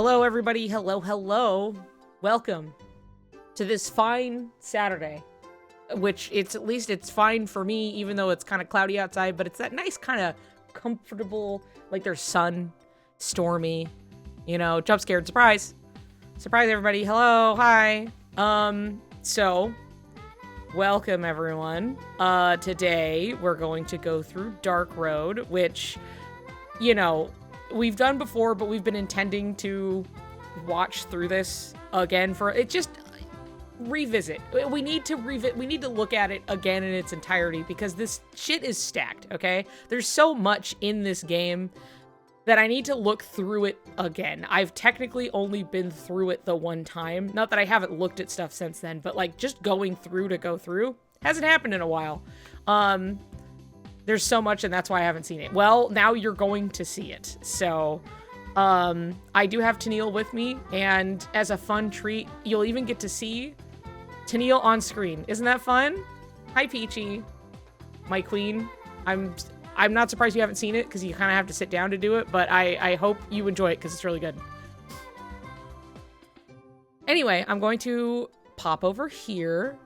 Hello, everybody. Hello, hello. Welcome to this fine Saturday, which at least it's fine for me, even though it's kind of cloudy outside, but it's that nice kind of comfortable, like there's sun, stormy, jump scared, surprise. Surprise, everybody. Hello, hi. So, welcome, everyone. Today, we're going to go through Dark Road, which, we've done before, but we've been intending to watch through this again revisit. We need to look at it again in its entirety because this shit is stacked, okay? There's so much in this game that I need to look through it again. I've technically only been through it the one time. Not that I haven't looked at stuff since then, but like just going through to go through hasn't happened in a while. There's so much, and that's why I haven't seen it. Well, now you're going to see it. So, I do have Tennelle with me, and as a fun treat, you'll even get to see Tennelle on screen. Isn't that fun? Hi, Peachy. My queen. I'm not surprised you haven't seen it, because you kind of have to sit down to do it, but I hope you enjoy it, because it's really good. Anyway, I'm going to pop over here.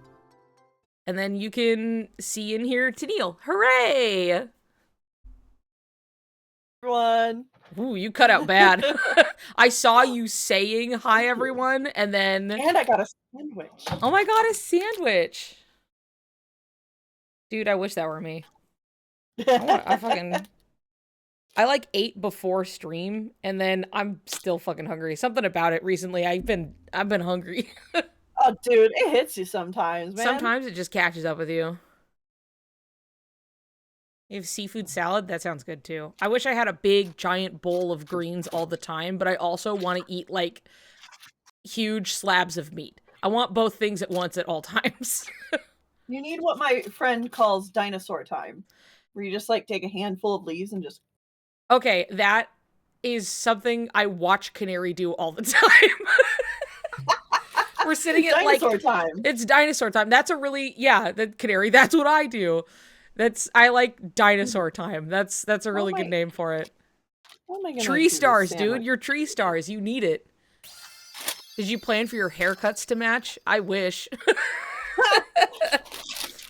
And then you can see and hear Tennelle. Hooray! Everyone. Ooh, you cut out bad. I saw you saying hi, everyone, and then... And I got a sandwich. Oh my god, a sandwich! Dude, I wish that were me. I like ate before stream, and then I'm still fucking hungry. Something about it recently, I've been hungry. Oh, dude, it hits you sometimes, man. Sometimes it just catches up with you. You have seafood salad? That sounds good, too. I wish I had a big, giant bowl of greens all the time, but I also want to eat, like, huge slabs of meat. I want both things at once at all times. You need what my friend calls dinosaur time, where you just, like, take a handful of leaves and just... Okay, that is something I watch Canary do all the time. We're sitting at dinosaur time. It's dinosaur time. That's a really, the Canary. That's what I do. I like dinosaur time. That's a really good name for it. Tree stars, dude. You're tree stars. You need it. Did you plan for your haircuts to match? I wish.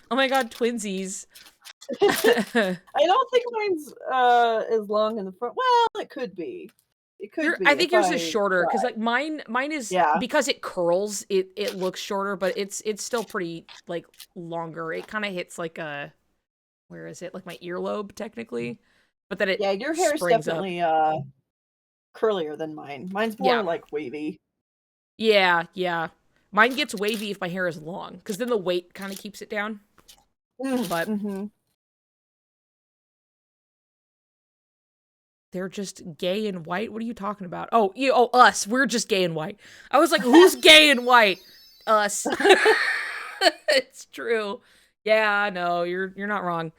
Oh my god, twinsies. I don't think mine's is long in the front. Well, it could be. It could be. I think yours is shorter because like mine is because it curls. It looks shorter, but it's still pretty like longer. It kind of hits like a where is it like my earlobe technically, but then it your hair is definitely curlier than mine. Mine's more like wavy. Yeah. Mine gets wavy if my hair is long because then the weight kind of keeps it down. But. They're just gay and white? What are you talking about? Oh, us. We're just gay and white. I was like, who's gay and white? Us. It's true. Yeah, no, you're not wrong.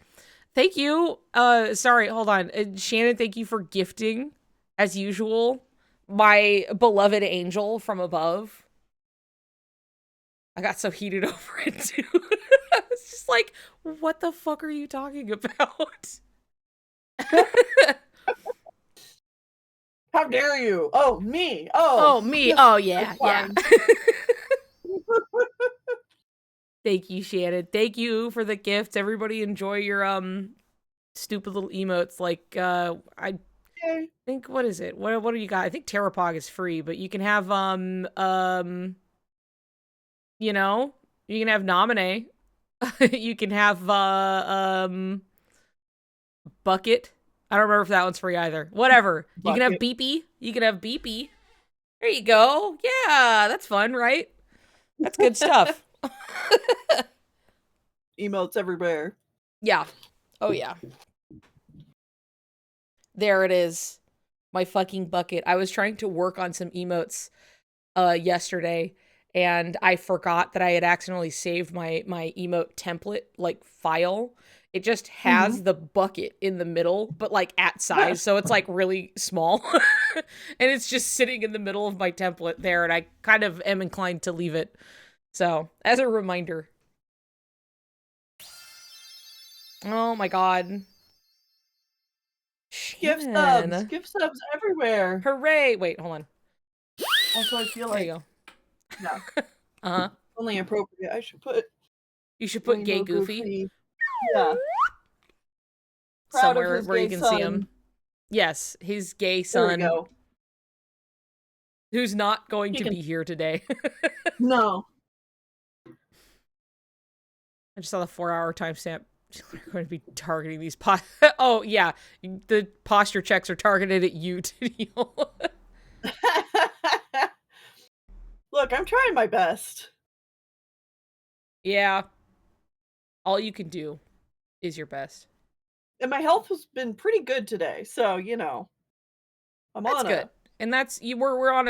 Thank you. Sorry, hold on. Shannon, thank you for gifting, as usual, my beloved angel from above. I got so heated over it, too. I was just like, what the fuck are you talking about? How dare you? Oh, me. Oh, me. Oh, yeah. Thank you, Shannon. Thank you for the gifts. Everybody enjoy your stupid little emotes. Like I think what is it? What do you got? I think Terrapog is free, but you can have you can have Nominee. You can have Bucket. I don't remember if that one's free either. Whatever. You can have Beepy. There you go. Yeah, that's fun, right? That's good stuff. Emotes everywhere. Yeah. Oh, yeah. There it is. My fucking bucket. I was trying to work on some emotes yesterday, and I forgot that I had accidentally saved my emote template, like, file. It just has the bucket in the middle, but like at size. So it's like really small. And it's just sitting in the middle of my template there. And I kind of am inclined to leave it. So as a reminder. Oh my god. Gift subs everywhere. Hooray. Wait, hold on. Also, I feel There like you go. yeah, Uh-huh. only appropriate. I should put You should put Gay Rainbow Goofy Yeah, proud of somewhere his where you gay can see him. son. Yes, his gay There we son, go. who's not going He to can be here today. no. I just saw the 4-hour timestamp. We're going to be targeting these oh, yeah. The posture checks are targeted at you, Tennelle. Look, I'm trying my best. Yeah. All you can do is your best. And my health has been pretty good today, so you know. That's on good. And that's we're on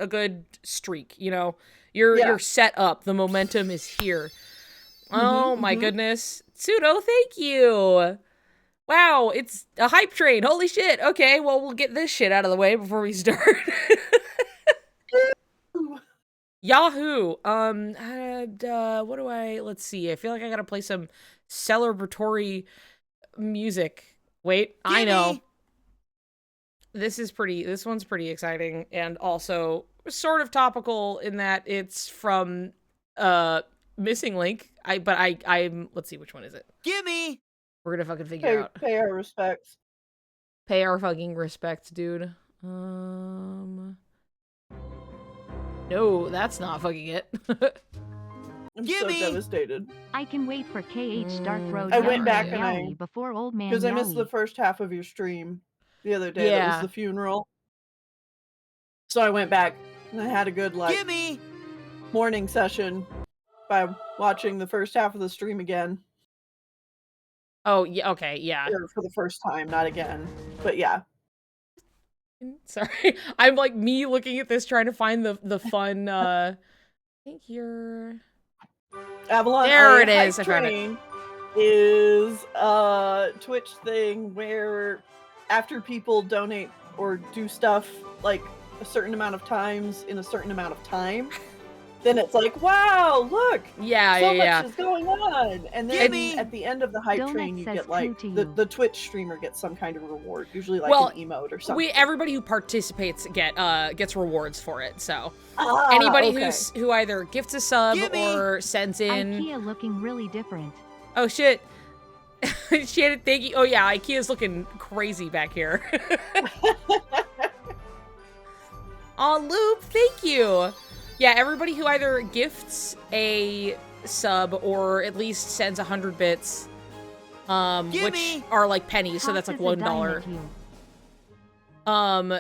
a good streak, you know. Yeah. You're set up. The momentum is here. Oh my goodness. Pseudo, thank you. Wow, it's a hype train. Holy shit. Okay, well, we'll get this shit out of the way before we start. Yahoo. What do let's see. I feel like I gotta play some celebratory music. Wait, I know. This one's pretty exciting and also sort of topical in that it's from Missing Link. I'm let's see, which one is it? Gimme! We're gonna fucking figure out. Pay our respects. Pay our fucking respects, dude. No, that's not fucking it. I'm so devastated. I can wait for KH Dark Road. I went back and before Old Man because I missed the Yowie. first half of your stream the other day. That Yeah. was the funeral. So I went back and I had a good Gimme! morning session by watching the first half of the stream again. Oh, yeah, okay, yeah. Or for the first time, not again. But yeah. Sorry. I'm like me looking at this trying to find the fun I think you're Avalon there it is. I found it. Is a Twitch thing where after people donate or do stuff like a certain amount of times in a certain amount of time, then it's like, wow, look, Yeah, so yeah. much is going on. And then at the end of the hype train, you get like the Twitch streamer gets some kind of reward, usually like an emote or something. Everybody who participates gets rewards for it. So anybody who either gifts a sub or sends in IKEA looking really different. Oh shit. Shannon, thank you. Oh yeah, IKEA's looking crazy back here. Aw, Loop, thank you. Yeah, everybody who either gifts a sub or at least sends 100 bits, which are like pennies, so that's like $1.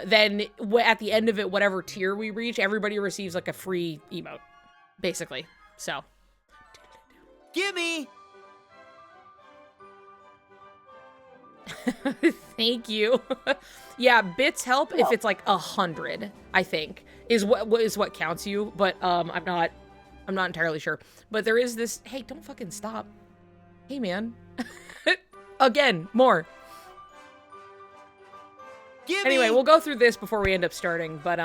Then at the end of it, whatever tier we reach, everybody receives like a free emote, basically. So. Gimme! Thank you. Yeah, bits help if it's like 100, I think, is what counts you, but I'm not entirely sure. But there is this, hey, don't fucking stop. Hey man. Again, more. Anyway, we'll go through this before we end up starting, but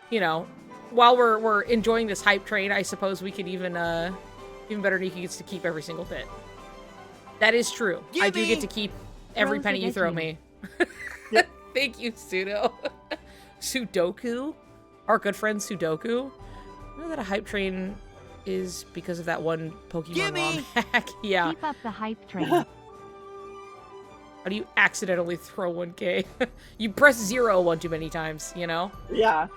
you know, while we're enjoying this hype train, I suppose we could even better, Nikki gets to keep every single bit. That is true. I do get to keep every penny you throw me. Thank you, Pseudo. Sudoku? Our good friend Sudoku? I know that a hype train is because of that one Pokemon ROM hack. Yeah. Keep up the hype train. How do you accidentally throw 1K? You press 0 one too many times, you know? Yeah.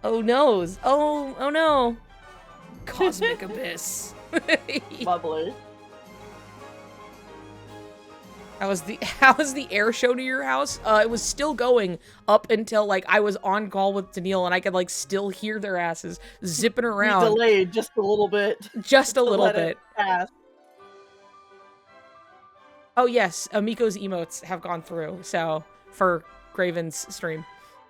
Oh noes. Oh no. Cosmic Abyss. Lovely. How was the air show to your house? It was still going up until like I was on call with Tennelle and I could like still hear their asses zipping around. We delayed just a little bit. Just a little bit. Pass. Oh yes, Amiko's emotes have gone through. So for Graven's stream,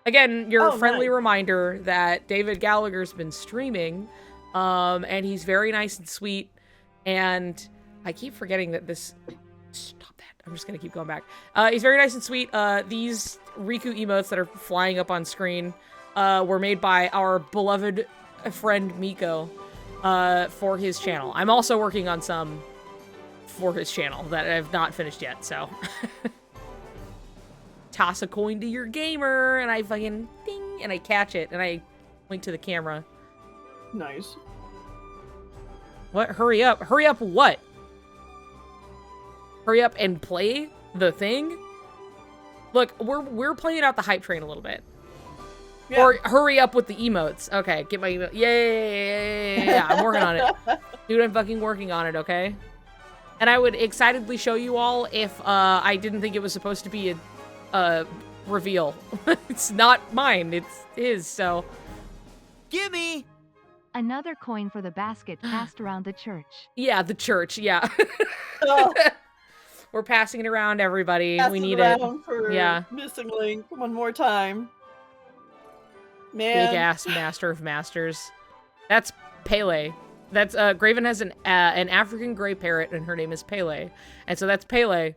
again, your friendly reminder that David Gallagher's been streaming, and he's very nice and sweet. And I keep forgetting that this. Stop that! I'm just gonna keep going back. He's very nice and sweet. These Riku emotes that are flying up on screen were made by our beloved friend Miko for his channel. I'm also working on some for his channel that I've not finished yet. So. toss a coin to your gamer, and I fucking ding, and I catch it, and I wink to the camera. Nice. What? Hurry up. Hurry up what? Hurry up and play the thing? Look, we're playing out the hype train a little bit. Yeah. Or hurry up with the emotes. Okay, get my emote. Yeah, I'm working on it. Dude, I'm fucking working on it, okay? And I would excitedly show you all if I didn't think it was supposed to be a reveal. It's not mine, it's his, so. Gimme! Another coin for the basket passed around the church. Yeah, the church, yeah. Oh, We're passing it around, everybody. pass We it need it. around for Yeah. Missing Link one more time. Man. Big ass master of masters. That's Pele. That's Graven has an African gray parrot, and her name is Pele, and so that's Pele,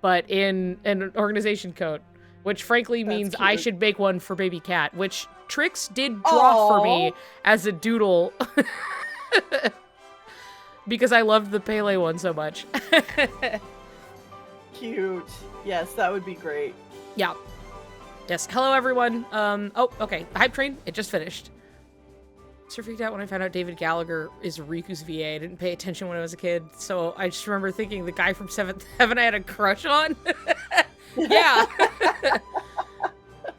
but in an organization code, which frankly means I cute. should make one for baby cat, which Trix did draw for me as a doodle because I loved the Pele one so much. Cute. Yes, that would be great. Yeah. Yes. Hello, everyone. Oh, okay. The hype train. It just finished. So freaked out when I found out David Gallagher is Riku's VA. I didn't pay attention when I was a kid, so I just remember thinking the guy from Seventh Heaven I had a crush on. Yeah.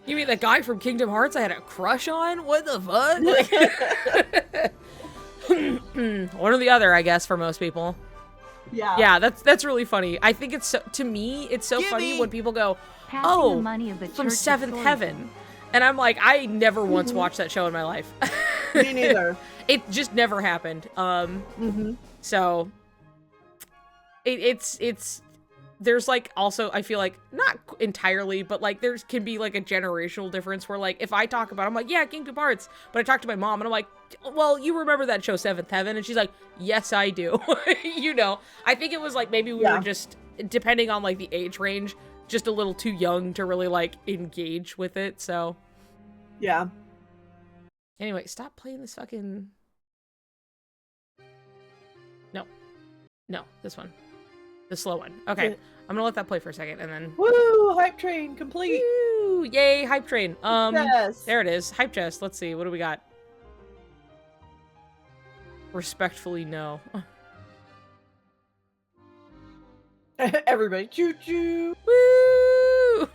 You mean the guy from Kingdom Hearts I had a crush on? What the fuck? Like, one or the other, I guess, for most people. Yeah. Yeah, that's really funny. I think it's so, to me, it's so funny Gimme! when people go, Passing oh, the money of the from church is Seventh sorry. Heaven. And I'm like, I never once watched that show in my life. Me neither. It just never happened. So it's there's like also I feel like not entirely, but like there's can be like a generational difference where like if I talk about I'm like, yeah, Kingdom Hearts, but I talk to my mom and I'm like, well, you remember that show Seventh Heaven? And she's like, yes, I do. You know, I think it was like maybe we were just depending on like the age range, just a little too young to really like engage with it. So Yeah. anyway, stop playing this fucking. No, this one. The slow one. Okay, I'm gonna let that play for a second and then. Woo! Hype train complete. Woo! Yay, hype train. Yes. There it is. Hype chest. Let's see. What do we got? Respectfully, no. Everybody, choo choo. Woo!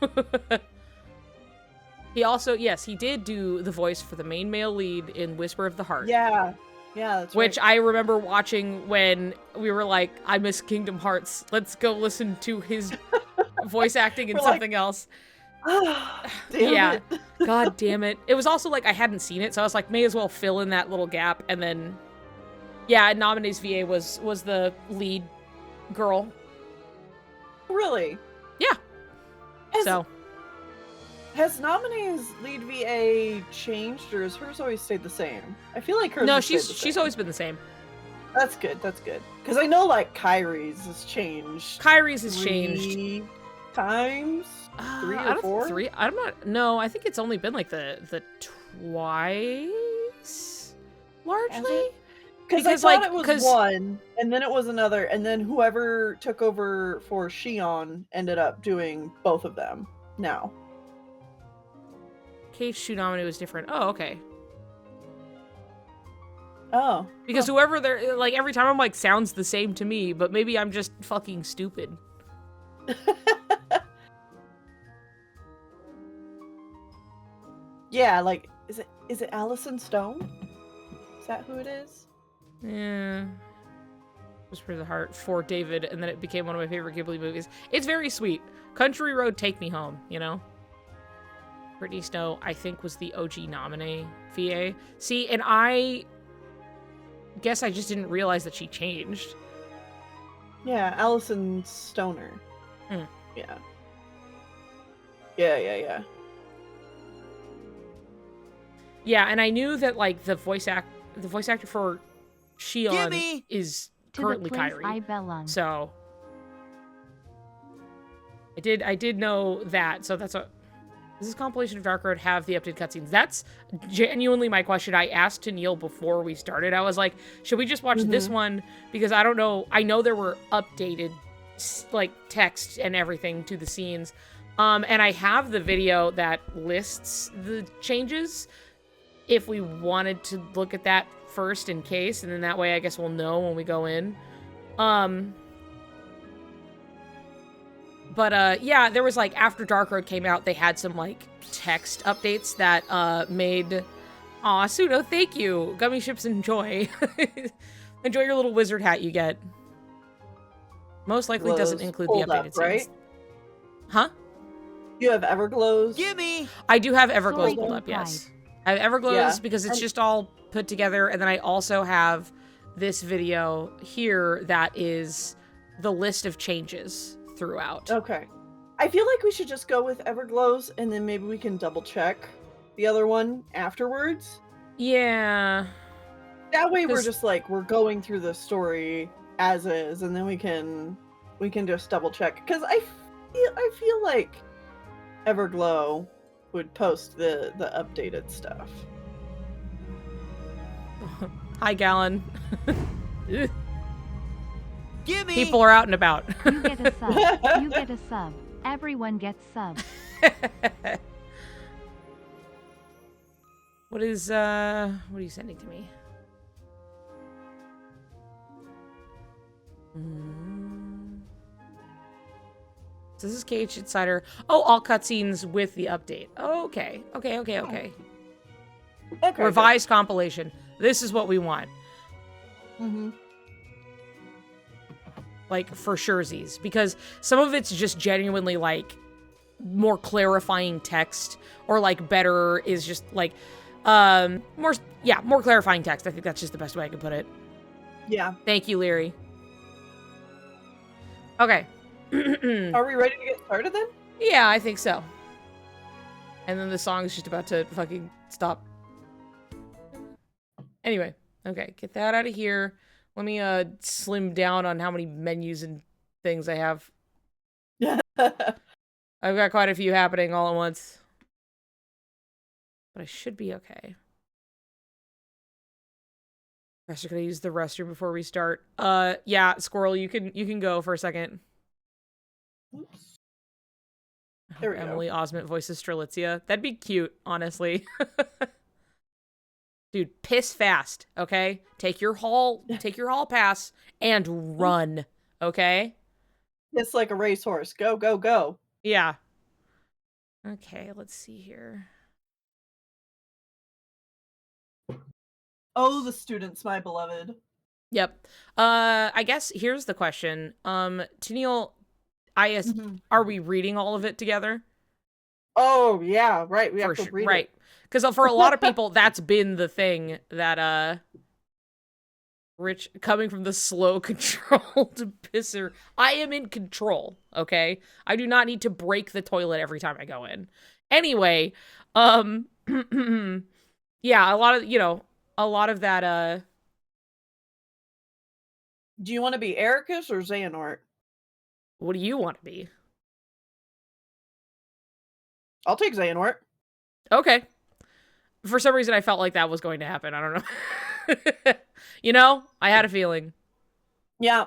He also, yes, he did do the voice for the main male lead in Whisper of the Heart. Yeah. Yeah, that's Which right. I remember watching when we were like, I miss Kingdom Hearts. Let's go listen to his voice acting in We're like, something else. Damn Yeah. it. God damn it. It was also like I hadn't seen it, so I was like, may as well fill in that little gap. And then, yeah, Nominee's VA was the lead girl. Really? Yeah. Has, So, has Nominee's lead VA changed, or has hers always stayed the same? I feel like hers. no, has stayed the she's same. always been the same. That's good. That's good. Because I know like Kyrie's has changed. Kyrie's has changed. 3 times. 3 I or don't 4. think 3. I'm not. No, I think it's only been like the twice, largely. Because I Because, thought like, it was 'cause- one, and then it was another, and then whoever took over for Shion ended up doing both of them now. Case Tsunami was different. Oh, okay. Oh. Because whoever they're like every time I'm like sounds the same to me, but maybe I'm just fucking stupid. Yeah, like is it Allison Stone? Is that who it is? Yeah. Whisper of the Heart for David, and then it became one of my favorite Ghibli movies. It's very sweet. Country Road, Take Me Home, you know? Brittany Snow, I think, was the OG nominee VA. See, and I guess I just didn't realize that she changed. Yeah, Allison Stoner. Hmm. Yeah. Yeah. Yeah, and I knew that like the voice actor for Shion Gimme! is To currently the place Kyrie. I belong. So I did know that. So that's what. Does this compilation of Dark Road have the updated cutscenes? That's genuinely my question. I asked to Neil before we started. I was like, should we just watch this one? Because I don't know. I know there were updated like text and everything to the scenes, And I have the video that lists the changes if we wanted to look at that first in case, and then that way I guess we'll know when we go in. But yeah, there was like after Dark Road came out, they had some like text updates that made aw, Suno, thank you. Gummy ships enjoy. Enjoy your little wizard hat you get. Most likely doesn't include the updated up, right? scenes. Huh? You have Everglows. Gimme! I do have Everglows Sorry, pulled up, pride. yes. I have Everglows Yeah. because it's just all put together, and then I also have this video here that is the list of changes throughout. Okay. I feel like we should just go with Everglows, and then maybe we can double check the other one afterwards. Yeah. That way we're 'Cause- just like, we're going through the story as is, and then we can just double check. Because I feel like Everglow would post the updated stuff. Hi, Gallon. Gimme! People are out and about. You get a sub. You get a sub. Everyone gets sub. What are you sending to me? So this is KH Insider. Oh, all cutscenes with the update. Okay. Okay. Okay. Revised compilation. This is what we want. Mm-hmm. Like, for surezies. Because some of it's just genuinely, like, more clarifying text. Or, like, better is just, like, more clarifying text. I think that's just the best way I can put it. Yeah. Thank you, Leary. Okay. Are we ready to get started then? Yeah, I think so. And then the song is just about to fucking stop. Anyway, okay, get that out of here. Let me slim down on how many menus and things I have. I've got quite a few happening all at once. But I should be okay. Guess we're gonna use the restroom before we start. Yeah, Squirrel, you can go for a second. Oops. There we go. Emily Osment voices Strelitzia. That'd be cute, honestly. Dude, piss fast, okay? Take your hall pass and run, okay? It's like a racehorse. Go, go, go. Yeah. Okay, let's see here. Oh, the students, my beloved. Yep. I guess here's the question. Tennelle, Mhm. are we reading all of it together? Oh, yeah, right. We have to sure, read right. it. Because for a lot of people, that's been the thing that, Rich, coming from the slow controlled pisser, I am in control, okay? I do not need to break the toilet every time I go in. Anyway, yeah, a lot of that, Do you want to be Ericus or Xehanort? what do you want to be? I'll take Xehanort. Okay. For some reason, I felt like that was going to happen. I don't know. You know, I had a feeling. Yeah.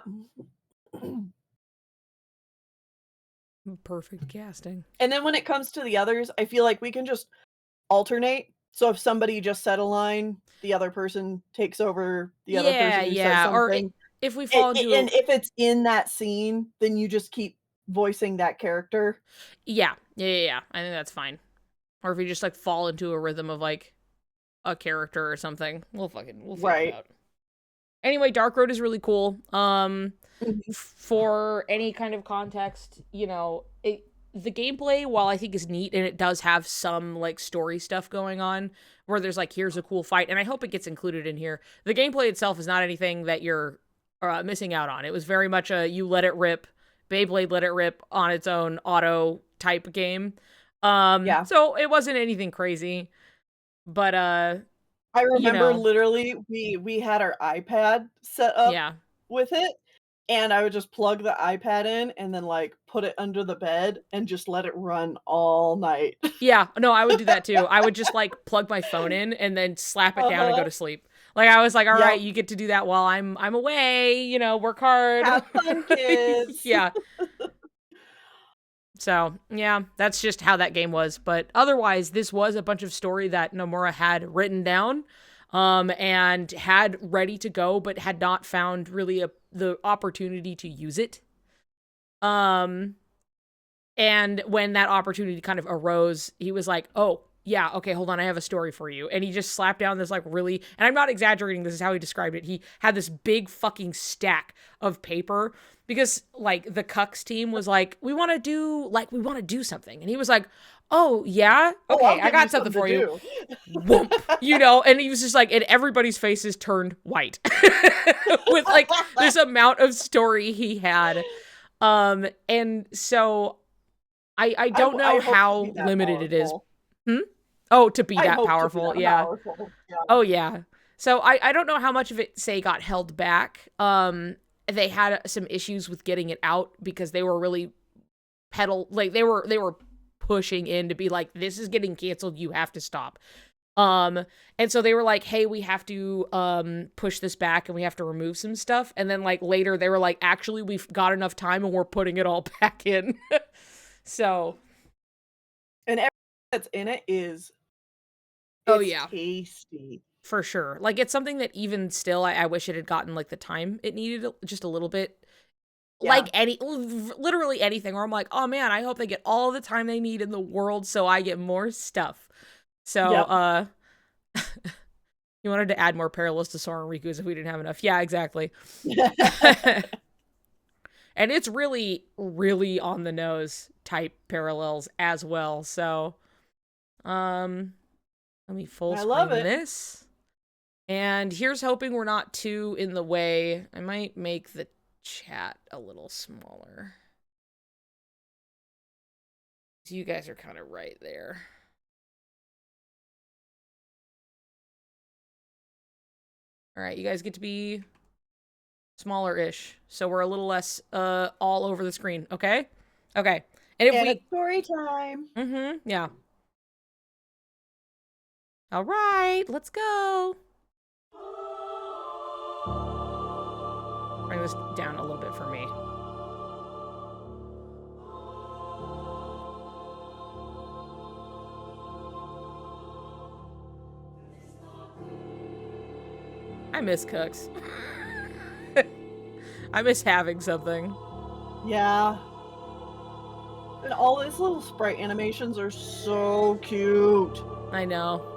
Perfect casting. And then when it comes to the others, I feel like we can just alternate. So if somebody just said a line, the other person takes over the other person who says Or something. if we fall into And if it's in that scene, then you just keep voicing that character. Yeah. I think that's fine. Or if we just like fall into a rhythm of like a character or something, we'll figure it out. Anyway, Dark Road is really cool. For any kind of context, you know, the gameplay, while I think is neat and it does have some like story stuff going on where there's like, here's a cool fight, and I hope it gets included in here. The gameplay itself is not anything that you're missing out on. It was very much a you let it rip, Beyblade let it rip on its own auto type game. Yeah. So it wasn't anything crazy, but I remember know. literally we had our iPad set up yeah. with it, and I would just plug the iPad in and then like put it under the bed and just let it run all night. Yeah, no, I would do that too. I would just like plug my phone in and then slap it down and go to sleep. Like I was like, all right, you get to do that while I'm away, you know, work hard. Have fun, kids. Yeah. So, yeah, that's just how that game was. But otherwise, this was a bunch of story that Nomura had written down and had ready to go, but had not found really the opportunity to use it. And when that opportunity kind of arose, he was like, oh, yeah, okay, hold on, I have a story for you. And he just slapped down this, like, really, and I'm not exaggerating, this is how he described it. He had this big fucking stack of paper because, like, the Cucks team was like, we want to do something. And he was like, oh, yeah? Oh, Okay, I'll I give got something to for you. do. Whoomp, you know, and he was just like, and everybody's faces turned white with, like, this amount of story he had. And so I don't know I hope to how be that limited it is. powerful. Oh, to be I that hope powerful, to be that yeah. powerful. Yeah. Oh, yeah. So I don't know how much of it, say, got held back. They had some issues with getting it out because they were really they were pushing in to be like, this is getting canceled, you have to stop. And so they were like, hey, we have to push this back and we have to remove some stuff. And then, like, later they were like, actually, we've got enough time and we're putting it all back in. So, And everything that's in it is oh, it's yeah. tasty. For sure. Like, it's something that even still, I wish it had gotten, like, the time it needed just a little bit. Yeah. Like, literally anything where I'm like, oh, man, I hope they get all the time they need in the world so I get more stuff. So, Yep. you wanted to add more parallels to Sora and Riku's if we didn't have enough. Yeah, exactly. And it's really, really on the nose type parallels as well. So, let me full I love screen it. this. And here's hoping we're not too in the way. I might make the chat a little smaller. So you guys are kind of right there. All right, you guys get to be smaller-ish. So we're a little less all over the screen, okay? Okay. And if It's story time. yeah. All right, let's go. Bring this down a little bit for me. I miss Cooks. I miss having something. Yeah. And all these little sprite animations are so cute. I know.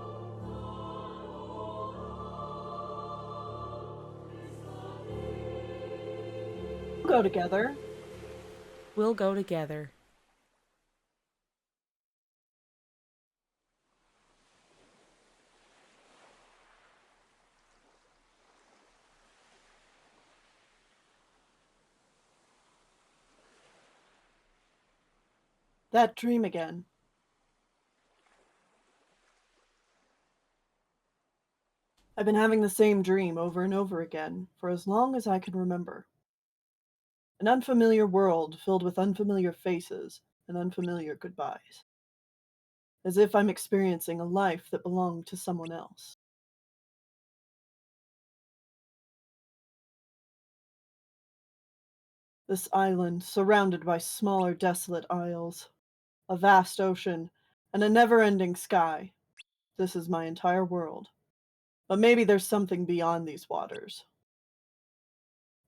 We'll go together. We'll go together. That dream again. I've been having the same dream over and over again for as long as I can remember. An unfamiliar world filled with unfamiliar faces and unfamiliar goodbyes. As if I'm experiencing a life that belonged to someone else. This island, surrounded by smaller, desolate isles, a vast ocean, and a never-ending sky. This is my entire world. But maybe there's something beyond these waters.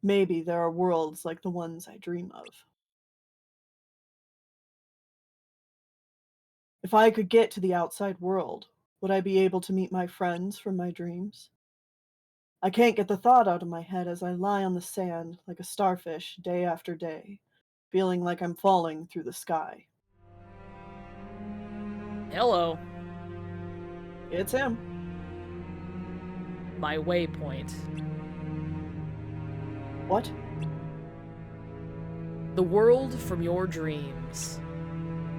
Maybe there are worlds like the ones I dream of. If I could get to the outside world, would I be able to meet my friends from my dreams? I can't get the thought out of my head as I lie on the sand like a starfish day after day, feeling like I'm falling through the sky. Hello. It's him. My waypoint. What? The world from your dreams.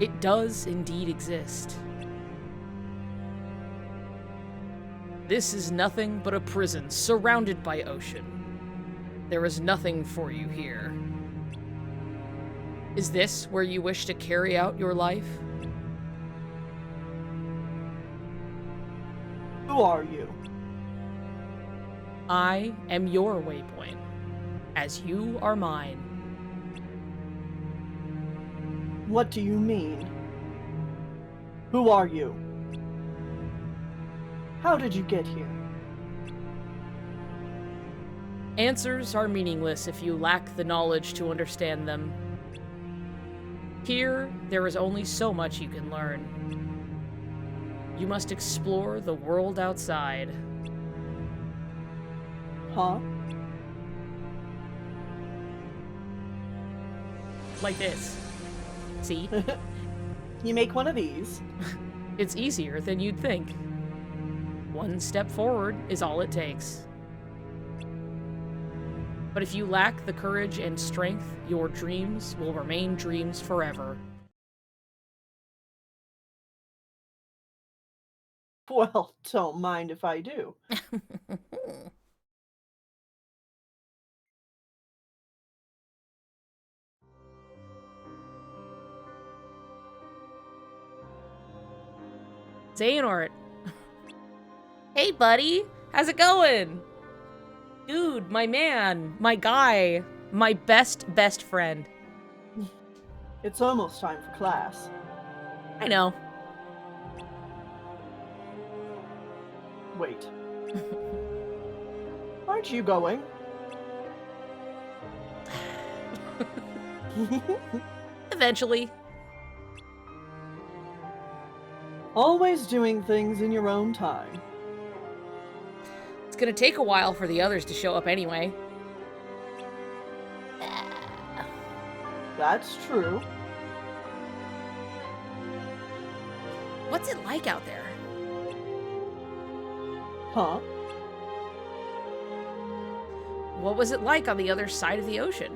It does indeed exist. This is nothing but a prison surrounded by ocean. There is nothing for you here. Is this where you wish to carry out your life? Who are you? I am your waypoint, as you are mine. What do you mean? Who are you? How did you get here? Answers are meaningless if you lack the knowledge to understand them. Here, there is only so much you can learn. You must explore the world outside. Huh? Like this. See? You make one of these. It's easier than you'd think. One step forward is all it takes. But if you lack the courage and strength, your dreams will remain dreams forever. Well, don't mind if I do. Xehanort. Hey, buddy. How's it going? Dude, my man, my guy, my best friend. It's almost time for class. I know. Wait. Aren't you going? Eventually. Always doing things in your own time. It's gonna take a while for the others to show up anyway. That's true. What's it like out there? Huh? What was it like on the other side of the ocean?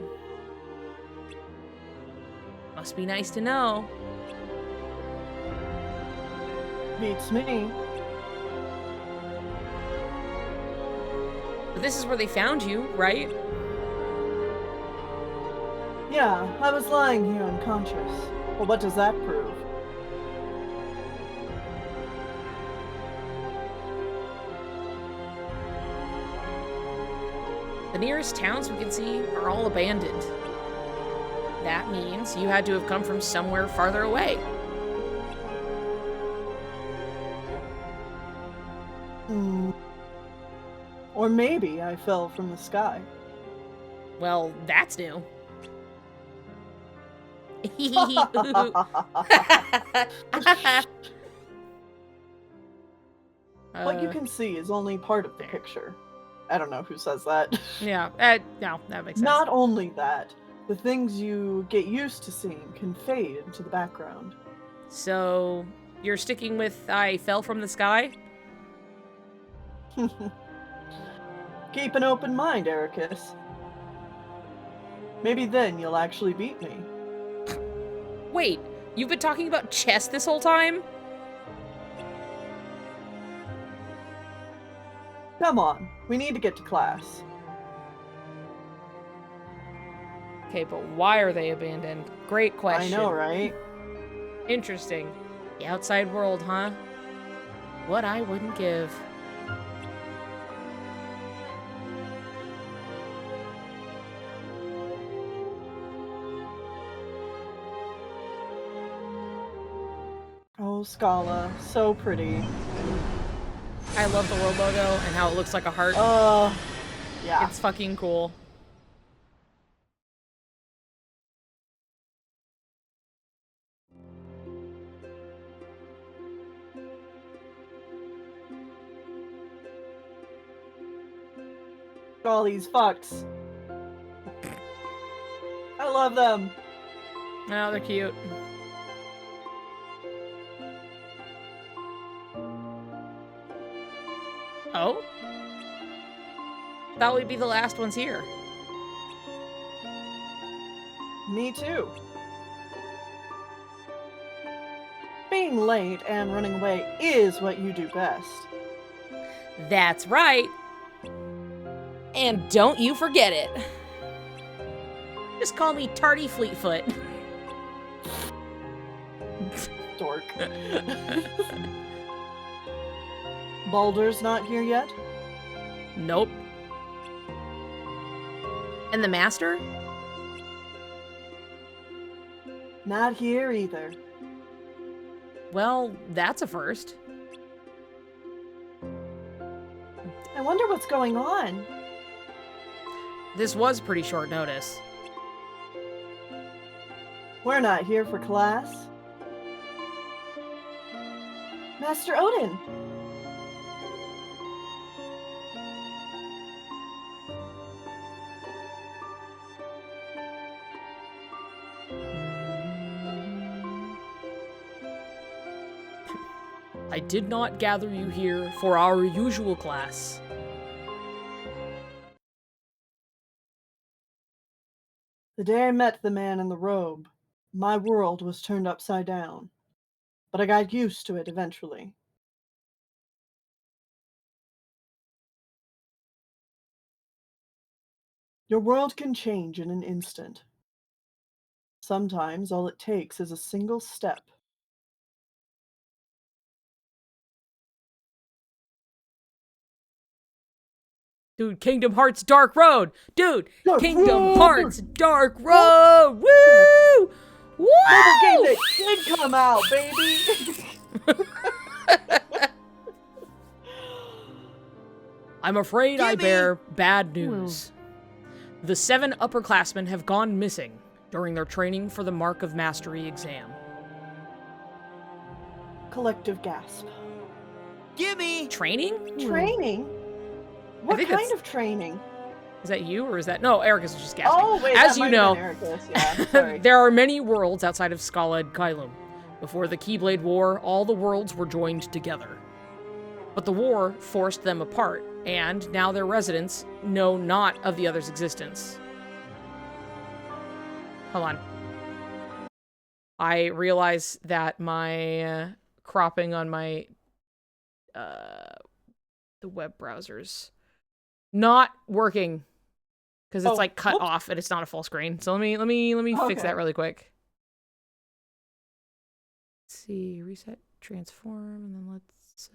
Must be nice to know. Beats me. But this is where they found you, right? Yeah, I was lying here unconscious. Well, what does that prove? The nearest towns we can see are all abandoned. That means you had to have come from somewhere farther away. Or maybe I fell from the sky. Well, that's new. What you can see is only part of the picture. I don't know who says that. Yeah, no, that makes sense. Not only that, the things you get used to seeing can fade into the background. So, you're sticking with I fell from the sky? Keep an open mind, Ericus. Maybe then you'll actually beat me. Wait, you've been talking about chess this whole time? Come on, we need to get to class. Okay, but why are they abandoned? Great question. I know, right? Interesting. The outside world, huh? What I wouldn't give. Oh, Scala, so pretty. I love the world logo and how it looks like a heart. Yeah. It's fucking cool. All these fucks. I love them. Oh, they're cute. Oh? Thought we'd be the last ones here. Me too. Being late and running away is what you do best. That's right. And don't you forget it. Just call me Tardy Fleetfoot. Dork. Baldur's not here yet? Nope. And the master? Not here either. Well, that's a first. I wonder what's going on. This was pretty short notice. We're not here for class. Master Odin! I did not gather you here for our usual class. The day I met the man in the robe, my world was turned upside down. But I got used to it eventually. Your world can change in an instant. Sometimes all it takes is a single step. Dude, Kingdom Hearts Dark Road! Dude, Dark Kingdom Road! Hearts Dark Road! Woo! Woo! Mobile game that did come out, baby! I'm afraid I Gimme! bear bad news. The 7 upperclassmen have gone missing during their training for the Mark of Mastery exam. Collective gasp. Gimme! Training? Training? What think kind that's- of training? Is that you, or is that... No, Ericus was just gasping. Oh, wait, As that you might know, have been Ericus. Yeah, sorry. there are many worlds outside of Skaled Kylum. Before the Keyblade War, all the worlds were joined together. But the war forced them apart, and now their residents know not of the other's existence. Hold on. I realize that my cropping on my the web browser's not working because it's Oh, like cut whoops. off and it's not a full screen. So let me fix Okay. that really quick. Let's see, reset, transform, and then let's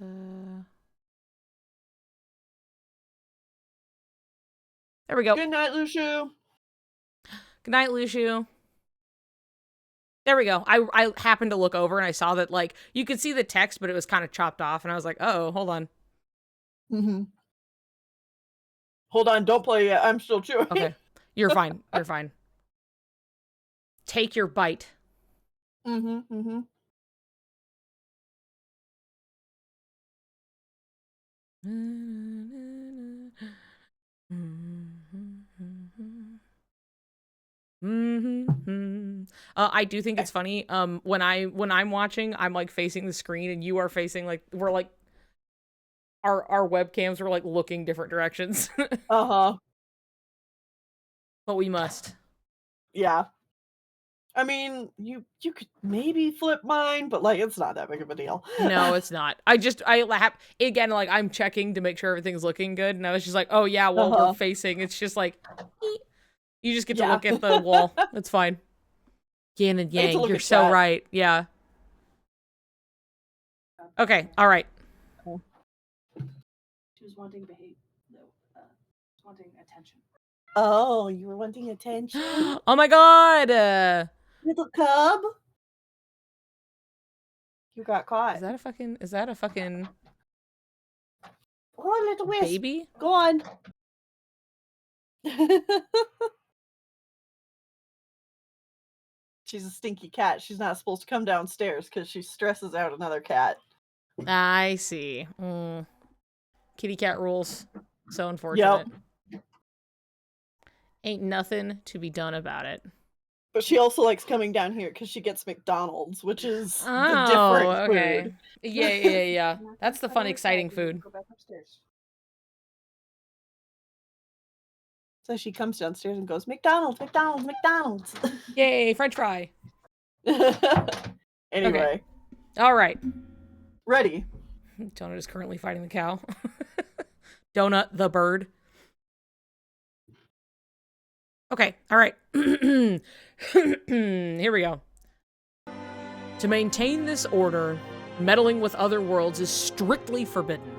there we go. Good night, Lucio. Good night, Lucio. There we go. I happened to look over and I saw that, like, you could see the text, but it was kind of chopped off, and I was like, oh, hold on. Mm-hmm. Hold on, don't play yet. I'm still chewing. Okay. You're fine. You're fine. Take your bite. Mm-hmm, mm-hmm. I do think it's funny. When I'm watching, I'm like facing the screen, and you are facing, like, we're like our webcams were like looking different directions, Uh-huh. but we must. Yeah. I mean, you could maybe flip mine, but like it's not that big of a deal. No, it's not. Again, like, I'm checking to make sure everything's looking good, and I was just like, oh yeah, well, we're facing. It's just like, you just get to Yeah. look at the wall. That's fine. Yin and I get to yang. look You're at so that. right. Yeah. Okay. All right. She was wanting wanting attention. Oh, you were wanting attention, Oh my god. little cub. You got caught. Is that a fucking Oh, little wisp. baby? Go on. She's a stinky cat. She's not supposed to come downstairs because she stresses out another cat. I see. Kitty cat rules. So unfortunate. Ain't nothing to be done about it. But she also likes coming down here because she gets McDonald's, which is the different food. Yeah. That's the fun, exciting food. Go back upstairs. So she comes downstairs and goes, McDonald's, McDonald's, McDonald's. Yay, French fry. Anyway, All right. ready. Donut is currently fighting the cow. Donut the bird. Okay, all right. Here we go. To maintain this order, meddling with other worlds is strictly forbidden.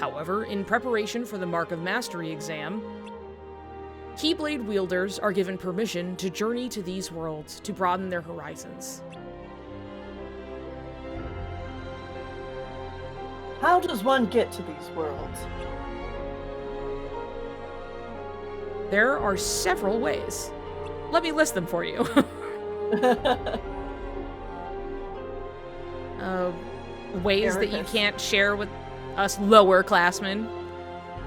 However, in preparation for the Mark of Mastery exam, Keyblade wielders are given permission to journey to these worlds to broaden their horizons. How does one get to these worlds? There are several ways. Let me list them for you. Ways that you Ericus. can't share with us lower classmen.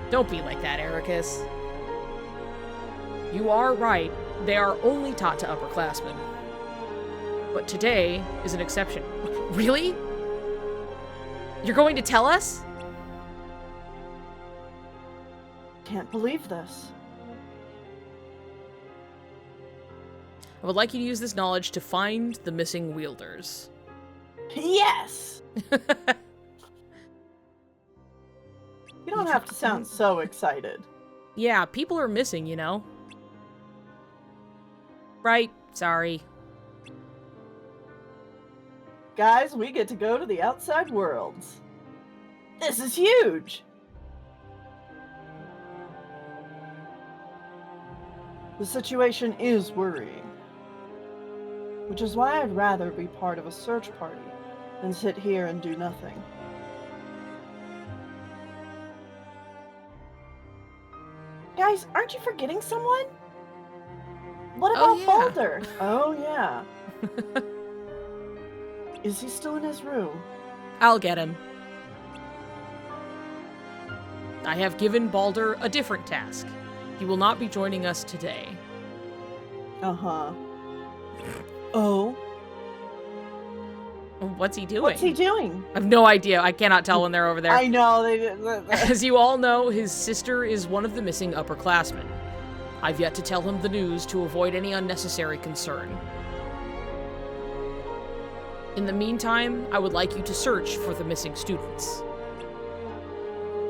Don't be like that, Ericus. You are right. They are only taught to upperclassmen. But today is an exception. Really? You're going to tell us? Can't believe this. I would like you to use this knowledge to find the missing wielders. Yes! You don't have to sound so excited. Yeah, people are missing, you know? Right, sorry. Guys, we get to go to the outside worlds. This is huge! The situation is worrying. Which is why I'd rather be part of a search party than sit here and do nothing. Guys, aren't you forgetting someone? What Oh, about yeah. Balder? Oh, yeah. Is he still in his room? I'll get him. I have given Balder a different task. He will not be joining us today. Uh-huh. Oh? What's he doing? What's he doing? I have no idea. I cannot tell when they're over there. I know, they As you all know, his sister is one of the missing upperclassmen. I've yet to tell him the news to avoid any unnecessary concern. In the meantime, I would like you to search for the missing students.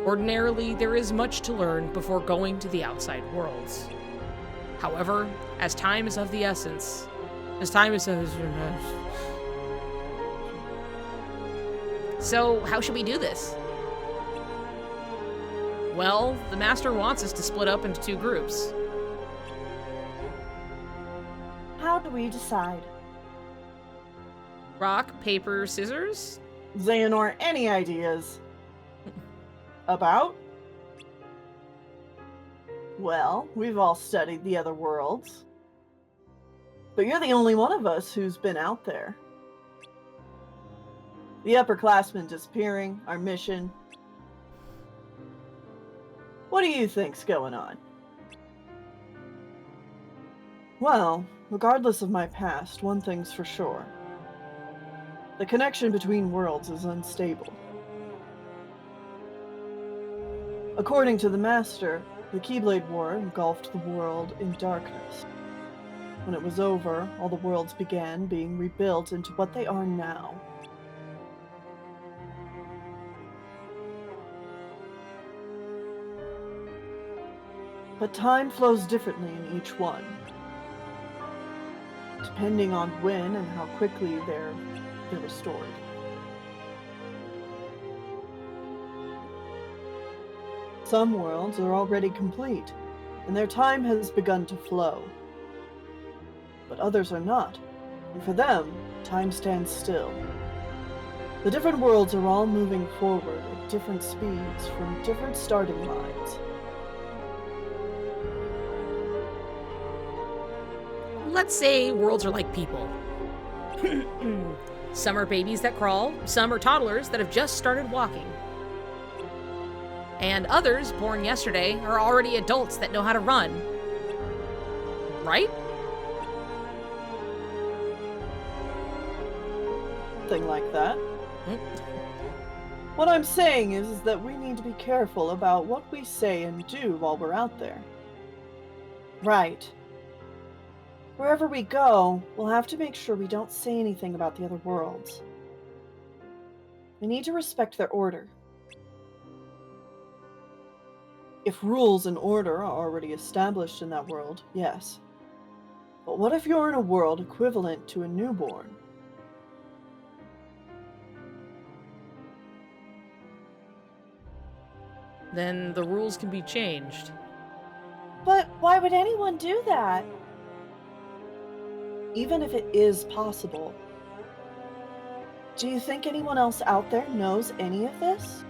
Ordinarily, there is much to learn before going to the outside worlds. However, as time is of the essence, So, how should we do this? Well, the Master wants us to split up into 2 groups. How do we decide? Rock, paper, scissors? Xehanort, any ideas? About? Well, we've all studied the other worlds. But you're the only one of us who's been out there. The upperclassmen disappearing, our mission. What do you think's going on? Well, regardless of my past, one thing's for sure. The connection between worlds is unstable. According to the Master, the Keyblade War engulfed the world in darkness. When it was over, all the worlds began being rebuilt into what they are now. But time flows differently in each one, depending on when and how quickly they're restored. Some worlds are already complete, and their time has begun to flow. But others are not, and for them, time stands still. The different worlds are all moving forward at different speeds from different starting lines. Let's say worlds are like people. Some are babies that crawl, some are toddlers that have just started walking. And others, born yesterday, are already adults that know how to run. Right? Thing like that. Mm. What I'm saying is that we need to be careful about what we say and do while we're out there. Right. Wherever we go, we'll have to make sure we don't say anything about the other worlds. We need to respect their order. If rules and order are already established in that world, yes. But what if you're in a world equivalent to a newborn? Then the rules can be changed. But why would anyone do that? Even if it is possible, do you think anyone else out there knows any of this?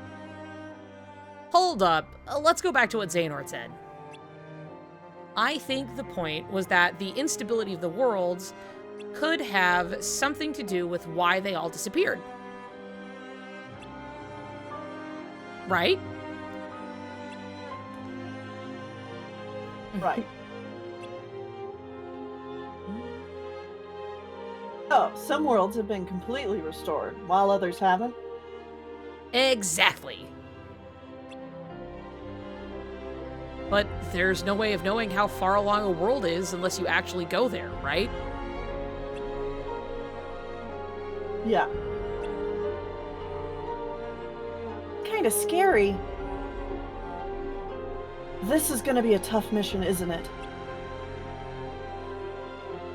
Hold up. Let's go back to what Xehanort said. I think the point was that the instability of the worlds could have something to do with why they all disappeared. Right? Right. Oh, some worlds have been completely restored, while others haven't. Exactly. But there's no way of knowing how far along a world is unless you actually go there, right? Yeah. Kinda scary. This is gonna be a tough mission, isn't it?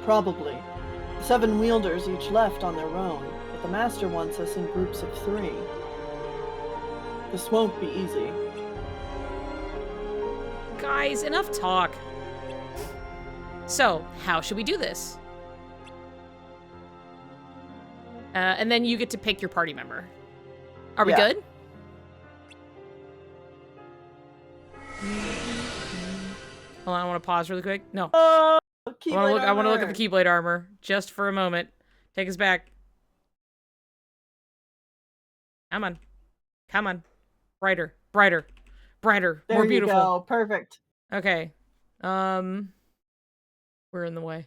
Probably. 7 wielders each left on their own, but the Master wants us in groups of 3. This won't be easy. Guys, enough talk. So, how should we do this? And then you get to pick your party member. Are we Yeah. good? Hold on, I want to pause really quick. No. Oh, I want to look at the Keyblade armor just for a moment. Take us back. Come on. Come on. Brighter. Brighter. Brighter. There More you beautiful. go. Perfect. Okay. We're in the way.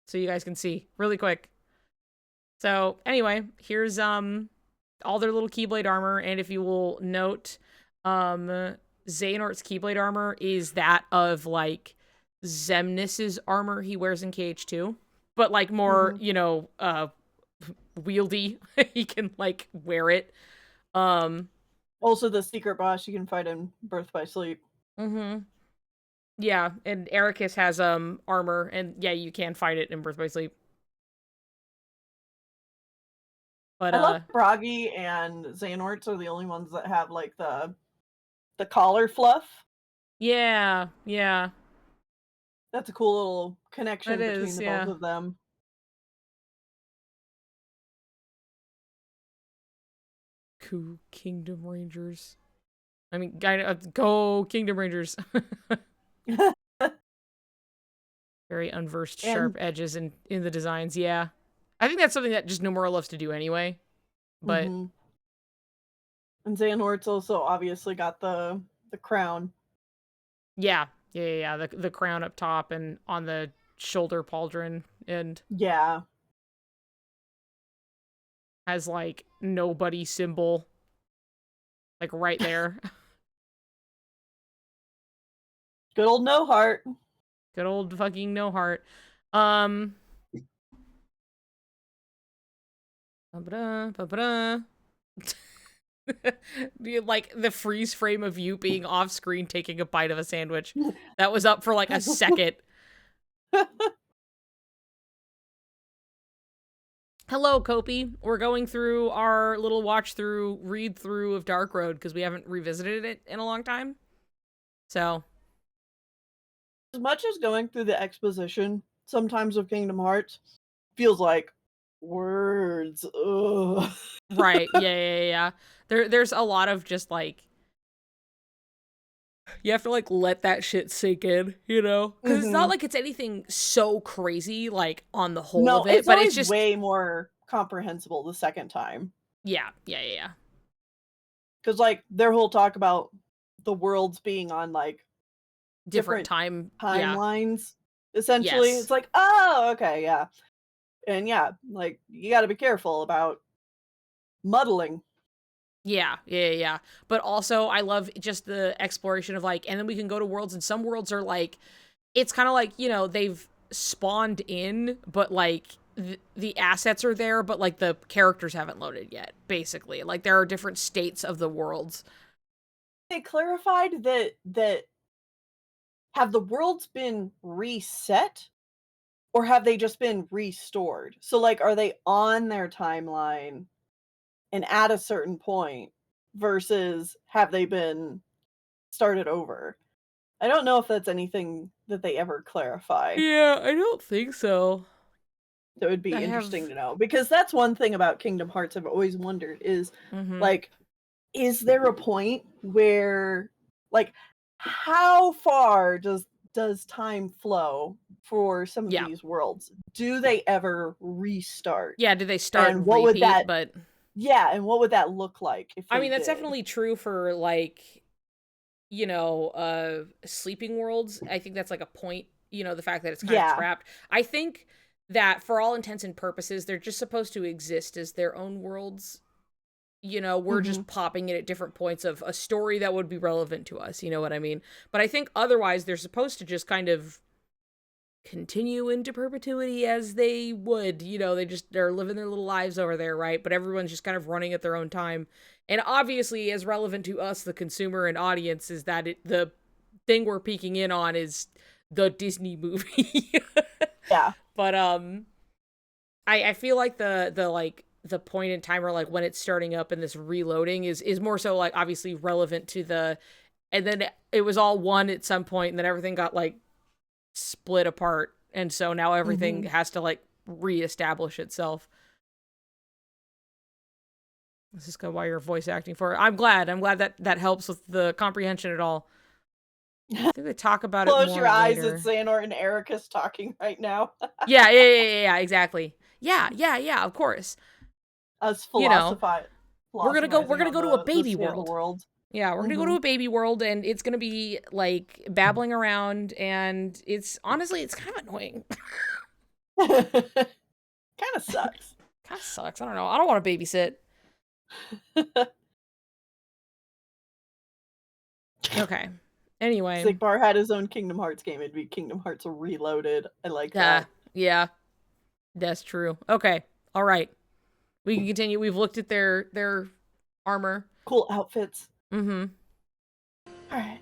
So you guys can see really quick. So anyway, here's all their little Keyblade armor, and if you will note, Xehanort's Keyblade armor is that of like Xemnas's armor he wears in KH2, but like more, Mhm. you know, wieldy. He can like wear it. Also, the secret boss you can fight in Birth by Sleep. Mm-hmm. Yeah, and Ericus has armor, and yeah, you can fight it in Birth by Sleep. But I love Bragi and Xehanorts are the only ones that have like the collar fluff. yeah, yeah, That's a cool little connection it between is, the yeah. both of them. Cool Kingdom Rangers. I mean, go Kingdom Rangers. Very unversed, sharp And edges in the designs. Yeah, I think that's something that just Nomura loves to do anyway. But mhm. And Xehanort's also obviously got the crown. yeah, yeah. The crown up top and on the shoulder pauldron, and Yeah. has like nobody symbol, like right there. Good old No Heart. Good old fucking no heart. Um. Ba-ba-da, ba-ba-da. Like the freeze frame of you being off screen taking a bite of a sandwich. That was up for like a second. Hello, Kopi. We're going through our little watch through, read through of Dark Road because we haven't revisited it in a long time. So, As much as going through the exposition sometimes of Kingdom Hearts feels like words. Ugh. right. Yeah. There's a lot of just like, you have to like let that shit sink in, you know? Because it's not Mhm. like it's anything so crazy, like on the whole No, of it, it's but it's always just, way more comprehensible the second time. yeah. Because like their whole talk about the worlds being on like Different different time. Yeah. timelines, essentially. Yes. It's like, oh, okay, yeah. And yeah, like you got to be careful about muddling. Yeah. But also, I love just the exploration of like, and then we can go to worlds, and some worlds are like, it's kind of like, you know, they've spawned in, but like the assets are there, but like the characters haven't loaded yet, basically. Like there are different states of the worlds. They clarified that have the worlds been reset or have they just been restored? So like are they on their timeline and at a certain point versus have they been started over. I don't know if that's anything that they ever clarify. Yeah, I don't think so. That would be I interesting have- to know, because that's one thing about Kingdom Hearts I've always wondered is Mhm. like, is there a point where, like, how far does time flow for some of Yeah. these worlds? Do they ever restart? Yeah, do they start And and what would repeat? that But Yeah, and what would that look like if I they mean, that's did? definitely true for like, sleeping worlds. I think that's like a point, the fact that it's kind of Yeah. trapped. I think that for all intents and purposes, they're just supposed to exist as their own worlds. We're just popping it at different points of a story that would be relevant to us. You know what I mean? But I think otherwise they're supposed to just kind of continue into perpetuity as they would. They're living their little lives over there, right? But everyone's just kind of running at their own time. And obviously, as relevant to us, the consumer and audience, is that the thing we're peeking in on is the Disney movie. Yeah. But I feel like the point in time, or like when it's starting up and this reloading is more so like obviously relevant to and then it was all one at some point, and then everything got like split apart, and so now everything has to like reestablish itself. This is why you're voice acting for it. I'm glad that helps with the comprehension at all. I think they talk about it more Close your eyes, later. it's Xehanort and Ericus talking right now. Yeah, exactly. Yeah, of course. Us We're gonna go philosophizing to on a the baby state of the world. world. Yeah, we're gonna go to a baby world, and it's gonna be like babbling around, and it's kind of annoying. Kind of sucks. Kind of sucks. I don't know. I don't want to babysit. Okay. Anyway. Zigbar had his own Kingdom Hearts game. It'd be Kingdom Hearts Reloaded. I like that. Yeah. That's true. Okay. All right. We can continue. We've looked at their armor. Cool outfits. Mm-hmm. All right.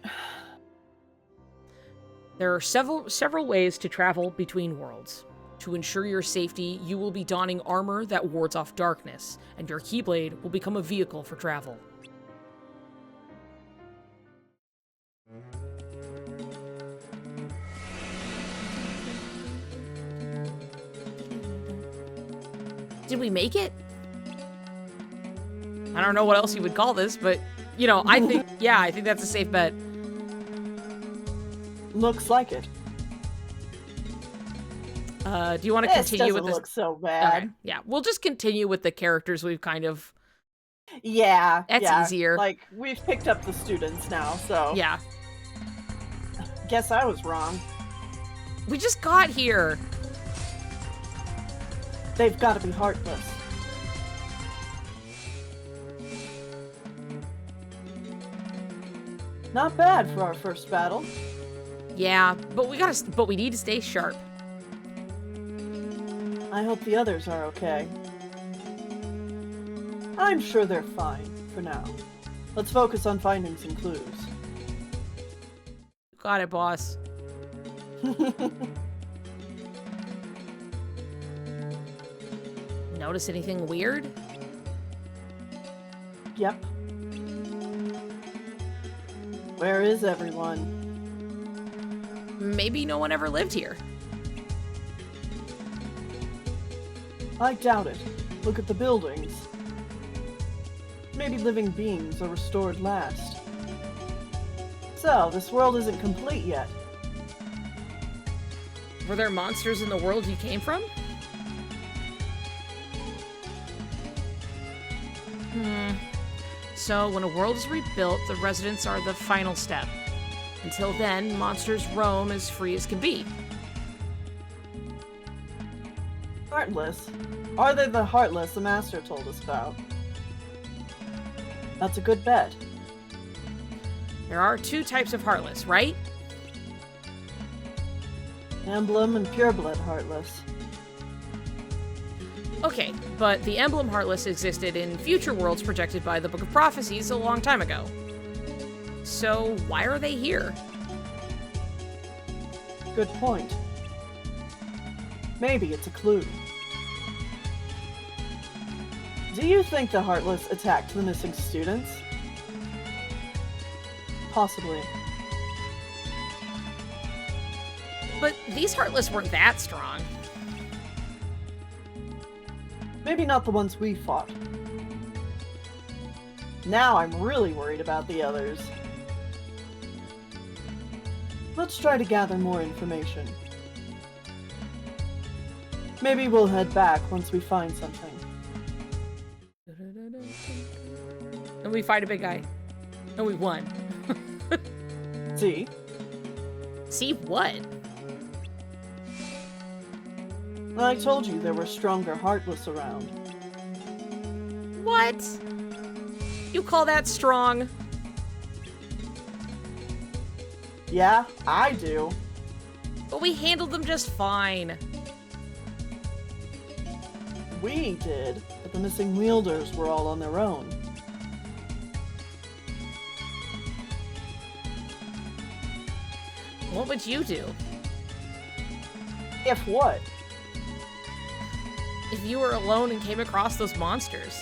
There are several ways to travel between worlds. To ensure your safety, you will be donning armor that wards off darkness, and your Keyblade will become a vehicle for travel. Did we make it? I don't know what else you would call this, but, I think that's a safe bet. Looks like it. Do you want to continue with this? Look so bad. Okay. Yeah, we'll just continue with the characters we've kind of... Yeah. That's easier. Like, we've picked up the students now, so... Yeah. Guess I was wrong. We just got here. They've got to be heartless. Not bad for our first battle. Yeah, but we need to stay sharp. I hope the others are okay. I'm sure they're fine, for now. Let's focus on finding some clues. Got it, boss. Notice anything weird? Yep. Where is everyone? Maybe no one ever lived here. I doubt it. Look at the buildings. Maybe living beings are restored last. So, this world isn't complete yet. Were there monsters in the world you came from? So, when a world is rebuilt, the residents are the final step. Until then, monsters roam as free as can be. Heartless? Are they the Heartless the Master told us about? That's a good bet. There are two types of Heartless, right? Emblem and Pureblood Heartless. Okay, but the Emblem Heartless existed in future worlds projected by the Book of Prophecies a long time ago. So, why are they here? Good point. Maybe it's a clue. Do you think the Heartless attacked the missing students? Possibly. But these Heartless weren't that strong. Maybe not the ones we fought. Now I'm really worried about the others. Let's try to gather more information. Maybe we'll head back once we find something. And we fight a big guy. And we won. See? See what? I told you there were stronger Heartless around. What? You call that strong? Yeah, I do. But we handled them just fine. We did, but the missing wielders were all on their own. What would you do? If what? If you were alone and came across those monsters?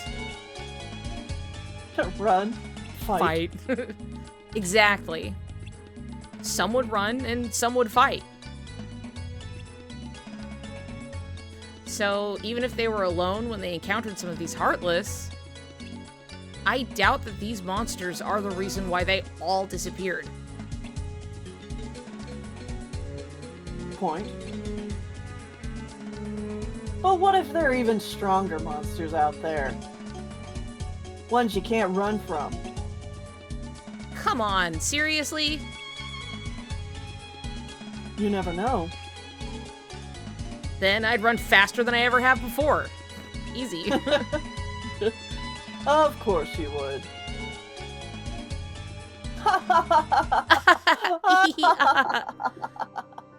Run. Fight. Exactly. Some would run and some would fight. So even if they were alone when they encountered some of these Heartless, I doubt that these monsters are the reason why they all disappeared. Point. But what if there are even stronger monsters out there? Ones you can't run from. Come on, seriously? You never know. Then I'd run faster than I ever have before. Easy. Of course you would.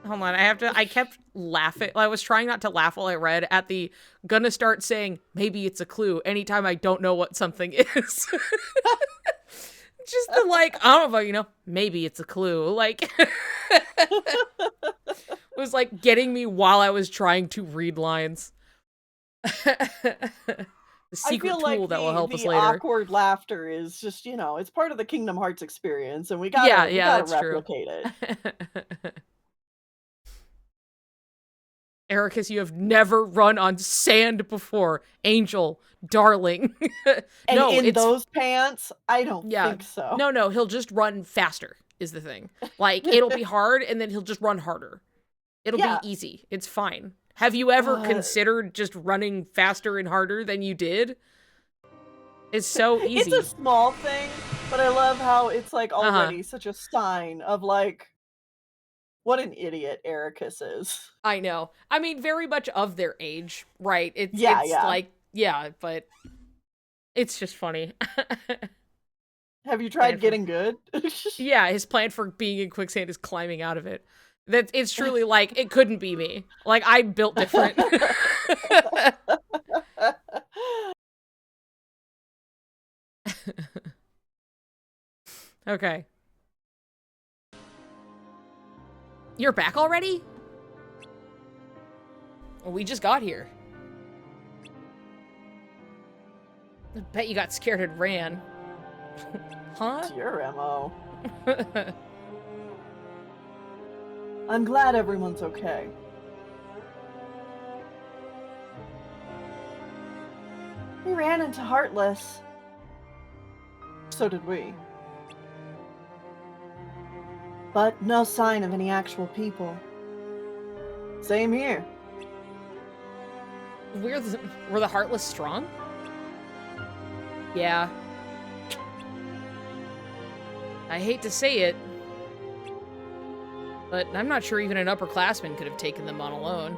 Hold on, I kept laughing. I was trying not to laugh while I read at the gonna start saying, maybe it's a clue anytime I don't know what something is. Just the like, I don't know, maybe it's a clue. Like, it was like getting me while I was trying to read lines. The secret I feel tool like that will help us the later. awkward laughter is just, it's part of the Kingdom Hearts experience, and we gotta, that's replicate it. Ericus, you have never run on sand before. Angel, darling. And no, in those pants, I don't think so. No, he'll just run faster, is the thing. Like, it'll be hard, and then he'll just run harder. It'll be easy. It's fine. Have you ever considered just running faster and harder than you did? It's so easy. It's a small thing, but I love how it's, like, already such a sign of, like, what an idiot Ericus is. I know. I mean, very much of their age, right? It's like, but it's just funny. Have you tried getting good? Yeah, his plan for being in quicksand is climbing out of it. It's truly like, it couldn't be me. Like, I'm built different. Okay. You're back already? Well, we just got here. I bet you got scared and ran. Huh? It's your MO. I'm glad everyone's okay. We ran into Heartless. So did we. But no sign of any actual people. Same here. Were the Heartless strong? Yeah. I hate to say it, but I'm not sure even an upperclassman could have taken them on alone.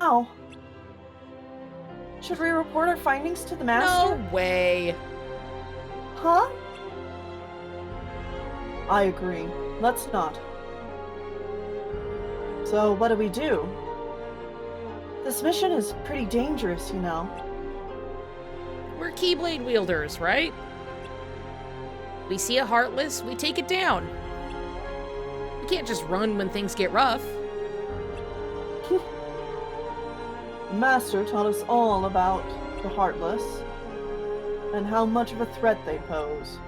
Oh. Should we report our findings to the master? No way. Huh? I agree. Let's not. So, what do we do? This mission is pretty dangerous, you know. We're Keyblade wielders, right? We see a Heartless, we take it down. We can't just run when things get rough. The Master taught us all about the Heartless. and how much of a threat they pose.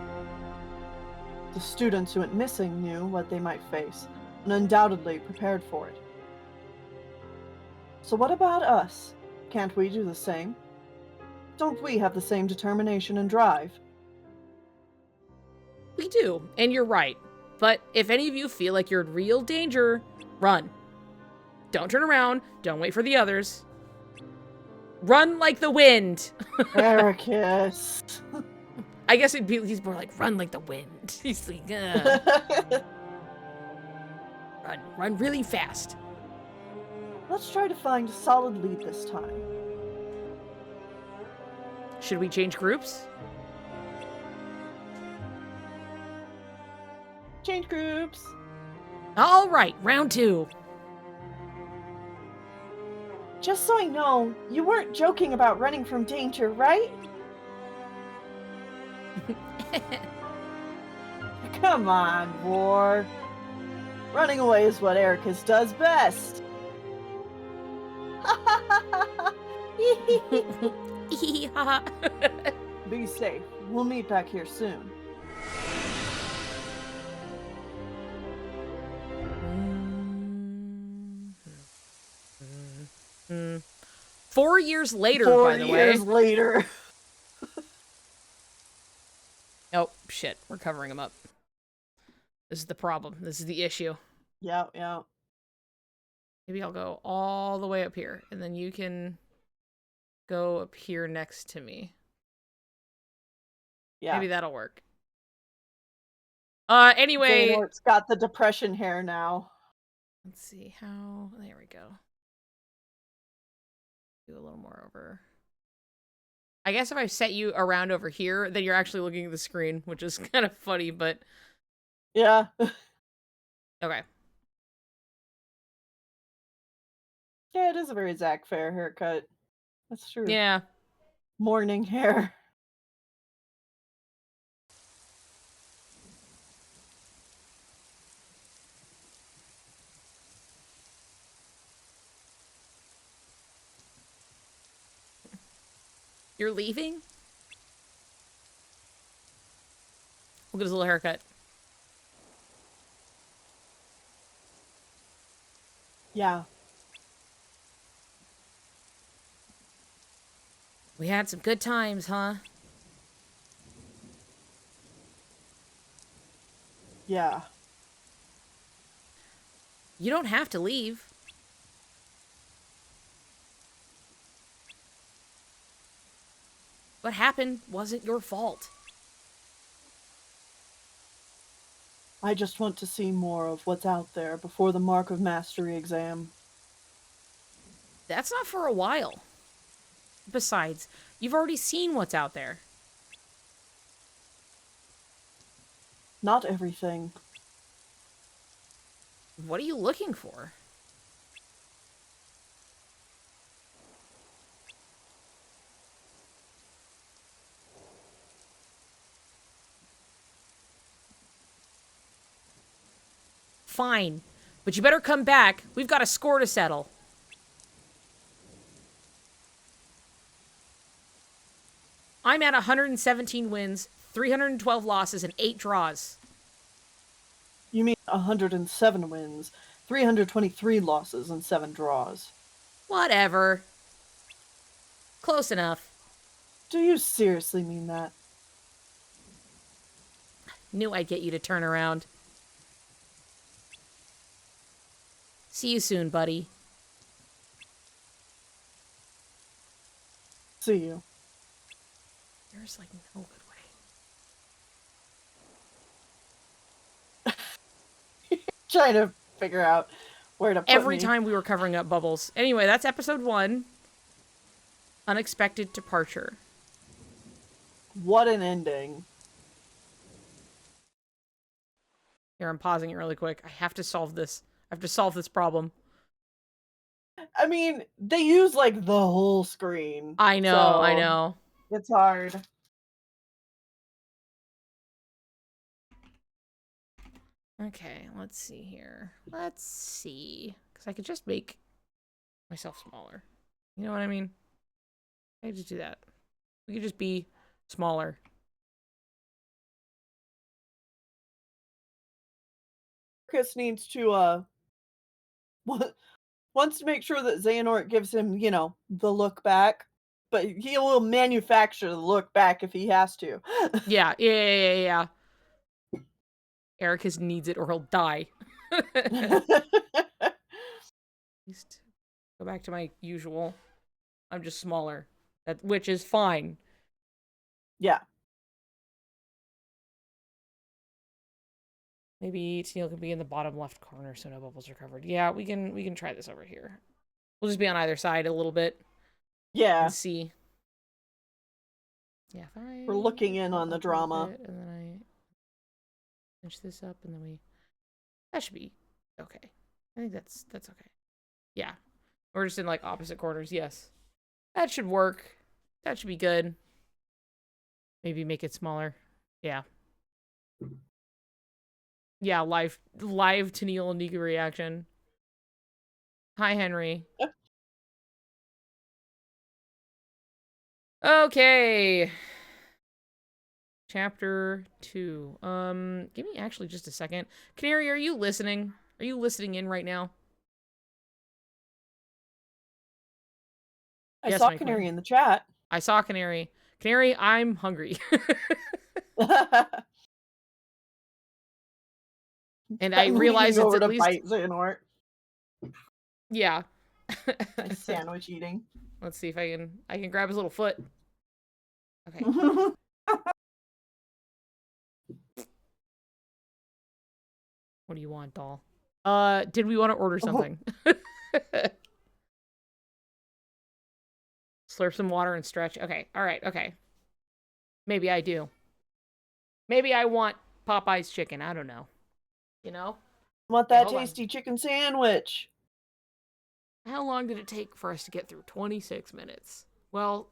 The students who went missing knew what they might face, and undoubtedly prepared for it. So what about us? Can't we do the same? Don't we have the same determination and drive? We do, and you're right. But if any of you feel like you're in real danger, run. Don't turn around. Don't wait for the others. Run like the wind. Ericus. I guess he's more like, run like the wind. He's like, run really fast. Let's try to find a solid lead this time. Should we change groups? Change groups. All right, round 2. Just so I know, you weren't joking about running from danger, right? Come on, War. Running away is what Ericus does best. Be safe. We'll meet back here soon. Mm. 4 years later, 4 by the way. years later. Oh, shit. We're covering them up. This is the problem. This is the issue. Yeah, yeah. Maybe I'll go all the way up here, and then you can go up here next to me. Yeah. Maybe that'll work. Anyway. Xehanort's got the depression hair now. Let's see how... There we go. Do a little more over. I guess if I set you around over here, then you're actually looking at the screen, which is kind of funny, but... Yeah. Okay. Yeah, it is a very Zach Fair haircut. That's true. Yeah. Morning hair. You're leaving? We'll get his little haircut. Yeah. We had some good times, huh? Yeah. You don't have to leave. What happened wasn't your fault. I just want to see more of what's out there before the Mark of Mastery exam. That's not for a while. Besides, you've already seen what's out there. Not everything. What are you looking for? Fine, but you better come back. We've got a score to settle. I'm at 117 wins, 312 losses, and 8 draws. You mean 107 wins, 323 losses, and 7 draws. Whatever. Close enough. Do you seriously mean that? Knew I'd get you to turn around. See you soon, buddy. See you. There's like no good way. Trying to figure out where to put Every me. time we were covering up bubbles. Anyway, that's episode 1. Unexpected departure. What an ending. Here, I'm pausing it really quick. I have to solve this. I have to solve this problem. I mean, they use like the whole screen. I know, so I know. It's hard. Okay, let's see here. Let's see. Because I could just make myself smaller. You know what I mean? I could just do that. We could just be Smaller. Chris needs to wants to make sure that Xehanort gives him, the look back, but he will manufacture the look back if he has to. Yeah. Ericus needs it or he'll die. Just go back to my usual. I'm just smaller. Which is fine. Yeah. Maybe Tennille can be in the bottom left corner so no bubbles are covered. Yeah, we can try this over here. We'll just be on either side a little bit. Yeah. And see. Yeah, fine. We're looking in on the drama. And then I finish this up and then that should be okay. I think that's okay. Yeah. We're just in like opposite corners, yes. That should work. That should be good. Maybe make it smaller. Yeah. Yeah, live Tennille and Nika reaction. Hi, Henry. Okay. Chapter 2. Give me actually just a second. Canary, are you listening? Are you listening in right now? I Yes, saw my Canary queen. in the chat. I saw Canary. Canary, I'm hungry. And I realize it's over at to least... bite Xehanort. Yeah. Nice sandwich eating. Let's see if I can grab his little foot. Okay. What do you want, doll? Did we want to order something? Slurp some water and stretch. Okay. All right. Okay. Maybe I do. Maybe I want Popeye's chicken. I don't know. You know? Want that hold on. tasty chicken sandwich. How long did it take for us to get through? 26 minutes. Well,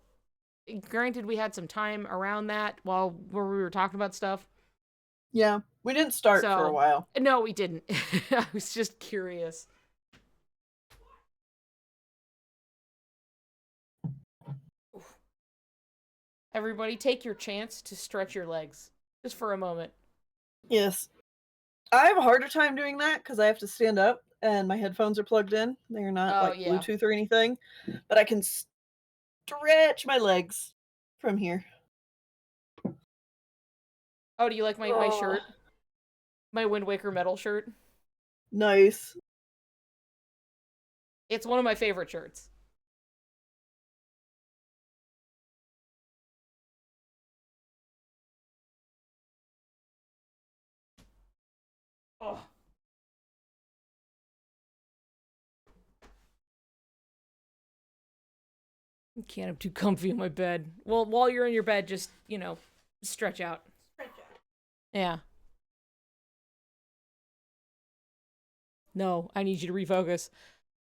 granted, we had some time around that where we were talking about stuff. Yeah, we didn't start for a while. No, we didn't. I was just curious. Oof. Everybody, take your chance to stretch your legs. Just for a moment. Yes. I have a harder time doing that because I have to stand up and my headphones are plugged in. They're not Bluetooth or anything. But I can stretch my legs from here. Oh, do you like my shirt? My Wind Waker metal shirt? Nice. It's one of my favorite shirts. Oh. I can't, I'm too comfy in my bed. Well, while you're in your bed, just, stretch out. Stretch out. Yeah. No, I need you to refocus.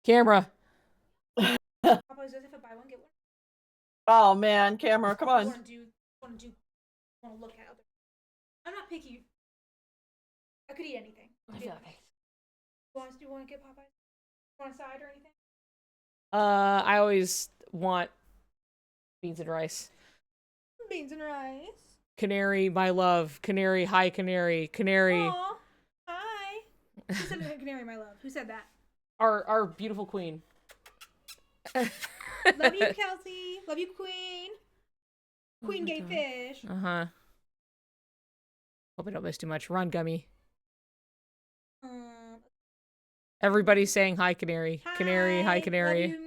Camera. Popeyes does have a buy one, get one. Oh man, camera, come on. Want to look at other. I'm not picky. I could eat anything. I feel okay. Do you want to get Popeyes? Want a side or anything? I always want beans and rice. Beans and rice. Canary, my love. Canary, hi, Canary. Canary. Aw, hi. Who said Canary, my love? Who said that? Our beautiful queen. Love you, Kelsey. Love you, Queen. Queen gay fish. Uh-huh. Hope I don't miss too much. Run, Gummy. Everybody's saying hi, Canary. Hi. Canary, hi, Canary. Love you.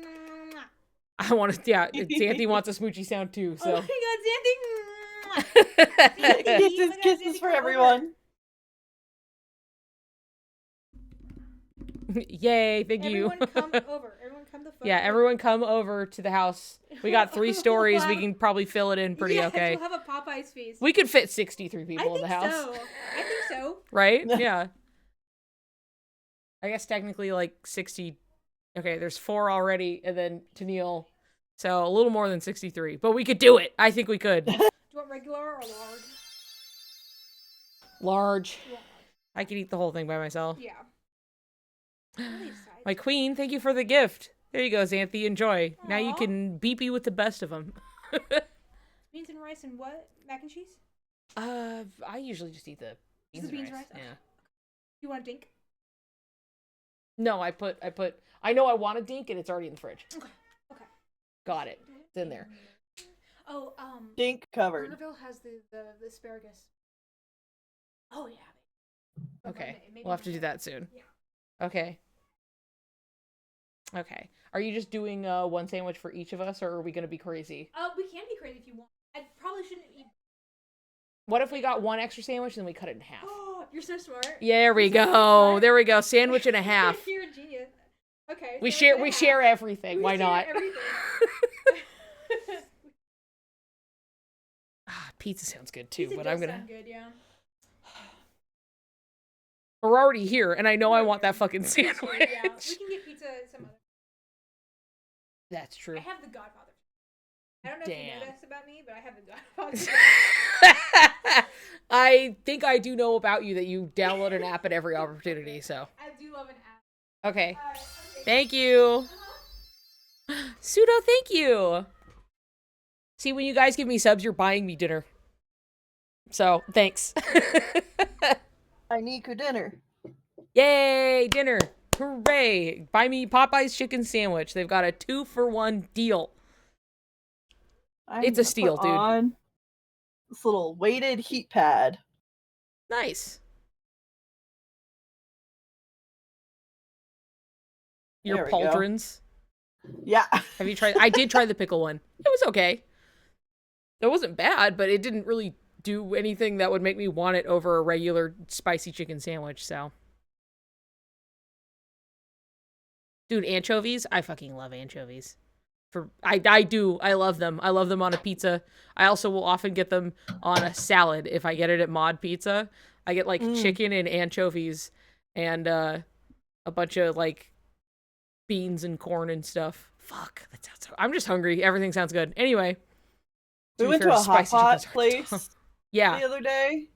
I want to, yeah, Xanthi wants a smoochy sound too, so. Oh my god, Xanthi. Kisses for everyone. Yay, thank you. Everyone come over. Everyone come the fuck Yeah, over. everyone come over to the house. We got 3 stories. We can probably fill it in pretty okay. We'll have a Popeyes feast. We could fit 63 people in the house. I think so. Right? Yeah. I guess technically like 60. Okay, there's 4 already, and then Tennille. So a little more than 63. But we could do it. I think we could. Do you want regular or large? Large. Large. I could eat the whole thing by myself. Yeah. My queen, thank you for the gift. There you go, Xanthi. Enjoy. Aww. Now you can beep you with the best of them. Beans and and rice and what? Mac and cheese? I usually just eat the beans, Just the and beans rice. and rice? Yeah. You want a dink? No, I know I want a dink and it's already in the fridge. Okay. Okay. Got it. It's in there. Oh, Dink covered. Burgerville has the asparagus. Oh yeah. Okay. Maybe We'll have to do that soon. Yeah. Okay. Okay. Are you just doing one sandwich for each of us, or are we gonna be crazy? We can be crazy if you want. I probably shouldn't eat. What if we got one extra sandwich and then we cut it in half? Oh, you're so smart. There we You're so go. smart. There we go. Sandwich and a half. You're a genius. Okay. We sandwich and a we half. share everything. We Why share not? everything. Pizza sounds good too, Pizza but does I'm gonna. sound good, yeah. We're already here, and I know I want that fucking sandwich. Yeah, we can get pizza some other. That's true. I have the Godfather. I don't know if you Damn. know this about me, but I have the Godfather. I think I do know about you that you download an app at every opportunity, so. I do love an app. Okay. Okay. Thank you. Uh-huh. Pseudo, thank you. See, when you guys give me subs, you're buying me dinner. So, thanks. I need your dinner. Yay, dinner. Hooray. Buy me Popeye's chicken sandwich. They've got a 2-for-1 deal. It's a steal, dude. On this little weighted heat pad. Nice. Your There we go. pauldrons. Yeah. Have you tried? I did try the pickle one. It was okay. It wasn't bad, but it didn't really do anything that would make me want it over a regular spicy chicken sandwich, so. Dude, anchovies? I fucking love anchovies. I do. I love them. I love them on a pizza. I also will often get them on a salad if I get it at Mod Pizza. I get like chicken and anchovies and a bunch of like beans and corn and stuff. Fuck, that sounds so. I'm just hungry. Everything sounds good. Anyway, We be went fair, to a hot spicy pot chicken's place hard to- Yeah. the other day.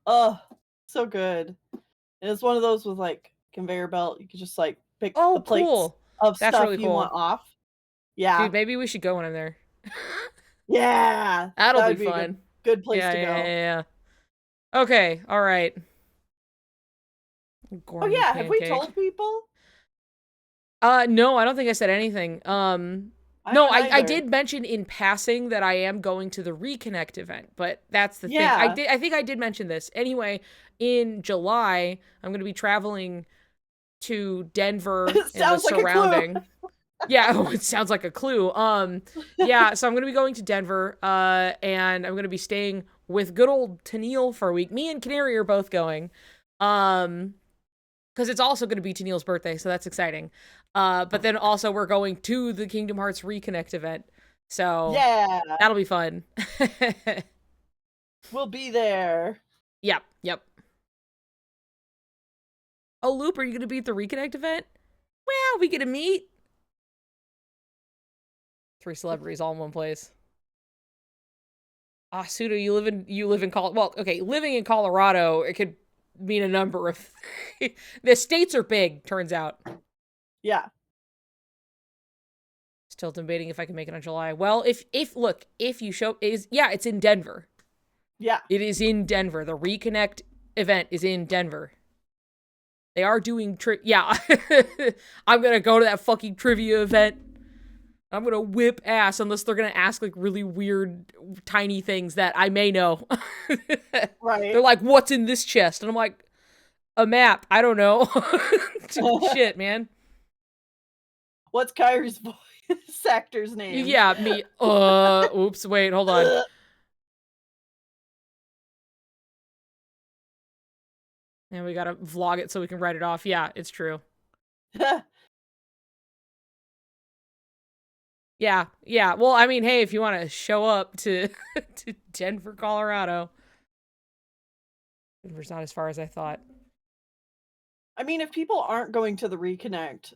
Oh, so good. And it's one of those with like conveyor belt. You could just like pick Oh, the plates cool. of That's stuff really you cool. want off. Yeah. Dude, maybe we should go when I'm there. Yeah. That'll That'd be a fun. good place yeah, to go. yeah. Okay, all right. Oh Gourmet yeah, have we pancake. told people? No, I don't think I said anything. No, haven't I either. did mention in passing that I am going to the Reconnect event, but that's the Yeah. thing. I think I did mention this. Anyway, in July, I'm going to be traveling to Denver and the Sounds like a clue. surrounding. Yeah, it sounds like a clue. Yeah, so I'm going to be going to Denver, and I'm going to be staying with good old Tennelle for a week. Me and Canary are both going. Because it's also going to be Tennelle's birthday, so that's exciting. But then also we're going to the Kingdom Hearts Reconnect event. So Yeah, that'll be fun. we'll be there. Yep. Oh, Loop, are you going to be at the Reconnect event? Well, we get to meet. 3 celebrities all in one place. Ah, Suda, you live in well, okay, living in Colorado, it could mean a number of the states are big, turns out. Yeah. Still debating if I can make it on July. Well, if you show it's in Denver. Yeah. It is in Denver. The Reconnect event is in Denver. They are doing yeah. I'm gonna go to that fucking trivia event. I'm gonna whip ass unless they're gonna ask like really weird tiny things that I may know. Right. They're like, what's in this chest? And I'm like, a map. I don't know. Shit, man. What's Kyrie's voice actor's name? Yeah, me. Oops, wait, hold on. And we gotta vlog it so we can write it off. Yeah, it's true. Yeah. Well, I mean, hey, if you want to show up to to Denver, Colorado. Denver's not as far as I thought. I mean, if people aren't going to the Reconnect,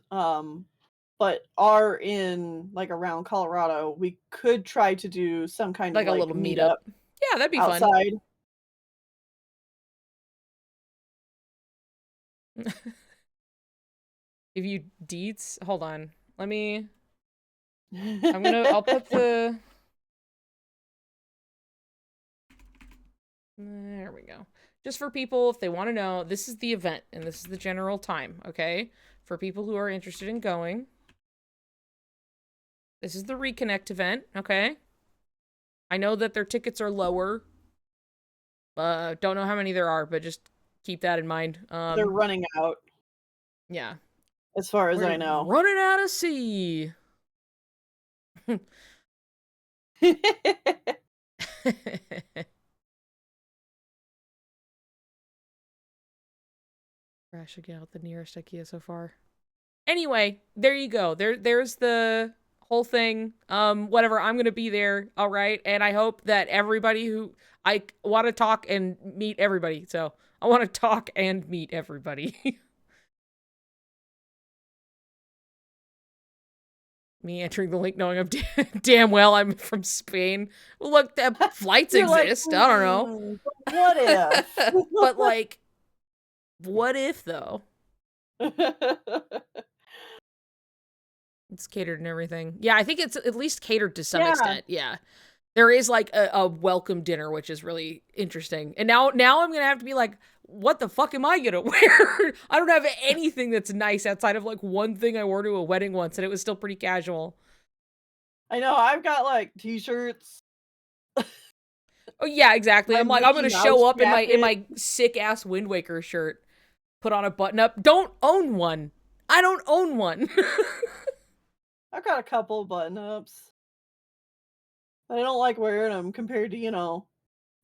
but are in like around Colorado, we could try to do some kind Like of a little meetup. Yeah, that'd be fun. outside. Give you deets. Hold on. I'll put the There we go. Just for people, if they want to know, this is the event, and this is the general time, okay? For people who are interested in going. This is the Reconnect event, okay? I know that their tickets are lower. Don't know how many there are, but just keep that in mind. They're running out, Yeah. as far as We're I know. running out of sea. Crashing out the nearest IKEA so far. Anyway, there you go. There's the whole thing. Whatever, I'm gonna be there, alright? And I hope that everybody who I want to talk and meet everybody. So I want to talk and meet everybody. Me entering the link knowing I'm damn well I'm from Spain. Look, the flights You're like, exist. I don't know. What if? But like, what if though? It's catered and everything. Yeah, I think it's at least catered to some extent. Yeah. There is like a welcome dinner, which is really interesting. And now I'm gonna have to be like, what the fuck am I gonna wear? I don't have anything that's nice outside of like one thing I wore to a wedding once, and it was still pretty casual. I know, I've got like t-shirts. Oh yeah, exactly. My I'm like, I'm Mickey gonna show Mouse up in my jacket. sick ass Wind Waker shirt, put on a button up. Don't own one. I don't own one. I've got a couple button-ups. I don't like wearing them compared to,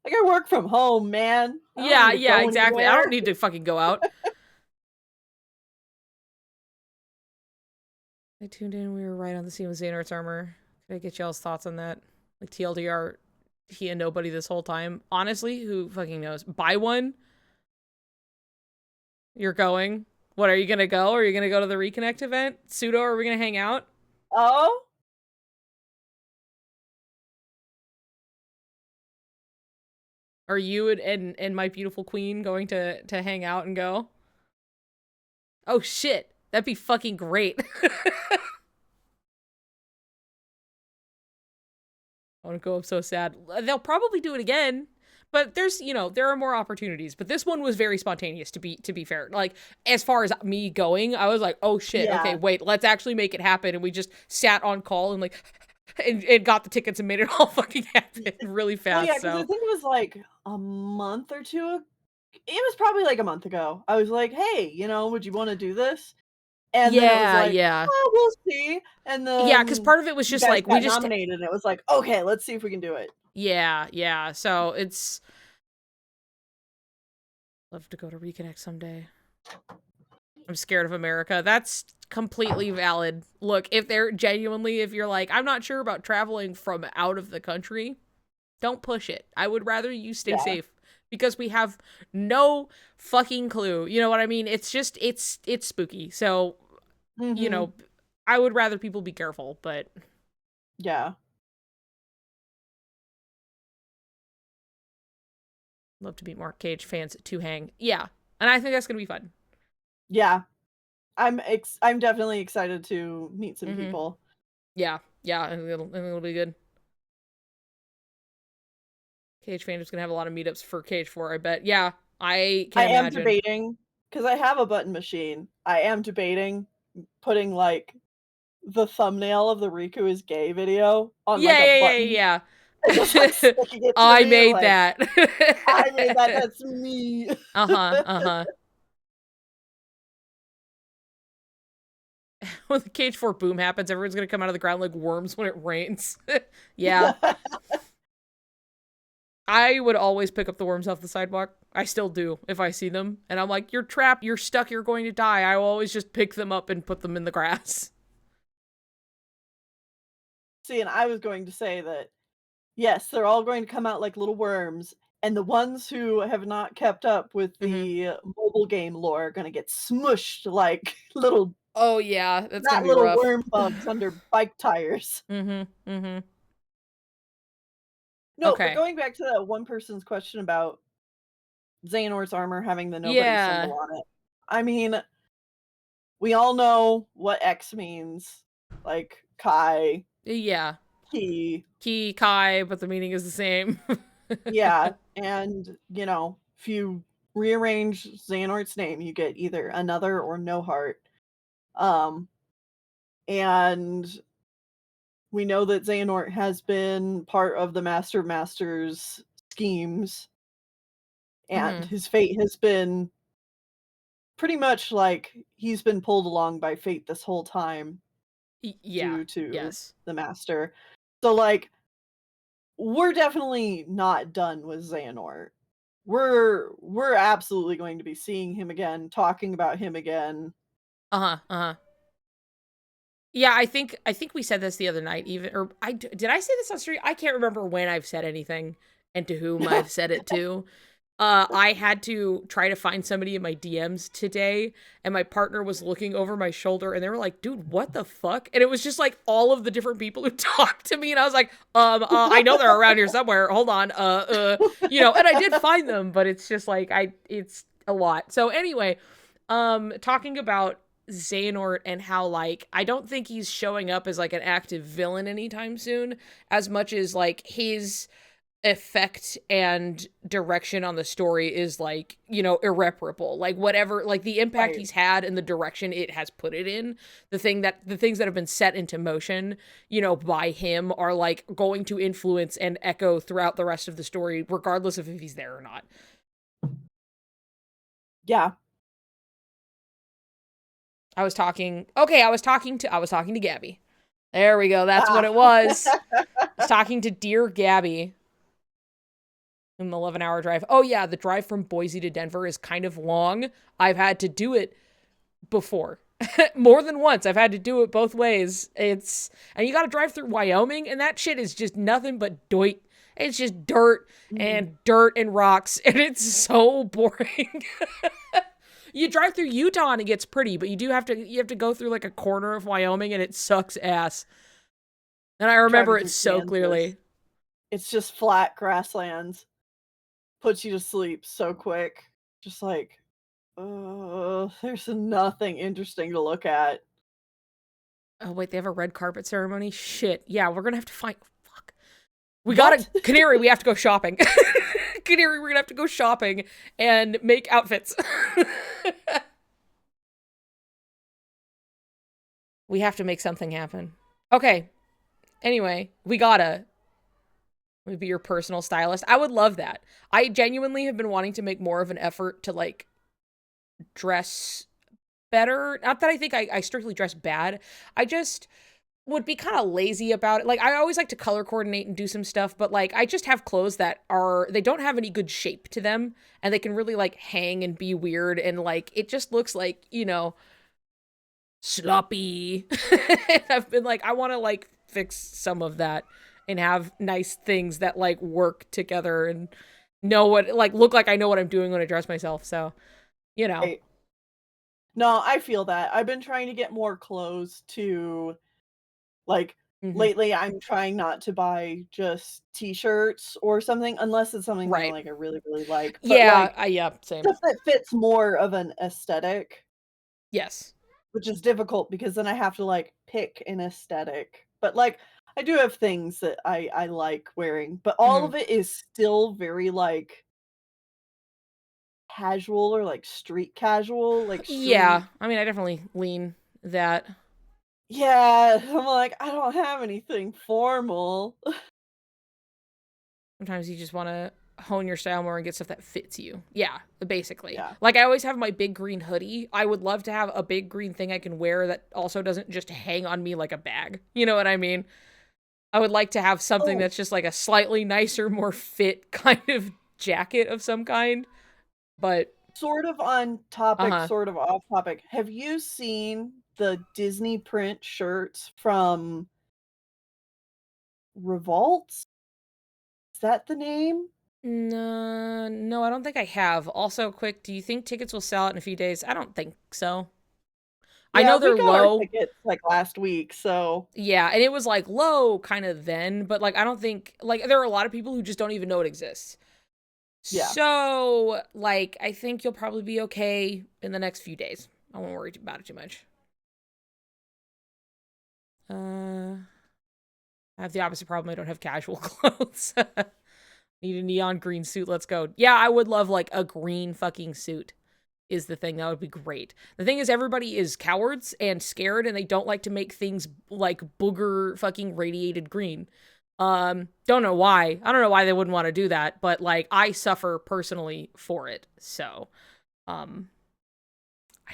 like I work from home, man. I don't Yeah, need to yeah, go exactly. I anywhere. don't need to fucking go out. I tuned in. We were right on the scene with Xehanort's armor. Could I get y'all's thoughts on that? Like TLDR, he and nobody this whole time. Honestly, who fucking knows? Buy one. You're going. What, are you gonna go? Are you gonna go to the Reconnect event? Pseudo, are we gonna hang out? Oh? Are you and my beautiful queen going to hang out and go? Oh shit. That'd be fucking great. I want to go. I'm so sad. They'll probably do it again, but there's, there are more opportunities. But this one was very spontaneous, to be fair. Like, as far as me going, I was like, oh shit, Yeah. okay, wait, let's actually make it happen. And we just sat on call and like, and got the tickets and made it all fucking happen really Well, fast. yeah, because I So think it was like a month or two. It was probably like a month ago. I was like, hey, would you want to do this? And then it was like, yeah, oh, we'll see. And yeah. Because then part of it was you just guys like we got just, nominated, and it was like, okay, let's see if we can do it. yeah. So it's love to go to Reconnect someday. I'm scared of America. That's completely valid. Look, if you're like, I'm not sure about traveling from out of the country, don't push it. I would rather you stay Yeah. safe because we have no fucking clue. You know what I mean? It's just, it's spooky. So, Mhm. I would rather people be careful, but Yeah. love to meet more Cage fans to hang. Yeah. And I think that's going to be fun. Yeah. I'm definitely excited to meet some people. Yeah. Yeah. And it'll be good. Cage fandom's gonna have a lot of meetups for Cage 4, I bet. Yeah, I can I am imagine. debating, because I have a button machine. I am debating putting like the thumbnail of the Riku is gay video on like a button Yeah. and just like sticking it to I me, made like, that. I made that, that's me. Uh-huh. When the Cage 4 boom happens, everyone's gonna come out of the ground like worms when it rains. Yeah. I would always pick up the worms off the sidewalk. I still do if I see them. And I'm like, you're trapped, you're stuck, you're going to die. I will always just pick them up and put them in the grass. See, and I was going to say that, yes, they're all going to come out like little worms, and the ones who have not kept up with the mobile game lore are gonna get smushed like little Oh yeah, that's gonna not be little rough. worm bugs under bike tires. Mm-hmm. No, but Okay. going back to that one person's question about Xehanort's armor having the nobody Yeah. symbol on it. I mean, we all know what X means. Like Kai, Yeah. Ki. Ki, Kai, but the meaning is the same. Yeah, and, if you rearrange Xehanort's name, you get either another or no heart. Um, and we know that Xehanort has been part of the Master's schemes, and Hmm. his fate has been pretty much like he's been pulled along by fate this whole time Yeah. due to Yes. the Master. So, like, we're definitely not done with Xehanort. We're absolutely going to be seeing him again, talking about him again. Uh-huh. Uh-huh. Yeah, I think we said this the other night even, or did I say this on stream? I can't remember when I've said anything and to whom I've said it to. I had to try to find somebody in my DMs today, and my partner was looking over my shoulder, and they were like, "Dude, what the fuck?" And it was just like all of the different people who talked to me, and I was like, I know they're around here somewhere. Hold on, and I did find them, but it's just like it's a lot. So anyway, talking about Xehanort and how like I don't think he's showing up as like an active villain anytime soon, as much as like his effect and direction on the story is like, irreparable. Like whatever, like the impact Right. he's had and the direction it has put it in, the things that have been set into motion, by him are like going to influence and echo throughout the rest of the story, regardless of if he's there or not. Yeah. I was talking to Gabby. There we go. That's what Ah. it was. I was talking to dear Gabby. An 11-hour drive. Oh yeah, the drive from Boise to Denver is kind of long. I've had to do it before. More than once. I've had to do it both ways. And you got to drive through Wyoming, and that shit is just nothing but dirt. It's just Mhm. dirt and rocks, and it's so boring. You drive through Utah and it gets pretty, but you have to go through like a corner of Wyoming, and it sucks ass. And I remember Driving it through so Kansas. clearly. It's just flat grasslands. Puts you to sleep so quick. Just like, there's nothing interesting to look at. Oh wait, they have a red carpet ceremony. Shit. Yeah, we're gonna have to find. Fuck. We gotta What? Canary. We have to go shopping. Canary. We're gonna have to go shopping and make outfits. We have to make something happen. Okay. Anyway, we gotta be your personal stylist. I would love that. I genuinely have been wanting to make more of an effort to like dress better. Not that I think I strictly dress bad. I just would be kind of lazy about it. Like I always like to color coordinate and do some stuff, but like I just have clothes that they don't have any good shape to them, and they can really like hang and be weird, and like it just looks like, sloppy. And I've been like I want to like fix some of that and have nice things that like work together and know what like look like I know what I'm doing when I dress myself. So, you know. Right. No, I feel that. I've been trying to get more clothes to like Mhm. lately I'm trying not to buy just t-shirts or something unless it's something that Right. like I really, really like. But Yeah, like yeah, same. stuff that fits more of an aesthetic, Yes. which is difficult because then I have to like pick an aesthetic. But like I do have things that I like wearing, but all Mhm. of it is still very like casual or like street casual, like Yeah, street. I mean, I definitely lean that. Yeah, I'm like, I don't have anything formal. Sometimes you just want to hone your style more and get stuff that fits you. Yeah, basically. Yeah. Like I always have my big green hoodie. I would love to have a big green thing I can wear that also doesn't just hang on me like a bag. You know what I mean? I would like to have something Oh, that's just like a slightly nicer, more fit kind of jacket of some kind. But sort of on topic, uh-huh. sort of off topic. Have you seen the Disney print shirts from Revolts? Is that the name? No, no, I don't think I have. Also, quick, do you think tickets will sell out in a few days? I don't think so. I Yeah, know we they're got our low. tickets like last week, so Yeah, and it was like low kind of then, but like I don't think like there are a lot of people who just don't even know it exists. yeah. So, like I think you'll probably be okay in the next few days. I won't worry about it too much. I have the opposite problem. I don't have casual clothes. Need a neon green suit. Let's go. Yeah, I would love like a green fucking suit is the thing. That would be great. The thing is everybody is cowards and scared and they don't like to make things like booger fucking radiated green. Don't know why. I don't know why they wouldn't want to do that, but like I suffer personally for it. So, I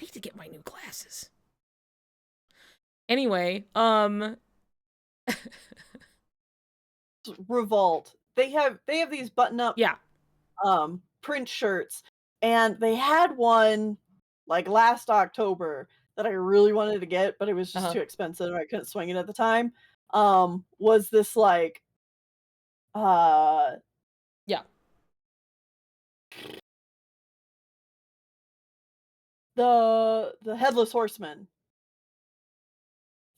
need to get my new glasses. Anyway, Revolt. They have these button up yeah. print shirts, and they had one like last October that I really wanted to get, but it was just too expensive. I couldn't swing it at the time. Was this like Yeah. the Headless Horseman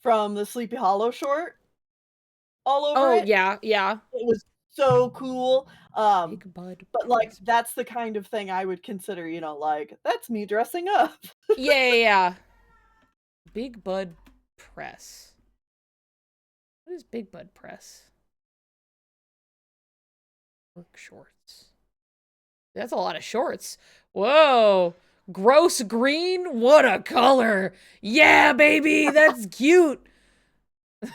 from the Sleepy Hollow short all over it. Yeah, yeah. It was so cool. Big Bud. But like Press. that's the kind of thing I would consider, like that's me dressing up. Yeah. Big Bud Press. What is Big Bud Press? Work shorts. That's a lot of shorts. Whoa. Gross green? What a color. Yeah, baby. That's cute.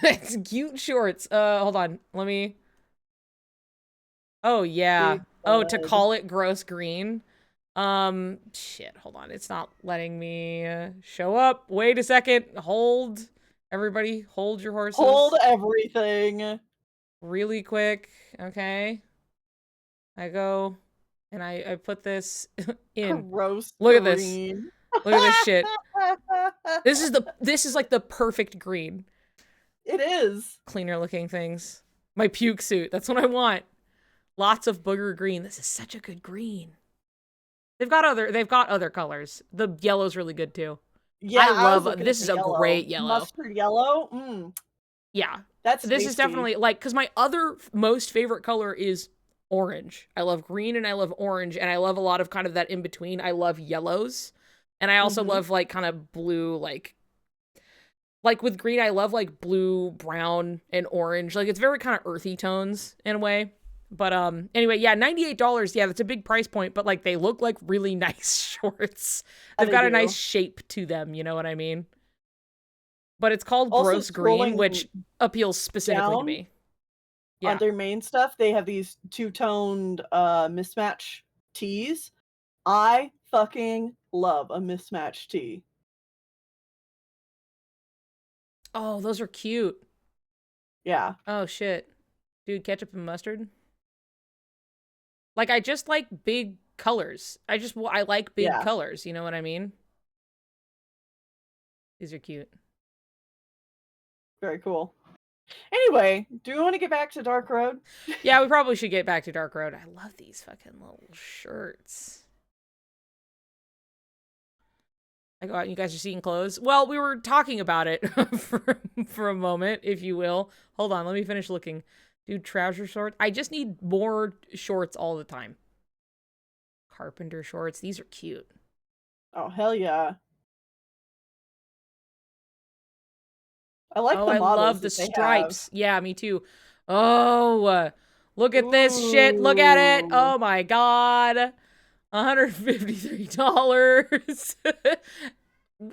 That's cute shorts. Hold on. Let me. Oh, yeah. Big Oh, to Bud. call it gross green. Shit. Hold on. It's not letting me show up. Wait a second. Hold. Everybody, hold your horses. Hold everything. Really quick. Okay. I go and I put this in. Gross. Look at this. green. Look at this shit. This is like the perfect green. It is. Cleaner looking things. My puke suit. That's what I want. Lots of booger green. This is such a good green. They've got other colors. The yellow's really good too. Yeah, I was love looking this at is the a yellow. great yellow. Mustard yellow. Yeah. That's This is tasty. definitely like cuz my other most favorite color is orange. I love green and I love orange and I love a lot of kind of that in between. I love yellows. And I also love like kind of blue like with green I love like blue, brown and orange. Like it's very kind of earthy tones in a way. But anyway, yeah, $98. Yeah, that's a big price point, but like they look like really nice shorts. They've got a nice shape to them, you know what I mean? But it's called Also gross green, scrolling which appeals specifically to down me. On their main stuff, they have these two-toned mismatch tees. I fucking love a mismatch tee. Oh, those are cute. Yeah. Oh shit. Dude, ketchup and mustard? Like I just like big colors. I like big colors, you know what I mean? These are cute. Very cool. Anyway, do we want to get back to Dark Road? Yeah, we probably should get back to Dark Road. I love these fucking little shirts. I go out and you guys are seeing clothes. Well, we were talking about it for a moment, if you will. Hold on, let me finish looking. Dude, trouser shorts. I just need more shorts all the time. Carpenter shorts. These are cute. Oh, hell yeah. I like the I models love the that they stripes. have. Yeah, me too. Oh, look at this shit. Look at it. Oh my god. $153. Woo!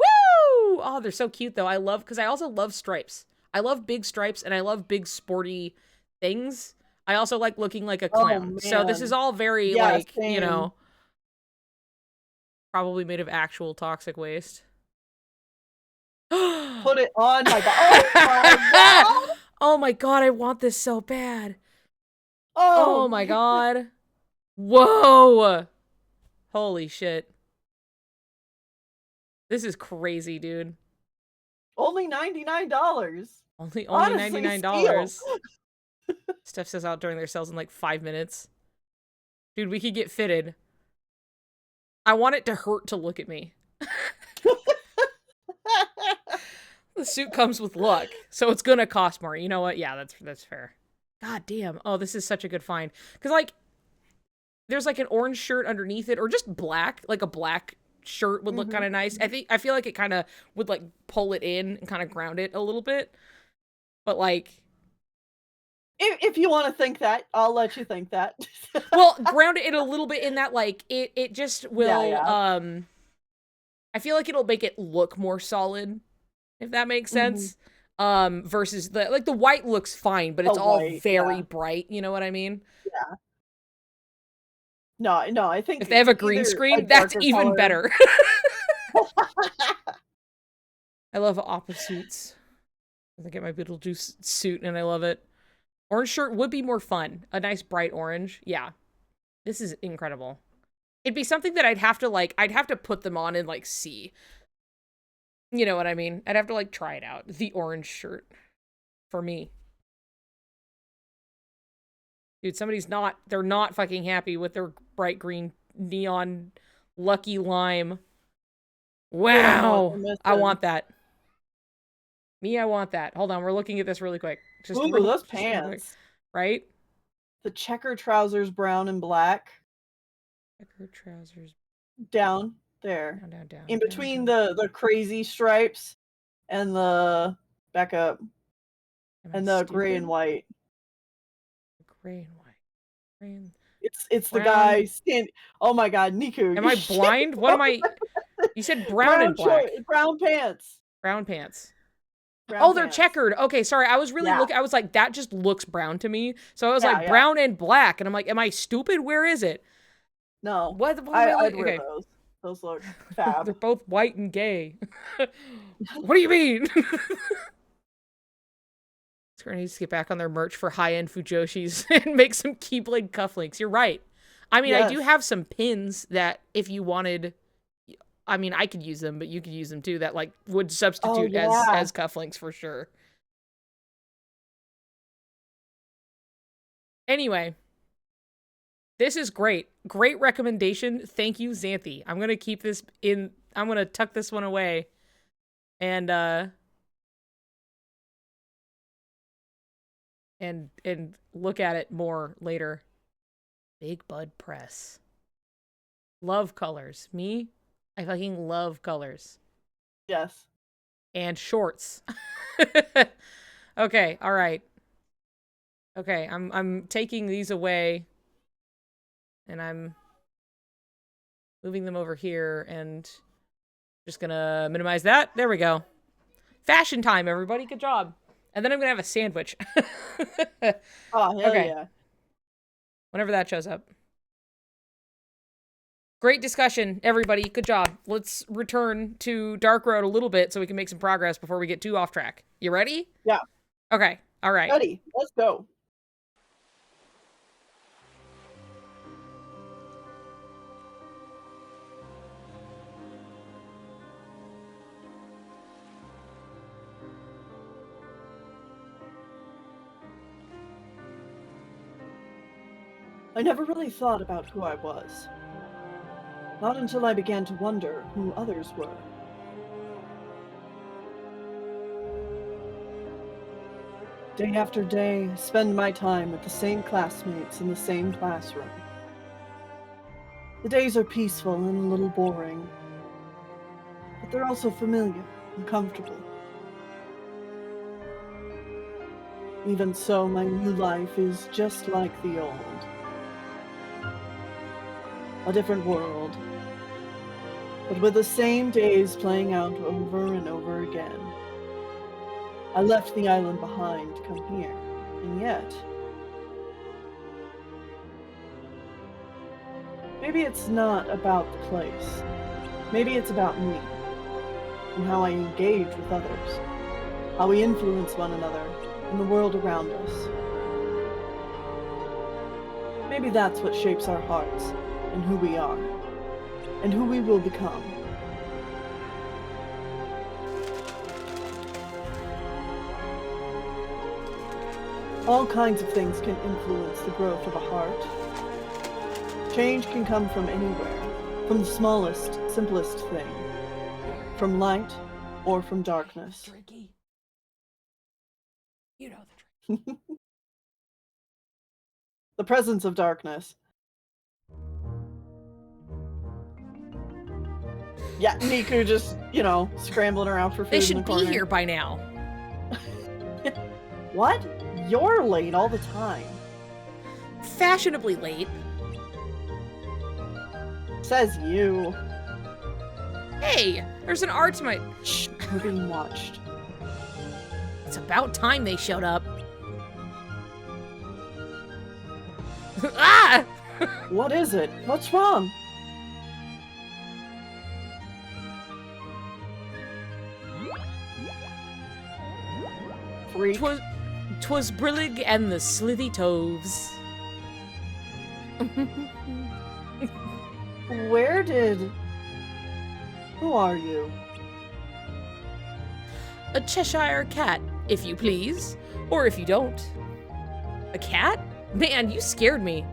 Oh, they're so cute though. Because I also love stripes. I love big stripes and I like big sporty things. I also like looking like a clown. So this is all very same. Probably made of actual toxic waste. Put it on my oh my god! Oh my god, I want this so bad. Oh, Oh my god. Whoa. Holy shit. This is crazy, dude. Only $99. Only Honestly, $99. Steph says out during their sales in like 5 minutes. Dude, we could get fitted. I want it to hurt to look at me. The suit comes with luck, so it's gonna cost more. You know what? Yeah, that's fair. God damn. Oh, this is such a good find. Because, like, there's, like, an orange shirt underneath it, or just black. Like, a black shirt would look kind of nice. I feel like it kind of would, like, pull it in and kind of ground it a little bit. But, like, If you want to think that, I'll let you think that. Well, ground it a little bit in that, like, it just will, yeah. I feel like it'll make it look more solid, if that makes sense. Versus the white looks fine, but The it's all white, very yeah. bright, you know what I mean? Yeah. No, I think If they have a green either a screen, that's darker even color. better. I love opposites. I get my Beetlejuice suit and I love it. Orange shirt would be more fun. A nice bright orange. Yeah. This is incredible. It'd be something that I'd have to put them on and, like, see. You know what I mean? I'd have to, like, try it out. The orange shirt. For me. Dude, they're not fucking happy with their bright green neon lucky lime. Wow. I want that. I want that. Hold on, we're looking at this really quick. Ooh, those pants. Right? The checker trousers, brown and black. Checker trousers. Down there. Down. In between the crazy stripes and the back up. And the gray and white. Gray and white. Gray and... It's the guy stand. Oh my god, Niku. Am I blind? What am I? You said brown and black. Brown pants. Brown pants. Brown they're pants. checkered. Okay, sorry. I was really looking. I was like, that just looks brown to me. So I was like, brown and black. And I'm like, am I stupid? Where is it? No. What I'd wear those. Those look fab. They're both white and gay. What do you mean? Square needs to get back on their merch for high-end Fujoshis and make some Keyblade cufflinks. You're right. I mean, I do have some pins that if you wanted... I mean, I could use them, but you could use them too. That, like, would substitute as cufflinks for sure. Anyway. This is great. Great recommendation. Thank you, Xanthi. I'm going to keep this in... I'm going to tuck this one away. And look at it more later. Big Bud Press. Love colors. Me? I fucking love colors. Yes. And shorts. Okay, all right. Okay, I'm taking these away. And I'm moving them over here and just gonna minimize that. There we go. Fashion time, everybody. Good job. And then I'm gonna have a sandwich. Oh, hell yeah. Whenever that shows up. Great discussion, everybody. Good job. Let's return to Dark Road a little bit so we can make some progress before we get too off track. You ready? Yeah. Okay. All right. Ready. Let's go. I never really thought about who I was. Not until I began to wonder who others were. Day after day, I spend my time with the same classmates in the same classroom. The days are peaceful and a little boring, but they're also familiar and comfortable. Even so, my new life is just like the old. A different world, but with the same days playing out over and over again. I left the island behind to come here, and yet... maybe it's not about the place. Maybe it's about me, and how I engage with others, how we influence one another and the world around us. Maybe that's what shapes our hearts, and who we are, and who we will become. All kinds of things can influence the growth of a heart. Change can come from anywhere, from the smallest, simplest thing, from light or from darkness. Drinky. You know the drink. The presence of darkness. Yeah, Niku just, scrambling around for food They in should the be corner. here by now. What? You're late all the time. Fashionably late. Says you. Hey, there's an art to my... Shh, we're being watched. It's about time they showed up. Ah! What is it? What's wrong? Freak. 'Twas Brillig and the Slithy Toves. Where did... Who are you? A Cheshire cat, if you please. Or if you don't. A cat? Man, you scared me.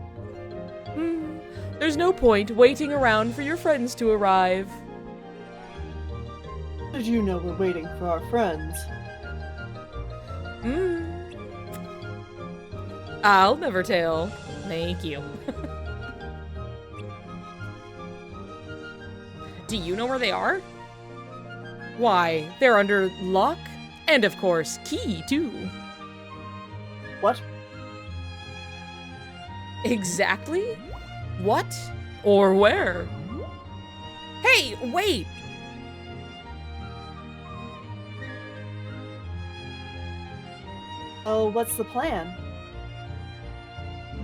There's no point waiting around for your friends to arrive. Did you know we're waiting for our friends? I'll never tell. Thank you. Do you know where they are? Why, they're under lock, and of course, key, too. What? Exactly? What? Or where? Hey, wait! Oh, what's the plan?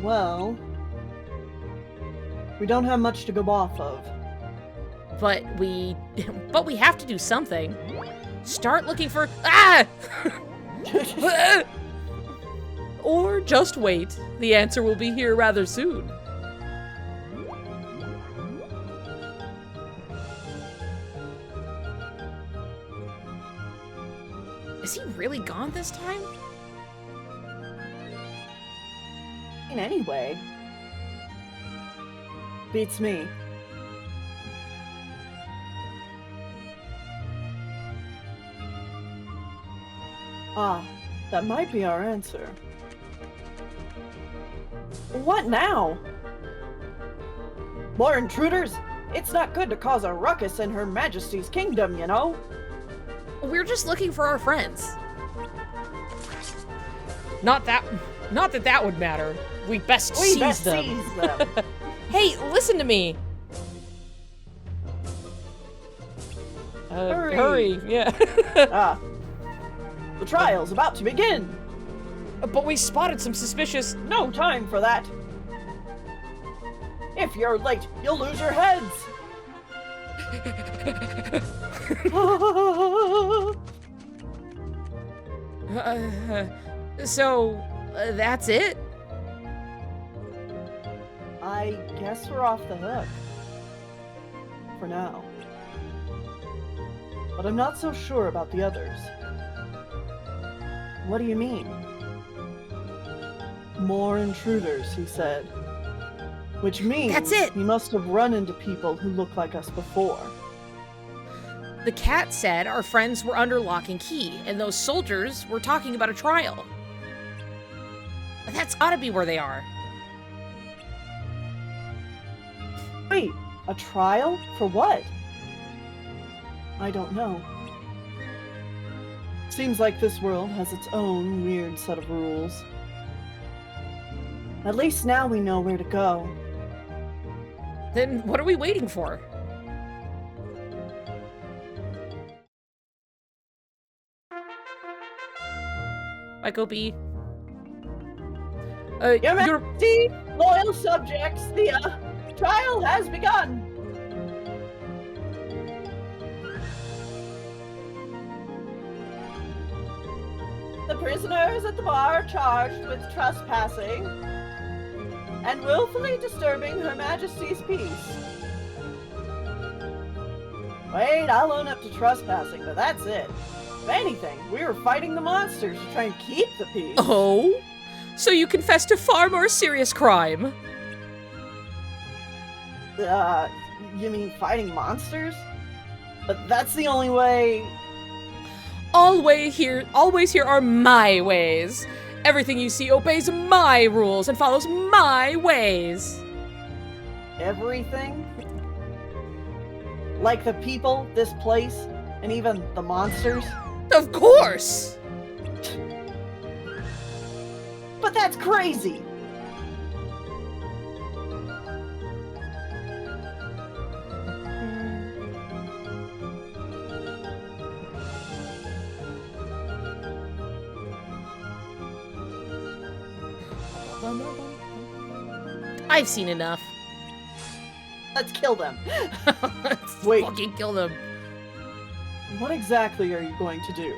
Well... We don't have much to go off of. But we have to do something. Start looking for... Ah! Or just wait. The answer will be here rather soon. Is he really gone this time? Anyway. Beats me. Ah, that might be our answer. What now? More intruders? It's not good to cause a ruckus in Her Majesty's kingdom, you know? We're just looking for our friends. Not that that would matter. We best seize them. Hey, listen to me. Hurry. Yeah. The trial's about to begin. But we spotted some suspicious... No time for that. If you're late, you'll lose your heads. So, that's it? I guess we're off the hook. For now. But I'm not so sure about the others. What do you mean? More intruders, he said. Which means That's it! he must have run into people who look like us before. The cat said our friends were under lock and key, and those soldiers were talking about a trial. That's gotta be where they are. Wait, a trial? For what? I don't know. Seems like this world has its own weird set of rules. At least now we know where to go. Then what are we waiting for? Michael B. Your Majesty, loyal subjects, the trial has begun. The prisoners at the bar are charged with trespassing and willfully disturbing Her Majesty's peace. Wait, I'll own up to trespassing, but that's it. If anything, we were fighting the monsters to try and keep the peace. Oh? So you confessed to far more serious crime? You mean fighting monsters? But that's the only way... Always here are my ways. Everything you see obeys my rules and follows my ways. Everything? Like the people, this place, and even the monsters? Of course! But that's crazy! I've seen enough. Let's kill them. Let's Wait. fucking kill them. What exactly are you going to do?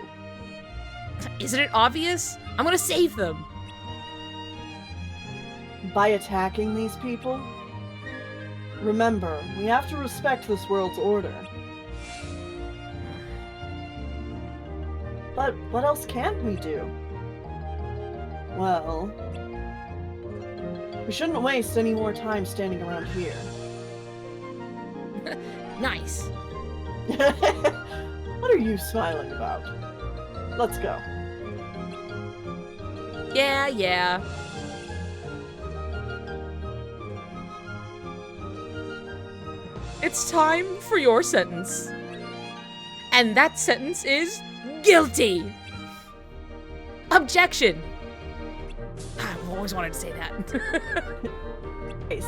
Isn't it obvious? I'm gonna save them. By attacking these people? Remember, we have to respect this world's order. But what else can we do? Well, we shouldn't waste any more time standing around here. Nice. What are you smiling about? Let's go. Yeah, yeah. It's time for your sentence. And that sentence is guilty. Objection. I've always wanted to say that. Ace.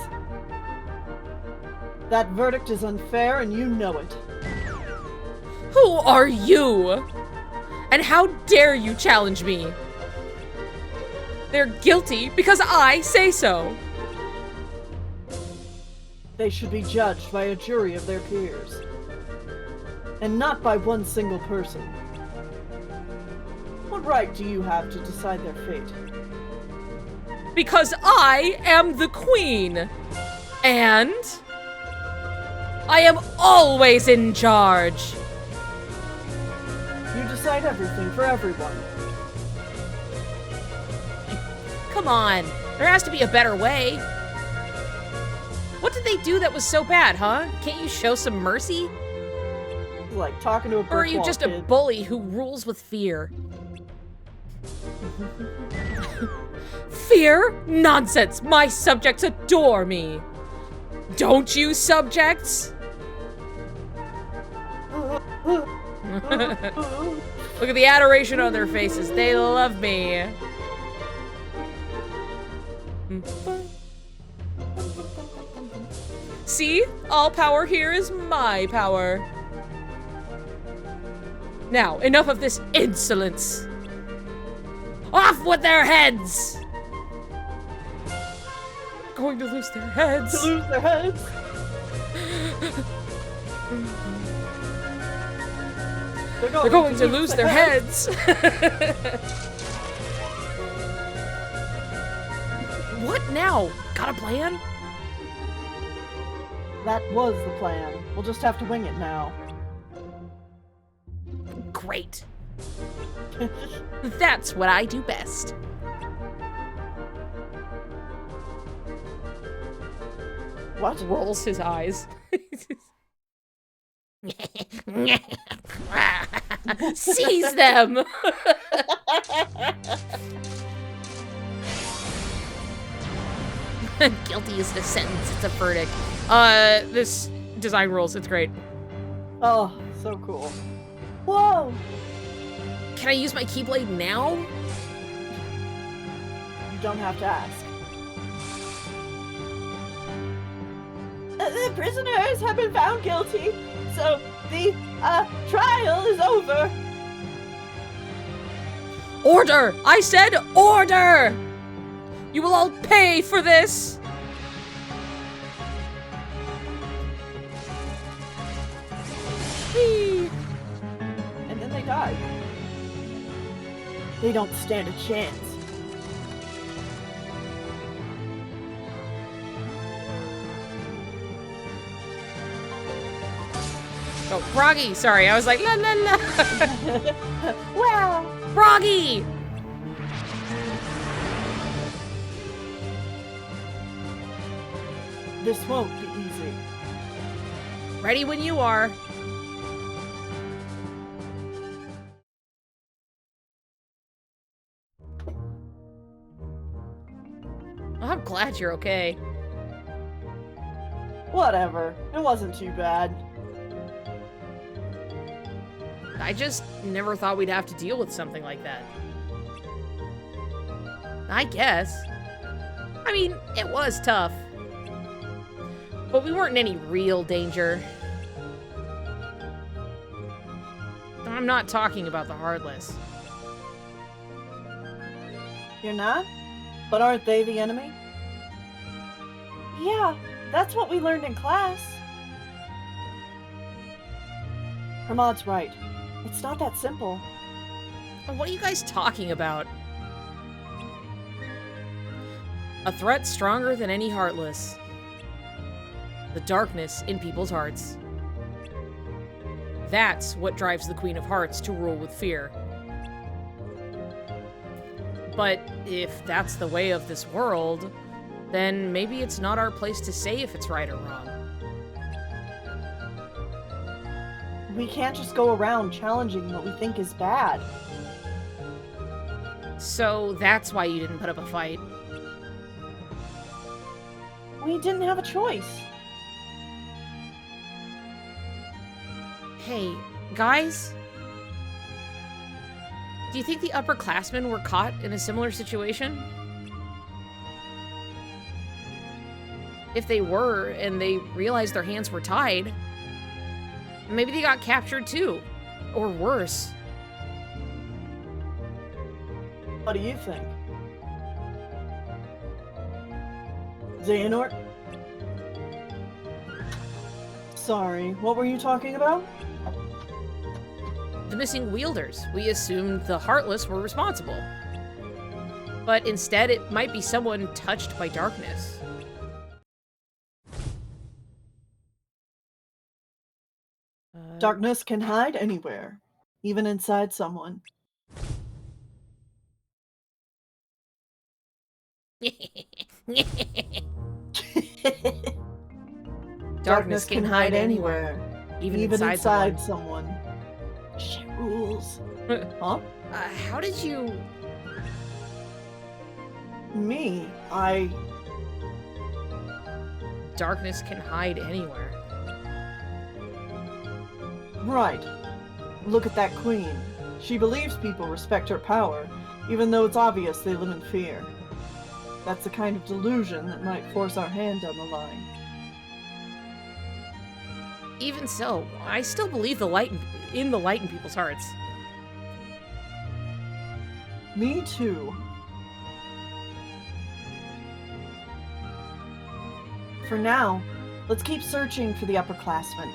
That verdict is unfair and you know it. Who are you? And how dare you challenge me? They're guilty because I say so. They should be judged by a jury of their peers. And not by one single person. What right do you have to decide their fate? Because I am the queen. And I am always in charge. You decide everything for everyone. Come on, there has to be a better way. What did they do that was so bad, huh? Can't you show some mercy? Like talking to a brick Or are you wall, just a kid. bully who rules with fear? Fear? Nonsense! My subjects adore me! Don't you, subjects? Look at the adoration on their faces. They love me. See? All power here is my power. Now, enough of this insolence. Off with their heads! Going to lose their heads. To lose their heads. They're going to lose their heads. What now? Got a plan? That was the plan. We'll just have to wing it now. Great. That's what I do best. What? Rolls his eyes. Seize them! Guilty isn't a sentence, it's a verdict. This design rules, it's great. Oh, so cool. Whoa! Can I use my Keyblade now? You don't have to ask. The prisoners have been found guilty, so the trial is over. Order! I said order! You will all pay for this! Whee! And then they died. They don't stand a chance. Oh, Froggy! Sorry, I was like, la la la! Wow! Froggy! This won't be easy. Ready when you are. I'm glad you're okay. Whatever. It wasn't too bad. I just never thought we'd have to deal with something like that. I guess. I mean, it was tough. But we weren't in any real danger. I'm not talking about the Heartless. You're not? But aren't they the enemy? Yeah, that's what we learned in class. Hermod's right. It's not that simple. What are you guys talking about? A threat stronger than any Heartless. The darkness in people's hearts. That's what drives the Queen of Hearts to rule with fear. But if that's the way of this world, then maybe it's not our place to say if it's right or wrong. We can't just go around challenging what we think is bad. So that's why you didn't put up a fight. We didn't have a choice. Hey, guys? Do you think the upperclassmen were caught in a similar situation? If they were, and they realized their hands were tied, maybe they got captured too. Or worse. What do you think? Xehanort? Sorry, what were you talking about? The missing wielders. We assumed the Heartless were responsible. But instead, it might be someone touched by darkness. Darkness can hide anywhere, even inside someone. Darkness can hide anywhere, even inside someone. Shit rules. Huh? How did you... Me? Darkness can hide anywhere. Right. Look at that queen. She believes people respect her power, even though it's obvious they live in fear. That's the kind of delusion that might force our hand down the line. Even so, I still believe the light in people's hearts. Me too. For now, let's keep searching for the upperclassmen.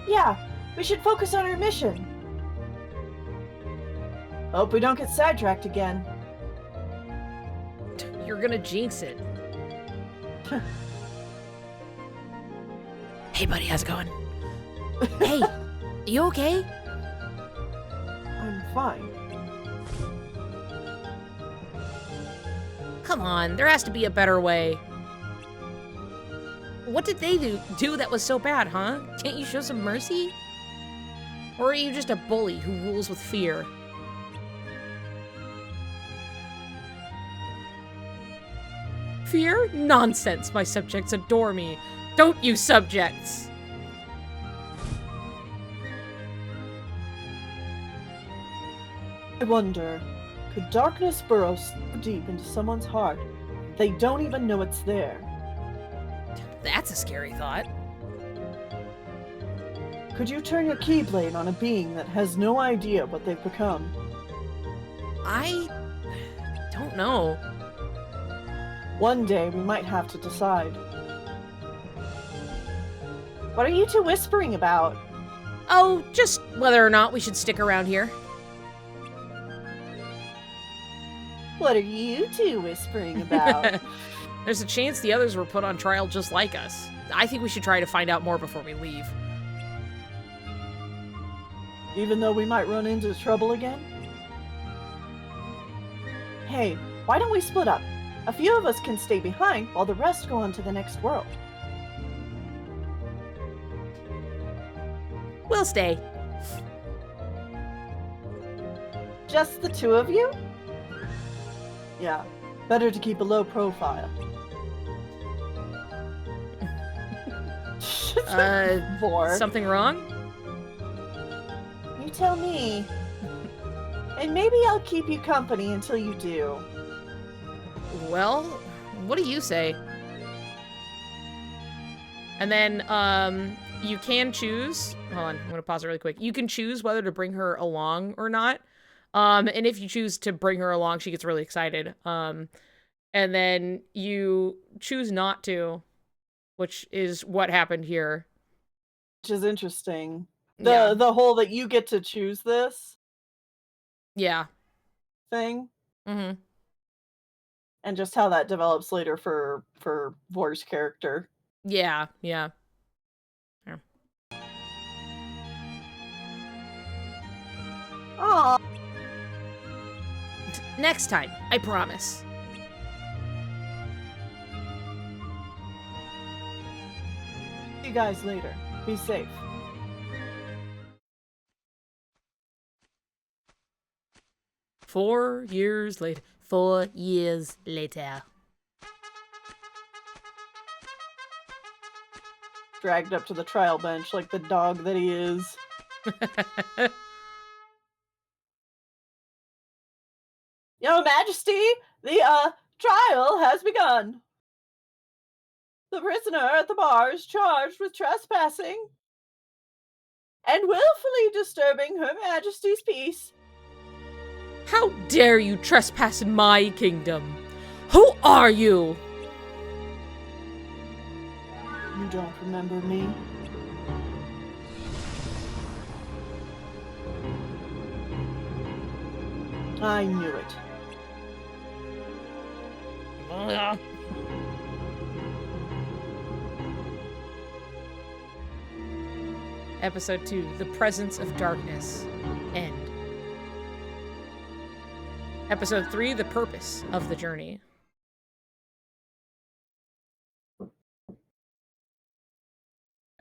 Yeah, we should focus on our mission. Hope we don't get sidetracked again. You're gonna jinx it. Hey buddy, how's it going? Hey, you okay? I'm fine. Come on, there has to be a better way. What did they do that was so bad, huh? Can't you show some mercy? Or are you just a bully who rules with fear? Fear? Nonsense, my subjects adore me. Don't you subjects! I wonder, could darkness burrow so deep into someone's heart they don't even know it's there? That's a scary thought. Could you turn your keyblade on a being that has no idea what they've become? I don't know. One day we might have to decide. What are you two whispering about? Oh, just whether or not we should stick around here. What are you two whispering about? There's a chance the others were put on trial just like us. I think we should try to find out more before we leave. Even though we might run into trouble again? Hey, why don't we split up? A few of us can stay behind while the rest go on to the next world. We'll stay. Just the two of you? Yeah, better to keep a low profile. Bored. Something wrong? You tell me. And maybe I'll keep you company until you do. Well, what do you say? And then, you can choose. Hold on, I'm gonna pause it really quick. You can choose whether to bring her along or not. And if you choose to bring her along, she gets really excited. And then you choose not to, which is what happened here. Which is interesting. Yeah. The whole that you get to choose this Yeah. thing, Mm-hmm. and just how that develops later for Vor's character. Yeah. Yeah. Yeah. Aw. Next time, I promise. See you guys later. Be safe. Four years later. 4 years later. Dragged up to the trial bench like the dog that he is. Your Majesty, the trial has begun. The prisoner at the bar is charged with trespassing and willfully disturbing Her Majesty's peace. How dare you trespass in my kingdom? Who are you? You don't remember me? I knew it. Episode 2, The Presence of Darkness. End. Episode 3, The Purpose of the Journey.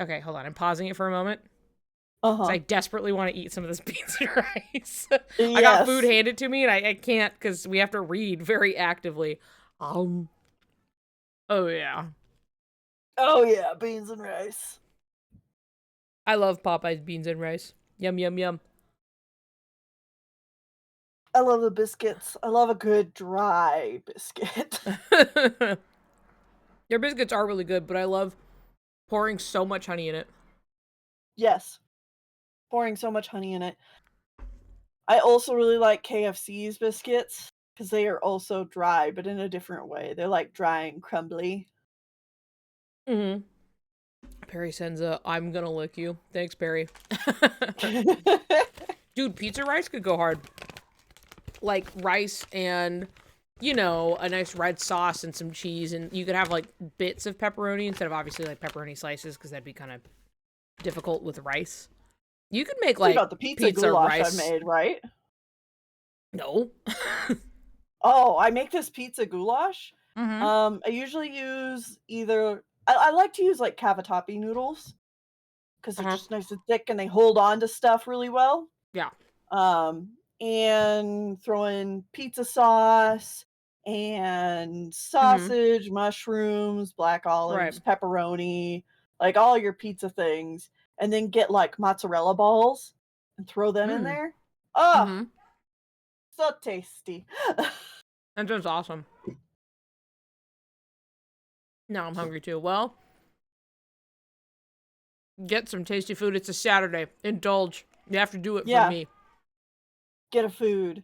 Okay, hold on. I'm pausing it for a moment. Uh-huh. I desperately want to eat some of this beans and rice. Yes. I got food handed to me, and I can't because we have to read very actively. Oh, yeah. Oh yeah, beans and rice. I love Popeye's beans and rice. Yum, yum, yum. I love the biscuits. I love a good dry biscuit. Their biscuits are really good, but I love pouring so much honey in it. Yes. Pouring so much honey in it. I also really like KFC's biscuits because they are also dry, but in a different way. They're like dry and crumbly. Mm-hmm. Perry sends a, I'm gonna lick you. Thanks, Perry. Dude, pizza rice could go hard. Like rice and, you know, a nice red sauce and some cheese, and you could have like bits of pepperoni instead of obviously like pepperoni slices because that'd be kind of difficult with rice. You could make like about the pizza goulash rice. I made, right? No. Oh, I make this pizza goulash. Mm-hmm. I usually use either I like to use like cavatappi noodles because they're just nice and thick and they hold on to stuff really well. Yeah. And throw in pizza sauce and sausage, mushrooms, black olives, pepperoni, like all your pizza things, and then get like mozzarella balls and throw them in there. Oh, so tasty. That sounds awesome. Now I'm hungry too. Well, get some tasty food. It's a Saturday. Indulge. You have to do it for me. Get a food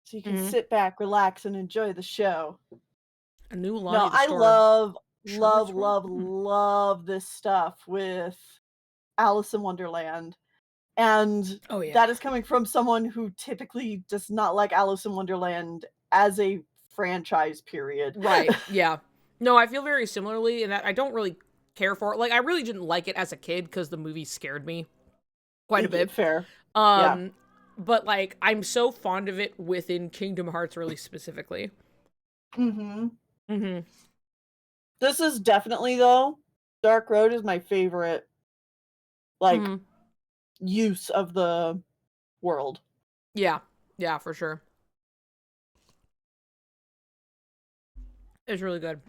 so you can sit back, relax, and enjoy the show. A new line. No, I love this stuff with Alice in Wonderland. And that is coming from someone who typically does not like Alice in Wonderland as a franchise, period. Right, yeah. No, I feel very similarly in that I don't really care for it. Like, I really didn't like it as a kid because the movie scared me quite a bit. Fair. But, like, I'm so fond of it within Kingdom Hearts really specifically. This is definitely, though, Dark Road is my favorite, like, use of the world. Yeah. Yeah, for sure. It's really good.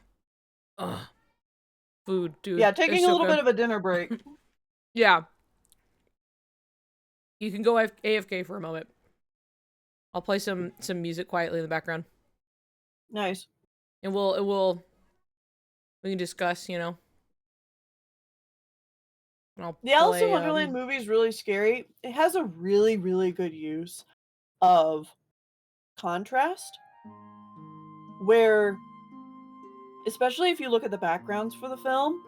Ugh. Food, dude. Yeah, taking a little bit of a dinner break. Yeah. You can go AFK for a moment. I'll play some music quietly in the background, Nice. and we can discuss, you know. And I'll The Alice in play, Wonderland movie is really scary. It has a really, really good use of contrast, where, especially if you look at the backgrounds for the film,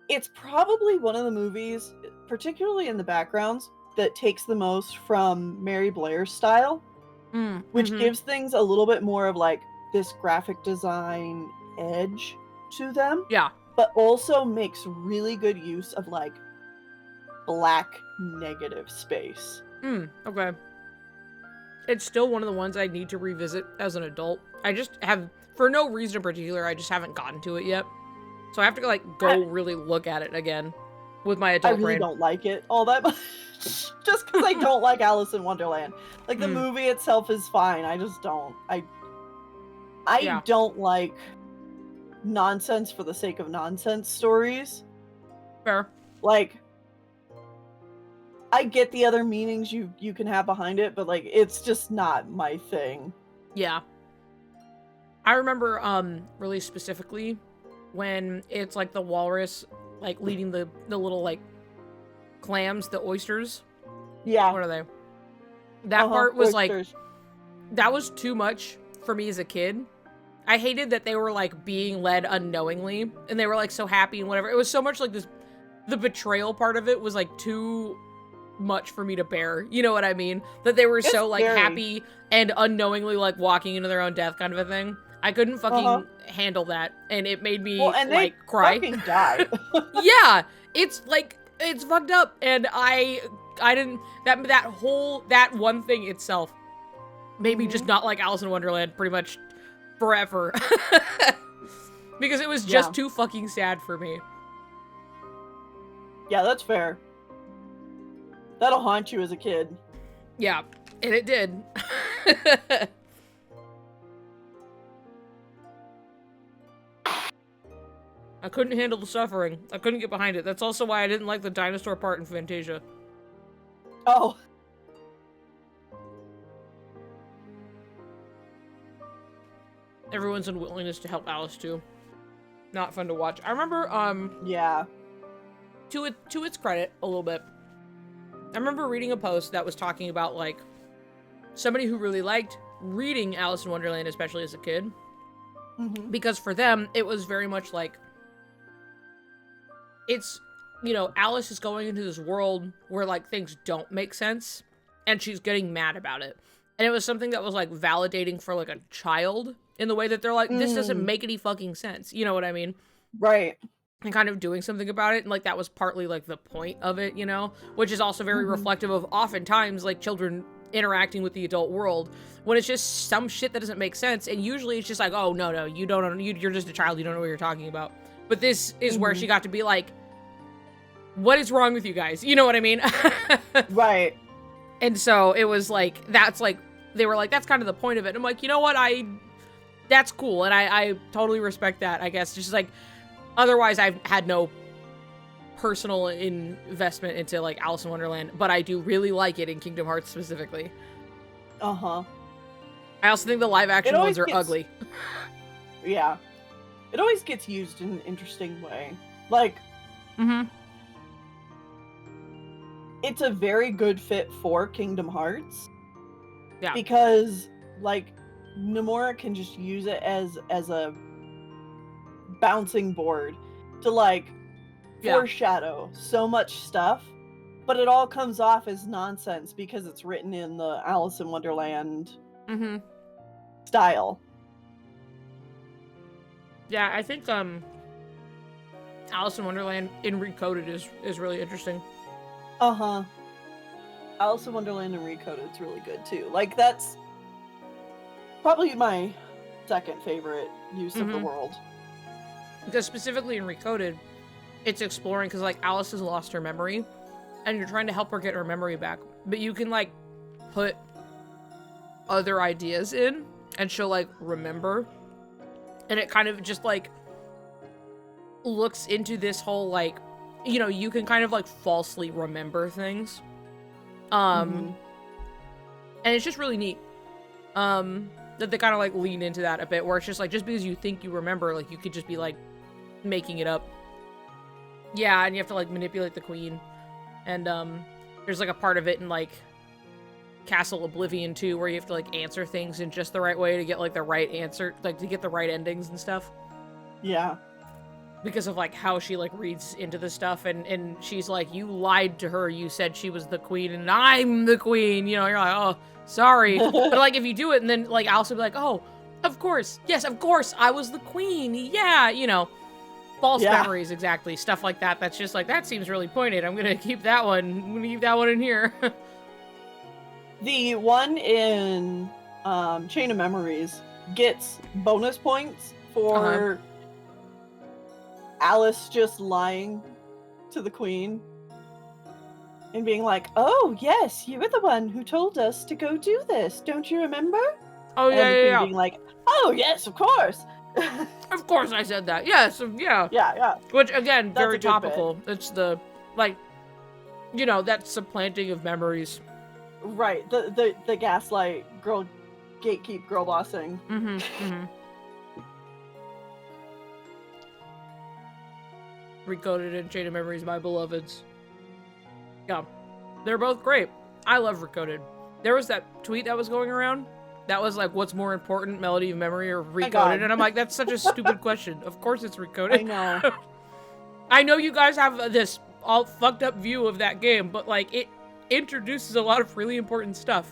it's probably one of the movies, particularly in the backgrounds, that takes the most from Mary Blair's style, which gives things a little bit more of like this graphic design edge to them, yeah. but also makes really good use of like black negative space. Okay. It's still one of the ones I need to revisit as an adult. I just have, for no reason in particular, I just haven't gotten to it yet. So I have to like go really look at it again with my I adult really brain. don't like it all that much. Just because I don't like Alice in Wonderland. Like the movie itself is fine. I just don't. I Yeah. don't like nonsense for the sake of nonsense stories. Fair. Like, I get the other meanings you can have behind it, but like it's just not my thing. Yeah. I remember really specifically when it's like the walrus like leading the little like clams, the oysters. Yeah. What are they? That part was oysters. like, that was too much for me as a kid. I hated that they were like being led unknowingly and they were like so happy and whatever. It was so much like this, the betrayal part of it was like too much for me to bear. You know what I mean? That they were so like very. happy and unknowingly like walking into their own death kind of a thing. I couldn't fucking handle that, and it made me and like they cry. fucking die. Yeah, it's like, it's fucked up, and I didn't, that one thing itself made me just not like Alice in Wonderland pretty much forever. Because it was just too fucking sad for me. Yeah, that's fair. That'll haunt you as a kid. Yeah, and it did. I couldn't handle the suffering. I couldn't get behind it. That's also why I didn't like the dinosaur part in Fantasia. Oh. Everyone's unwillingness to help Alice too. Not fun to watch. I remember, Yeah. to its credit, a little bit, I remember reading a post that was talking about, like, somebody who really liked reading Alice in Wonderland, especially as a kid. Because for them, it was very much like, it's, you know, Alice is going into this world where, like, things don't make sense, and she's getting mad about it. And it was something that was, like, validating for, like, a child, in the way that they're like, this doesn't make any fucking sense. You know what I mean? Right. And kind of doing something about it, and, like, that was partly, like, the point of it, you know? Which is also very reflective of, oftentimes, like, children interacting with the adult world, when it's just some shit that doesn't make sense, and usually it's just like, oh, no, you don't, you're just a child, you don't know what you're talking about. But this is where she got to be like, what is wrong with you guys? You know what I mean? Right. And so it was like, that's like, they were like, that's kind of the point of it. And I'm like, you know what? That's cool. And I totally respect that, I guess. Just like, otherwise I've had no personal investment into like Alice in Wonderland, but I do really like it in Kingdom Hearts specifically. Uh-huh. I also think the live action ones are ugly. Yeah. It always gets used in an interesting way. Like, it's a very good fit for Kingdom Hearts. Yeah. Because, like, Nomura can just use it as a bouncing board to, like, foreshadow so much stuff, but it all comes off as nonsense because it's written in the Alice in Wonderland style. Yeah, I think Alice in Wonderland in Recoded is really interesting. Uh-huh. Alice in Wonderland and Recoded is really good too. Like, that's probably my second favorite use of the world. Because specifically in Recoded, it's exploring, because like Alice has lost her memory and you're trying to help her get her memory back, but you can like put other ideas in and she'll like remember, and it kind of just like looks into this whole like, you know, you can kind of like falsely remember things. And it's just really neat. That they kind of like lean into that a bit, where it's just like, just because you think you remember, like you could just be like making it up. Yeah, and you have to like manipulate the queen. And there's like a part of it in like Castle Oblivion too, where you have to like answer things in just the right way to get like the right answer, like to get the right endings and stuff. Yeah. Because of like how she like reads into the stuff, and she's like, you lied to her, you said she was the queen and I'm the queen, you know, you're like, oh, sorry. But like if you do it, and then like I'll also be like, oh, of course, yes, of course, I was the queen, yeah, you know, false memories, exactly, stuff like that. That's just like, that seems really pointed, I'm gonna keep that one in here. The one in Chain of Memories gets bonus points for Alice just lying to the queen and being like, oh, yes, you were the one who told us to go do this. Don't you remember? Oh, and yeah, the queen yeah. being like, oh, yes, of course. Of course I said that. Yes, yeah. Yeah. Which, again, That's very a good topical. It's the, like, you know, that supplanting of memories. Right. The gaslight, girl, gatekeep, girl bossing. Recoded and Chain of Memories, my beloveds. Yeah. They're both great. I love Recoded. There was that tweet that was going around that was like, what's more important, Melody of Memory or Recoded? And I'm like, that's such a stupid question. Of course it's Recoded. I know. I know you guys have this all fucked up view of that game, but like, it introduces a lot of really important stuff.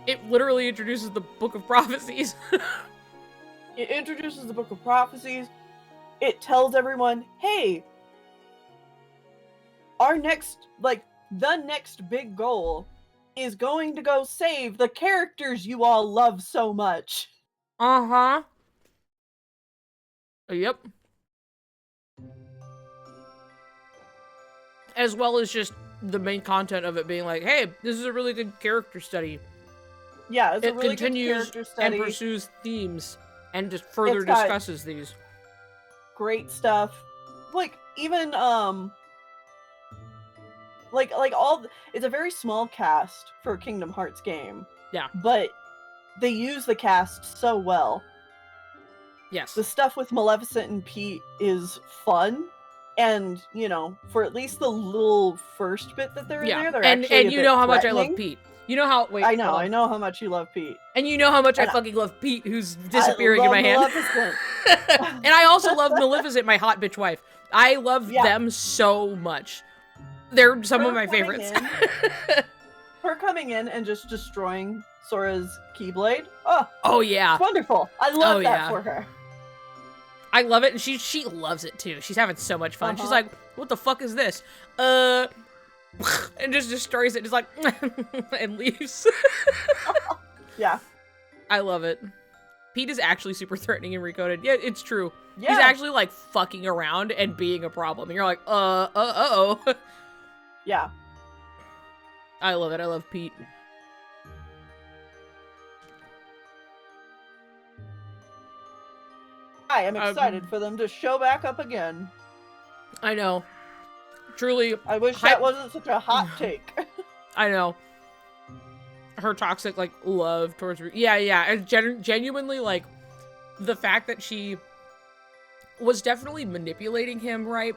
It literally introduces the Book of Prophecies. It introduces the Book of Prophecies. It tells everyone, hey, our next, like, the next big goal is going to go save the characters you all love so much. Uh-huh. Yep. As well as just the main content of it being like, hey, this is a really good character study. Yeah, it's a really continues good character study. And pursues themes and just further It's got discusses these. Great stuff. Like, even, like all, it's a very small cast for a Kingdom Hearts game. Yeah. But they use the cast so well. Yes. The stuff with Maleficent and Pete is fun. And, you know, for at least the little first bit that they're in there, they're actually and you know how much I love Pete. You know how, wait. I know how much you love Pete. And you know how much I fucking love Pete, who's disappearing in my hand. And I also love Maleficent, my hot bitch wife. I love them so much. They're some of my favorites. Her coming in and just destroying Sora's Keyblade. Oh yeah. It's wonderful. I love that for her. I love it, and she loves it too. She's having so much fun. She's like, what the fuck is this? And just destroys it, just like, and leaves. Yeah. I love it. Pete is actually super threatening and Recoded. Yeah, it's true. Yeah. He's actually like fucking around and being a problem. And you're like, uh-oh. Yeah. I love it. I love Pete. I am excited for them to show back up again. I know. Truly. I wish that wasn't such a hot take. I know. Her toxic, like, love towards... Yeah. And genuinely, like, the fact that she was definitely manipulating him, right?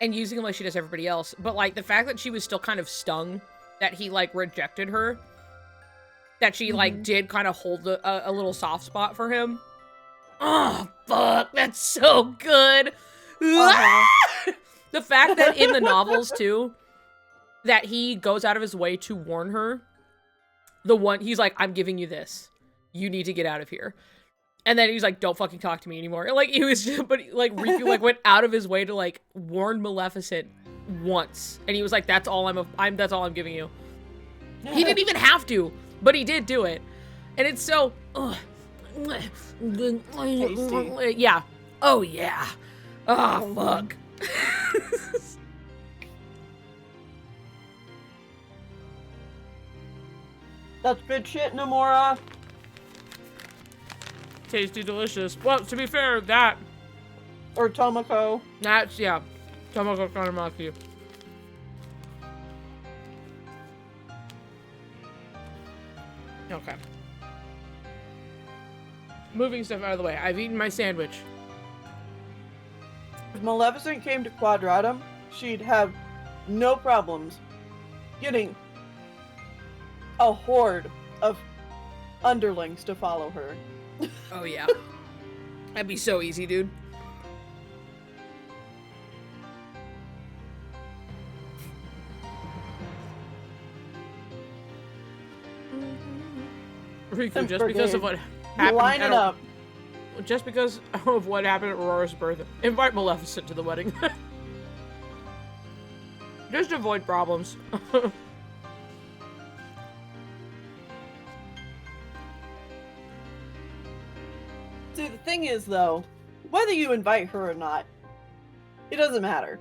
And using him like she does everybody else. But, like, the fact that she was still kind of stung that he, like, rejected her. That she, like, did kind of hold a little soft spot for him. Oh, fuck. That's so good. The fact that in the novels, too, that he goes out of his way to warn her. He's like, I'm giving you this. You need to get out of here. And then he's like, don't fucking talk to me anymore. And, like, he was just, but, like, Riku, like, went out of his way to, like, warn Maleficent once. And he was like, that's all I'm giving you. He didn't even have to, but he did do it. And it's so, tasty. Yeah. Oh, yeah. Oh, fuck. That's good shit, Nomura. Tasty, delicious. Well, to be fair, that... Or Tomoko. That's, yeah. Tomoko Kanamaki. Okay. Moving stuff out of the way. I've eaten my sandwich. If Maleficent came to Quadratum, she'd have no problems getting a horde of underlings to follow her. Oh, yeah. That'd be so easy, dude. Riku, just because of what happened. Line it up. Just because of what happened at Aurora's birth, invite Maleficent to the wedding. Just avoid problems. See, the thing is, though, whether you invite her or not, it doesn't matter.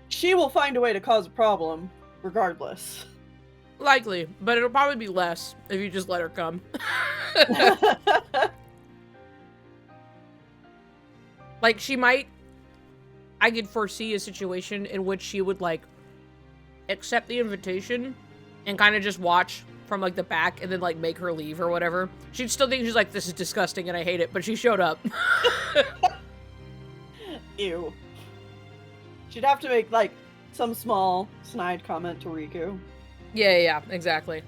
She will find a way to cause a problem, regardless. Likely, but it'll probably be less if you just let her come. Like, she might... I could foresee a situation in which she would, like, accept the invitation and kind of just watch from, like, the back and then, like, make her leave or whatever. She'd still think she's like, this is disgusting and I hate it, but she showed up. Ew. She'd have to make, like, some small snide comment to Riku. Yeah, exactly.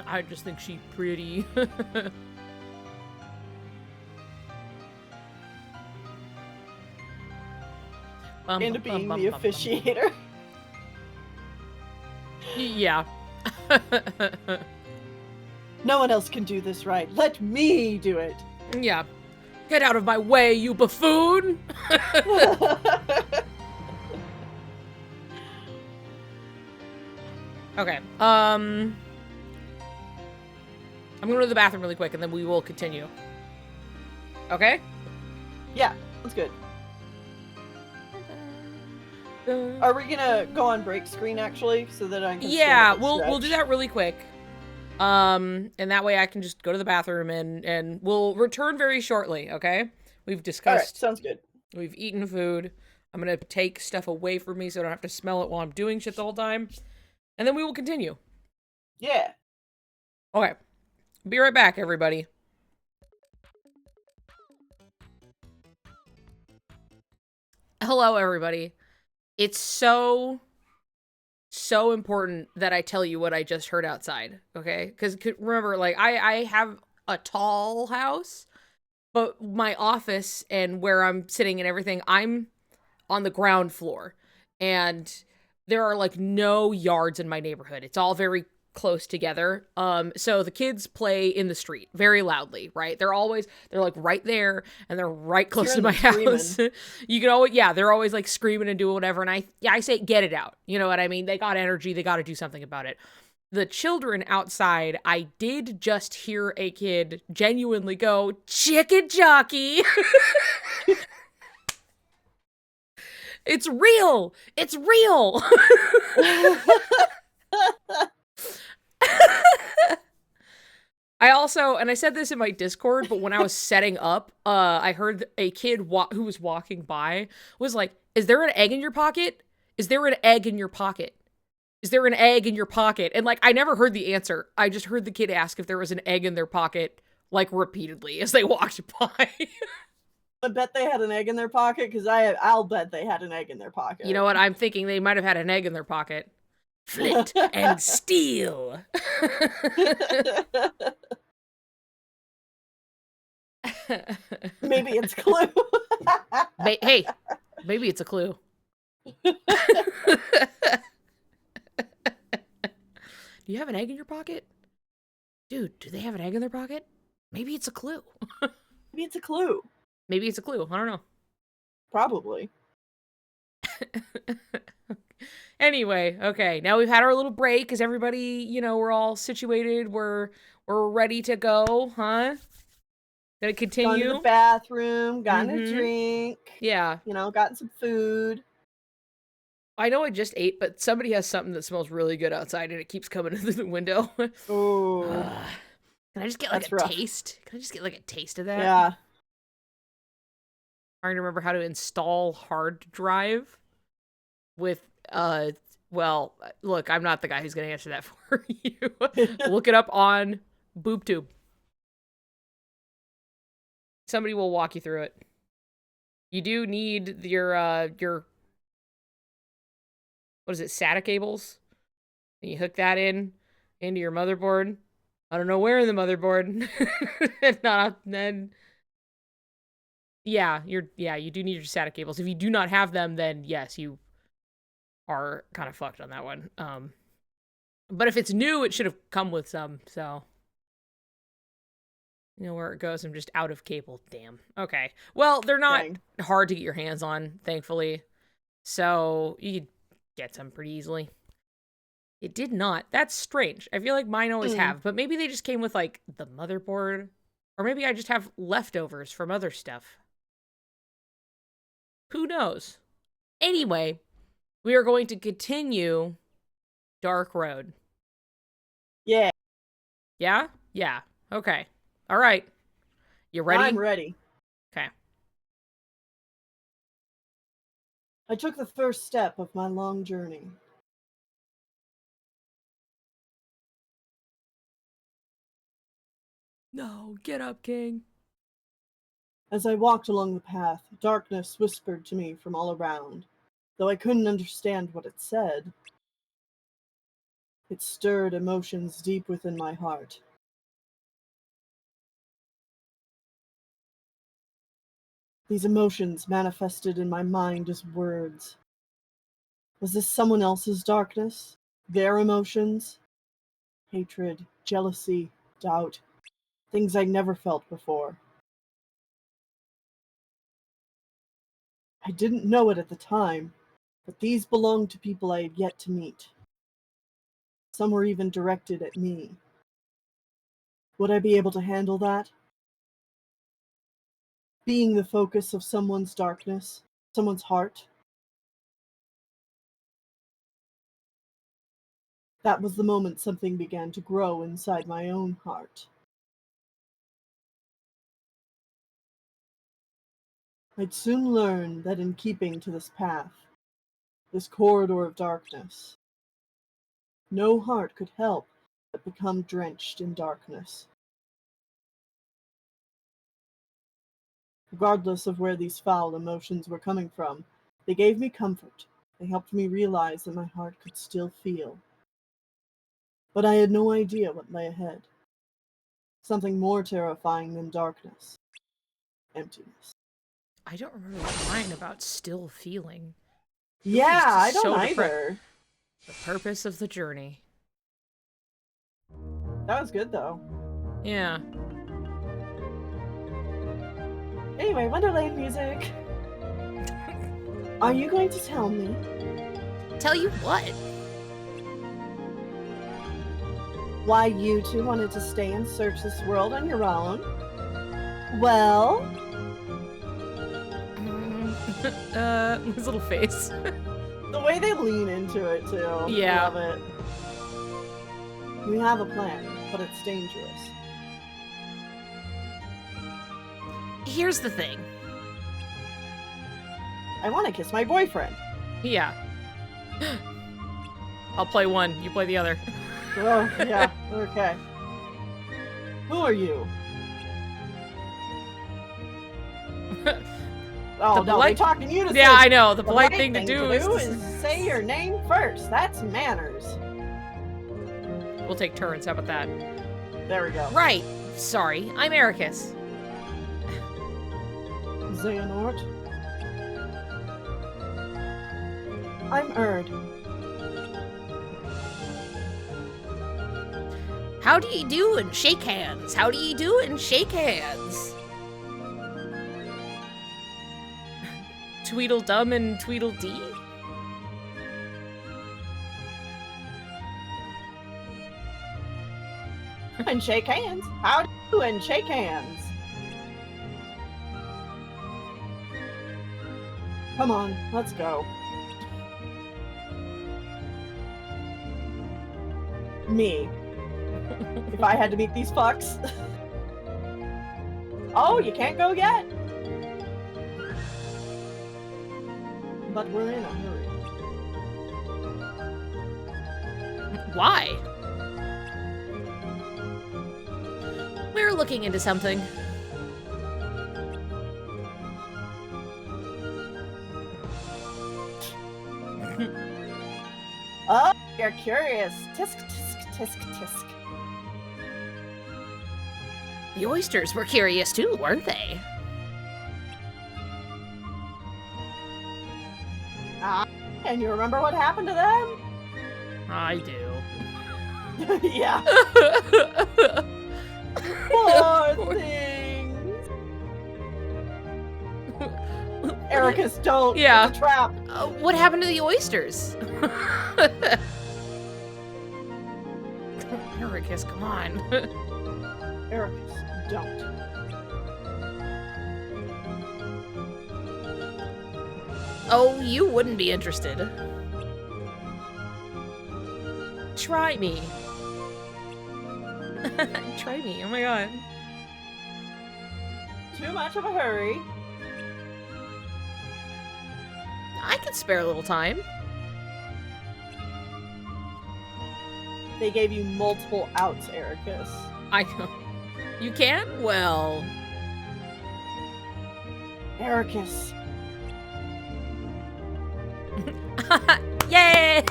I just think she's pretty. Into being the officiator. Yeah. No one else can do this right. Let me do it. Yeah. Get out of my way, you buffoon! Okay, I'm gonna go to the bathroom really quick and then we will continue. Okay? Yeah, that's good. Are we gonna go on break screen actually, so that I can? Yeah, we'll do that really quick. And that way I can just go to the bathroom and we'll return very shortly. Okay? We've discussed. All right, sounds good. We've eaten food. I'm gonna take stuff away from me so I don't have to smell it while I'm doing shit the whole time, and then we will continue. Yeah. Okay. Be right back, everybody. Hello, everybody. It's so important that I tell you what I just heard outside, okay? Because remember, like, I have a tall house, but my office and where I'm sitting and everything, I'm on the ground floor. And there are, like, no yards in my neighborhood. It's all very close together. So the kids play in the street very loudly, right? They're like right there and they're right close to my house. You can always, yeah, they're always like screaming and doing whatever. And I say, get it out. You know what I mean? They got energy. They got to do something about it. The children outside, I did just hear a kid genuinely go, chicken jockey. It's real. It's real. I also, and I said this in my Discord, but when I was setting up, I heard a kid who was walking by was like, is there an egg in your pocket? Is there an egg in your pocket? Is there an egg in your pocket? And like, I never heard the answer. I just heard the kid ask if there was an egg in their pocket, like repeatedly as they walked by. I bet they had an egg in their pocket, because I'll bet they had an egg in their pocket. You know what? I'm thinking they might have had an egg in their pocket. Flint and steel. Maybe it's Clue. Hey, maybe it's a clue. Do you have an egg in your pocket? Dude, do they have an egg in their pocket? Maybe it's a clue. Maybe it's a clue. Maybe it's a clue. I don't know. Probably. Anyway, okay. Now we've had our little break because everybody, you know, we're all situated. We're ready to go, huh? Gonna continue. Gone to the bathroom, gotten a drink. Yeah. You know, gotten some food. I know I just ate, but somebody has something that smells really good outside and it keeps coming in through the window. Ooh. Can I just get like That's a rough. taste? Can I just get like a taste of that? Yeah. Trying to remember how to install hard drive with well, look, I'm not the guy who's going to answer that for you. Look it up on BoobTube. Somebody will walk you through it. You do need your what is it, SATA cables? And you hook that into your motherboard. I don't know where in the motherboard. If not, then yeah, you do need your SATA cables. If you do not have them, then yes, you are kind of fucked on that one. But if it's new, it should have come with some, so you know where it goes. I'm just out of cable. Damn. Okay. Well, they're not hard to get your hands on, thankfully. So you could get some pretty easily. It did not. That's strange. I feel like mine always have, but maybe they just came with like the motherboard, or maybe I just have leftovers from other stuff. Who knows? Anyway, we are going to continue Dark Road. Yeah. Yeah? Yeah. Okay. All right. You ready? I'm ready. Okay. I took the first step of my long journey. No, get up, King. As I walked along the path, darkness whispered to me from all around, though I couldn't understand what it said. It stirred emotions deep within my heart. These emotions manifested in my mind as words. Was this someone else's darkness? Their emotions? Hatred, jealousy, doubt. Things I'd never felt before. I didn't know it at the time, but these belonged to people I had yet to meet. Some were even directed at me. Would I be able to handle that? Being the focus of someone's darkness, someone's heart? That was the moment something began to grow inside my own heart. I'd soon learn that in keeping to this path, this corridor of darkness, no heart could help but become drenched in darkness. Regardless of where these foul emotions were coming from, they gave me comfort. They helped me realize that my heart could still feel. But I had no idea what lay ahead. Something more terrifying than darkness. Emptiness. I don't remember the line about still feeling. Yeah, I don't so either. The purpose of the journey. That was good, though. Yeah. Anyway, Wonderland music. Are you going to tell me? Tell you what? Why you two wanted to stay and search this world on your own? Well? His little face. The way they lean into it, too. Yeah. I love it. We have a plan, but it's dangerous. Here's the thing. I want to kiss my boyfriend. Yeah. I'll play one, you play the other. Oh, yeah, okay. Who are you? Oh, no, they're talking unison. Yeah, I know. The The polite right thing to do is say your name first. That's manners. We'll take turns. How about that? There we go. Right. Sorry. I'm Ericus. Xehanort. I'm Erd. How do you do and shake hands? How do you do and shake hands? Tweedledum and Tweedledee? And shake hands. How do you and shake hands? Come on, let's go. Me. If I had to meet these fucks. Oh, you can't go yet? but we're in a hurry. Why? We're looking into something. Oh, you're curious. Tisk, tisk, tisk, tisk. The oysters were curious too, weren't they? And you remember what happened to them? I do. Yeah. Poor things. Ericus, don't. Yeah. It's a trap. What happened to the oysters? Ericus, come on. Ericus, don't. Oh, you wouldn't be interested. Try me. Try me, oh my god. Too much of a hurry. I could spare a little time. They gave you multiple outs, Ericus. I know. You can? Well... Ericus. Yay!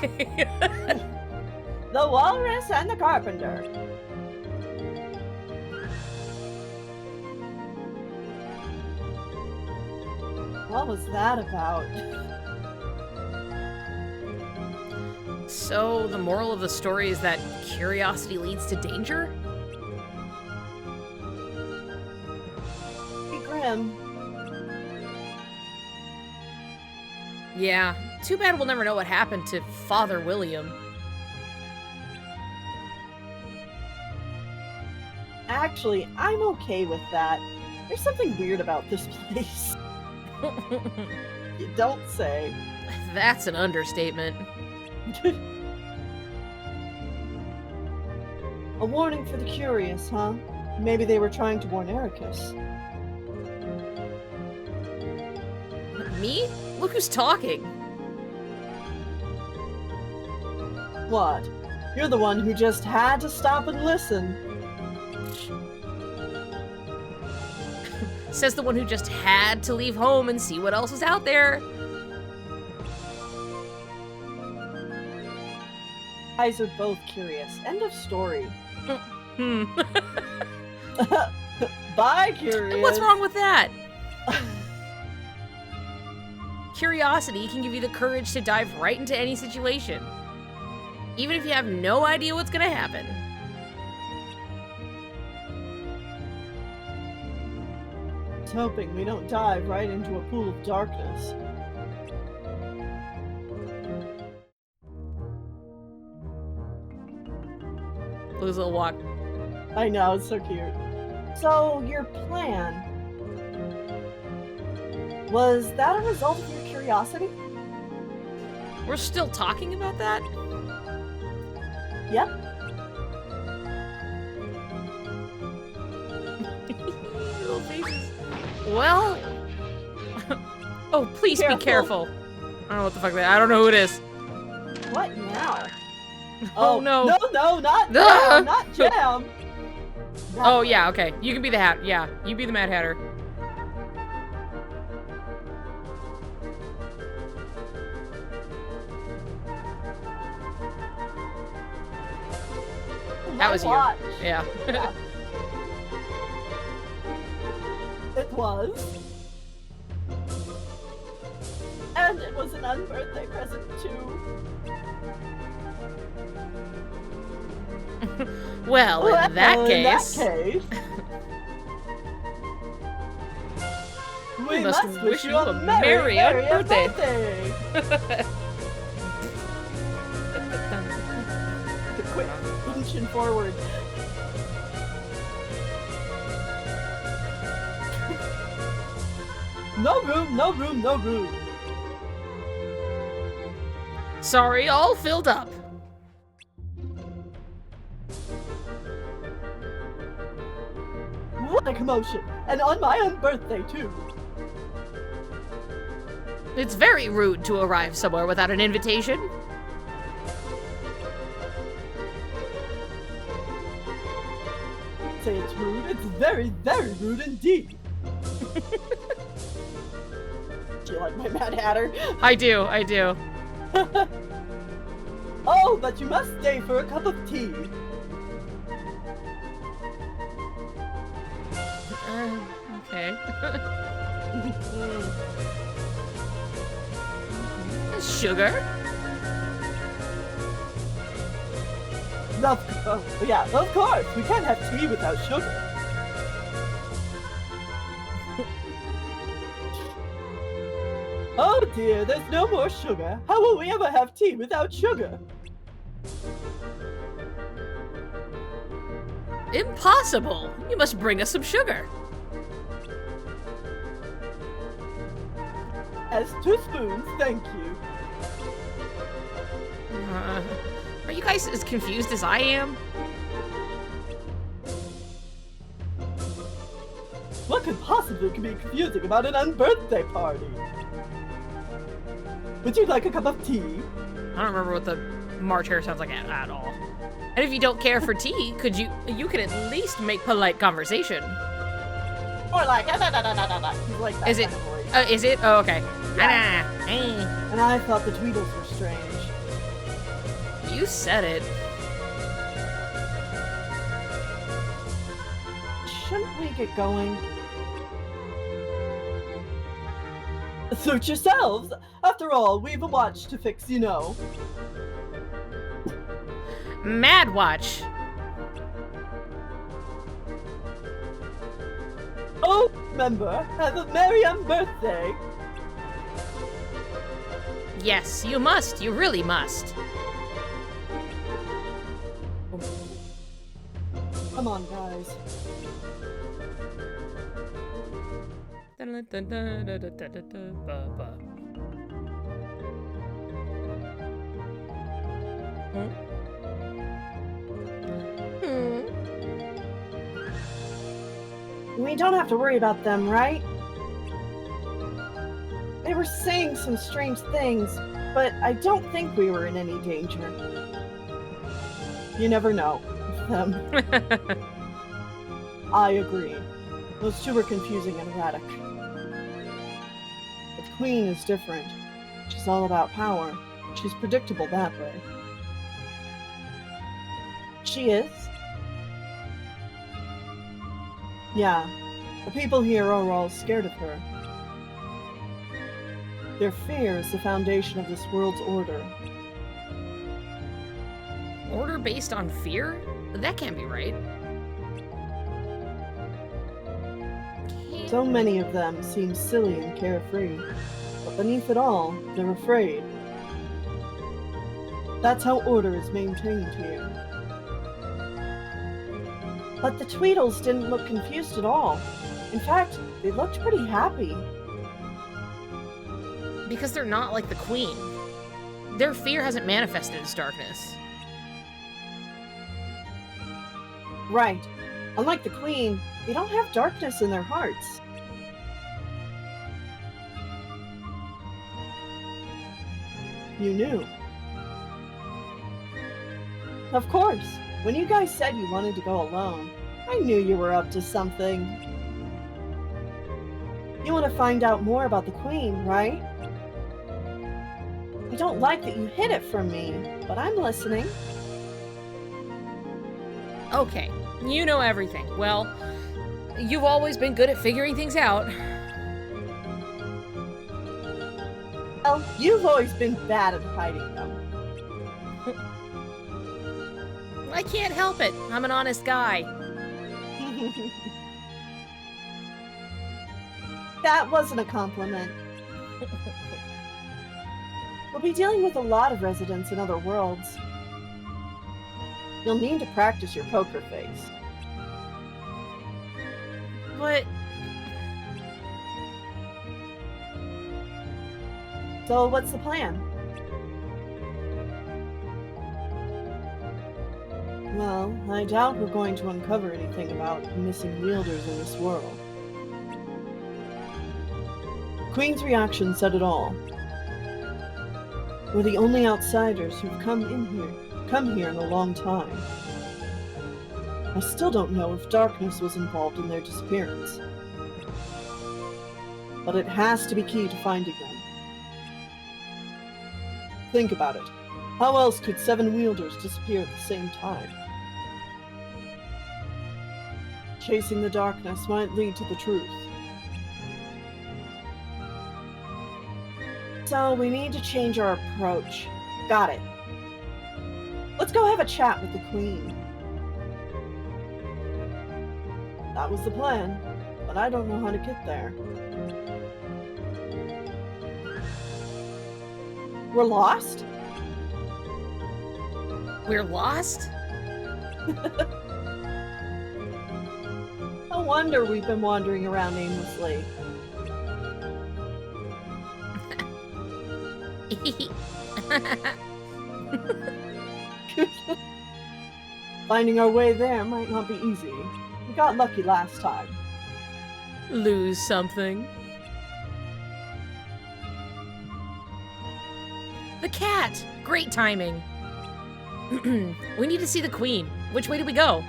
The Walrus and the Carpenter. What was that about? So, the moral of the story is that curiosity leads to danger? Be grim. Yeah. Too bad we'll never know what happened to Father William. Actually, I'm okay with that. There's something weird about this place. You don't say. That's an understatement. A warning for the curious, huh? Maybe they were trying to warn Ericus. Me? Look who's talking. What? You're the one who just had to stop and listen. Says the one who just had to leave home and see what else was out there. Guys are both curious. End of story. Hmm. Bye, curious. What's wrong with that? Curiosity can give you the courage to dive right into any situation. Even if you have no idea what's gonna happen. Just hoping we don't dive right into a pool of darkness. Lose a little walk. I know, it's so cute. So, your plan... was that a result of your curiosity? We're still talking about that? Yep. Little faces. Well... oh, please be careful. I don't know what the fuck that... I don't know who it is. What now? Oh, no. No, not Ah! Jam, not Jam. Oh, yeah, okay. You can be the hat. Yeah, you be the Mad Hatter. That was you. Watch. Yeah. Yeah. It was. And it was an unbirthday present, too. Well, in that case... we must wish you a merry birthday. Quick, punching forward. No room, no room, no room. Sorry, all filled up. What a commotion! And on my own birthday, too. It's very rude to arrive somewhere without an invitation. Say it's rude. It's very, very rude indeed. Do you like my Mad Hatter? I do. Oh, but you must stay for a cup of tea. Okay. Sugar? Of course. We can't have tea without sugar. Oh dear, there's no more sugar. How will we ever have tea without sugar? Impossible! You must bring us some sugar. As 2 spoons, thank you. Are you guys as confused as I am? What could possibly be confusing about an unbirthday party? Would you like a cup of tea? I don't remember what the March hare sounds like at all. And if you don't care for tea, you could at least make polite conversation. Or like, He's like that Is it? kind of voice. Is it? Oh, okay. And I thought the Tweedles were strange. You said it. Shouldn't we get going? Suit yourselves! After all, we've a watch to fix, you know. Mad Watch. Oh, remember, have a merry unbirthday! Yes, you must. You really must. Come on, guys. We don't have to worry about them, right? They were saying some strange things, but I don't think we were in any danger. You never know with them. I agree. Those two were confusing and erratic. But the Queen is different. She's all about power. She's predictable that way. She is? Yeah, the people here are all scared of her. Their fear is the foundation of this world's order. Order based on fear? That can't be right. So many of them seem silly and carefree, but beneath it all, they're afraid. That's how order is maintained here. But the Tweedles didn't look confused at all. In fact, they looked pretty happy. Because they're not like the Queen. Their fear hasn't manifested as darkness. Right. Unlike the Queen, they don't have darkness in their hearts. You knew. Of course. When you guys said you wanted to go alone, I knew you were up to something. You want to find out more about the Queen, right? I don't like that you hid it from me, but I'm listening. Okay, you know everything. Well, you've always been good at figuring things out. Well, you've always been bad at hiding them. I can't help it. I'm an honest guy. That wasn't a compliment. We'll be dealing with a lot of residents in other worlds. You'll need to practice your poker face. But So, what's the plan? Well, I doubt we're going to uncover anything about missing wielders in this world. Queen's reaction said it all. We're the only outsiders who've come here in a long time. I still don't know if darkness was involved in their disappearance. But it has to be key to finding them. Think about it. How else could 7 wielders disappear at the same time? Chasing the darkness might lead to the truth. So we need to change our approach. Got it. Let's go have a chat with the Queen. That was the plan, but I don't know how to get there. We're lost? We're lost? No wonder we've been wandering around aimlessly. Finding our way there might not be easy. We got lucky last time. Lose something. The cat! Great timing. We need to see the Queen. Which way do we go?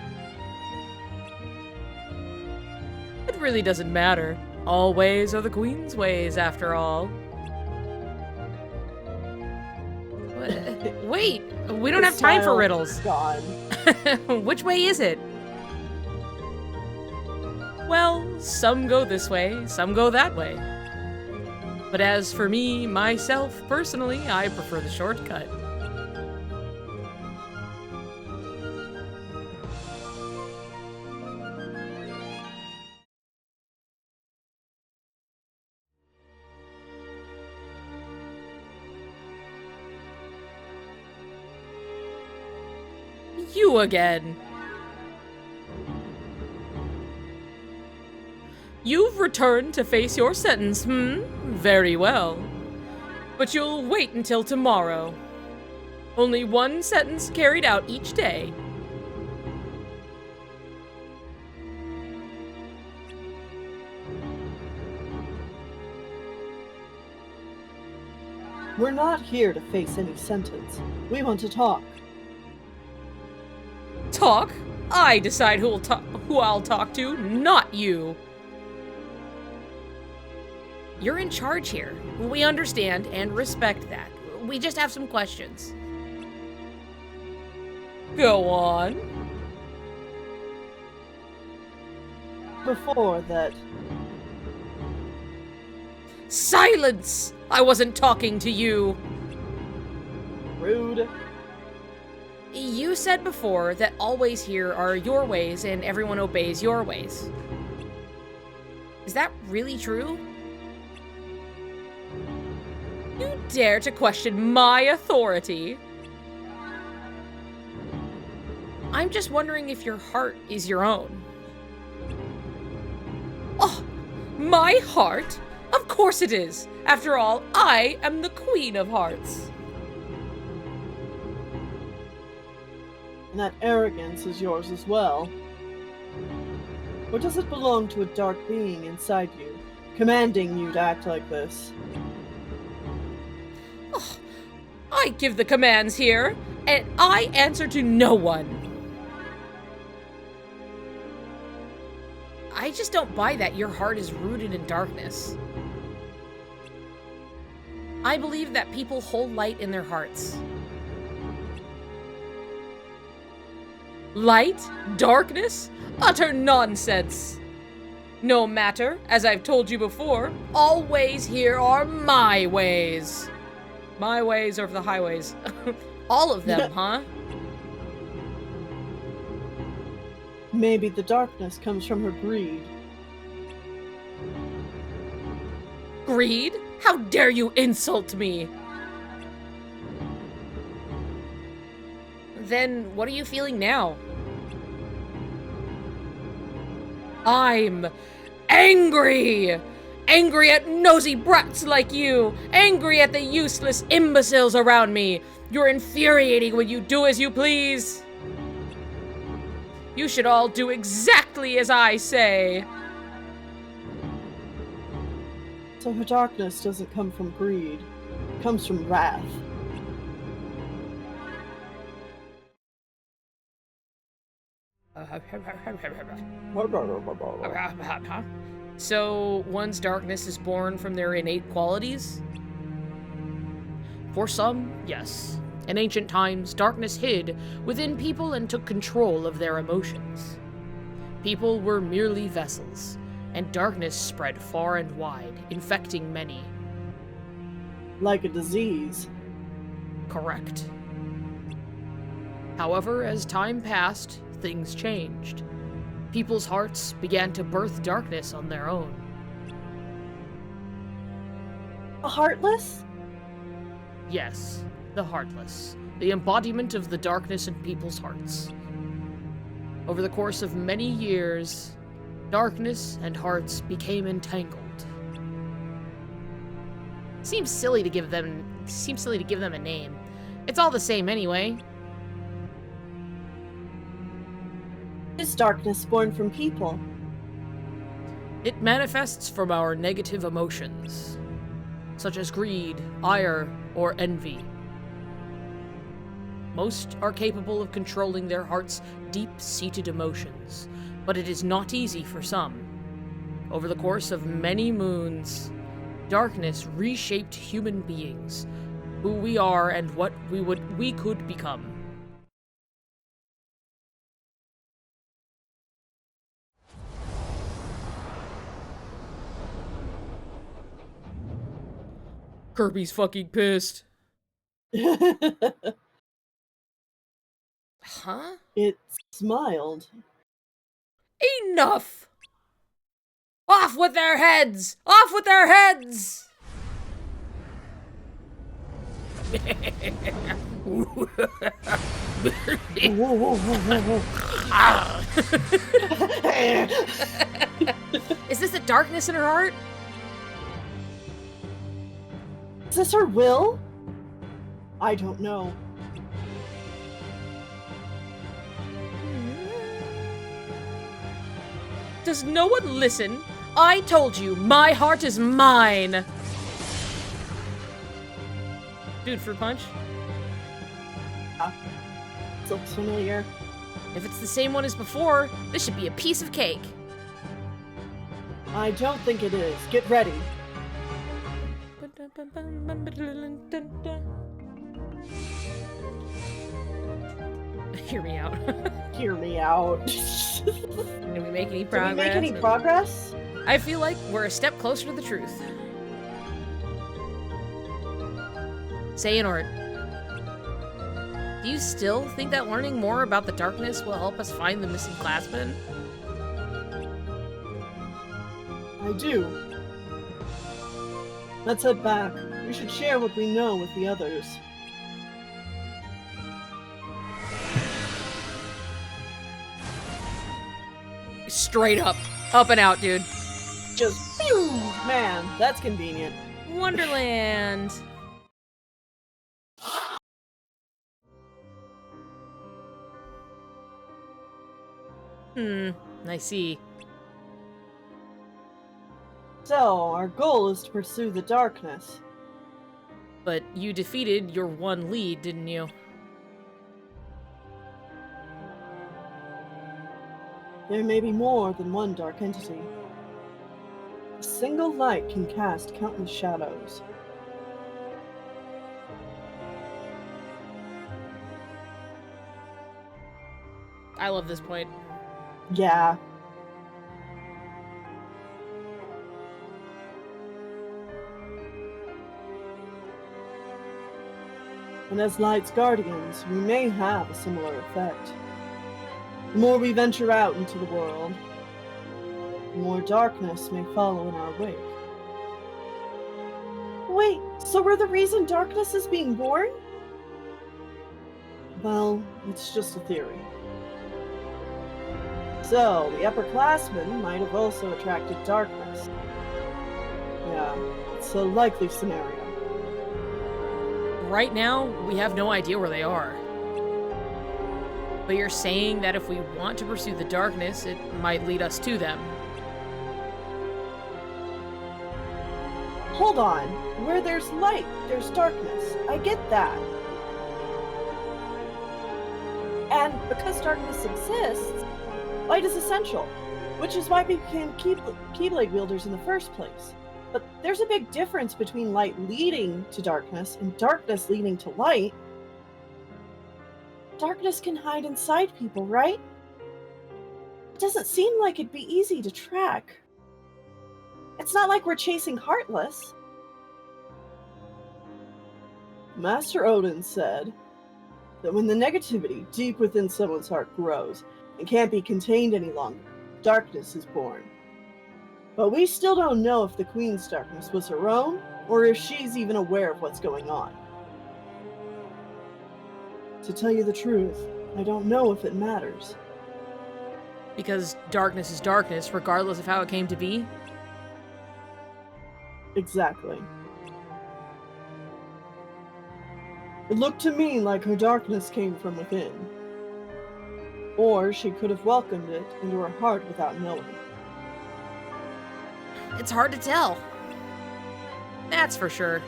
It really doesn't matter. All ways are the Queen's ways, after all. Wait, we don't have time for riddles. Gone. Which way is it? Well, some go this way, some go that way. But as for me, myself, personally, I prefer the shortcut. You again. You've returned to face your sentence, Very well. But you'll wait until tomorrow. Only one sentence carried out each day. We're not here to face any sentence. We want to talk. Talk? I decide who I'll talk to, not you. You're in charge here. We understand and respect that. We just have some questions. Go on. Before that, Silence! I wasn't talking to you. rude. You said before that all ways here are your ways and everyone obeys your ways. Is that really true? You dare to question my authority? I'm just wondering if your heart is your own. Oh, my heart? Of course it is. After all, I am the Queen of Hearts. And that arrogance is yours as well. Or does it belong to a dark being inside you, commanding you to act like this? Oh, I give the commands here, and I answer to no one. I just don't buy that your heart is rooted in darkness. I believe that people hold light in their hearts. Light? Darkness? Utter nonsense! No matter, as I've told you before, all ways here are my ways. My ways or the highways. All of them, huh? Maybe the darkness comes from her greed. Greed? How dare you insult me? Then what are you feeling now? I'm angry! Angry at nosy brats like you! Angry at the useless imbeciles around me! You're infuriating when you do as you please! You should all do exactly as I say! So her darkness doesn't come from greed. It comes from wrath. So, one's darkness is born from their innate qualities? For some, yes. In ancient times, darkness hid within people and took control of their emotions. People were merely vessels, and darkness spread far and wide, infecting many. Like a disease. Correct. However, as time passed, things changed. People's hearts began to birth darkness on their own. A heartless? Yes, the heartless, the embodiment of the darkness in people's hearts. Over the course of many years, darkness and hearts became entangled. Seems silly to give them a name. It's all the same anyway. Is darkness born from people? It manifests from our negative emotions, such as greed, ire, or envy. Most are capable of controlling their heart's deep-seated emotions, but it is not easy for some. Over the course of many moons, darkness reshaped human beings, who we are and what we could become. Kirby's fucking pissed. Huh? It smiled. Enough! Off with their heads! Off with their heads! Is this the darkness in her heart? Is this her will? I don't know. Does no one listen? I told you, my heart is mine! Dude, fruit punch? This looks familiar. If it's the same one as before, this should be a piece of cake. I don't think it is. Get ready. Hear me out. Hear me out. Did we make any Did progress? we make any progress? I feel like we're a step closer to the truth. Xehanort, do you still think that learning more about the darkness will help us find the missing classmen? I do. Let's head back. We should share what we know with the others. Straight up. Up and out, dude. Just pew! Man, that's convenient. Wonderland. I see. So, our goal is to pursue the darkness. But you defeated your one lead, didn't you? There may be more than one dark entity. A single light can cast countless shadows. I love this point. Yeah. And as Light's guardians, we may have a similar effect. The more we venture out into the world, the more darkness may follow in our wake. Wait, so we're the reason darkness is being born? Well, it's just a theory. So, the upperclassmen might have also attracted darkness. Yeah, it's a likely scenario. Right now, we have no idea where they are. But you're saying that if we want to pursue the darkness, it might lead us to them. Hold on. Where there's light, there's darkness. I get that. And because darkness exists, Light is essential, which is why we became Keyblade wielders in the first place. But there's a big difference between light leading to darkness and darkness leading to light. Darkness can hide inside people, right? It doesn't seem like it'd be easy to track. It's not like we're chasing Heartless. Master Odin said that when the negativity deep within someone's heart grows and can't be contained any longer, darkness is born. But we still don't know if the Queen's darkness was her own, or if she's even aware of what's going on. To tell you the truth, I don't know if it matters. Because darkness is darkness, regardless of how it came to be? Exactly. It looked to me like her darkness came from within. Or she could have welcomed it into her heart without knowing. It's hard to tell. That's for sure.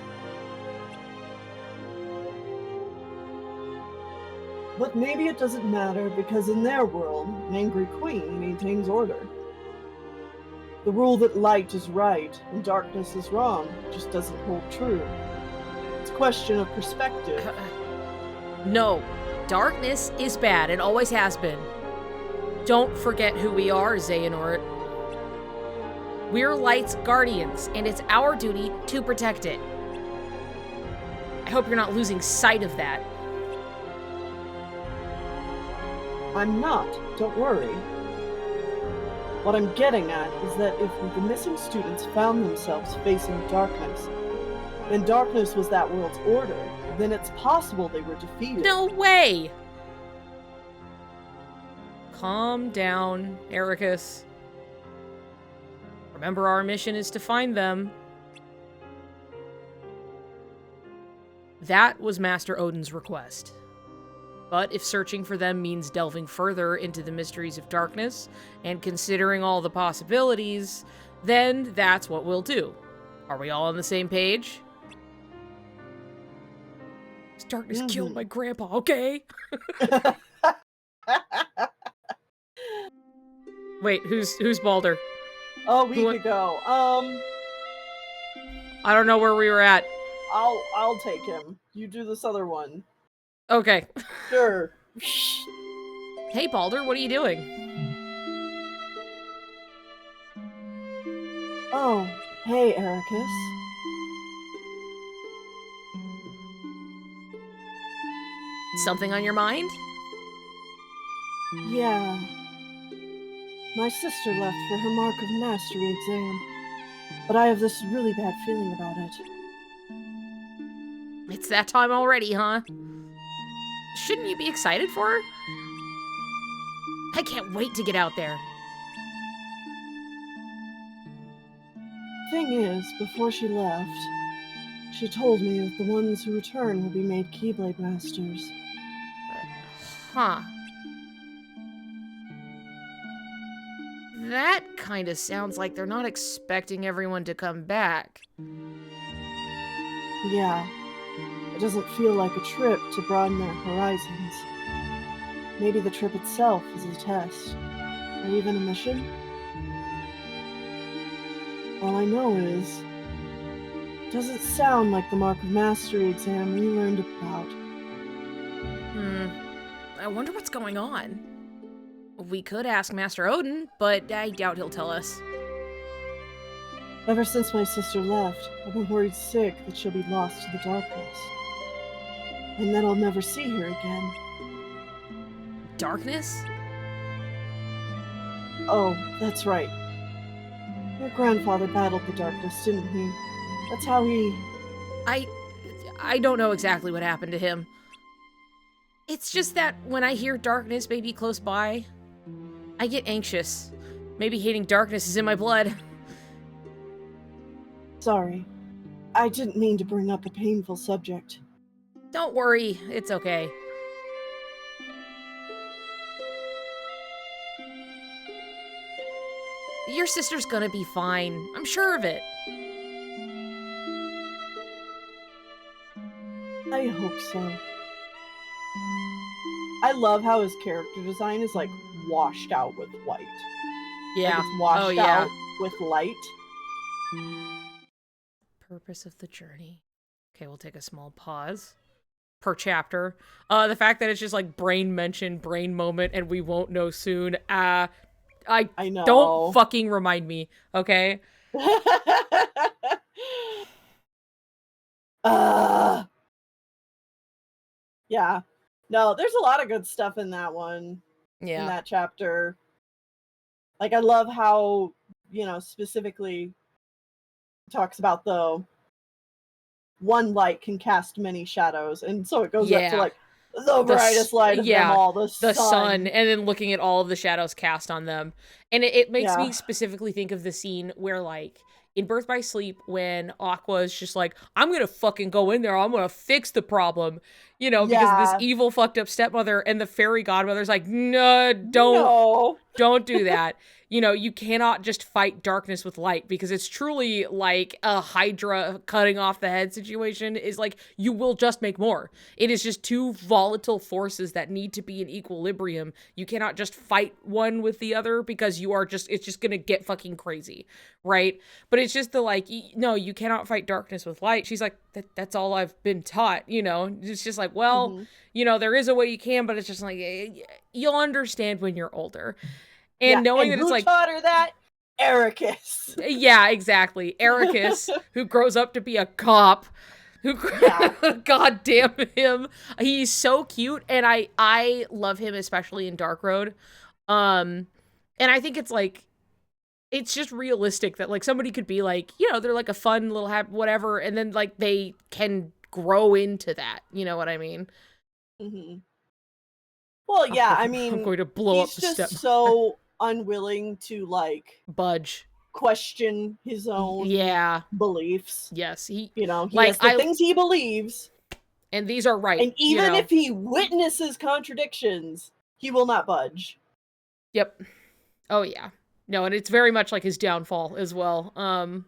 But maybe it doesn't matter because in their world, an angry queen maintains order. The rule that light is right and darkness is wrong just doesn't hold true. It's a question of perspective. No, darkness is bad and always has been. Don't forget who we are, Xehanort. We're Light's guardians, and it's our duty to protect it. I hope you're not losing sight of that. I'm not, don't worry. What I'm getting at is that if the missing students found themselves facing darkness, and darkness was that world's order, then it's possible they were defeated. No way! Calm down, Ericus. Remember, our mission is to find them. That was Master Odin's request. But if searching for them means delving further into the mysteries of darkness and considering all the possibilities, then that's what we'll do. Are we all on the same page? This darkness killed my grandpa, okay? Wait, who's Balder? A week ago. I don't know where we were at. I'll take him. You do this other one. Okay. Sure. Hey, Balder, what are you doing? Oh, hey, Ericus. Something on your mind? Yeah. My sister left for her Mark of Mastery exam, but I have this really bad feeling about it. It's that time already, huh? Shouldn't you be excited for her? I can't wait to get out there. Thing is, before she left, she told me that the ones who return will be made Keyblade Masters. Huh. That kind of sounds like they're not expecting everyone to come back. Yeah. It doesn't feel like a trip to broaden their horizons. Maybe the trip itself is a test, or even a mission? All I know is, it doesn't sound like the Mark of Mastery exam we learned about. I wonder what's going on. We could ask Master Odin, but I doubt he'll tell us. Ever since my sister left, I've been worried sick that she'll be lost to the darkness. And that I'll never see her again. Darkness? Oh, that's right. Your grandfather battled the darkness, didn't he? That's how he... I don't know exactly what happened to him. It's just that when I hear darkness may be close by, I get anxious. Maybe hating darkness is in my blood. Sorry. I didn't mean to bring up a painful subject. Don't worry, it's okay. Your sister's gonna be fine. I'm sure of it. I hope so. I love how his character design is like washed out with white. Yeah. Like it's washed out with light. Purpose of the journey. Okay, we'll take a small pause per chapter. The fact that it's just like brain mention, brain moment, and we won't know soon. I know. Don't fucking remind me, okay? Yeah. No, there's a lot of good stuff in that one. Yeah. In that chapter. Like, I love how, specifically talks about the one light can cast many shadows. And so it goes up to, like, the brightest light of them all, the sun. And then looking at all of the shadows cast on them. And it makes me specifically think of the scene where, like, in Birth by Sleep, when Aqua is just like, I'm gonna fucking go in there, I'm gonna fix the problem, because this evil fucked up stepmother, and the fairy godmother's like, no, don't do that. You cannot just fight darkness with light, because it's truly like a Hydra cutting off the head situation. Is like, you will just make more. It is just two volatile forces that need to be in equilibrium. You cannot just fight one with the other, because it's just gonna get fucking crazy, right? But it's just the like, no, you cannot fight darkness with light. She's like, that's all I've been taught, It's just like, well, there is a way you can, but it's just like, you'll understand when you're older. And knowing that it's like, who taught her that? Ericus. Yeah, exactly. Ericus, who grows up to be a cop. God damn him. He's so cute, and I love him, especially in Dark Road. And I think it's like, it's just realistic that like somebody could be like, they're like a fun little whatever, and then like they can grow into that. You know what I mean? Mm-hmm. Well, yeah, I mean, I'm going to blow up the he's step. just so unwilling to like budge, question his own beliefs. Yes, he has the things he believes, and these are right. And even if he witnesses contradictions, he will not budge. Yep. Oh yeah. No, and it's very much like his downfall as well. And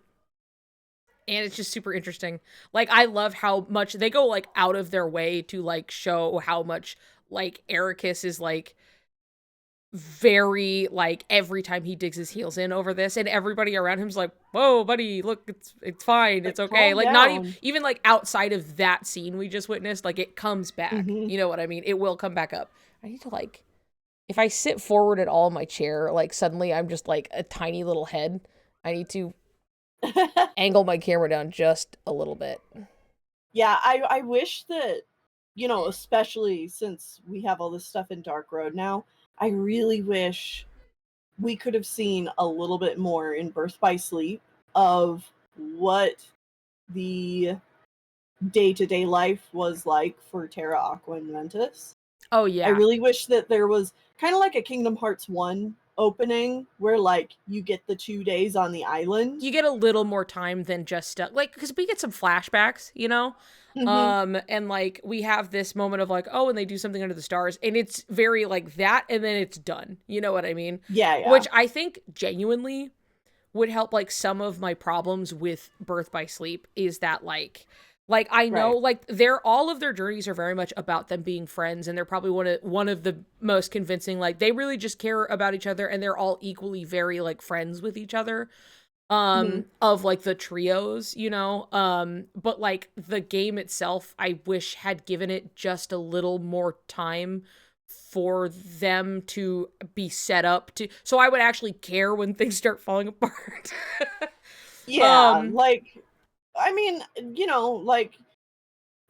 it's just super interesting. Like, I love how much they go like out of their way to like show how much like Ericus is like very like every time he digs his heels in over this, and everybody around him's like, whoa buddy, look, it's fine, it's okay. Like, not even like outside of that scene we just witnessed, like it comes back. You know what I mean? It will come back up. I need to like, if I sit forward at all in my chair, like suddenly I'm just like a tiny little head. I need to angle my camera down just a little bit. Yeah, I wish that, especially since we have all this stuff in Dark Road now, I really wish we could have seen a little bit more in Birth by Sleep of what the day-to-day life was like for Terra, Aqua, and Ventus. Oh, yeah. I really wish that there was kind of like a Kingdom Hearts 1 opening where like you get the 2 days on the island. You get a little more time than just like, because we get some flashbacks, and like we have this moment of like, oh, and they do something under the stars, and it's very like that, and then it's done. You know what I mean? Yeah. Which I think genuinely would help like some of my problems with Birth by Sleep is that like I know like all of their journeys are very much about them being friends, and they're probably one of the most convincing, like they really just care about each other, and they're all equally very like friends with each other. Of like the trios, but like the game itself, I wish had given it just a little more time for them to be set up to, so I would actually care when things start falling apart. Like, I mean, like,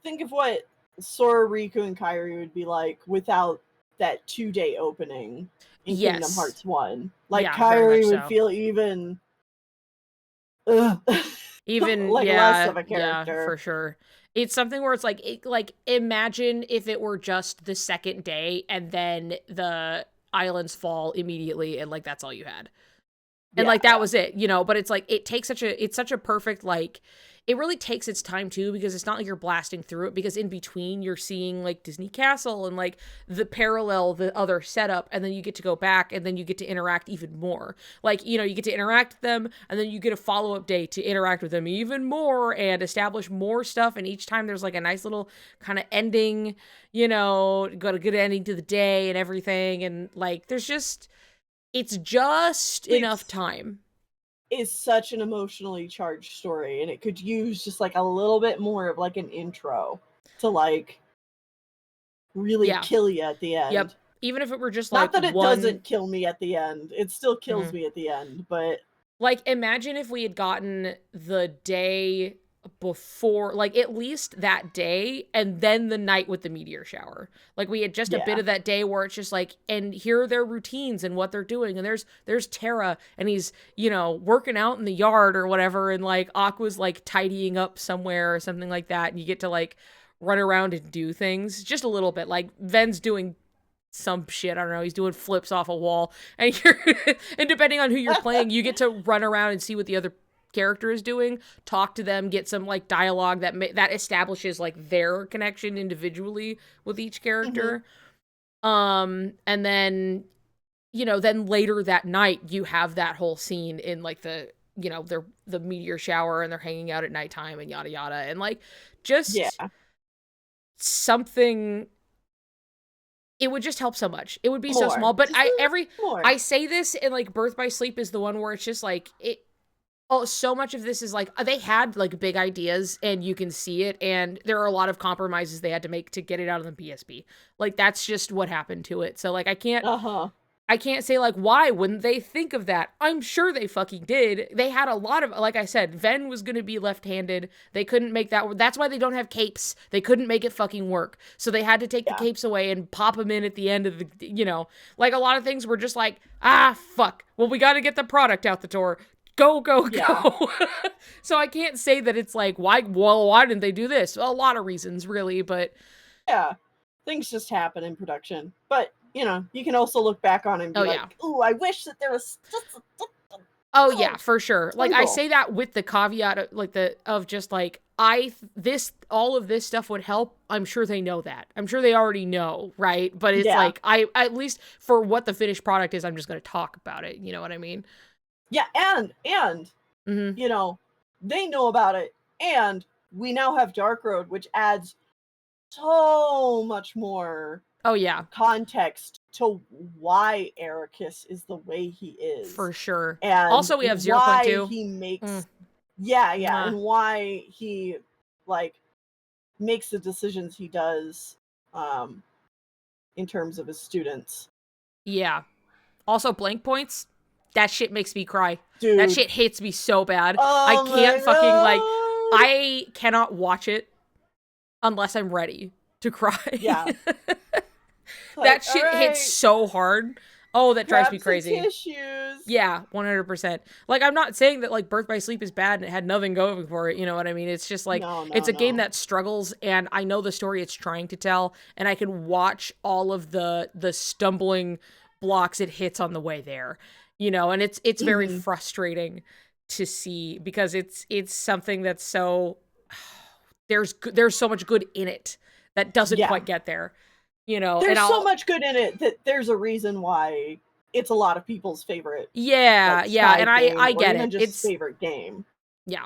think of what Sora, Riku, and Kairi would be like without that 2-day opening in Kingdom Hearts 1. Like, Kairi would feel even like less of a character. Yeah, for sure. It's something where it's like imagine if it were just the second day and then the islands fall immediately, and like that's all you had. And Yeah. like that was it, you know, but it's like it's such a perfect, like, it really takes its time too, because it's not like you're blasting through it, because in between you're seeing like Disney Castle and like the other setup, and then you get to go back and then you get to interact even more. Like, you know, you get to interact with them and then you get a follow-up day to interact with them even more and establish more stuff, and each time there's like a nice little kind of ending, you know, got a good ending to the day and everything, and like there's just, it's just enough time. Is such an emotionally charged story, and it could use just like a little bit more of like an intro to like really Yeah. kill you at the end. Yep. Even if it were just Not like that it one, doesn't kill me at the end. It still kills me at the end, but like, imagine if we had gotten the day before, like at least that day, and then the night with the meteor shower. Like we had just a bit Yeah. of that day where it's just like, and here are their routines and what they're doing, and there's Tara, and he's, you know, working out in the yard or whatever, and like Aqua's like tidying up somewhere or something like that, and you get to like run around and do things just a little bit. Like Ven's doing some shit, I don't know, he's doing flips off a wall, and you're and depending on who you're playing, you get to run around and see what the other character is doing, talk to them, get some like dialogue that establishes like their connection individually with each character. And then, you know, then later that night you have that whole scene in like the, you know, the meteor shower, and they're hanging out at nighttime and yada yada, and like just something. It would just help so much. It would be so small. But I say this, and like Birth by Sleep is the one where it's just like so much of this is like they had like big ideas and you can see it, and there are a lot of compromises they had to make to get it out of the PSP. Like that's just what happened to it. So like I can't say like why wouldn't they think of that? I'm sure they fucking did. They had a lot of, like I said, Ven was going to be left-handed. They couldn't make that. That's why they don't have capes. They couldn't make it fucking work. So they had to take the capes away and pop them in at the end of the, you know, like a lot of things were just like, fuck. Well, we got to get the product out the door. Go. So I can't say that it's like, why didn't they do this? A lot of reasons, really, but yeah, things just happen in production. But, you know, you can also look back on it and be like, ooh, I wish that there was just yeah, for sure. Like I say that with the caveat of, like all of this stuff would help. I'm sure they know that. I'm sure they already know, right? But it's like I, at least for what the finished product is, I'm just going to talk about it. You know what I mean? Yeah, and you know, they know about it, and we now have Dark Road, which adds so much more context to why Ericus is the way he is. For sure. And also we have 0.2. Why he makes and why he like makes the decisions he does in terms of his students. Yeah. Also blank points. That shit makes me cry. Dude. That shit hits me so bad. I can't fucking like I cannot watch it unless I'm ready to cry. Yeah. That shit hits so hard. Oh, that drives me crazy. Tissues. Yeah, 100%. Like, I'm not saying that like Birth by Sleep is bad and it had nothing going for it. You know what I mean? It's just like it's a game that struggles, and I know the story it's trying to tell, and I can watch all of the stumbling blocks it hits on the way there. You know, and it's very frustrating to see, because it's something that's so there's so much good in it that doesn't quite get there. You know, there's so much good in it that there's a reason why it's a lot of people's favorite. Yeah, and I get it. Just it's favorite game. Yeah.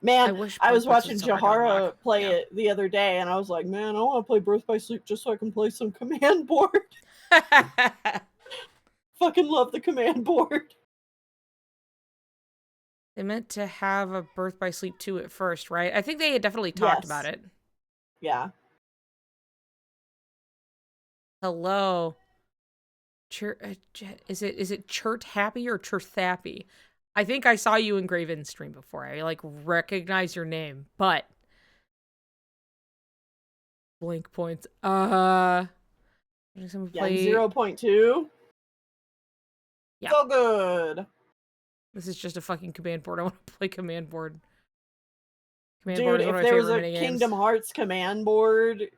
Man, I was watching Jahara play it the other day, and I was like, man, I want to play Birth by Sleep just so I can play some command board. Fucking love the command board. They meant to have a Birth by Sleep 2 at first, right? I think they had definitely talked about it. Yeah. Hello. Is it Chert Happy or Chirthappy? I think I saw you in Graven's stream before. I like recognize your name, but blank points. Yeah, 0.2. Yeah. So good. This is just a fucking command board. I want to play command board. Dude, if there was a Kingdom Hearts command board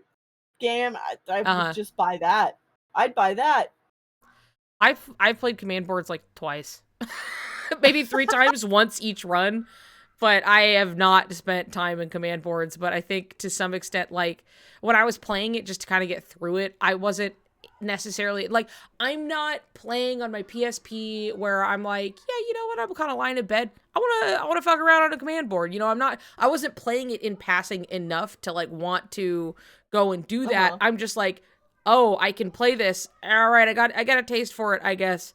game, I would just buy that. I'd buy that. I've played command boards like twice. Maybe 3 times, once each run. But I have not spent time in command boards. But I think to some extent, like, when I was playing it just to kind of get through it, I wasn't necessarily, like, I'm not playing on my PSP where I'm like, yeah, you know what, I'm kind of lying in bed. I want to fuck around on a command board. You know, I wasn't playing it in passing enough to, like, want to go and do that. I'm just like, oh, I can play this. All right, I got a taste for it, I guess.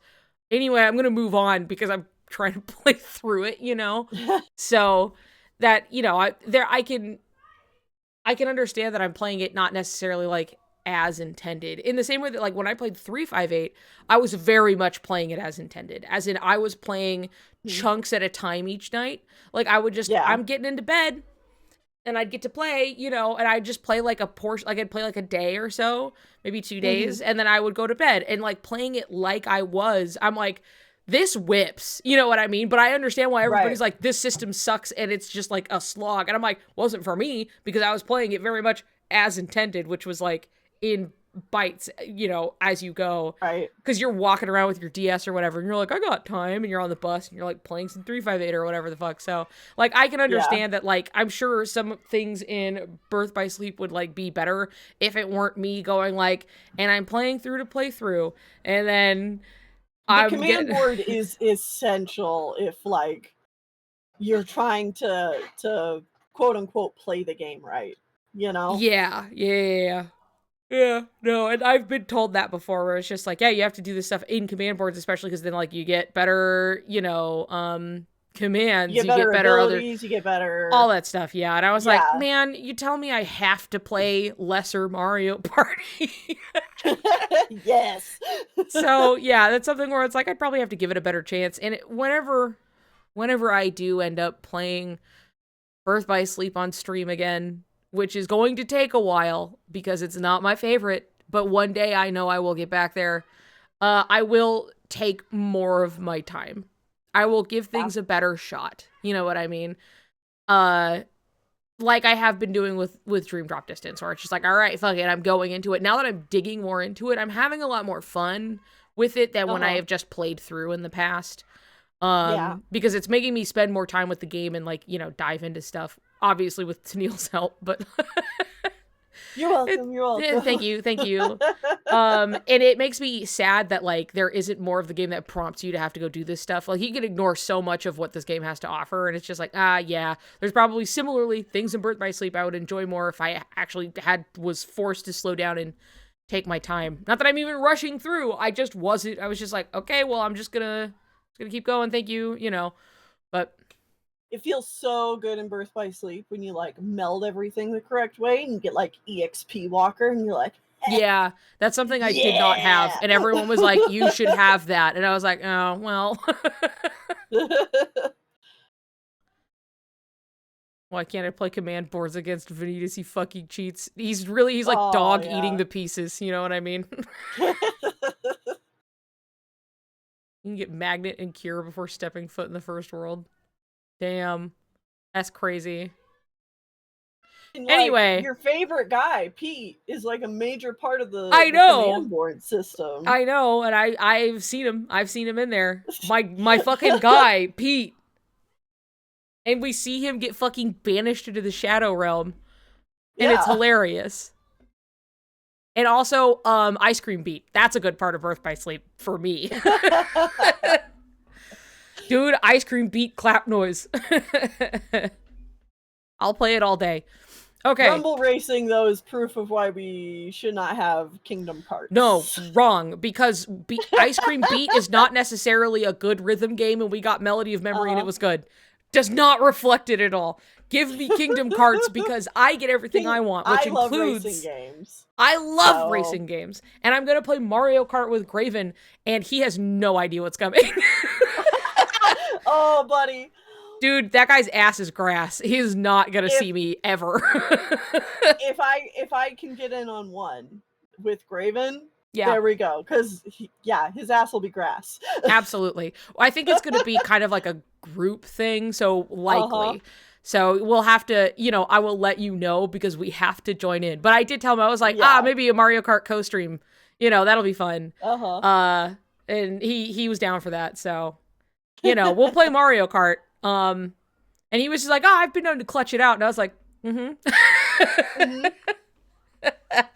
Anyway, I'm going to move on because I'm trying to play through it, you know? So that, you know, I can understand that I'm playing it not necessarily like as intended. In the same way that, like, when I played 358, I was very much playing it as intended. As in, I was playing chunks at a time each night. Like, I would just, I'm getting into bed and I'd get to play, you know, and I'd just play like a portion, like I'd play like a day or so, maybe 2 days, and then I would go to bed. And like playing it like I'm like, this whips, you know what I mean? But I understand why everybody's like, this system sucks and it's just like a slog. And I'm like, wasn't for me, because I was playing it very much as intended, which was like in bites, you know, as you go. Right. Because you're walking around with your DS or whatever, and you're like, I got time, and you're on the bus, and you're like playing some 358 or whatever the fuck. So, like, I can understand that, like, I'm sure some things in Birth by Sleep would, like, be better if it weren't me going, like, and I'm playing through to play through, and then the command board is essential if, like, you're trying to quote unquote play the game right, you know? Yeah, no, and I've been told that before, where it's just like, yeah, you have to do this stuff in command boards, especially because then, like, you get better, you know, commands, you get better abilities, you get better all that stuff, yeah. And I was like, man, you tell me I have to play lesser Mario Party. Yes. So, yeah, that's something where it's like, I'd probably have to give it a better chance. And whenever I do end up playing Birth by Sleep on stream again, which is going to take a while because it's not my favorite, but one day I know I will get back there. I will take more of my time. I will give things a better shot. You know what I mean? Like I have been doing with Dream Drop Distance, where it's just like, all right, fuck it, I'm going into it. Now that I'm digging more into it, I'm having a lot more fun with it than when I have just played through in the past. Because it's making me spend more time with the game and, like, you know, dive into stuff. Obviously with Tennille's help, but You're welcome. Thank you. And it makes me sad that, like, there isn't more of the game that prompts you to have to go do this stuff. Like, you can ignore so much of what this game has to offer, and it's just like, yeah, there's probably similarly things in Birth by Sleep I would enjoy more if I actually was forced to slow down and take my time. Not that I'm even rushing through. I just wasn't. I was just like, okay, well, I'm just gonna keep going. Thank you, you know. But it feels so good in Birth by Sleep when you, like, meld everything the correct way and you get, like, EXP Walker and you're like, yeah, that's something I did not have. And everyone was like, you should have that. And I was like, oh, well. Why can't I play command boards against Vanitas? He fucking cheats. He's like dog eating the pieces. You know what I mean? You can get Magnet and Cure before stepping foot in the first world. Damn. That's crazy. And, like, anyway. Your favorite guy, Pete, is like a major part of the command board system. I know, and I've seen him. I've seen him in there. My fucking guy, Pete. And we see him get fucking banished into the Shadow Realm. And it's hilarious. And also, Ice Cream Beat. That's a good part of Birth by Sleep for me. Dude, Ice Cream Beat clap noise. I'll play it all day. Okay. Rumble Racing, though, is proof of why we should not have Kingdom Carts. No, wrong. Because Ice Cream Beat is not necessarily a good rhythm game, and we got Melody of Memory and it was good. Does not reflect it at all. Give me Kingdom Carts because I get everything I want, which includes racing games. I love racing games. And I'm going to play Mario Kart with Graven, and he has no idea what's coming. Oh, buddy. Dude, that guy's ass is grass. He's not going to see me ever. if I can get in on one with Graven, yeah, there we go. Because, his ass will be grass. Absolutely. I think it's going to be kind of like a group thing, so likely. So we'll have to, you know, I will let you know because we have to join in. But I did tell him, I was like, maybe a Mario Kart co-stream. You know, that'll be fun. and he was down for that. So, we'll play Mario Kart. And he was just like, "Oh, I've been known to clutch it out," and I was like, "Mm-hmm." Mhm.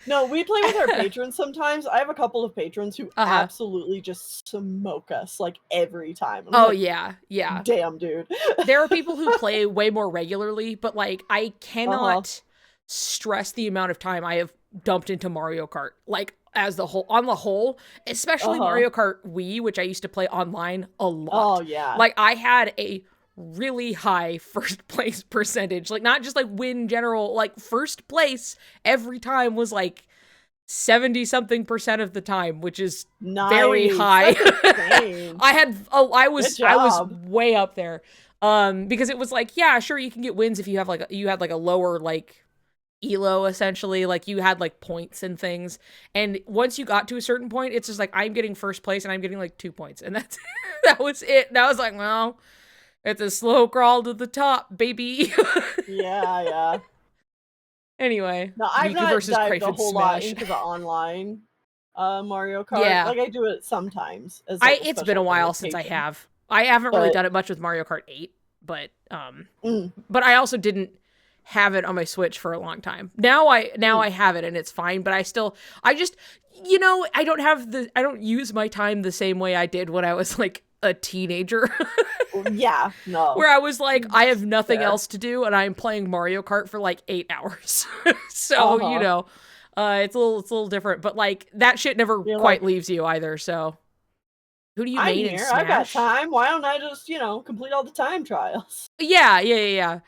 No, we play with our patrons sometimes. I have a couple of patrons who absolutely just smoke us like every time. And I'm like, yeah. damn, dude. There are people who play way more regularly, but like I cannot stress the amount of time I have dumped into Mario Kart. Like on the whole, especially Mario Kart Wii, which I used to play online a lot. Oh yeah. Like I had a really high first place percentage. Like not just like win general, like first place every time was like 70 something percent of the time, which is very high. I was way up there. Because it was like, yeah, sure, you can get wins if you have you had like a lower like elo, essentially. Like you had like points and things, and once you got to a certain point, it's just like I'm getting first place and I'm getting like 2 points, and that's that was it. And I was like, well, it's a slow crawl to the top, baby. Yeah. Anyway, no, I've not dived a whole lot Smash. into the online Mario Kart. Yeah. Like I do it sometimes. As, like, It's been a while since I have. I haven't really done it much with Mario Kart 8, but but I also didn't have it on my Switch for a long time. Now I have it and it's fine, but I just I don't use my time the same way I did when I was like a teenager. Yeah, no. Where I was like, I have nothing else to do and I'm playing Mario Kart for like 8 hours. So, it's a little different, but like that shit never quite leaves you either, so who do you main in Smash? I've got time. Why don't I just, complete all the time trials? Yeah.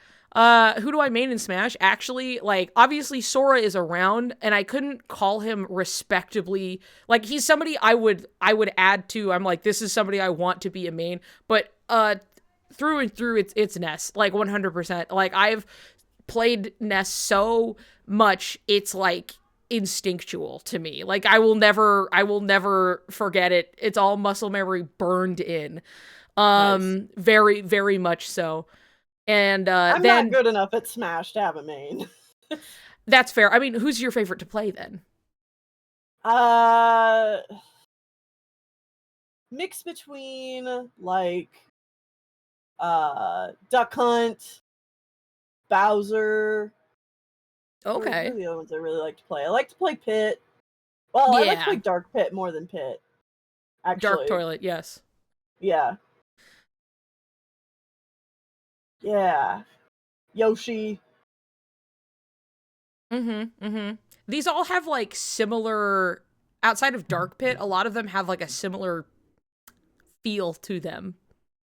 Who do I main in Smash? Actually, like, obviously Sora is around, and I couldn't call him respectably. Like, he's somebody I would add to. I'm like, this is somebody I want to be a main. But through and through, it's Ness, like 100%. Like, I've played Ness so much, it's like instinctual to me. Like, I will never forget it. It's all muscle memory burned in. Nice. Very, very much so. And I'm not good enough at Smash to have a main. That's fair. I mean, who's your favorite to play then? Mix between like Duck Hunt, Bowser. Okay. What are the other ones I really like to play? I like to play Pit. Well, I like to play Dark Pit more than Pit. Actually. Dark Toilet, yes. Yeah. Yeah. Yoshi. These all have like similar, outside of Dark Pit, a lot of them have like a similar feel to them.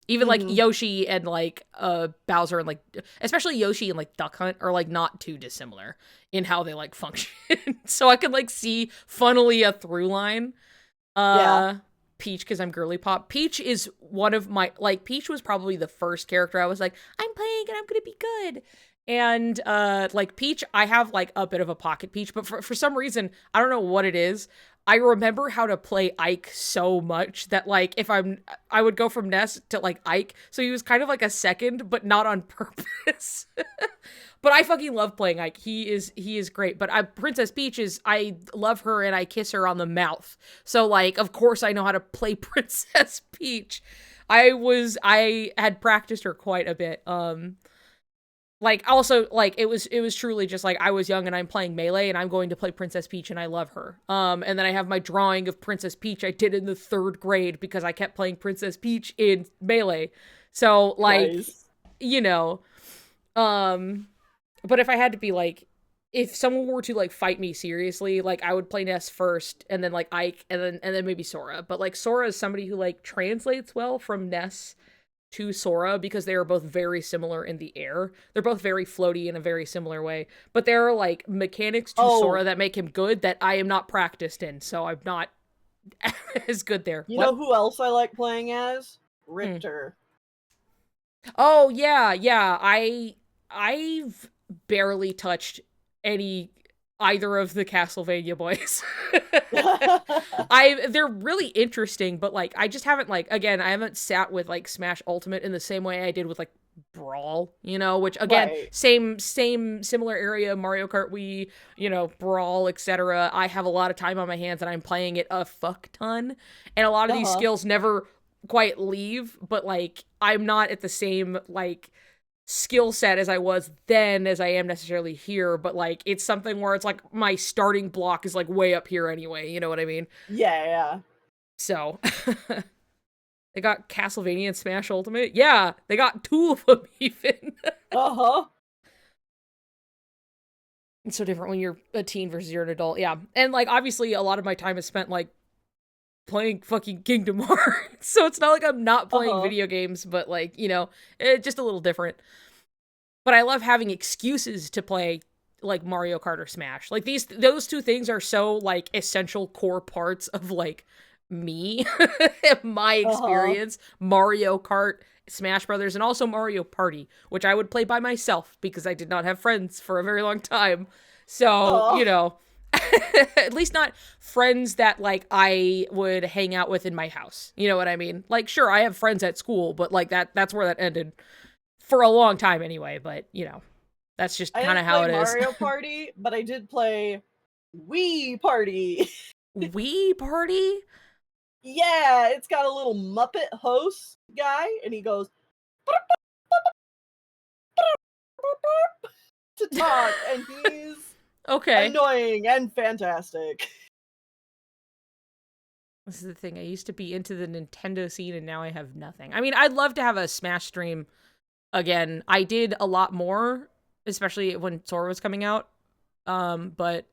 Even like Yoshi and like Bowser and like, especially Yoshi and like Duck Hunt are like not too dissimilar in how they like function. So I could like see funnily a through line. Peach, because I'm girly pop. Peach is one of my, like, Peach was probably the first character I was like, I'm playing and I'm gonna be good. And like Peach, I have like a bit of a pocket Peach, but for some reason, I don't know what it is. I remember how to play Ike so much that like I would go from Ness to like Ike, so he was kind of like a second, but not on purpose. But I fucking love playing Ike. He is great. But Princess Peach I love her and I kiss her on the mouth. So like, of course I know how to play Princess Peach. I had practiced her quite a bit. Like also like it was truly just like I was young and I'm playing Melee and I'm going to play Princess Peach and I love her. And then I have my drawing of Princess Peach I did in the 3rd grade because I kept playing Princess Peach in Melee. So like, nice. But if I had to be like, if someone were to like fight me seriously, like I would play Ness first and then like Ike and then maybe Sora. But like Sora is somebody who like translates well from Ness to Sora because they are both very similar in the air. They're both very floaty in a very similar way. But there are like mechanics to Sora that make him good that I am not practiced in, so I'm not as good there. You know who else I like playing as? Richter. Oh yeah. I've barely touched either of the Castlevania boys. They're really interesting, but like I just haven't like, again, I haven't sat with like Smash Ultimate in the same way I did with like Brawl, you know, which again, Right. similar area, Mario Kart Wii, you know, Brawl, etc. I have a lot of time on my hands and I'm playing it a fuck ton. And a lot of these skills never quite leave, but like I'm not at the same like skill set as I was then as I am necessarily here, but like it's something where it's like my starting block is like way up here anyway, you know what I mean? Yeah. So they got Castlevania and Smash Ultimate. Yeah, they got 2 of them even. Uh-huh. It's so different when you're a teen versus you're an adult. Yeah. And like obviously a lot of my time is spent like playing fucking Kingdom Hearts. So it's not like I'm not playing video games, but like, you know, it's just a little different. But I love having excuses to play like Mario Kart or Smash. Like those 2 things are so like essential core parts of like me, my experience. Mario Kart, Smash Brothers, and also Mario Party, which I would play by myself because I did not have friends for a very long time. So, you know, at least not friends that like I would hang out with in my house. You know what I mean? Like, sure, I have friends at school, but like that's where that ended for a long time anyway. But you know, that's just kind of how it is. Mario Party, but I did play Wii Party. Wii Party? Yeah, it's got a little Muppet host guy, and he goes to talk, and he's okay. Annoying and fantastic. This is the thing. I used to be into the Nintendo scene, and now I have nothing. I mean, I'd love to have a Smash stream again. I did a lot more, especially when Sora was coming out. But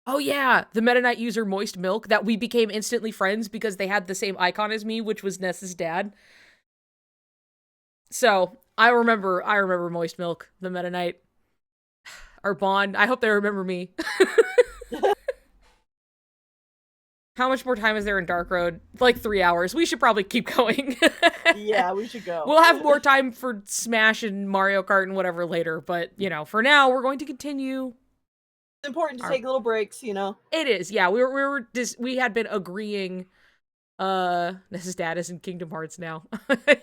oh yeah, the Meta Knight user Moist Milk, that we became instantly friends because they had the same icon as me, which was Ness's dad. So I remember Moist Milk, the Meta Knight. Our bond. I hope they remember me. How much more time is there in Dark Road? Like 3 hours. We should probably keep going. Yeah, we should go. We'll have more time for Smash and Mario Kart and whatever later, but you know, for now we're going to continue. It's important to take little breaks, you know. It is, yeah. We had been agreeing. Ness's dad is in Kingdom Hearts now.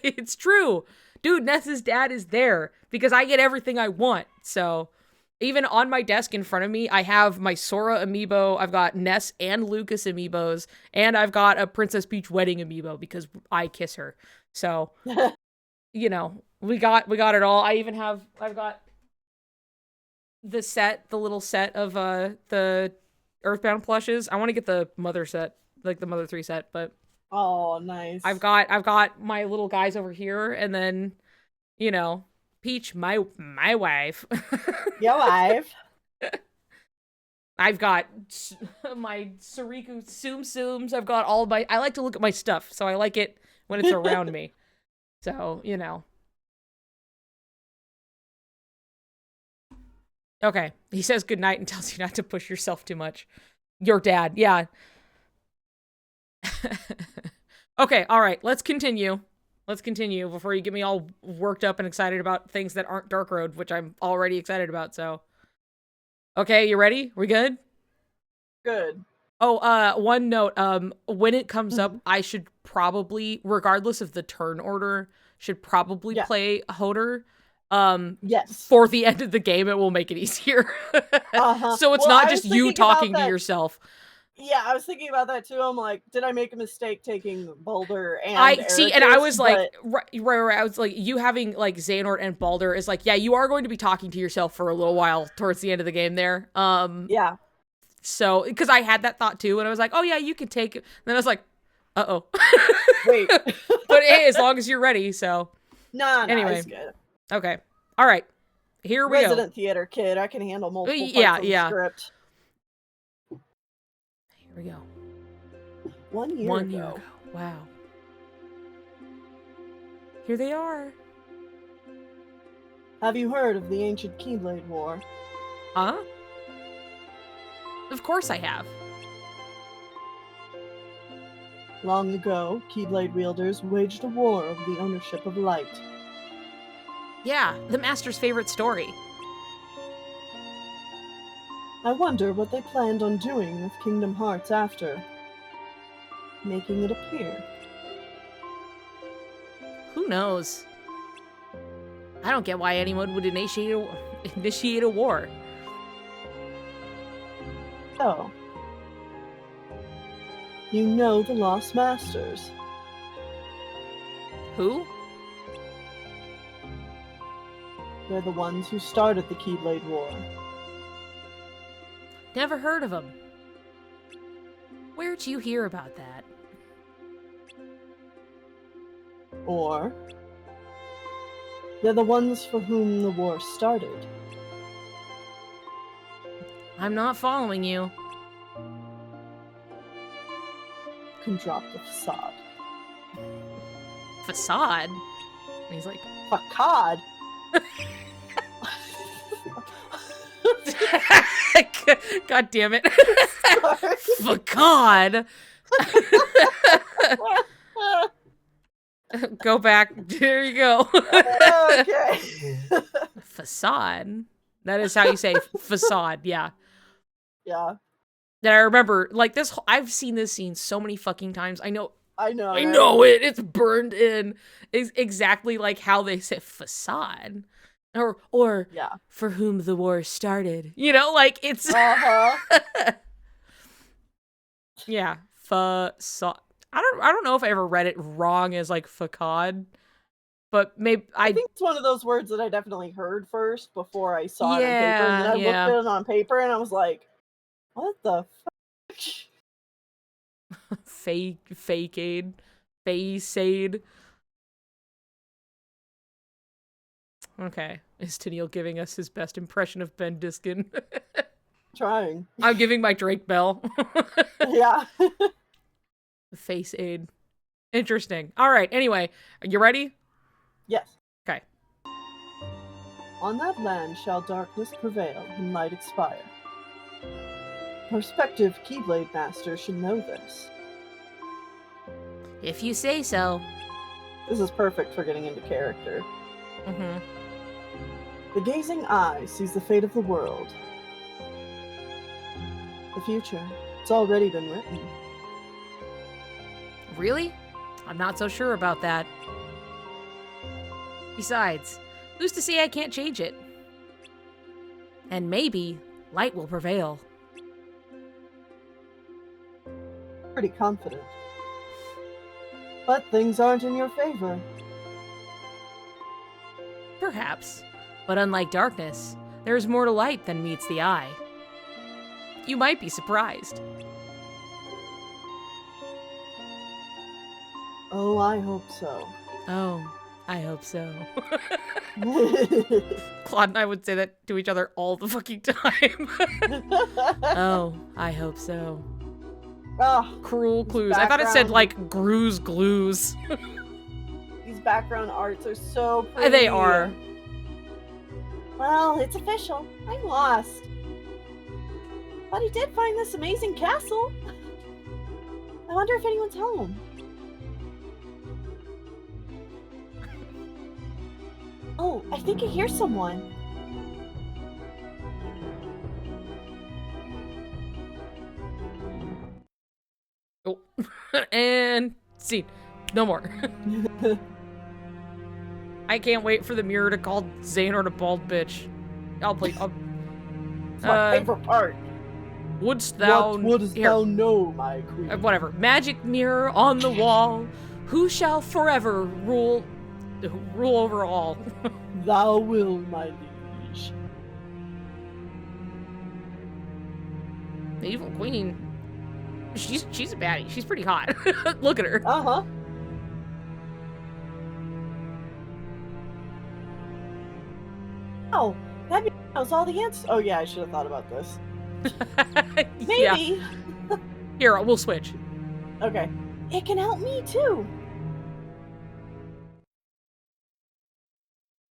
It's true, dude. Ness's dad is there because I get everything I want. So even on my desk in front of me, I have my Sora amiibo. I've got Ness and Lucas amiibos, and I've got a Princess Peach wedding amiibo because I kiss her. So you know, we got it all. I've got the little set of the Earthbound plushes. I want to get the Mother set, like the Mother 3 set, but oh, nice. I've got my little guys over here, and then, you know, Peach, my wife. Your wife. I've got my Suriku Tsum Tsums. I've got all my. I like to look at my stuff, so I like it when it's around me. So, you know. Okay, he says goodnight and tells you not to push yourself too much. Your dad, yeah. Okay, all right, let's continue. Let's continue before you get me all worked up and excited about things that aren't Dark Road, which I'm already excited about, so. Okay, you ready? We good? Good. Oh, one note, when it comes up, I should probably, regardless of the turn order, should probably play Hoder. Yes. For the end of the game, it will make it easier. So it's not just you talking to yourself. Yeah, I was thinking about that too. I'm like, did I make a mistake taking Boulder and I see, and I was like, but... right, I was like, you having like Xehanort and Baldur is like, yeah, you are going to be talking to yourself for a little while towards the end of the game there. Yeah. So, because I had that thought too, and I was like, oh yeah, you could take it. And then I was like, uh-oh. Wait. But hey, as long as you're ready, so. Nah, anyway. It's good. Okay. All right. Here we go. Resident theater kid. I can handle multiple parts of the script. Here we go. 1 year ago. Wow. Here they are. Have you heard of the ancient Keyblade War? Huh? Of course I have. Long ago, Keyblade wielders waged a war over the ownership of light. Yeah, the Master's favorite story. I wonder what they planned on doing with Kingdom Hearts after making it appear. Who knows? I don't get why anyone would initiate a war. So, you know the Lost Masters. Who? They're the ones who started the Keyblade War. Never heard of them. Where'd you hear about that? Or, they're the ones for whom the war started. I'm not following you. Can drop the facade. Facade? And he's like, Facade? God damn it. Facade. Go back. There you go. Okay. Facade. That is how you say facade, yeah. Yeah, That I remember, like, this, I've seen this scene so many fucking times. I know I I know it. It's burned in. It's exactly like how they say facade. Or Yeah. for whom the war started. You know, like it's Uh-huh. yeah, facade. I don't know if I ever read it wrong as like facade, but maybe I think it's one of those words that I definitely heard first before I saw it on paper. And then I Yeah. looked at it on paper and I was like, what the fuck? fakeade, faceade. Okay, is Tennille giving us his best impression of Ben Diskin? Trying. I'm giving my Drake Bell. Yeah. Face aid. Interesting. All right. Anyway, are you ready? Yes. Okay. On that land shall darkness prevail and light expire. Prospective Keyblade Master should know this. If you say so. This is perfect for getting into character. Mm-hmm. The gazing eye sees the fate of the world. The future, it's already been written. Really? I'm not so sure about that. Besides, who's to say I can't change it? And maybe light will prevail. Pretty confident. But things aren't in your favor. Perhaps. But unlike darkness, there's more to light than meets the eye. You might be surprised. Oh, I hope so. Oh, I hope so. Claude and I would say that to each other all the fucking time. Oh, I hope so. Oh, Cruel clues. I thought it said like Grooze Glues. these background arts are so pretty. They are. Well, it's official. I'm lost. But he did find this amazing castle. I wonder if anyone's home. Oh, I think I hear someone. Oh. And scene. No more. I can't wait for the mirror to call Xehanort a bald bitch. I'll play. It's my favorite part. Wouldst thou? What wouldst Here. thou know, my queen? Whatever. Magic mirror on the wall. Who shall forever rule over all? Thou will, my liege. The evil queen. She's a baddie. She's pretty hot. Look at her. Uh-huh. Oh, that knows all the answers. Oh yeah, I should have thought about this. Yeah. Maybe. Here, we'll switch. Okay. It can help me too.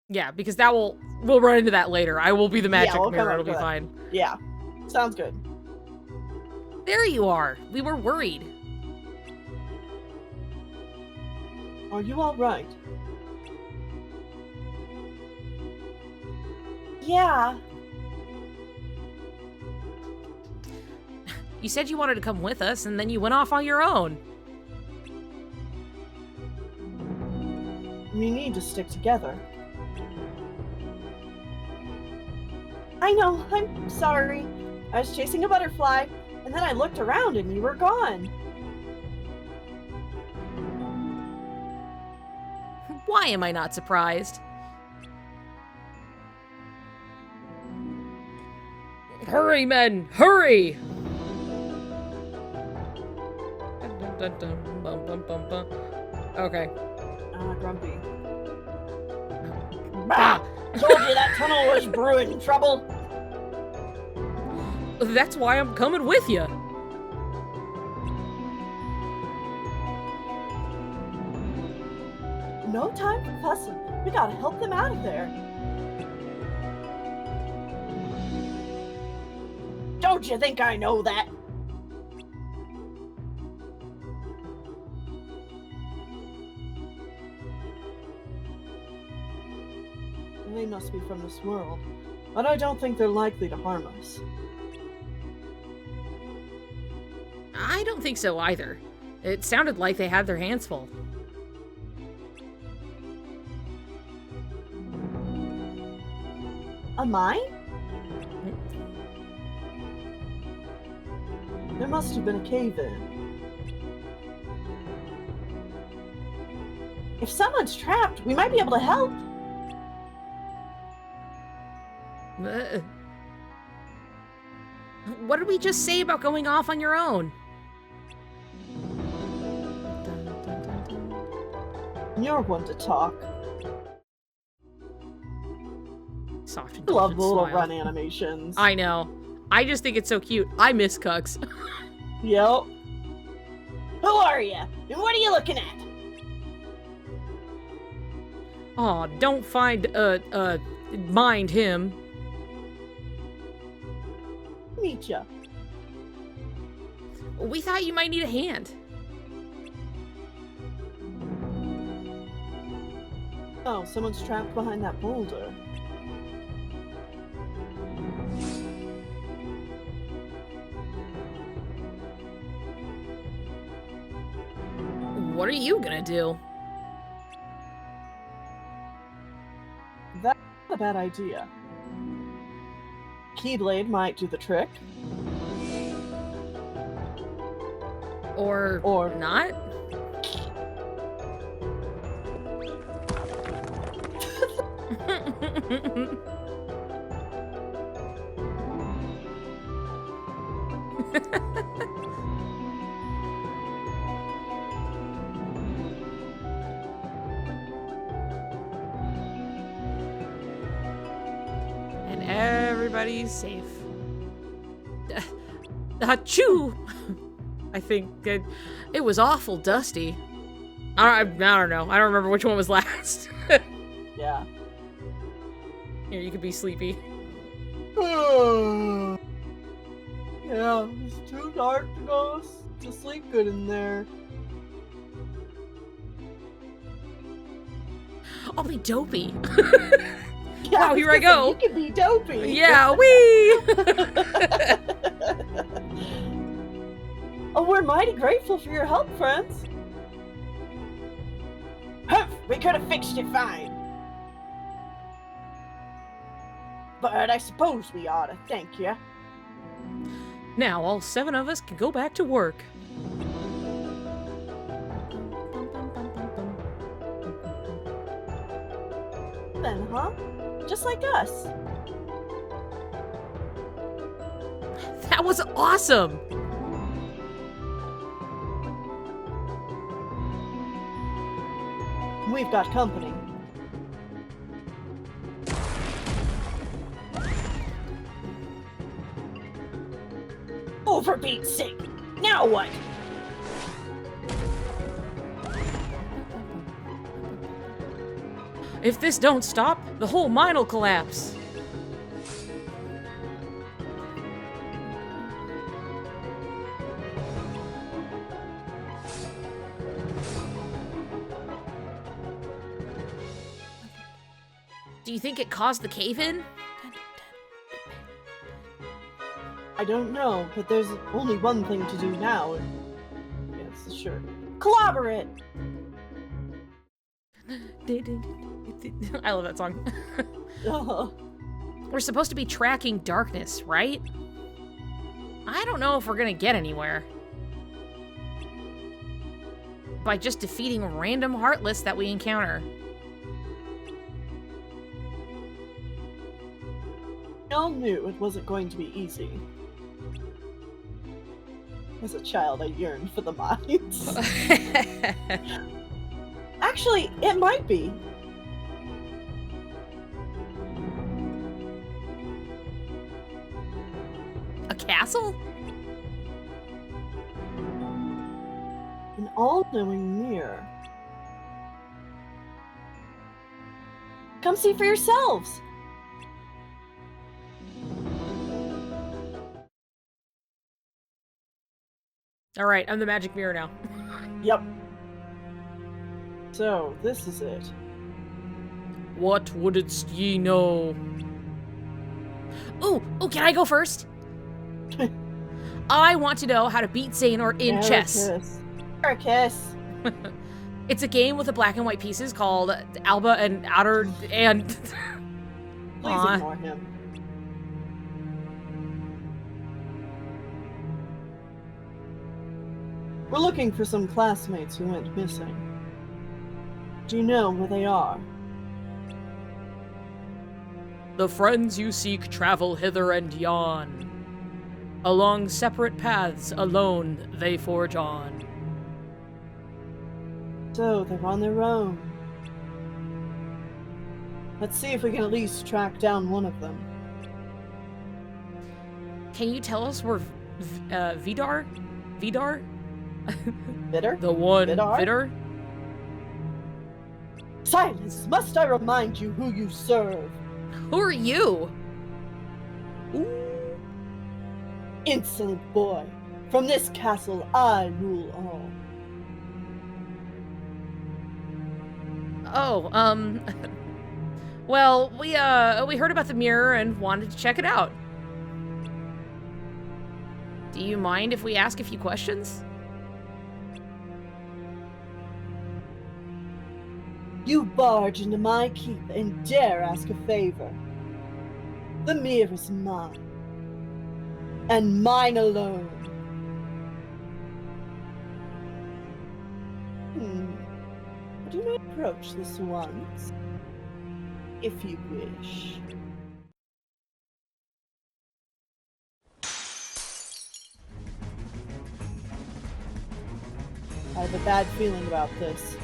Yeah, because we'll run into that later. I will be the magic we'll come mirror. on It'll to be that. fine. Yeah. Sounds good. There you are. We were worried. Are you all right? Yeah. You said you wanted to come with us, and then you went off on your own. We need to stick together. I know, I'm sorry. I was chasing a butterfly, and then I looked around and you were gone. Why am I not surprised? Hurry, men! Hurry! Dun, dun, dun, bum, bum, bum, bum. Okay. Grumpy. Ah! Told you that tunnel was brewing trouble. That's why I'm coming with you. No time for fussing. We gotta help them out of there. Don't you think I know that? They must be from this world, but I don't think they're likely to harm us. I don't think so either. It sounded like they had their hands full. A mine? There must have been a cave-in. If someone's trapped, we might be able to help. What did we just say about going off on your own? You're one to talk. Soft I love indulgent the little smile. run animations. I know. I just think it's so cute. I miss Cucks. Yep. Who are you? And what are you looking at? Aw, don't mind him. Meet ya. We thought you might need a hand. Oh, someone's trapped behind that boulder. What are you gonna do? That's not a bad idea. Keyblade might do the trick. Or not? And everybody's safe. Achoo! I think it was awful dusty. I don't know. I don't remember which one was last. Yeah. Here, you could be sleepy. Yeah, it's too dark to go to sleep good in there. I'll be dopey. Yeah, Wow, here I go. You can be dopey. Yeah, wee! Oh, we're mighty grateful for your help, friends. Humph, we could have fixed it fine. But I suppose we ought to thank you. Now all 7 of us can go back to work. Then, huh? Just like us. That was awesome! We've got company. Oh, for Pete's sake! Now what? If this don't stop, the whole mine'll collapse. Do you think it caused the cave-in? I don't know, but there's only one thing to do now. Yes, sure. Collaborate! I love that song. We're supposed to be tracking darkness, right? I don't know if we're gonna get anywhere by just defeating random Heartless that we encounter. We all knew it wasn't going to be easy. As a child, I yearned for the mines. Actually, it might be. A castle? An all-knowing mirror. Come see for yourselves! Alright, I'm the magic mirror now. Yep. So, this is it. What wouldst ye know? Ooh, can I go first? I want to know how to beat Xehanort in chess. Arrakis. It's a game with the black and white pieces called Alba and Outer and... Please Aw. ignore him. We're looking for some classmates who went missing. Do you know where they are? The friends you seek travel hither and yon. Along separate paths, alone they forge on. So, they're on their own. Let's see if we can at least track down one of them. Can you tell us where Vidar? Vidar? Bitter? The one Vidar? Vidar? Silence! Must I remind you who you serve? Who are you? Ooh. Insolent boy! From this castle I rule all. Oh, well, we heard about the mirror and wanted to check it out. Do you mind if we ask a few questions? You barge into my keep and dare ask a favor. The mirror is mine. And mine alone. But you may approach this once, if you wish. I have a bad feeling about this.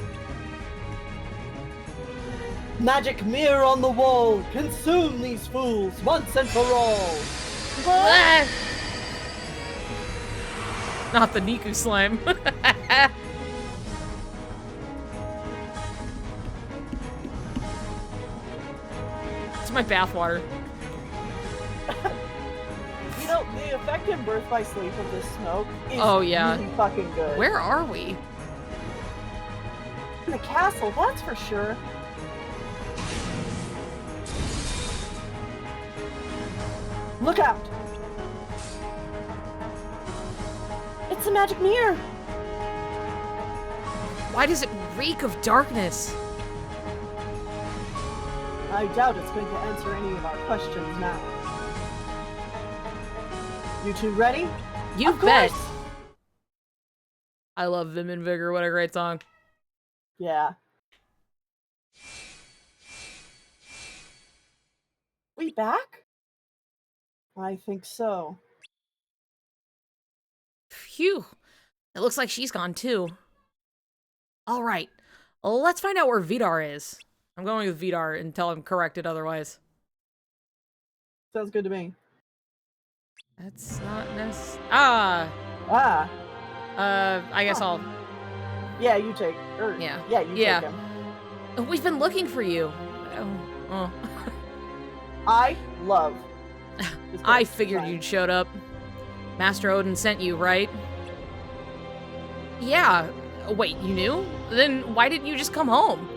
Magic mirror on the wall! Consume these fools once and for all! Ah! Not the Niku slime. It's my bathwater. You know, the effect in Birth by Sleep of this smoke is Oh, yeah. really fucking good. Where are we? In the castle, that's for sure. Look out! It's a magic mirror! Why does it reek of darkness? I doubt it's going to answer any of our questions now. You two ready? You Of bet. course! I love Vim and Vigor. What a great song. Yeah. We back? I think so. Phew. It looks like she's gone too. All right. Let's find out where Vidar is. I'm going with Vidar until I'm corrected otherwise. Sounds good to me. That's not necessary. Ah! I guess I'll... Yeah, you take. Yeah. Yeah, you Yeah. take him. We've been looking for you. Oh. I love. this I place. figured Fine. you'd showed up. Master Odin sent you, right? Yeah. Wait, you knew? Then why didn't you just come home?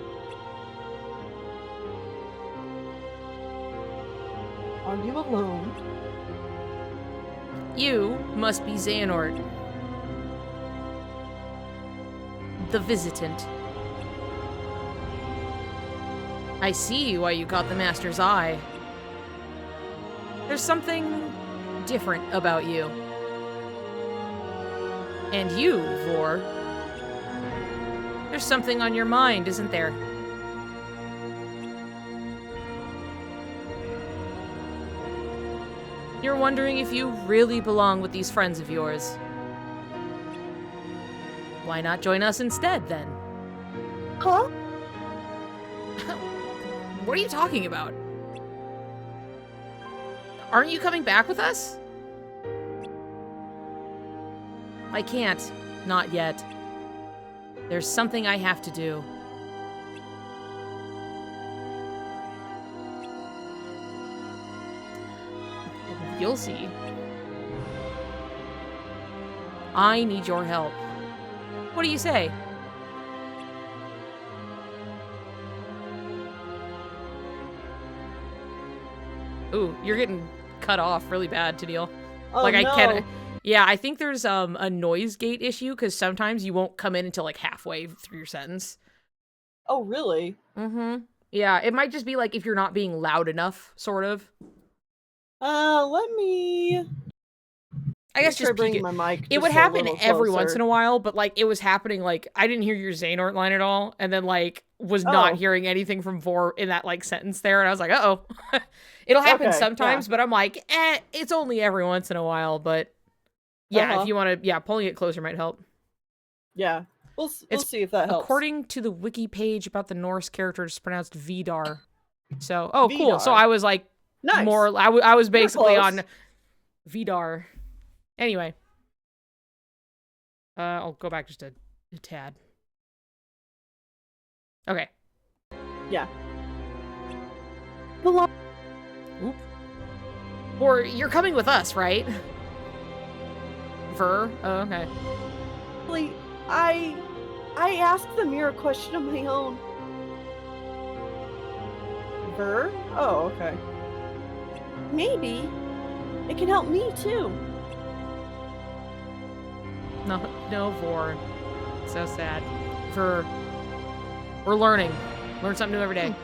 Are you alone? You must be Xehanort. The visitant. I see why you got the Master's eye. There's something different about you. And you, Vor. There's something on your mind, isn't there? You're wondering if you really belong with these friends of yours. Why not join us instead, then? Huh? What are you talking about? Aren't you coming back with us? I can't. Not yet. There's something I have to do. You'll see. I need your help. What do you say? Ooh, you're getting cut off really bad, Tennille. Oh, Like, I no. can't. Yeah, I think there's a noise gate issue because sometimes you won't come in until like halfway through your sentence. Oh, really? Mm-hmm. Yeah, it might just be like if you're not being loud enough, sort of. Let me. I guess try just peek bringing it. my mic. It would just a happen little every once closer. in a while, but like it was happening like I didn't hear your Xehanort line at all, and then like was not Oh. hearing anything from Vor in that like sentence there, and I was like, uh-oh. It'll happen Okay, sometimes, but I'm like, it's only every once in a while, but yeah, Uh-huh. if you want to, pulling it closer might help. Yeah, we'll It's- see if that helps. According to the wiki page about the Norse character, it's pronounced Vidar. So, oh, cool. So Vidar. I was like, Nice. I was basically close. on Vidar. Anyway. I'll go back just a tad. Okay. Yeah. The lo- Oop. Or you're coming with us, right? Ver? Oh, okay. Actually, I asked the mirror question of my own. Ver? Oh, okay. Maybe it can help me too. No, Vor. So sad. Ver. We're learning. Learn something new every day.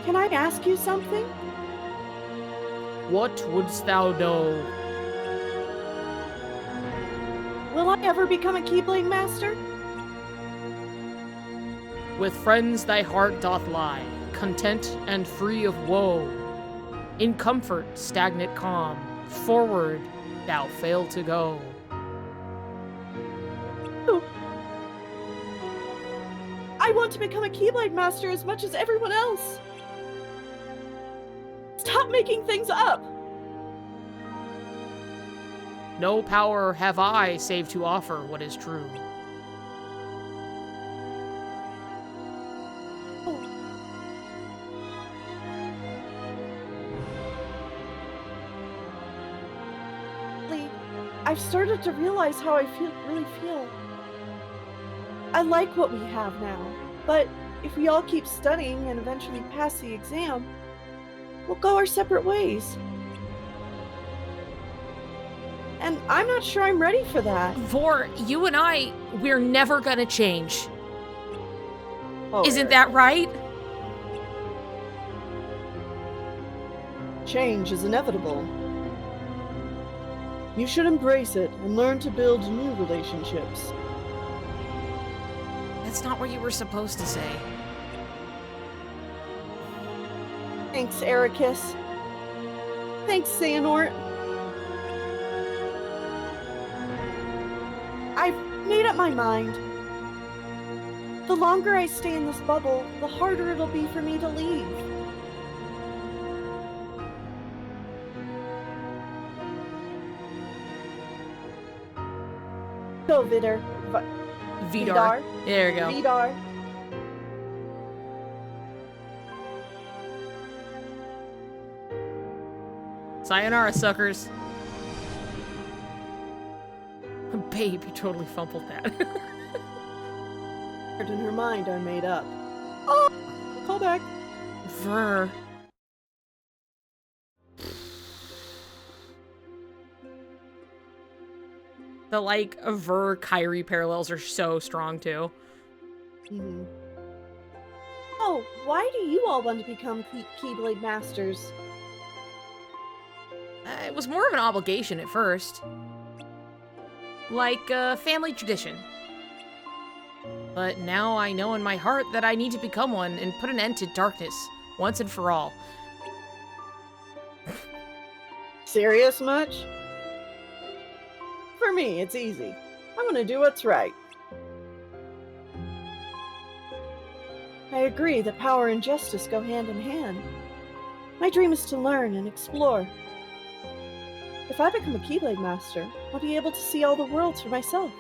Can I ask you something? What wouldst thou know? Will I ever become a Keyblade Master? With friends thy heart doth lie, content and free of woe. In comfort, stagnant calm, forward thou fail to go. I want to become a Keyblade Master as much as everyone else. Stop making things up. No power have I save to offer what is true. I've started to realize how I really feel. I like what we have now, but if we all keep studying and eventually pass the exam, we'll go our separate ways. And I'm not sure I'm ready for that. Vor, you and I, we're never gonna change. Oh, Isn't Eric. that right? Change is inevitable. You should embrace it and learn to build new relationships. That's not what you were supposed to say. Thanks, Ericus. Thanks, Xehanort. I've made up my mind. The longer I stay in this bubble, the harder it'll be for me to leave. Go, Vidar. Vidar. There you go. Vidar. Sayonara, suckers. Babe, you totally fumbled that. In her mind are made up. Oh, call back. Ver. The, like, Ver Kyrie parallels are so strong, too. Mm-hmm. Oh, why do you all want to become Keyblade Masters? It was more of an obligation at first. Like a family tradition. But now I know in my heart that I need to become one and put an end to darkness, once and for all. Serious much? For me, it's easy. I'm gonna do what's right. I agree that power and justice go hand in hand. My dream is to learn and explore. If I become a Keyblade Master, I'll be able to see all the worlds for myself.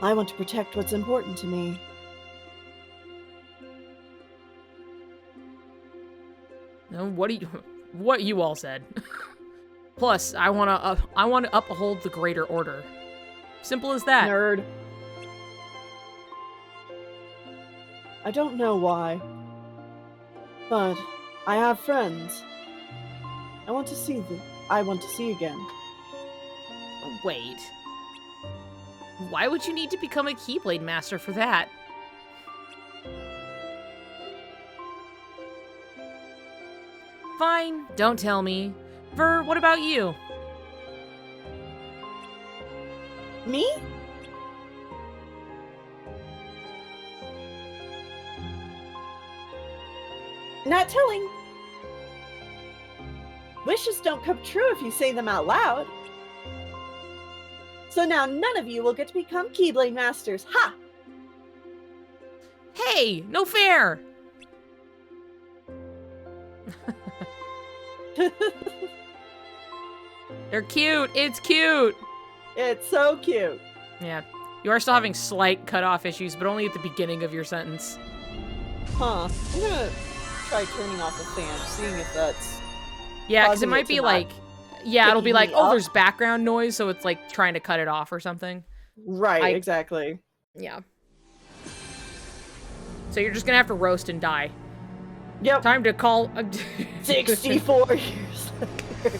I want to protect what's important to me. No, what you all said. Plus, I want to uphold the greater order. Simple as that. Nerd. I don't know why, but I have friends. I want to see again. Wait. Why would you need to become a Keyblade Master for that? Fine, don't tell me. Ver, what about you? Me? Not telling. Wishes don't come true if you say them out loud. So now none of you will get to become Keyblade Masters. Ha! Hey, no fair! They're cute. It's cute. It's so cute. Yeah. You are still having slight cutoff issues, but only at the beginning of your sentence. Huh. I'm gonna try turning off the fan, seeing if that's... Yeah, because it causing might it to be not like... Yeah, it'll be picking like, me oh, up. there's background noise, so it's like trying to cut it off or something. Right, exactly. Yeah. So you're just gonna have to roast and die. Yep. Time to call... 64 years later.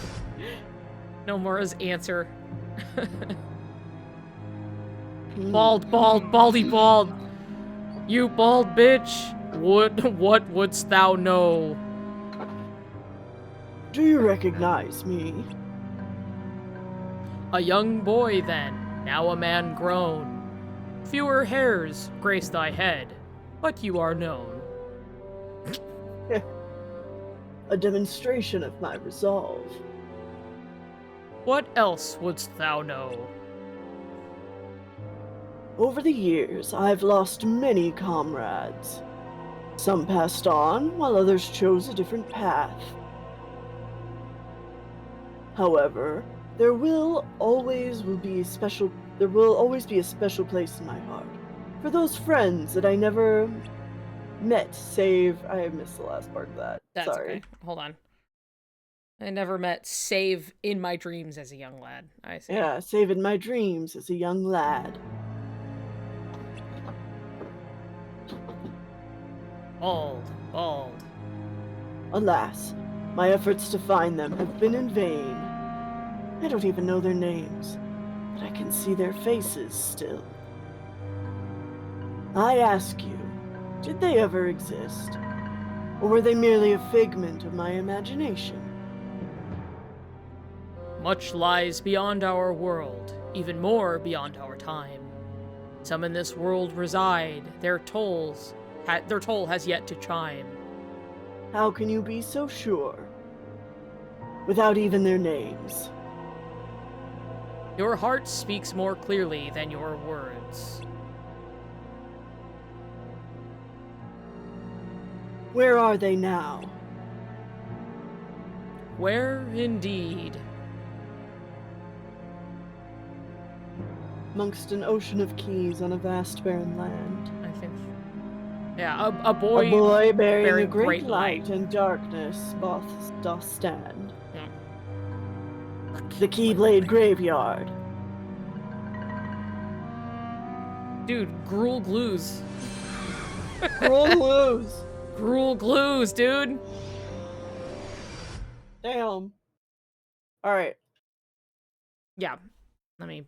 Nomura's answer. Hmm. Bald, baldy bald. You bald bitch. What wouldst thou know? Do you recognize me? A young boy then, now a man grown. Fewer hairs grace thy head, but you are known. A demonstration of my resolve. What else wouldst thou know? Over the years, I've lost many comrades. Some passed on, while others chose a different path. However, there will always be a special place in my heart for those friends that I never met, save I missed the last part of that. That's Sorry. okay. Hold on. I never met save in my dreams as a young lad. I see. Yeah, save in my dreams as a young lad. Bald. Alas, my efforts to find them have been in vain. I don't even know their names, but I can see their faces still. I ask you, did they ever exist? Or were they merely a figment of my imagination? Much lies beyond our world, even more beyond our time. Some in this world reside, their toll has yet to chime. How can you be so sure? Without even their names. Your heart speaks more clearly than your words. Where are they now? Where indeed? Amongst an ocean of keys on a vast barren land. I think. Yeah, a boy. A boy bearing a bearing great great light light. and darkness both doth stand. Yeah. The Keyblade Graveyard. Dude, gruel glues. Roll loose. Gruel glues, dude. Damn. Alright. Yeah. Let me.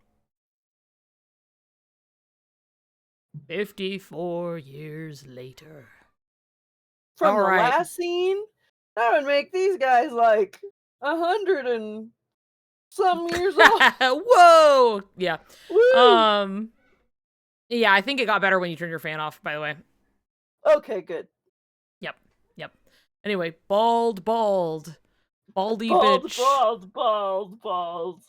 54 years later. From All the right. last scene That would make these guys like 100 and some years old. Whoa! Yeah. Woo! Yeah, I think it got better when you turned your fan off, by the way. Okay, good. Yep. Anyway, baldy Bald, bitch. bald.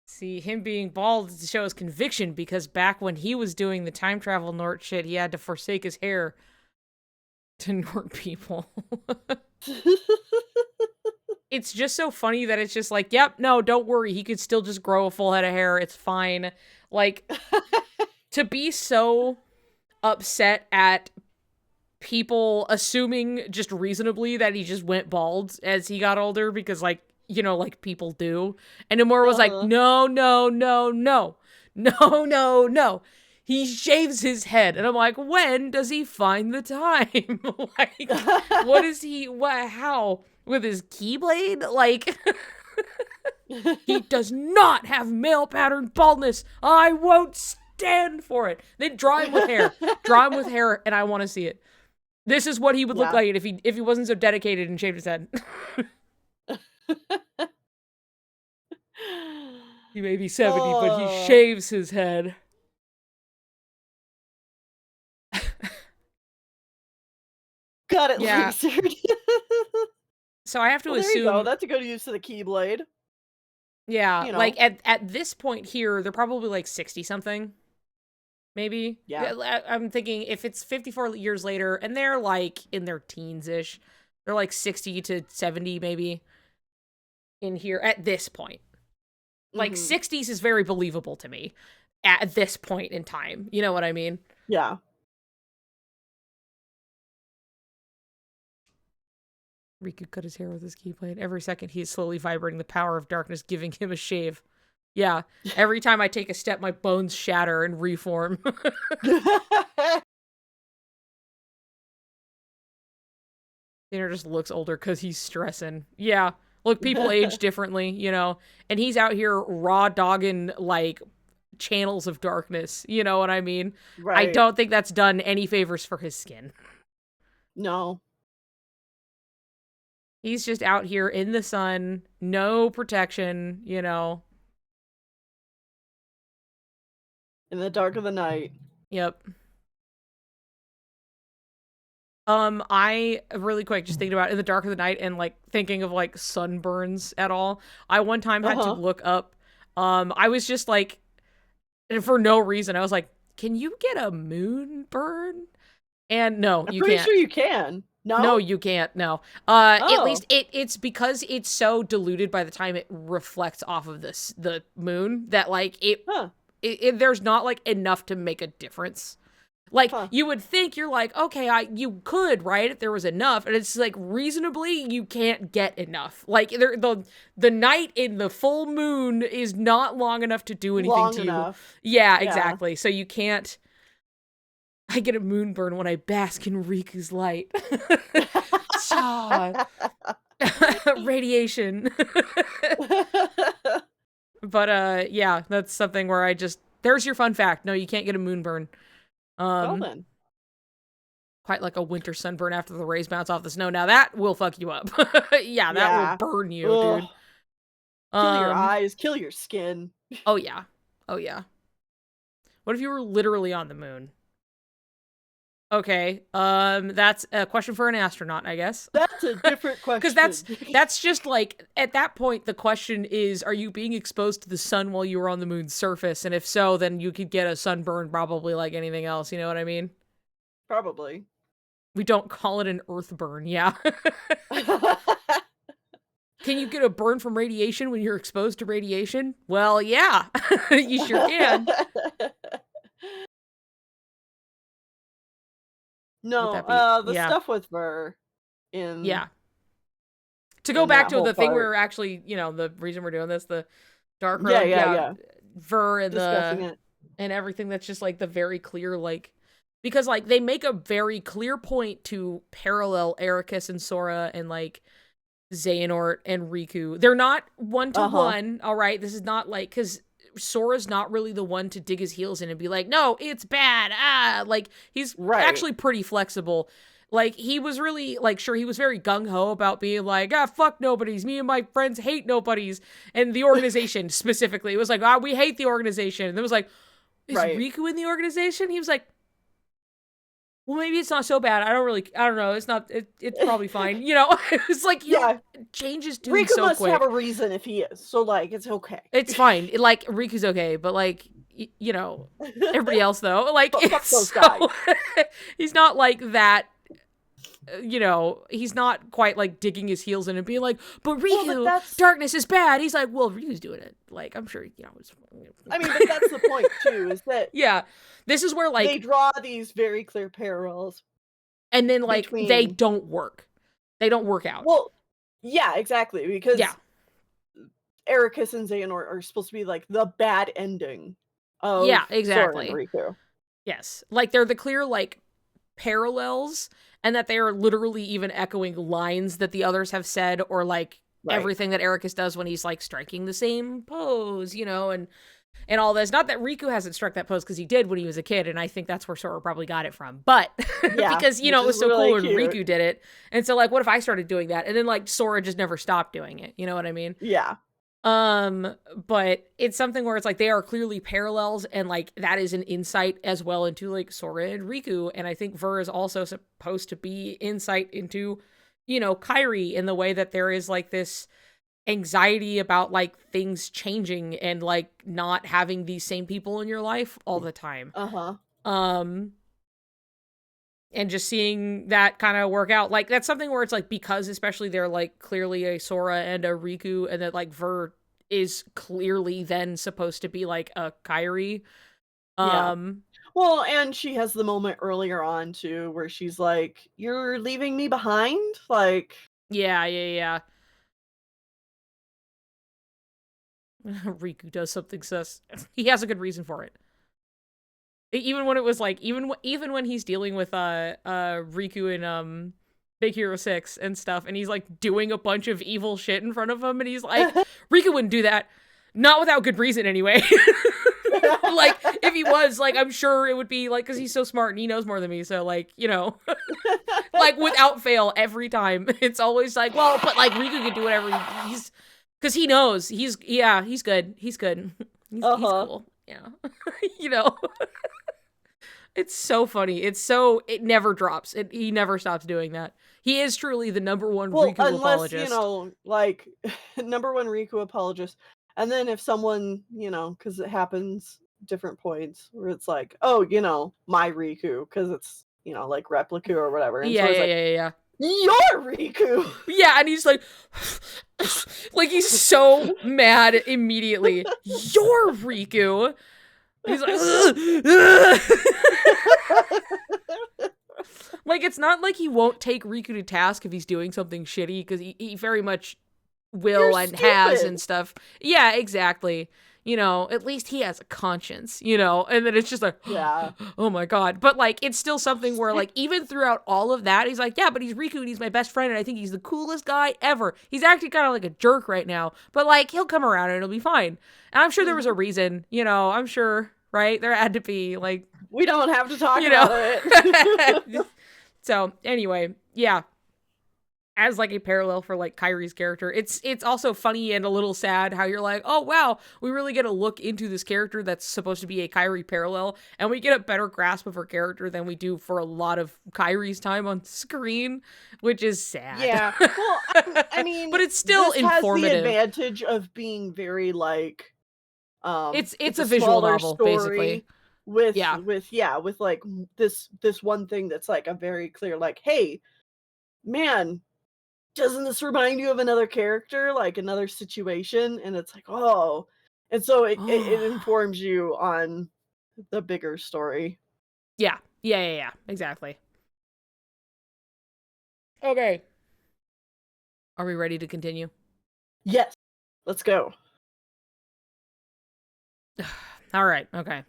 See, him being bald shows conviction because back when he was doing the time travel Nort shit, he had to forsake his hair to Nort people. It's just so funny that it's just like, yep, no, don't worry. He could still just grow a full head of hair. It's fine. Like, to be so upset at people assuming just reasonably that he just went bald as he got older because, like, you know, like people do. And Nomura was like, no. He shaves his head. And I'm like, when does he find the time? Like, what is he, how? With his keyblade? Like, he does not have male pattern baldness. I won't stand for it. Then draw him with hair. Draw him with hair, and I want to see it. This is what he would look like if he wasn't so dedicated and shaved his head. He may be 70, but he shaves his head. Got it Yeah. lasered. So I have to There you assume. go. That's a good use of the Keyblade. Yeah, You know. like at this point here, they're probably like 60 something. Maybe. Yeah. I'm thinking if it's 54 years later and they're like in their teens-ish, they're like 60 to 70 maybe in here at this point. Like 60s is very believable to me at this point in time. You know what I mean? Yeah. Riku cut his hair with his keyblade. Every second he is slowly vibrating the power of darkness, giving him a shave. Yeah, every time I take a step, my bones shatter and reform. Dinner just looks older because he's stressing. Yeah, look, people age differently, you know, and he's out here raw dogging, like, channels of darkness, you know what I mean? Right. I don't think that's done any favors for his skin. No. He's just out here in the sun, no protection, you know. In the dark of the night. Yep. I really quick just thinking about in the dark of the night and like thinking of like sunburns at all. I one time had to look up. I was just like, and for no reason, I was like, "Can you get a moon burn?" And no, I'm you pretty can't. sure you can. No? No, you can't. No. At Oh. least it's because it's so diluted by the time it reflects off of the moon that like it there's not like enough to make a difference. Like you would think you're like, okay, you could, right, if there was enough, and it's like reasonably you can't get enough. Like the night in the full moon is not long enough to do anything Long to enough. you. Yeah, exactly. So you can't. I get a moonburn when I bask in Riku's light. Radiation. But yeah, that's something where I just there's your fun fact. No, you can't get a moonburn. Well then. Quite like a winter sunburn after the rays bounce off the snow. Now that will fuck you up. Yeah, that will burn you, dude. Kill your eyes, kill your skin. Oh yeah. Oh yeah. What if you were literally on the moon? Okay, that's a question for an astronaut, I guess. That's a different question. Because that's just like, at that point, the question is, are you being exposed to the sun while you were on the moon's surface? And if so, then you could get a sunburn probably like anything else, you know what I mean? Probably. We don't call it an earth burn, yeah. Can you get a burn from radiation when you're exposed to radiation? Well, yeah, you sure can. No, the stuff with Ver in to go back to the thing we were actually, you know, the reason we're doing this, the dark road, Ver and and everything that's just like the very clear, like, because like they make a very clear point to parallel Ericus and Sora and like Xehanort and Riku. They're not one to one, all right? This is not like, because Sora's not really the one to dig his heels in and be like, no, it's bad. Like, he's actually pretty flexible. Like, he was really, like, sure, he was very gung-ho about being like, fuck nobodies. Me and my friends hate nobodies. And the organization, specifically. It was like, we hate the organization. And it was like, is Riku in the organization? He was like, well, maybe it's not so bad. I don't know. It's probably fine. You know, it's like, changes tune Riku so must quick. have a reason if he is. So, like, it's okay. It's fine. Like, Riku's okay, but, like, you know, everybody else, though. Like, fuck those guys. He's not like that. You know, he's not quite like digging his heels in and being like, but Riku, darkness is bad. He's like, well, Riku's doing it. Like, I'm sure, you know. I mean, but that's the point, too, is that... Yeah. This is where, like... They draw these very clear parallels. And then, like, they don't work. They don't work out. Well, yeah, exactly, because... Yeah. Ericus and Xehanort are supposed to be, like, the bad ending of exactly. Sora and Riku. Yes. Like, they're the clear, like, parallels... And that they are literally even echoing lines that the others have said, or like everything that Ericus does when he's like striking the same pose, you know, and all this. Not that Riku hasn't struck that pose because he did when he was a kid, and I think that's where Sora probably got it from. But because, you know, it was so really cool when Riku did it. And so like, what if I started doing that? And then like Sora just never stopped doing it. You know what I mean? Yeah. But it's something where it's like they are clearly parallels, and like that is an insight as well into like Sora and Riku, and I think Ver is also supposed to be insight into, you know, Kairi, in the way that there is like this anxiety about like things changing and like not having these same people in your life all the time. And just seeing that kind of work out. Like, that's something where it's like, because especially they're like clearly a Sora and a Riku, and that like Ver is clearly then supposed to be like a Kairi. Well, and she has the moment earlier on too, where she's like, you're leaving me behind? Like... Yeah. Riku does something sus. He has a good reason for it. Even when it was like, even when he's dealing with Riku in Big Hero 6 and stuff, and he's like doing a bunch of evil shit in front of him, and he's like, Riku wouldn't do that, not without good reason anyway. Like, if he was, like, I'm sure it would be like, because he's so smart and he knows more than me, so like, you know, like without fail every time, it's always like, well, but like Riku could do whatever he's, because he knows he's good, he's cool, yeah. You know. It's so funny. It never drops. He never stops doing that. He is truly the number one Riku apologist. You know, like, number one Riku apologist. And then if someone, you know, because it happens different points where it's like, oh, you know, my Riku, because it's, you know, like Replica or whatever. And yeah. Your Riku! Yeah, and he's like, like, he's so mad immediately. Your Riku! He's like, like, it's not like he won't take Riku to task if he's doing something shitty, because he very much will and has and stuff. Yeah, exactly. You know, at least he has a conscience, you know, and then it's just like, oh my god. But like, it's still something where like, even throughout all of that, he's like, yeah, but he's Riku and he's my best friend and I think he's the coolest guy ever. He's acting kind of like a jerk right now, but like, he'll come around and it'll be fine. And I'm sure there was a reason, you know, I'm sure, right? There had to be, like... We don't have to talk about it. So, anyway, yeah. As, like, a parallel for, like, Kairi's character. It's also funny and a little sad how you're like, oh, wow, we really get a look into this character that's supposed to be a Kairi parallel, and we get a better grasp of her character than we do for a lot of Kairi's time on screen, which is sad. Yeah. Well, I mean... but it's still informative. Has the advantage of being very, like... it's a visual novel, basically. With like this one thing that's like a very clear, like, hey, man, doesn't this remind you of another character, like another situation? And it's like, oh, and so it informs you on the bigger story. Yeah, exactly. Okay, are we ready to continue? Yes, let's go. All right, okay.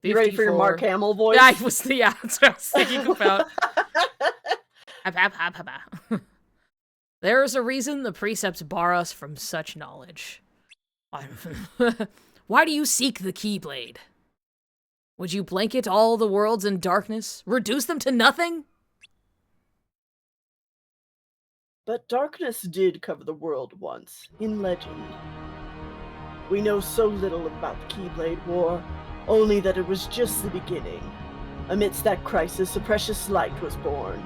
You ready for your Mark Hamill voice? That's what I was thinking about. There is a reason the precepts bar us from such knowledge. Why do you seek the Keyblade? Would you blanket all the worlds in darkness? Reduce them to nothing? But darkness did cover the world once, in legend. We know so little about the Keyblade War, only that it was just the beginning. Amidst that crisis, a precious light was born.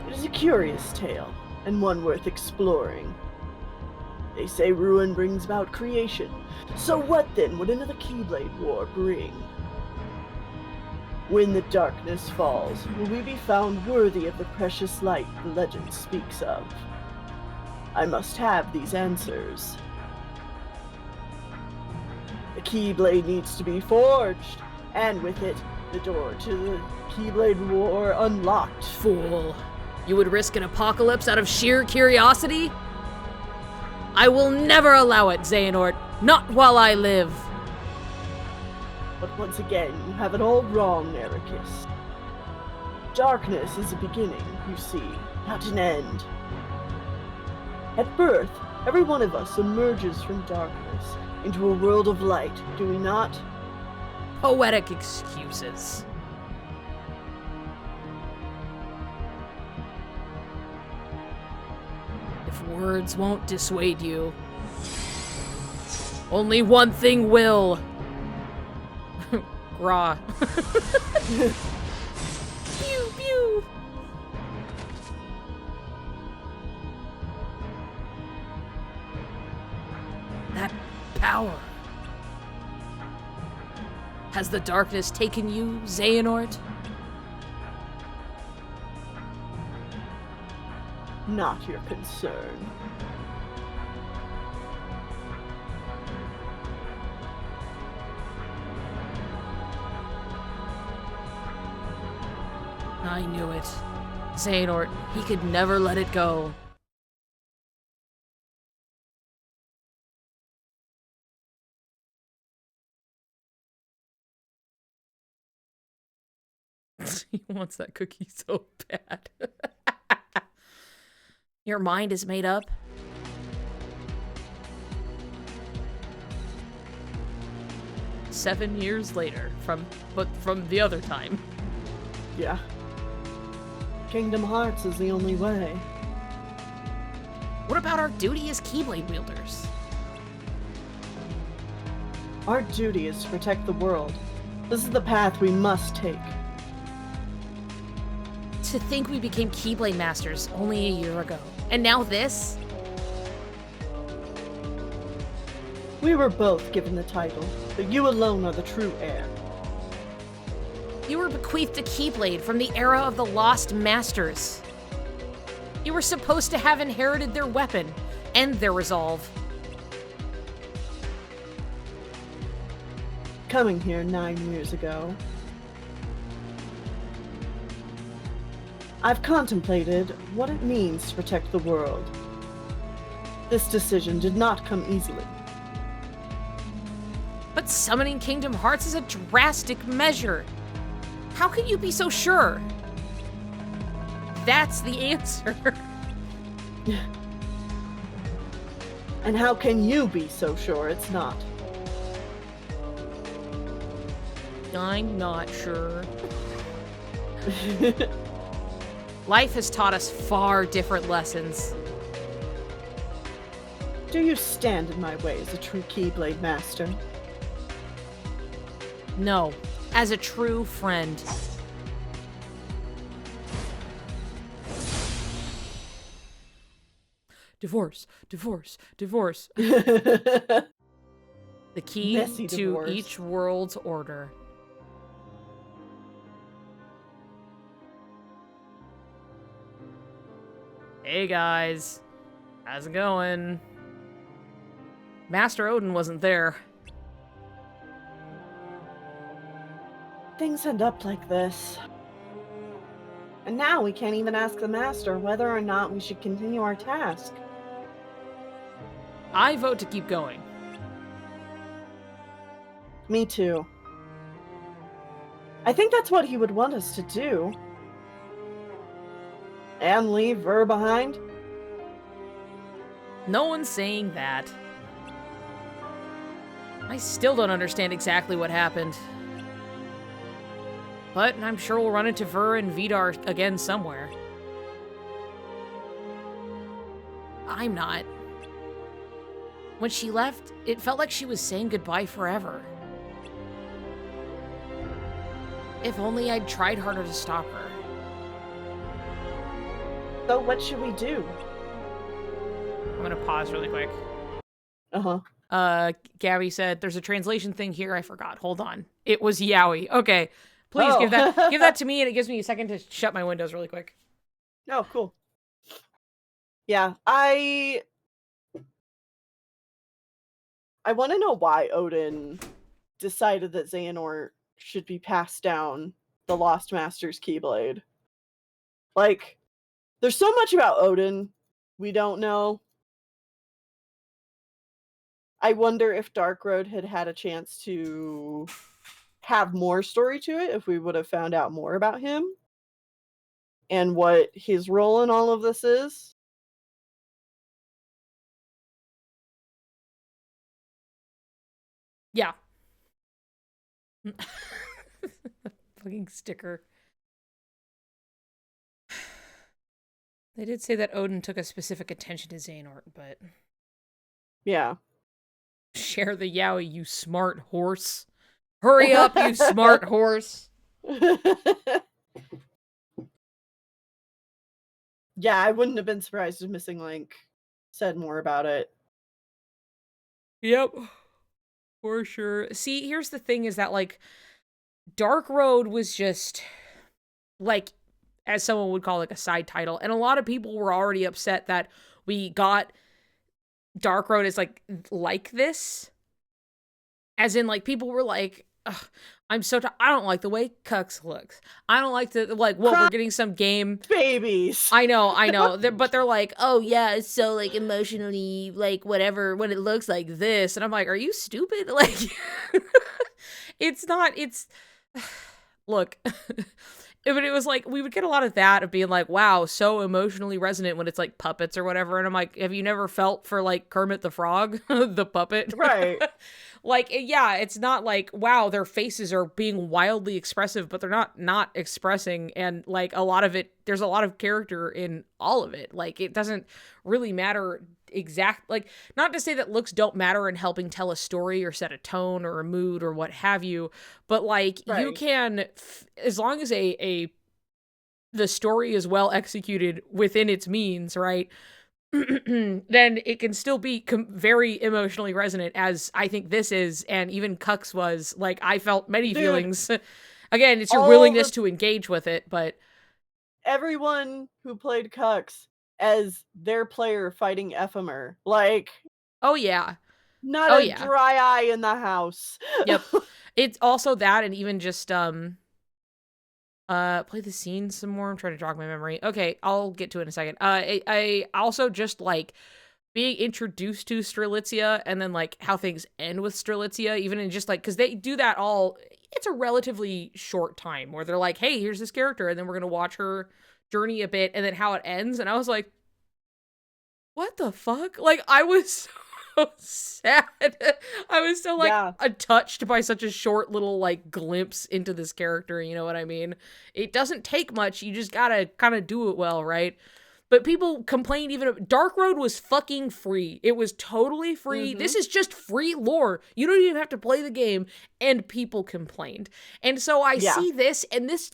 It is a curious tale, and one worth exploring. They say ruin brings about creation, so what then would another Keyblade War bring? When the darkness falls, will we be found worthy of the precious light the legend speaks of? I must have these answers. The Keyblade needs to be forged, and with it, the door to the Keyblade War unlocked. Fool. You would risk an apocalypse out of sheer curiosity? I will never allow it, Xehanort. Not while I live. But once again, you have it all wrong, Ericus. Darkness is a beginning, you see, not an end. At birth, every one of us emerges from darkness into a world of light, do we not? Poetic excuses. If words won't dissuade you, only one thing will. Gra. Pew pew. That power. Has the darkness taken you, Xehanort? Not your concern. I knew it. Xehanort, he could never let it go. He wants that cookie so bad. Your mind is made up? "7 years later, from the other time. Yeah. Kingdom Hearts is the only way. What about our duty as Keyblade wielders? Our duty is to protect the world. This is the path we must take. To think we became Keyblade Masters only a year ago. And now this? We were both given the title, but you alone are the true heir. You were bequeathed a Keyblade from the era of the Lost Masters. You were supposed to have inherited their weapon and their resolve. Coming here 9 years ago, I've contemplated what it means to protect the world. This decision did not come easily. But summoning Kingdom Hearts is a drastic measure. How can you be so sure? That's the answer. And how can you be so sure it's not? I'm not sure. Life has taught us far different lessons. Do you stand in my way as a true Keyblade Master? No, as a true friend. Divorce, divorce, divorce. The key Messy to divorce. each world's order. Hey guys, how's it going? Master Odin wasn't there. Things end up like this. And now we can't even ask the Master whether or not we should continue our task. I vote to keep going. Me too. I think that's what he would want us to do. And leave Ver behind? No one's saying that. I still don't understand exactly what happened. But I'm sure we'll run into Ver and Vidar again somewhere. I'm not. When she left, it felt like she was saying goodbye forever. If only I'd tried harder to stop her. So what should we do? I'm gonna pause really quick. Gabby said, there's a translation thing here I forgot. Hold on. It was Yowie. Okay. Please give that to me, and it gives me a second to shut my windows really quick. Oh, cool. Yeah, I want to know why Odin decided that Xehanort should be passed down the Lost Master's Keyblade. Like, there's so much about Odin we don't know. I wonder if Dark Road had had a chance to have more story to it, if we would have found out more about him and what his role in all of this is. Yeah. Fucking sticker. They did say that Odin took a specific attention to Xehanort, but... Yeah. Share the Yowie, you smart horse. Hurry up, you smart horse. Yeah, I wouldn't have been surprised if Missing Link said more about it. Yep. For sure. See, here's the thing is that, like, Dark Road was just, like, as someone would call, like, a side title. And a lot of people were already upset that we got Dark Road as, like this. As in, like, people were like, ugh, I don't like the way Cucks looks. I don't like we're getting some game. Babies. I know. But they're like, oh, yeah, it's so, like, emotionally, like, whatever, when it looks like this. And I'm like, are you stupid? Like, it's not, look, but it was like, we would get a lot of that of being like, wow, so emotionally resonant when it's like puppets or whatever. And I'm like, have you never felt for like Kermit the Frog, the puppet? Right. Like, yeah, it's not like, wow, their faces are being wildly expressive, but they're not expressing. And like a lot of it, there's a lot of character in all of it. Like, it doesn't really matter like, not to say that looks don't matter in helping tell a story or set a tone or a mood or what have you, but like, right. You can, as long as the story is well executed within its means, right? Then it can still be very emotionally resonant, as I think this is, and even Cucks was. Like, I felt many feelings. Again, it's your willingness to engage with it, but... Everyone who played Cucks as their player fighting Ephemer, like... Oh, yeah. Not a dry eye in the house. Yep. It's also that, and even just, play the scene some more. I'm trying to jog my memory. Okay, I'll get to it in a second. I also just like being introduced to Strelitzia and then like how things end with Strelitzia, even in just like, because they do that all, it's a relatively short time where they're like, hey, here's this character, and then we're going to watch her journey a bit, and then how it ends. And I was like, what the fuck? Like, I was so sad. I was so like touched by such a short little like glimpse into this character, you know what I mean? It doesn't take much, you just gotta kind of do it well, right? But people complain even Dark Road was fucking free. It was totally free. Mm-hmm. This is just free lore. You don't even have to play the game, and people complained. And so I see this, and this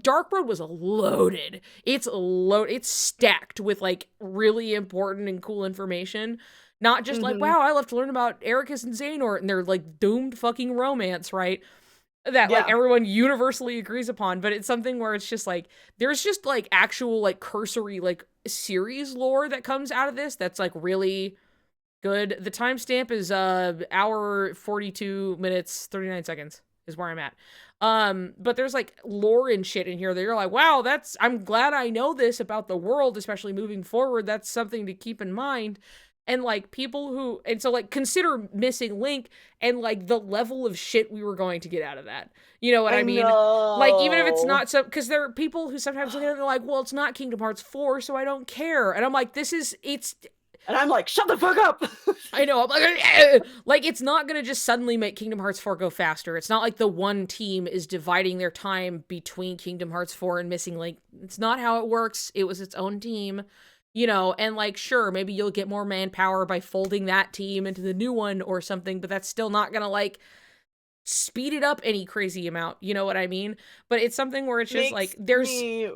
Dark Road was loaded. It's stacked with like really important and cool information. Not just like, wow, I love to learn about Ericus and Xehanort and their like doomed fucking romance, right? That like everyone universally agrees upon, but it's something where it's just like, there's just like actual like cursory like series lore that comes out of this that's like really good. The timestamp is hour 42 minutes 39 seconds is where I'm at. But there's like lore and shit in here that you're like, wow, I'm glad I know this about the world, especially moving forward. That's something to keep in mind. And like and so like consider Missing Link and like the level of shit we were going to get out of that. You know what I mean? Know. Like, even if it's not so, because there are people who sometimes look at it and they're like, well, it's not Kingdom Hearts 4, so I don't care. And I'm like, And I'm like, shut the fuck up! I know, I'm like, it's not gonna just suddenly make Kingdom Hearts 4 go faster. It's not like the one team is dividing their time between Kingdom Hearts 4 and Missing Link. It's not how it works. It was its own team, you know, and like, sure, maybe you'll get more manpower by folding that team into the new one or something, but that's still not gonna, like, speed it up any crazy amount, you know what I mean? But it's something where it's just, like, Makes there's... me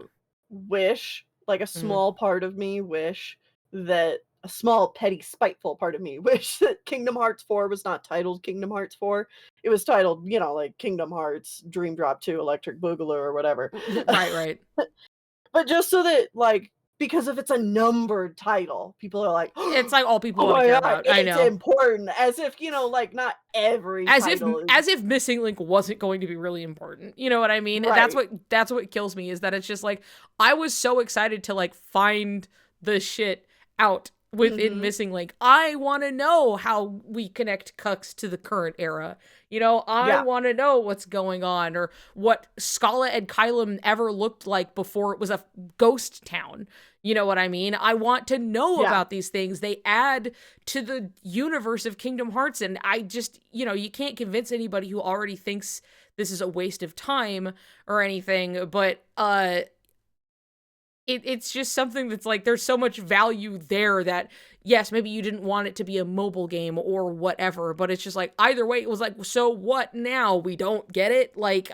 wish, like a Mhm. small part of me wish that a small, petty, spiteful part of me wish that Kingdom Hearts 4 was not titled Kingdom Hearts 4. It was titled, you know, like Kingdom Hearts Dream Drop 2 Electric Boogaloo or whatever. Right. But just so that, like, because if it's a numbered title, people are like, It's like all people oh want to my care god, about. I it's know. important. As if, you know, like, not every title is As if Missing Link wasn't going to be really important. You know what I mean? right. That's what kills me, is that it's just like, I was so excited to, like, find the shit out within Mhm. Missing Link. I want to know how we connect Cux to the current era. You know, I Yeah. want to know what's going on, or what Scala and Kylum ever looked like before it was a ghost town. You know what I mean? I want to know Yeah. about these things. They add to the universe of Kingdom Hearts, and I just, you know, you can't convince anybody who already thinks this is a waste of time or anything, but it's just something that's like, there's so much value there that, yes, maybe you didn't want it to be a mobile game or whatever, but it's just like, either way, it was like, so what now? We don't get it? Like,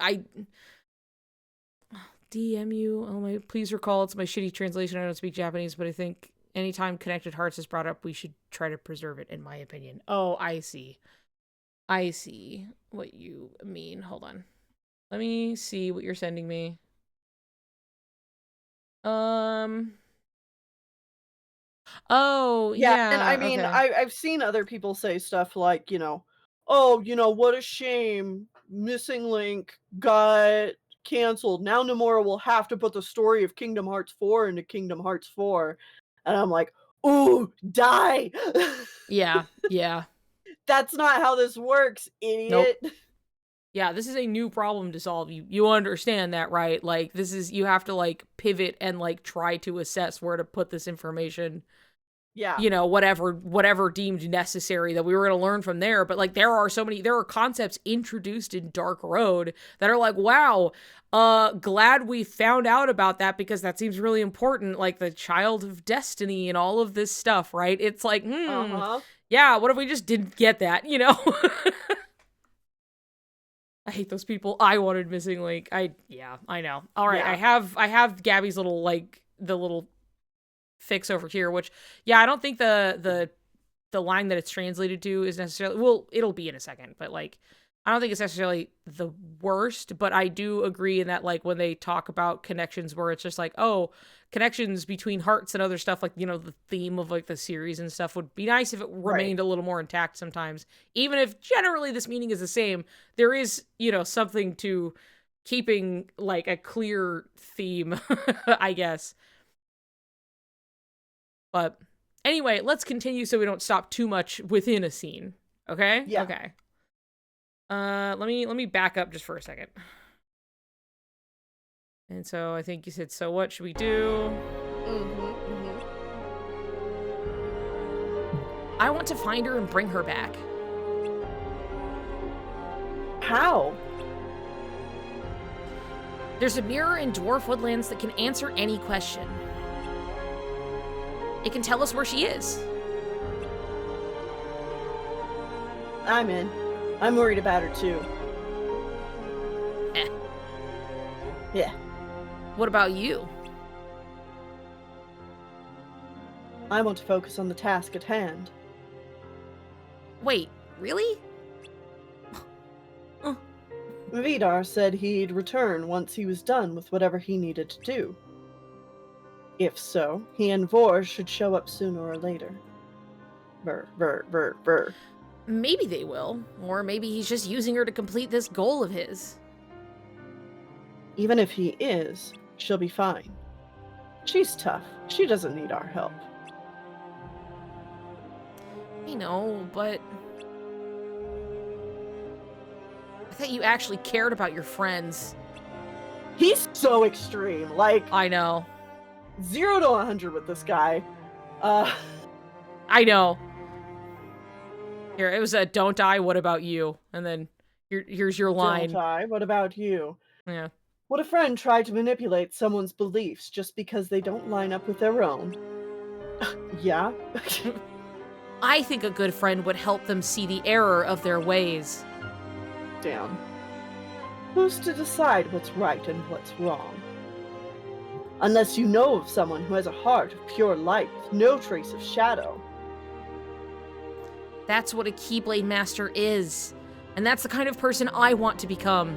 DMU, please recall, it's my shitty translation. I don't speak Japanese, but I think anytime Connected Hearts is brought up, we should try to preserve it, in my opinion. Oh, I see what you mean. Hold on. Let me see what you're sending me. Oh, Yeah, and I yeah, mean, okay. I've seen other people say stuff like, you know, "Oh, you know, what a shame. Missing Link got canceled. Now Nomura will have to put the story of Kingdom Hearts 4 into Kingdom Hearts 4." And I'm like, "Ooh, die!" Yeah. That's not how this works, Nope. idiot. Yeah, this is a new problem to solve. You understand that, right? Like, this is, you have to, like, pivot and, like, try to assess where to put this information, Yeah. you know, whatever deemed necessary that we were going to learn from there. But, like, there are concepts introduced in Dark Road that are like, wow, glad we found out about that, because that seems really important, like the Child of Destiny and all of this stuff, right? It's like, Uh-huh. yeah, what if we just didn't get that, you know? I hate those people. I wanted Missing Link. I know. All right, Yeah. I have Gabby's little, like, the little fix over here, which, yeah, I don't think the line that it's translated to is necessarily, well, it'll be in a second, but, like, I don't think it's necessarily the worst, but I do agree in that, like, when they talk about connections where it's just like, oh, connections between hearts and other stuff, like, you know, the theme of, like, the series and stuff, would be nice if it remained a little more intact sometimes. Even if generally this meaning is the same, there is, you know, something to keeping, like, a clear theme, I guess. But anyway, let's continue so we don't stop too much within a scene. Okay? Yeah. Okay. Let me back up just for a second. And so I think you said, so what should we do? Mhm. I want to find her and bring her back. How? There's a mirror in Dwarf Woodlands that can answer any question. It can tell us where she is. I'm in. I'm worried about her too. Eh. Yeah. What about you? I want to focus on the task at hand. Wait, really? Vidar said he'd return once he was done with whatever he needed to do. If so, he and Vor should show up sooner or later. Brr. Maybe they will. Or maybe he's just using her to complete this goal of his. Even if he is, she'll be fine. She's tough. She doesn't need our help. I know, but I thought you actually cared about your friends. He's so extreme. Like, I know. 0 to 100 with this guy. I know. Here, it was a don't die, what about you? And then here's your line. Don't I? What about you? Yeah. Would a friend try to manipulate someone's beliefs just because they don't line up with their own? Yeah? I think a good friend would help them see the error of their ways. Damn. Who's to decide what's right and what's wrong? Unless you know of someone who has a heart of pure light with no trace of shadow. That's what a Keyblade Master is. And that's the kind of person I want to become.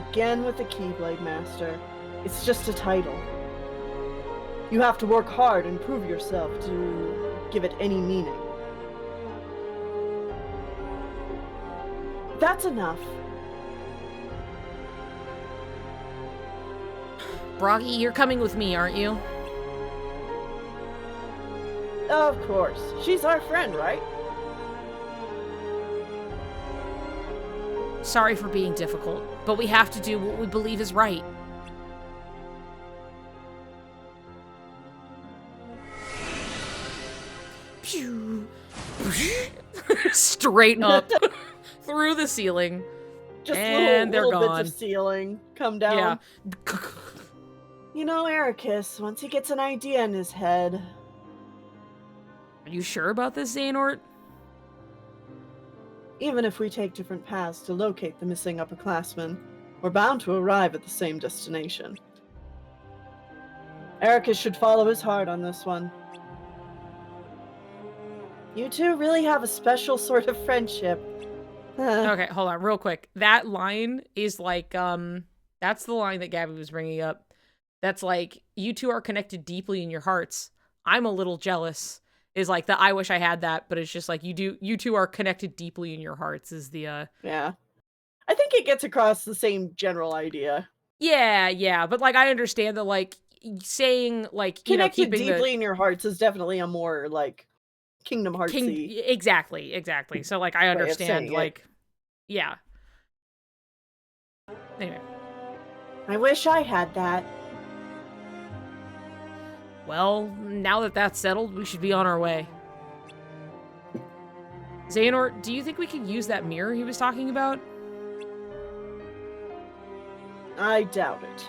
Again with the Keyblade Master. It's just a title. You have to work hard and prove yourself to give it any meaning. That's enough. Broggy, you're coming with me, aren't you? Of course. She's our friend, right? Sorry for being difficult, but we have to do what we believe is right. Pew. Straight up through the ceiling. Just And they're little gone. bits of ceiling come down. Yeah. You know, Ericus, once he gets an idea in his head. Are you sure about this, Xehanort? Even if we take different paths to locate the missing upperclassmen, we're bound to arrive at the same destination. Ericus should follow his heart on this one. You two really have a special sort of friendship. Okay, hold on, real quick. That line is like, that's the line that Gabby was bringing up. That's like, you two are connected deeply in your hearts. I'm a little jealous. Is like the I wish I had that, but it's just like you two are connected deeply in your hearts is the Yeah. I think it gets across the same general idea. Yeah, but like I understand that like saying like Connected keeping deeply in your hearts is definitely a more like Kingdom Heartsy. Exactly. So like I understand saying like yeah. Anyway. I wish I had that. Well, now that that's settled, we should be on our way. Xehanort, do you think we could use that mirror he was talking about? I doubt it.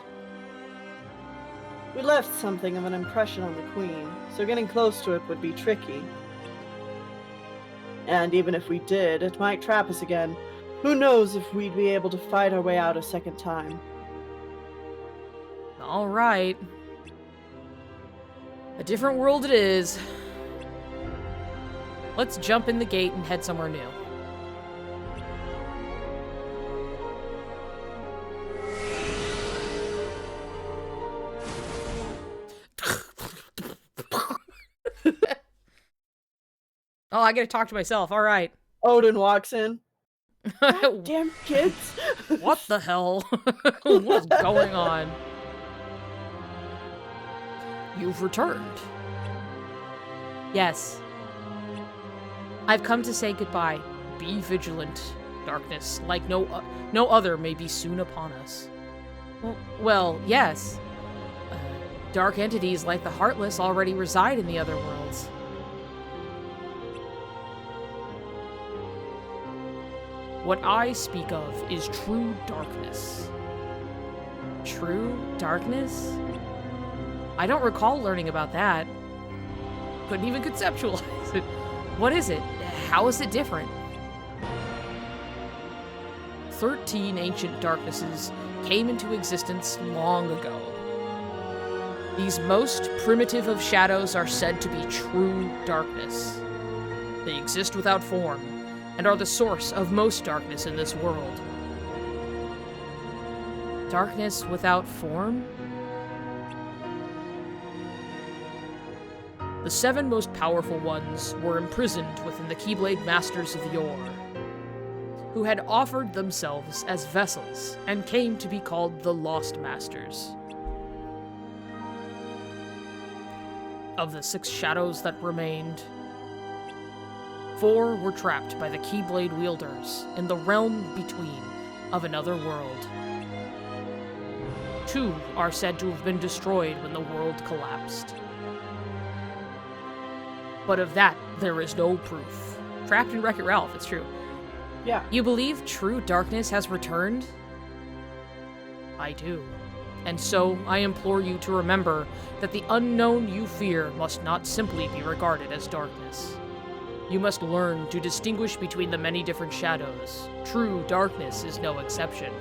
We left something of an impression on the Queen, so getting close to it would be tricky. And even if we did, it might trap us again. Who knows if we'd be able to fight our way out a second time. All right. A different world it is. Let's jump in the gate and head somewhere new. Oh, I gotta talk to myself. All right. Odin walks in. God damn kids. What the hell? What's going on? You've returned. Yes. I've come to say goodbye. Be vigilant. Darkness, like no other, may be soon upon us. Well, yes. Dark entities like the Heartless already reside in the other worlds. What I speak of is true darkness. True darkness? I don't recall learning about that. Couldn't even conceptualize it. What is it? How is it different? 13 ancient darknesses came into existence long ago. These most primitive of shadows are said to be true darkness. They exist without form, and are the source of most darkness in this world. Darkness without form? The 7 most powerful ones were imprisoned within the Keyblade Masters of yore, who had offered themselves as vessels and came to be called the Lost Masters. Of the 6 shadows that remained, 4 were trapped by the Keyblade wielders in the realm between of another world. 2 are said to have been destroyed when the world collapsed. but of that there is no proof. Trapped in Wreck-It Ralph, it's true. Yeah. You believe true darkness has returned? I do. And so I implore you to remember that the unknown you fear must not simply be regarded as darkness. You must learn to distinguish between the many different shadows. True darkness is no exception.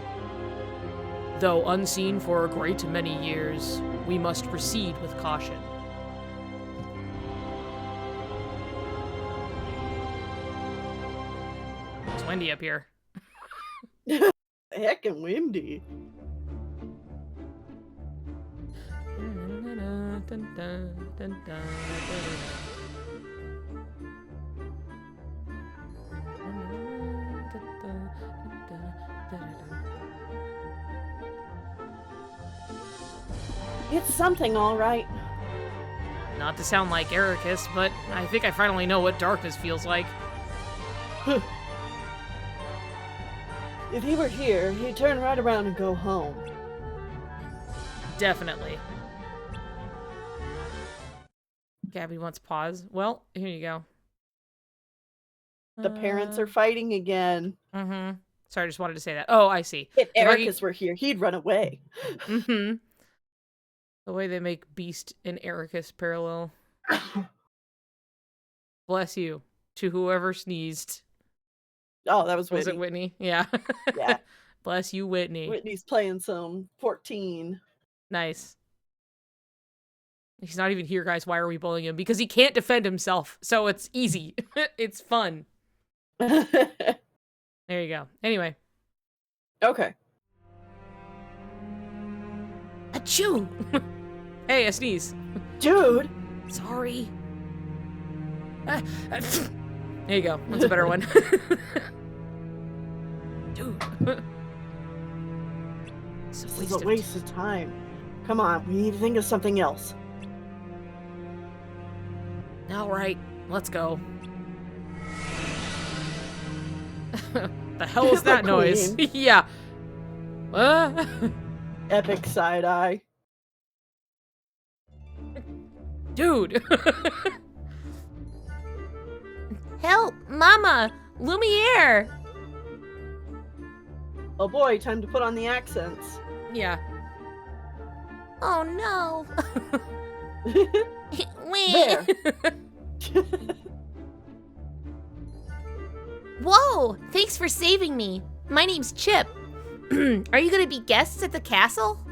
Though unseen for a great many years, we must proceed with caution. It's windy up here. Heckin' windy. It's something, all right. Not to sound like Ericus, but I think I finally know what darkness feels like. If he were here, he'd turn right around and go home. Definitely. Gabby wants pause. Well, here you go. The parents are fighting again. Mm-hmm. Sorry, I just wanted to say that. Oh, I see. If I Ericus were here, he'd run away. Mm-hmm. The way they make Beast and Ericus parallel. Bless you to whoever sneezed. Oh, that was Was Whitney. it Whitney? Yeah. Yeah. Bless you, Whitney. Whitney's playing some 14. Nice. He's not even here, guys. Why are we bullying him? Because he can't defend himself. So it's easy. It's fun. There you go. Anyway. Okay. Achoo! Hey, a sneeze. Dude! Sorry. There you go. That's a better one. Dude. It's This is a waste of time. Come on, we need to think of something else. All right, let's go. The hell is that noise? Yeah. Epic side-eye. Dude. Help, Mama! Lumiere! Oh boy, time to put on the accents. Yeah. Oh no. There. Whoa! Thanks for saving me. My name's Chip. Are you gonna be guests at the castle?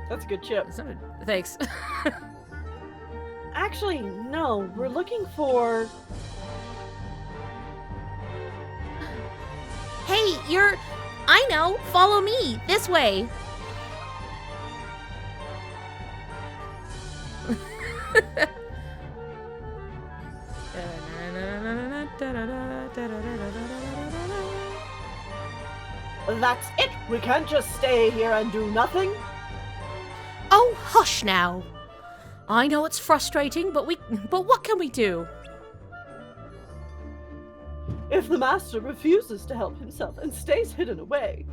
That's a good chip. Thanks. Actually, no. We're looking for... Hey, I know! Follow me! This way! That's it! We can't just stay here and do nothing. Oh, hush now! I know it's frustrating, but what can we do? If the master refuses to help himself and stays hidden away...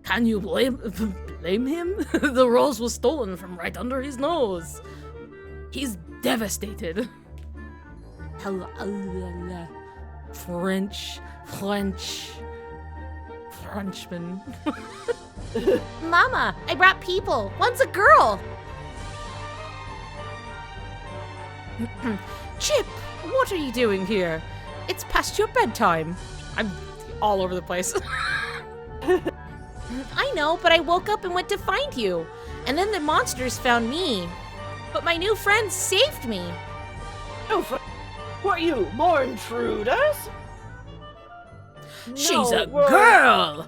Can you blame him? The rose was stolen from right under his nose. He's devastated. Frenchman. Mama, I brought people. One's a girl. Chip, what are you doing here? It's past your bedtime. I'm all over the place. I know, but I woke up and went to find you. And then the monsters found me. But my new friends saved me. What are you, more intruders? She's No, a we're- girl!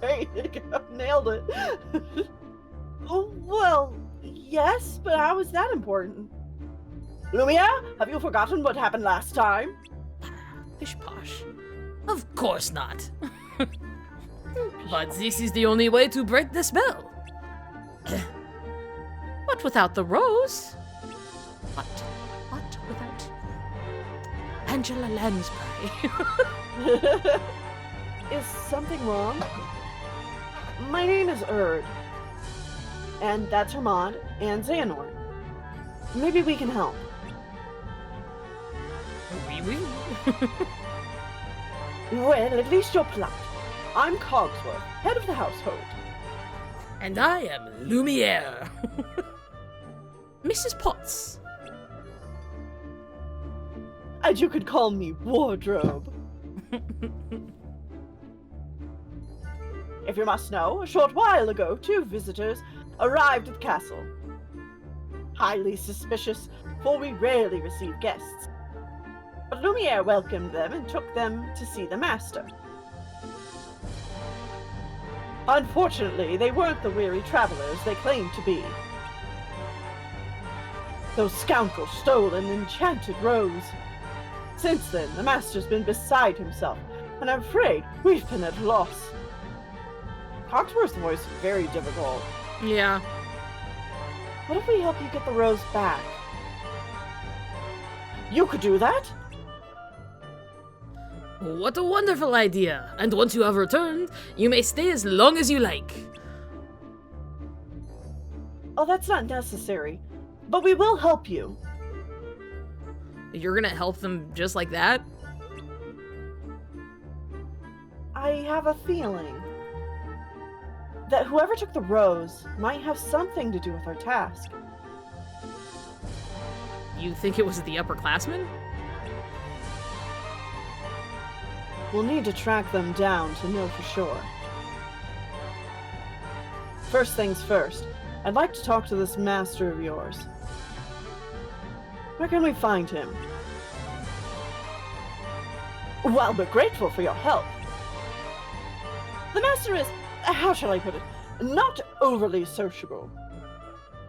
There you go, nailed it. Oh, well, yes, but how is that important? Lumia, have you forgotten what happened last time? Pish posh. Of course not. But this is the only way to break the spell. But without the rose. What without Angela Lansbury? Is something wrong? My name is Erd. And that's Hermod and Xehanort. Maybe we can help. Oui, oui. Well, at least you're polite. I'm Cogsworth, head of the household. And I am Lumiere. Mrs. Potts. And you could call me Wardrobe. If you must know, a short while ago, 2 visitors arrived at the castle. Highly suspicious, for we rarely receive guests. But Lumiere welcomed them and took them to see the master. Unfortunately, they weren't the weary travelers they claimed to be. Those scoundrels stole an enchanted rose. Since then, the master's been beside himself, and I'm afraid we've been at a loss. Cogsworth's voice is very difficult. Yeah. What if we help you get the rose back? You could do that? What a wonderful idea. And once you have returned, you may stay as long as you like. Oh, that's not necessary. But we will help you. You're gonna help them just like that? I have a feeling that whoever took the rose might have something to do with our task. You think it was the upperclassmen? We'll need to track them down to know for sure. First things first, I'd like to talk to this master of yours. Where can we find him? While we're grateful for your help. The master is, how shall I put it, not overly sociable.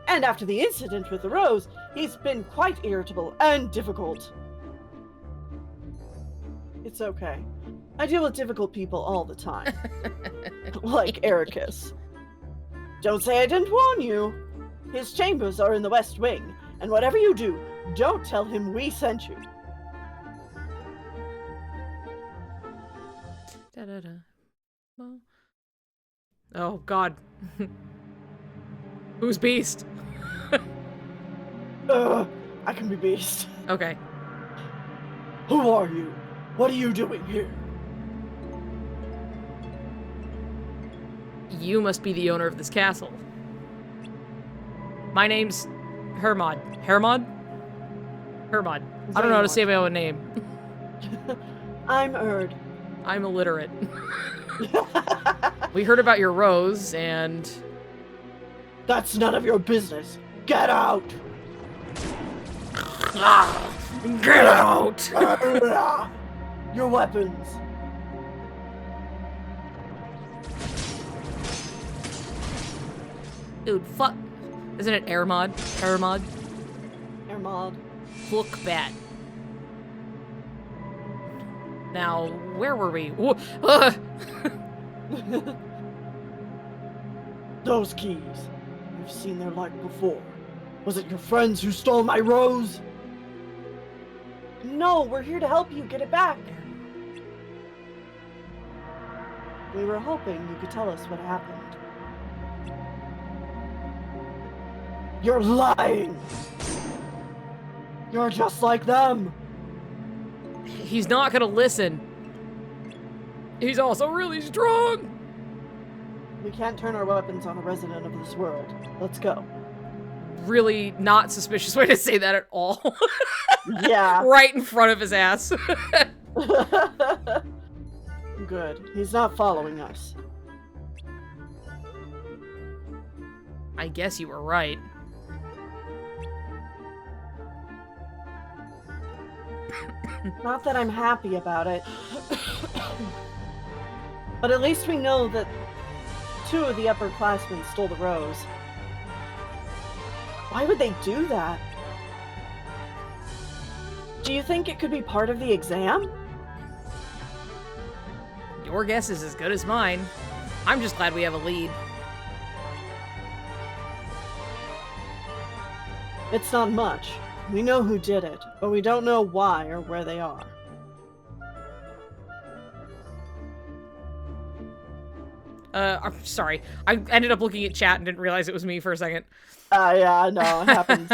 And after the incident with the rose, he's been quite irritable and difficult. It's okay. I deal with difficult people all the time. Like Ericus. Don't say I didn't warn you. His chambers are in the West Wing, and whatever you do, don't tell him we sent you. Da-da-da. Well. Oh, God. Who's Beast? I can be Beast. Okay. Who are you? What are you doing here? You must be the owner of this castle. My name's Hermod. Hermod? Hermod. I don't know how to say my own name. I'm Erd. I'm illiterate. We heard about your rose, and... That's none of your business. Get out! Get out! Your weapons. Dude, fuck. Isn't it Hermod? Hermod? Hermod. Look bad. Now, where were we? Those keys. You've seen their like before. Was it your friends who stole my rose? No, we're here to help you get it back. We were hoping you could tell us what happened. You're lying! You're just like them! He's not gonna listen. He's also really strong. We can't turn our weapons on a resident of this world. Let's go. Really not suspicious way to say that at all. Yeah. Right in front of his ass. Good. He's not following us. I guess you were right. Not that I'm happy about it. But at least we know that 2 of the upperclassmen stole the rose. Why would they do that? Do you think it could be part of the exam? Your guess is as good as mine. I'm just glad we have a lead. It's not much. We know who did it, but we don't know why or where they are. I'm sorry. I ended up looking at chat and didn't realize it was me for a second. Yeah, I know, it happens.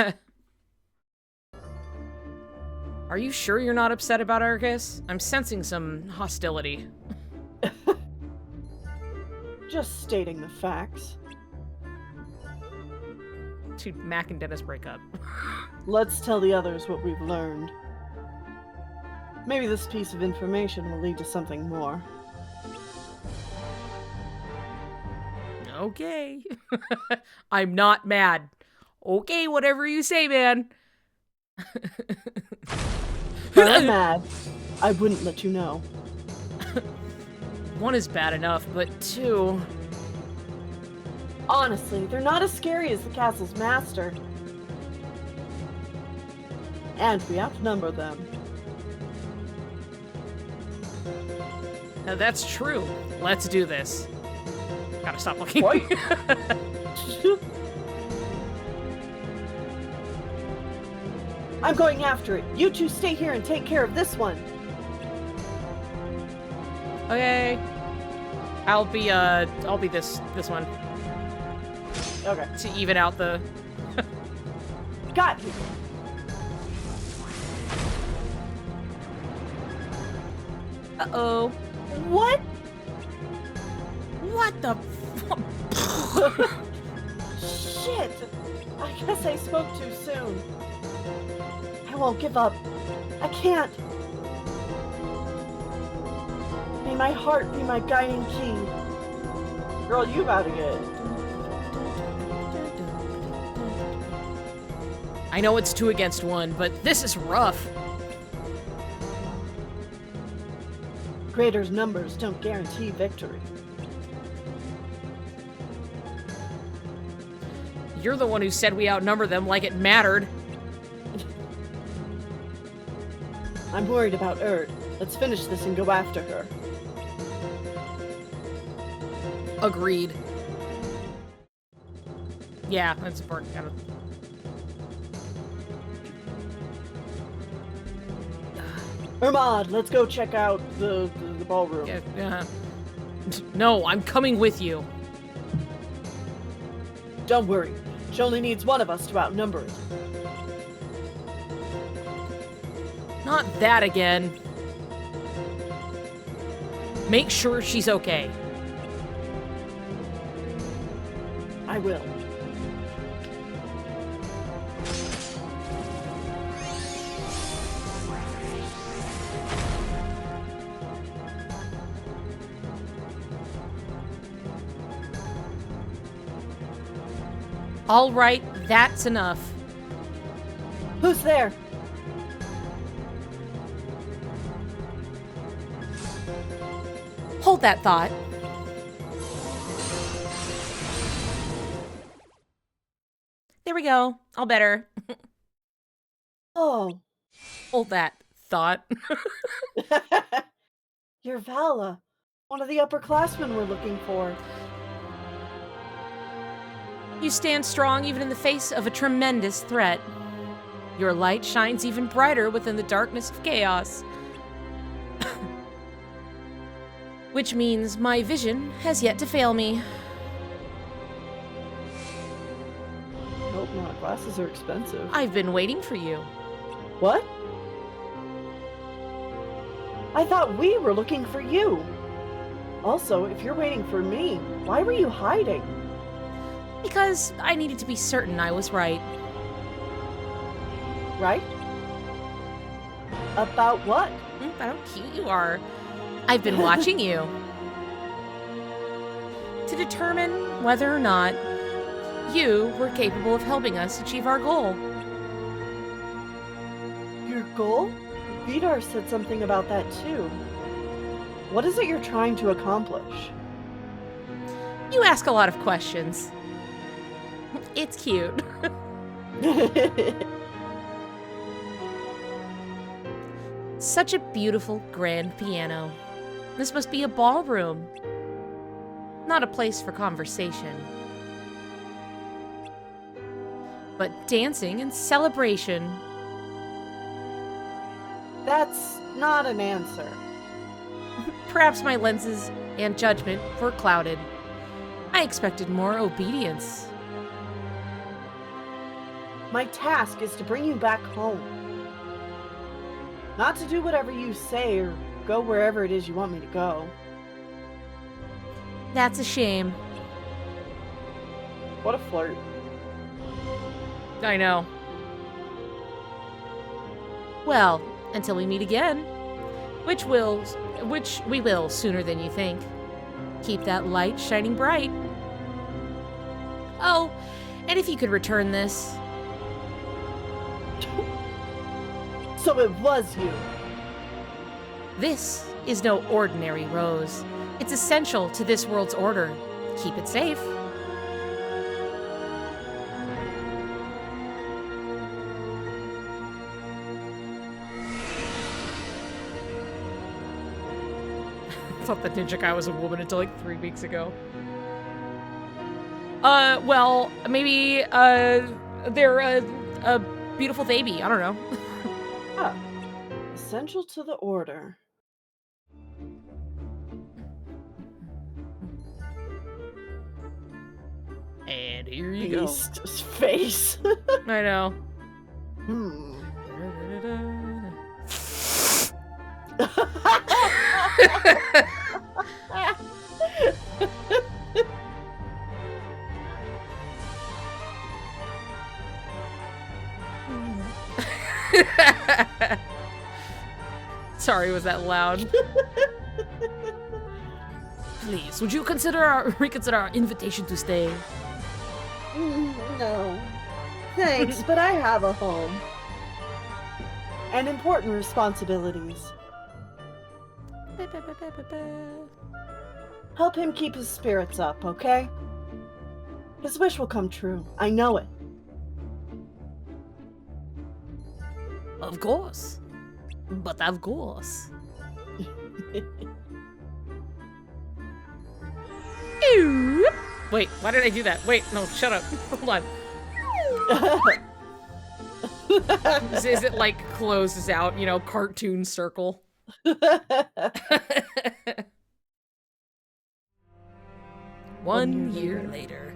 Are you sure you're not upset about Argus? I'm sensing some hostility. Just stating the facts. Dude, Mac and Dennis break up. Let's tell the others what we've learned. Maybe this piece of information will lead to something more. Okay. I'm not mad. Okay, whatever you say, man. If I'm mad, I wouldn't let you know. One is bad enough, but two... Honestly, they're not as scary as the castle's master. And we outnumber them. Now that's true. Let's do this. Gotta stop looking. What? I'm going after it. You two stay here and take care of this one. Okay. I'll be this one Okay. to even out the... Got you. Uh-oh. What? What the... Shit. I guess I spoke too soon. I won't give up. I can't. May my heart be my guiding key. Girl, you about to get... I know it's 2 against 1, but this is rough. Greater numbers don't guarantee victory. You're the one who said we outnumber them like it mattered. I'm worried about Erd. Let's finish this and go after her. Agreed. Yeah, that's important. Kind of. Hermod, let's go check out the ballroom. Yeah. No, I'm coming with you. Don't worry. She only needs one of us to outnumber it. Not that again. Make sure she's okay. I will. All right, that's enough. Who's there? Hold that thought. There we go. All better. Oh. Hold that thought. You're Vala. One of the upperclassmen we're looking for. You stand strong even in the face of a tremendous threat. Your light shines even brighter within the darkness of chaos. Which means my vision has yet to fail me. Hope not. Glasses are expensive. I've been waiting for you. What? I thought we were looking for you. Also, if you're waiting for me, why were you hiding? Because I needed to be certain I was right. Right? About what? How cute you are. I've been watching you. To determine whether or not you were capable of helping us achieve our goal. Your goal? Vidar said something about that too. What is it you're trying to accomplish? You ask a lot of questions. It's cute. Such a beautiful grand piano. This must be a ballroom. Not a place for conversation. But dancing and celebration. That's not an answer. Perhaps my lenses and judgment were clouded. I expected more obedience. My task is to bring you back home. Not to do whatever you say or go wherever it is you want me to go. That's a shame. What a flirt. I know. Well, until we meet again, which we will sooner than you think. Keep that light shining bright. Oh, and if you could return this. So it was you. This is no ordinary rose. It's essential to this world's order. Keep it safe. I thought the ninja guy was a woman until like 3 weeks ago. Well, maybe, they're a beautiful baby. I don't know. Ah, essential to the order. And here you go. Beast's face. I know. Hmm. Sorry, was that loud? Please, would you reconsider our invitation to stay? No. Thanks, but I have a home. And important responsibilities. Help him keep his spirits up, okay? His wish will come true. I know it. Of course. But of course. Wait, why did I do that? Wait, no, shut up. Hold on. Is it like closes out, you know, cartoon circle? One year later.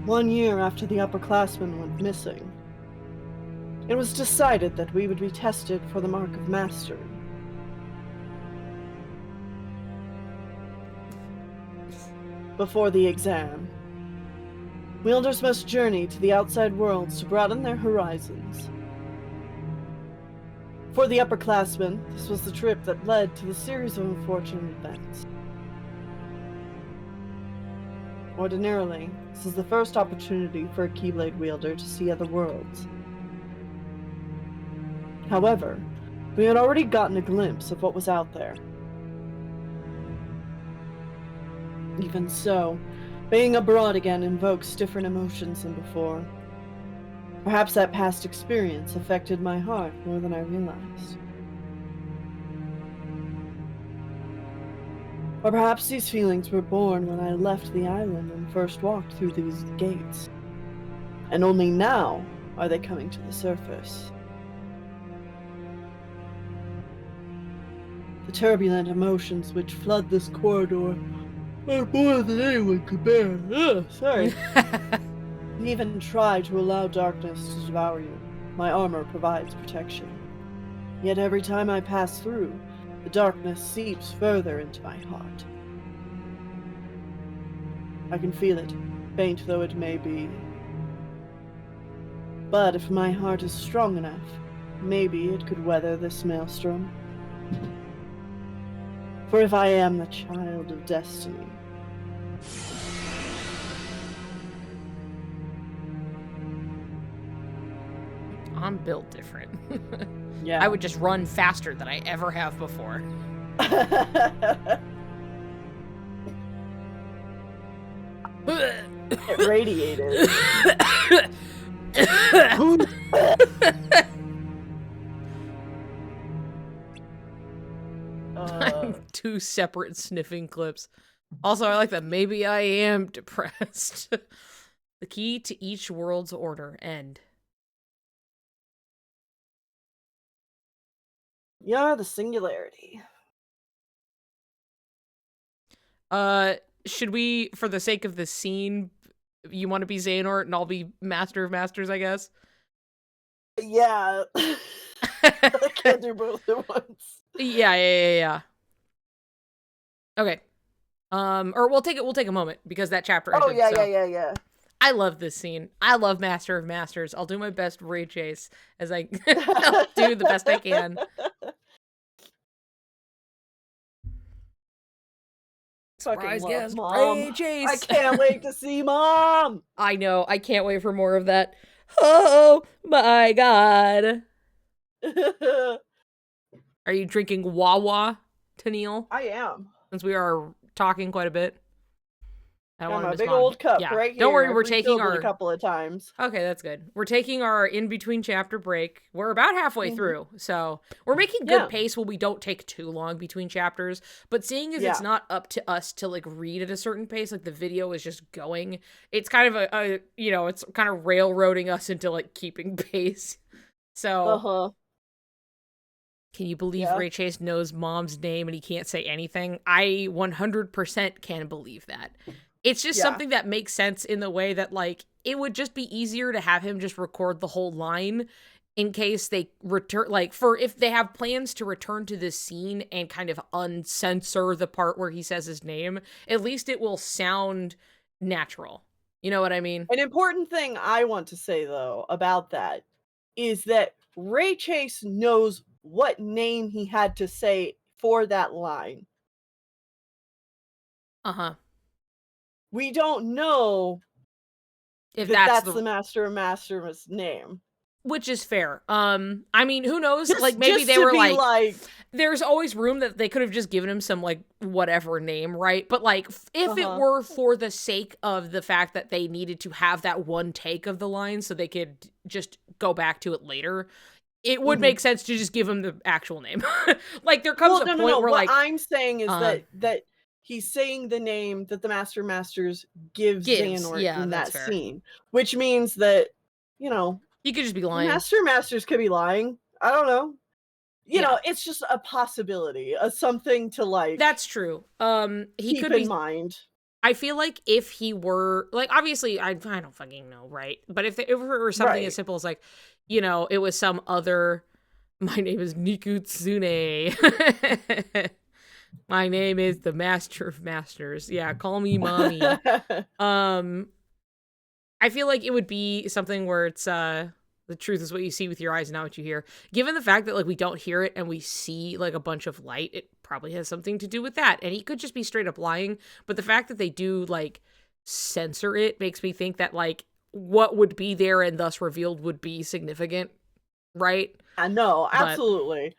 1 year after the upperclassmen went missing, it was decided that we would be tested for the mark of mastery. Before the exam, wielders must journey to the outside worlds to broaden their horizons. For the upperclassmen, this was the trip that led to the series of unfortunate events. Ordinarily, this is the first opportunity for a Keyblade wielder to see other worlds. However, we had already gotten a glimpse of what was out there. Even so, being abroad again invokes different emotions than before. Perhaps that past experience affected my heart more than I realized. Or perhaps these feelings were born when I left the island and first walked through these gates. And only now are they coming to the surface. The turbulent emotions which flood this corridor are more than anyone could bear. Ugh, sorry. You even try to allow darkness to devour you. My armor provides protection. Yet every time I pass through, the darkness seeps further into my heart. I can feel it, faint though it may be. But if my heart is strong enough, maybe it could weather this maelstrom. For if I am the child of destiny, I'm built different. yeah. I would just run faster than I ever have before. It radiated. Two separate sniffing clips. Also, I like that maybe I am depressed. The key to each world's order. End. You're the singularity. Should we, for the sake of the scene, you want to be Xehanort and I'll be Master of Masters, I guess. Yeah. I can't do both at once. Yeah. Okay. Or we'll take a moment because that chapter ended. Oh, yeah. I love this scene. I love Master of Masters. I'll do my best Ray Chase as I do the best I can. Surprise Fucking love guest, Mom. Ray Chase. I can't wait to see Mom. I know. I can't wait for more of that. Oh my god. Are you drinking Wawa, Tennelle? I am. Since we are talking quite a bit. I Got want my to big old cup yeah. right here. Don't worry, I've we're taking refilled it our a couple of times. Okay, that's good. We're taking our in-between chapter break. We're about halfway through, so we're making good pace when we don't take too long between chapters. But seeing as it's not up to us to like read at a certain pace, like the video is just going, it's kind of a it's kind of railroading us into like keeping pace. So, can you believe Ray Chase knows Mom's name and he can't say anything? I 100% can believe that. It's just something that makes sense in the way that, like, it would just be easier to have him just record the whole line in case they return, like, for if they have plans to return to this scene and kind of uncensor the part where he says his name, at least it will sound natural. You know what I mean? An important thing I want to say, though, about that is that Ray Chase knows what name he had to say for that line. Uh-huh. We don't know if that's the Master of Masters name. Which is fair. I mean, who knows? Just, like, maybe just they were like, there's always room that they could have just given him some, like, whatever name, right? But, like, if it were for the sake of the fact that they needed to have that one take of the line so they could just go back to it later, it would make sense to just give him the actual name. Like, there comes a point where, what like... I'm saying is that he's saying the name that the Master of Masters gives Xehanort in that scene. Which means that, he could just be lying. Master of Masters could be lying. I don't know. You know, it's just a possibility, something to, like... That's true. He keep could in be... mind. I feel like if he were... Like, obviously, I don't fucking know, right? But if it were something as simple as, like, it was some other... My name is Nikutsune. My name is the Master of Masters. Yeah, call me mommy. I feel like it would be something where it's the truth is what you see with your eyes, not what you hear. Given the fact that, like, we don't hear it and we see, like, a bunch of light, it probably has something to do with that. And he could just be straight up lying. But the fact that they do, like, censor it makes me think that, like, what would be there and thus revealed would be significant, right? I know, absolutely.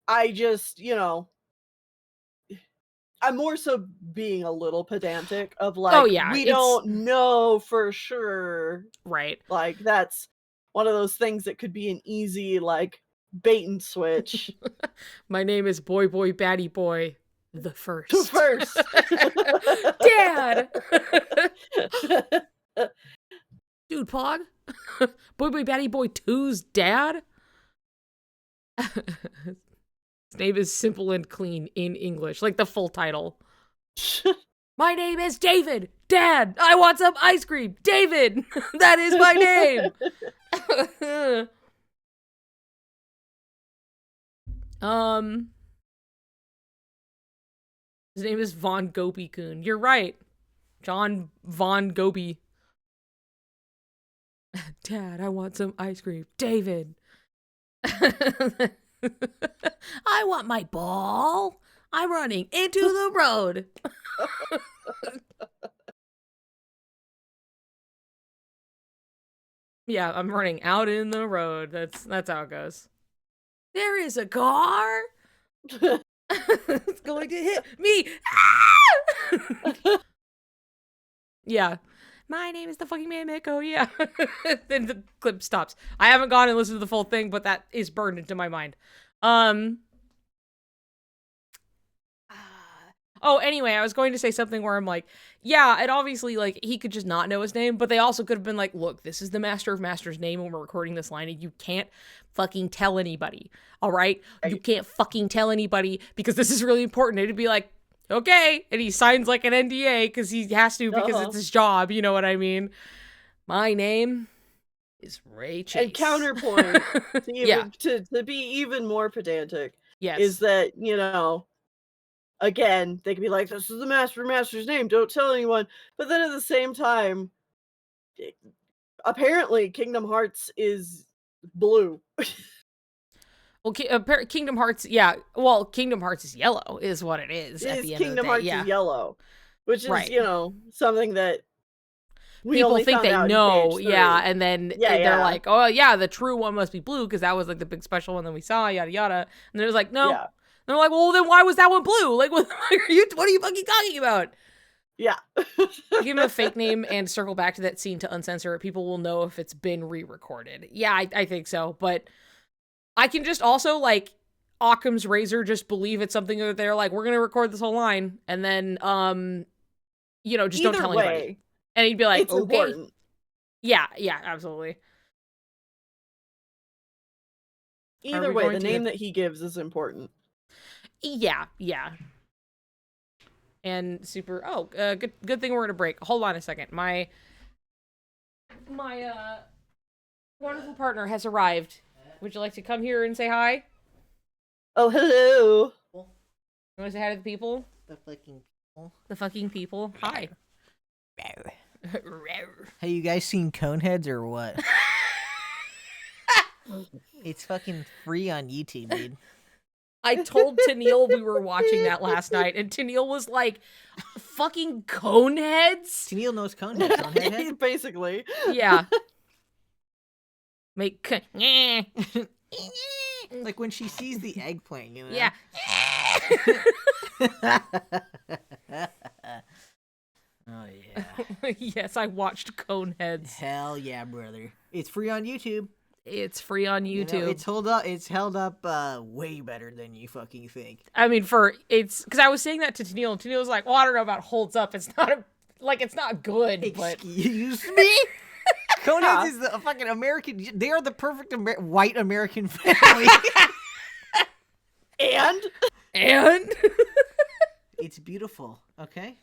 I just, I'm more so being a little pedantic of, like, we don't know for sure. Right. Like, that's one of those things that could be an easy, like, bait and switch. My name is Boy Batty Boy the First. The First. Dad! Dude, Pog? Boy Batty Boy 2's dad? His name is Simple and Clean in English, like the full title. My name is David. Dad, I want some ice cream. David, that is my name. His name is Von Gobi-kun. You're right. John Von Gobi. Dad, I want some ice cream. David. I want my ball. I'm running into the road. Yeah, I'm running out in the road. That's how it goes. There is a car. It's going to hit me. Yeah. My name is the fucking man, Miko. Yeah. Then the clip stops. I haven't gone and listened to the full thing, but that is burned into my mind. Oh, anyway, I was going to say something where I'm like, yeah, it obviously, like, he could just not know his name, but they also could have been like, look, this is the Master of Masters' name when we're recording this line, and you can't fucking tell anybody, all right? You can't fucking tell anybody, because this is really important. It'd be like, okay. And he signs like an NDA because he has to because Uh-huh. it's his job. You know what I mean? My name is Ray Chase. And counterpoint, Yeah. to be even more pedantic, Yes. is that, again, they could be like, this is the master's name, don't tell anyone. But then at the same time, apparently Kingdom Hearts is blue. Well, Kingdom Hearts, yeah. Well, Kingdom Hearts is yellow, is what it is at the end Kingdom of the day. Hearts Yeah. is yellow, which is, Right. something that we People only think found they out in know, page yeah, 3. and then Yeah, they're yeah. like, oh yeah, the true one must be blue because that was like the big special one that we saw, yada yada. And they're like, no. Yeah. They're like, well, then why was that one blue? Like, what are you fucking talking about? Yeah. Give him a fake name and circle back to that scene to uncensor it. People will know if it's been re-recorded. Yeah, I think so. But I can just also, like, Occam's razor, just believe it's something that they're like, we're going to record this whole line. And then, just don't Either tell way, anybody. And he'd be like, it's okay. important. Yeah, absolutely. Either way, the name that he gives is important. Yeah. And super. Oh, good thing we're gonna break. Hold on a second. My wonderful partner has arrived. Would you like to come here and say hi? Oh, hello. You want to say hi to the people? The fucking people. The fucking people. Hi. Have you guys seen Coneheads or what? It's fucking free on YouTube, dude. I told Tennelle we were watching that last night, and Tennelle was like, fucking Coneheads? Tennelle knows Coneheads, don't he? Basically. Yeah. Make Like when she sees the eggplant, you know? Yeah. Oh, yeah. Yes, I watched Coneheads. Hell yeah, brother. It's free on YouTube. It's free on You YouTube. know, it's held up way better than you fucking think. I mean, because I was saying that to Tennelle, and Tennelle was like, well, I don't know about holds up. It's not it's not good, but... Excuse me? Coneheads is the fucking American... They are the perfect white American family. And? It's beautiful, okay?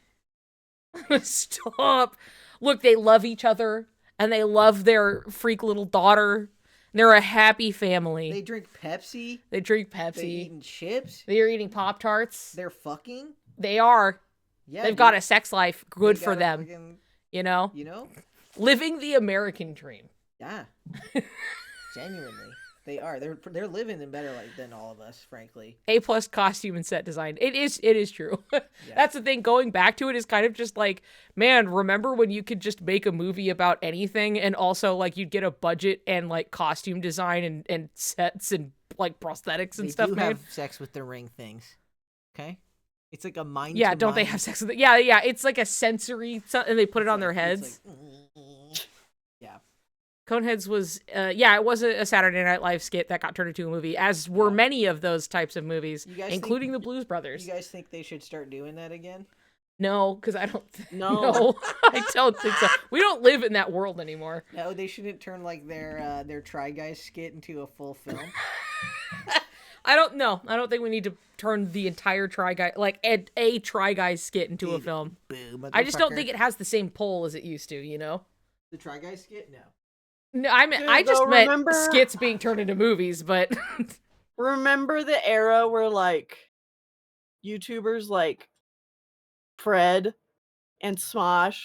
Stop. Look, they love each other, and they love their freak little daughter. They're a happy family. They drink Pepsi. They drink They're Pepsi. eating chips. They're eating Pop-Tarts. They're fucking. They are. Yeah, They've got a sex life good They for got a them. fucking- You know? You know? Living the American dream. Yeah. Genuinely. They are. They're living them better than all of us, frankly. A+ costume and set design. It is true. That's the thing. Going back to it is kind of just like, man, remember when you could just make a movie about anything and also like you'd get a budget and like costume design and sets and like prosthetics and They stuff do made? have sex with the ring things. Okay? It's like a mind. Yeah, don't they have sex with it? Yeah. It's like a sensory, and they put it on their heads. Yeah. Coneheads was, it was a Saturday Night Live skit that got turned into a movie, as were many of those types of movies, You guys including think- the Blues Brothers. You guys think they should start doing that again? No, because I don't. No. No, I don't think so. We don't live in that world anymore. No, they shouldn't turn like their Try Guys skit into a full film. I don't know. I don't think we need to turn the entire Try Guy, like a Try Guys skit into a Dude, film. Boo, I just don't motherfucker. think it has the same pull as it used to. You know. The Try Guys skit? No. No, I just though, meant remember- skits being turned into movies, but Remember the era where, like, YouTubers like Fred and Smosh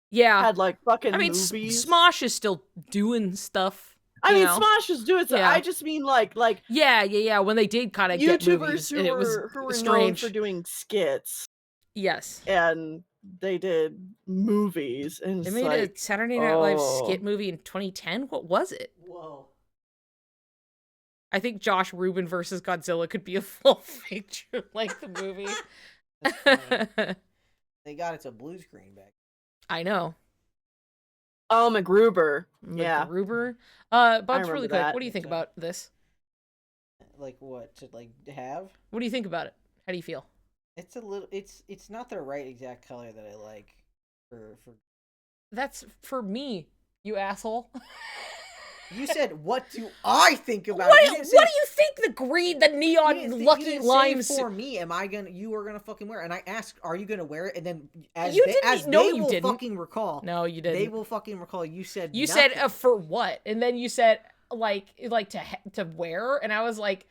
yeah. had, like, fucking I mean, movies? Smosh is still doing stuff. I you mean, know? Smosh is doing stuff. Yeah. I just mean, like Yeah. When they did kind of get movies, YouTubers and it was who were known strange. for doing skits, Yes. and they did movies, and They it's made like, a Saturday Night Live oh. skit movie in 2010. What was it? Whoa. I think Josh Rubin versus Godzilla could be a full feature length movie. That's funny. They got it to blue screen back. I know. Oh, MacGruber. Yeah. MacGruber. Bubs, remember really quick, that. what do you think about this? Like what? To like have? What do you think about it? How do you feel? It's a little. It's not the right exact color that I like for. That's for me, you asshole. You said, what do I think about What, it? do You you, didn't what do you think the green, the you neon didn't Lucky say Limes? for me, you are gonna fucking wear it. And I asked, are you gonna wear it? And then You didn't- no, they you will didn't. fucking recall. No, you didn't. They will fucking recall. You said You nothing. said for what? And then you said like to wear, and I was like,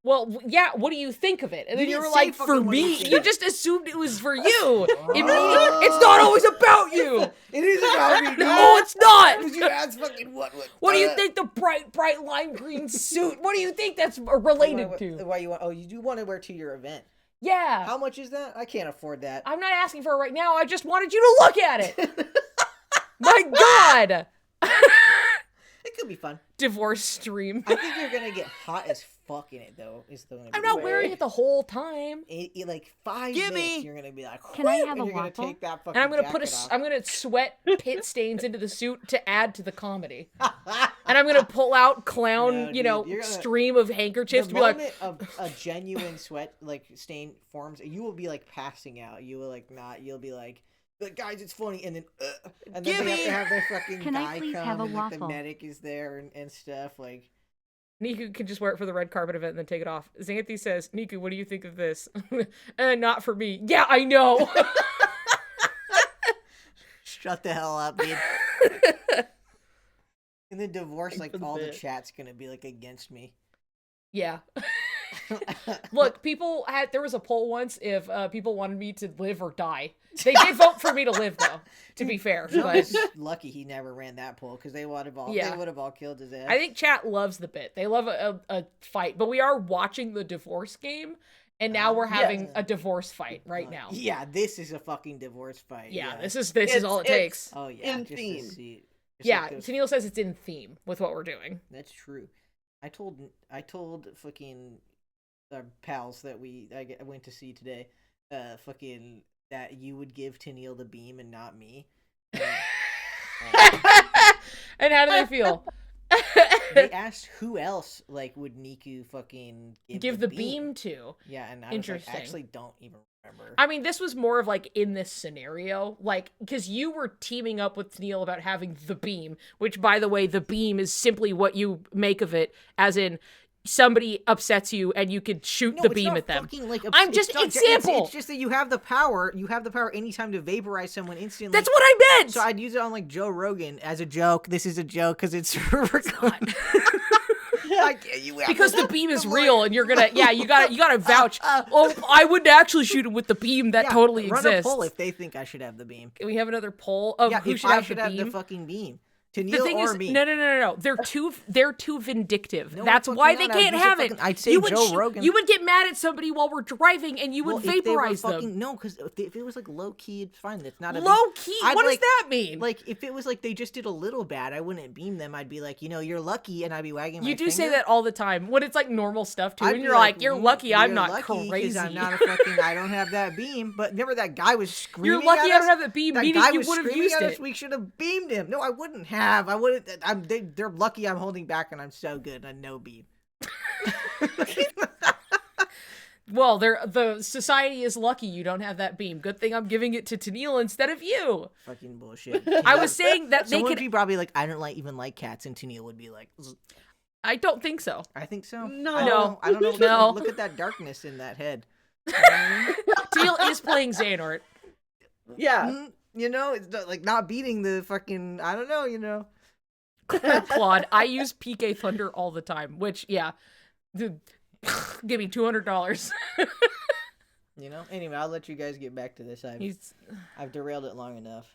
well, yeah. What do you think of it? And You then you didn't were say like, for fucking what do you me. think. You just assumed it was for you. It's not always about you. It is about me. No, it's not. You asked fucking What do you think the bright lime green suit? What do you think that's related to? Why you want? Oh, you do want to wear to your event? Yeah. How much is that? I can't afford that. I'm not asking for it right now. I just wanted you to look at it. My God. It could be fun. Divorce stream. I think you're gonna get hot as fuck in it though. I'm not wearing it the whole time. Like 5 Gimme. minutes. You're gonna be like, Can I "Whoop," have and a you're gonna waffle? take that fucking And I'm gonna jacket off. I'm gonna sweat pit stains into the suit to add to the comedy. And I'm gonna pull out clown, No, you know, dude, you're gonna- stream of handkerchiefs The to be like, moment of a genuine sweat like stain forms, you will be like passing out. You will like not. You'll be like, guys, it's funny, and then they have to have their fucking Can guy I please come, have a and like, the waffle? medic is there and stuff like. Niku can just wear it for the red carpet event and then take it off. Xanthi says, Niku, what do you think of this? Not for me. Yeah, I know. Shut the hell up, dude. In the divorce, like for the all the bit. chat's gonna be like against me. Yeah. Look, there was a poll once if people wanted me to live or die. They did vote for me to live, though, to be fair. But Jonas is lucky he never ran that poll because they would have all killed his ass. I think chat loves the bit. They love a fight. But we are watching the divorce game, and now we're having Yes. a divorce fight right now. Yeah, this is a fucking divorce fight. Yeah, Yeah. this is all it It's- takes. Oh yeah, in just to theme. see. Just Yeah, like those- Tennille says it's in theme with what we're doing. That's true. I told fucking our pals that I went to see today, fucking that you would give Tennille the beam and not me. And how do they feel? They asked who else like would Niku fucking Give the beam to. Yeah, and I Interesting. was like, I actually don't even remember. I mean, this was more of like in this scenario, like, because you were teaming up with Tennille about having the beam, which, by the way, the beam is simply what you make of it, as in somebody upsets you and you could shoot No, the it's beam not at them. fucking, like, I'm it's just not- example. It's just that you have the power. You have the power anytime to vaporize someone instantly. That's what I meant. So I'd use it on like Joe Rogan as a joke. This is a joke because it's Because the beam is real, and you're gonna, you gotta vouch. Oh, I wouldn't actually shoot him with the beam. That totally run exists. a poll if they think I should have the beam. Can we have another poll of Yeah, who if should I have should the have beam? the fucking beam. The Tennille thing or is, me. no. They're too vindictive. No, That's fucking why they not. I'd can't use a have it. fucking- I'd say You would Joe Rogan. You would get mad at somebody while we're driving, and you would Well, if they were vaporize them. fucking, no, because if it was like low key, it's fine. It's not a Low beam. key. I'd What like- does that mean? Like if it was like they just did a little bad, I wouldn't beam them. I'd be like, you're lucky, and I'd be wagging my You do say finger. that all the time when it's like normal stuff too, I'd and be you're like, "You're "Mm, lucky, I'm you're not lucky 'cause crazy." I'm not a fucking. I don't have that beam. But remember that guy was screaming. You're lucky at I us? don't have that beam, That meaning guy you was would have screaming used at us. it. We should have beamed him. No, I wouldn't have. I wouldn't. They're lucky I'm holding back, and I'm so good on no beam. Well, the society is lucky you don't have that beam. Good thing I'm giving it to Tennille instead of you. Fucking bullshit. I was saying that they Someone could. would be probably like, I don't even like cats, and Tennille would be like, I don't think so. I think so. No. I don't know. No. Look at that darkness in that head. Tennille is playing Xehanort. Yeah. It's not beating the fucking. I don't know. Claude, I use PK Thunder all the time, which, dude, give me $200. Anyway, I'll let you guys get back to this. I've derailed it long enough.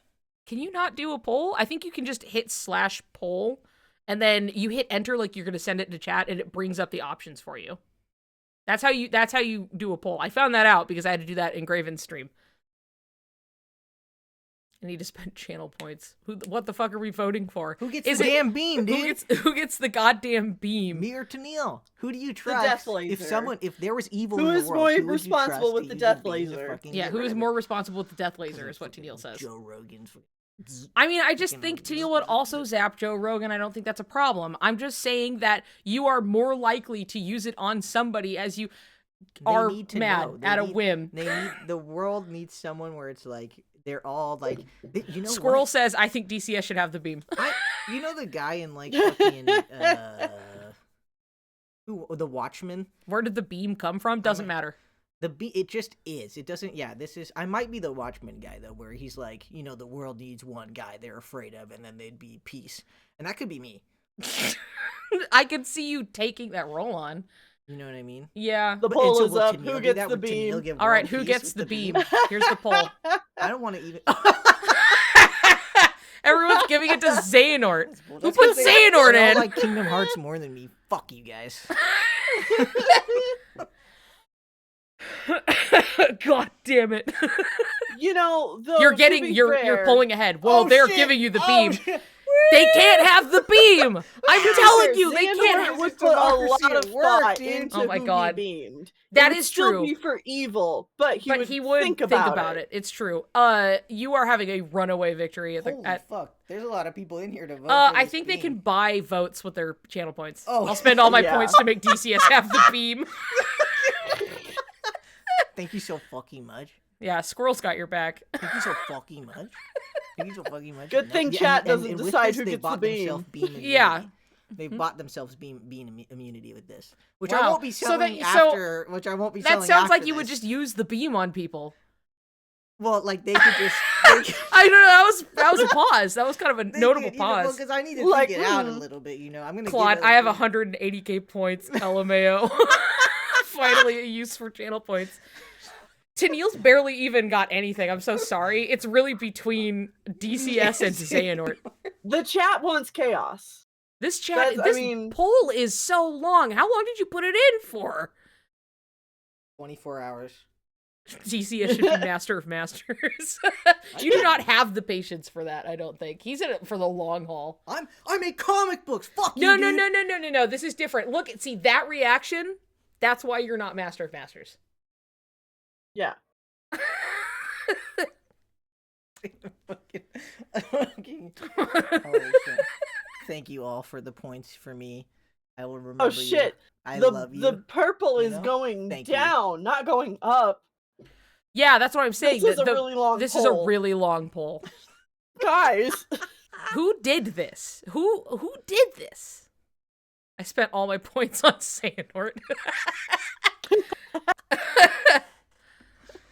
Can you not do a poll? I think you can just hit /poll, and then you hit enter like you're gonna send it to chat, and it brings up the options for you. That's how you do a poll. I found that out because I had to do that in Graven's stream. I need to spend channel points. What the fuck are we voting for? Who gets Is the it- damn beam, dude? Who gets the goddamn beam? Me or Tennille? Who do you trust? death laser. If there was evil Who in the is world, more who would you responsible trust with to the use death beam to laser? fucking Yeah, get who rid is of more it? responsible with the death laser is what Tennille says. Joe Rogan's. I mean, I just think Tennille would also zap Joe Rogan. I don't think that's a problem. I'm just saying that you are more likely to use it on somebody as you are need to mad know. at a whim. The world needs someone where it's like they're all like, you know, Squirrel what? says, I think DCS should have the beam. You know the guy in like fucking the Watchmen. Where did the beam come from? Doesn't matter. It just is. It doesn't. Yeah, this is. I might be the Watchmen guy though, where he's like, you know, the world needs one guy they're afraid of, and then they'd be peace, and that could be me. I could see you taking that role on. You know what I mean? Yeah. The And poll so is will up. Tennille Who do gets that? the Would Tennille beam? give All right, world who peace gets with the beam? Here's the poll. I don't want to even. Everyone's giving it to Xehanort. Who That's put 'cause they Xehanort all in? like Kingdom Hearts more than me. Fuck you guys. God damn it. You know, though, You're to getting be you're fair, pulling ahead. Well, Oh, they're shit. giving you the Oh, beam. shit. They can't have the beam. I'm to be telling fair, you, they Xehanort can't have. would put a lot democracy of at work, thought dude. into Oh my who God. he beamed. That It would is still true. be for evil, but he would think think about it. It's true. You are having a runaway victory at the. Holy At, fuck! There's a lot of people in here to vote. for I this think they beam. can buy votes with their channel points. Oh. I'll spend all my Yeah. points to make DCS have the beam. Thank you so fucking much. Yeah, Squirrel's got your back. Thank you so fucking much. Thank you so fucking much. Good thing chat doesn't with decide this, who they gets the bought beam. themselves beam immunity. Yeah. They bought themselves beam immunity with this, which I Wow. won't be So selling that- so after. Which I won't be That selling. sounds like after you would this. just use the beam on people. Well, like they could just. I don't know. That was a pause. That was kind of a notable pause. because I need to Like, think it out a little bit. You know, I'm gonna. Claude, give it I have a 180k points. LMAO. Finally, a use for channel points. Tennille's barely even got anything. I'm so sorry. It's really between DCS and Xehanort. The chat wants chaos. This chat, That's- I this mean- poll is so long. How long did you put it in for? 24 hours. DCS should be master of masters. You do not have the patience for that, I don't think. He's in it for the long haul. I make comic books. Fuck No, you, no, dude. no, no, no, no, no. This is different. Look, see that reaction? That's why you're not master of masters. Yeah. Fucking- Holy shit. Thank you all for the points for me. I will remember. Oh shit. You. I the love you. the purple you is know? going Thank you. down, not going up. Yeah, that's what I'm saying. This is The- a really long This is a poll. really long poll. Guys. Who did this? Who did this? I spent all my points on Xehanort.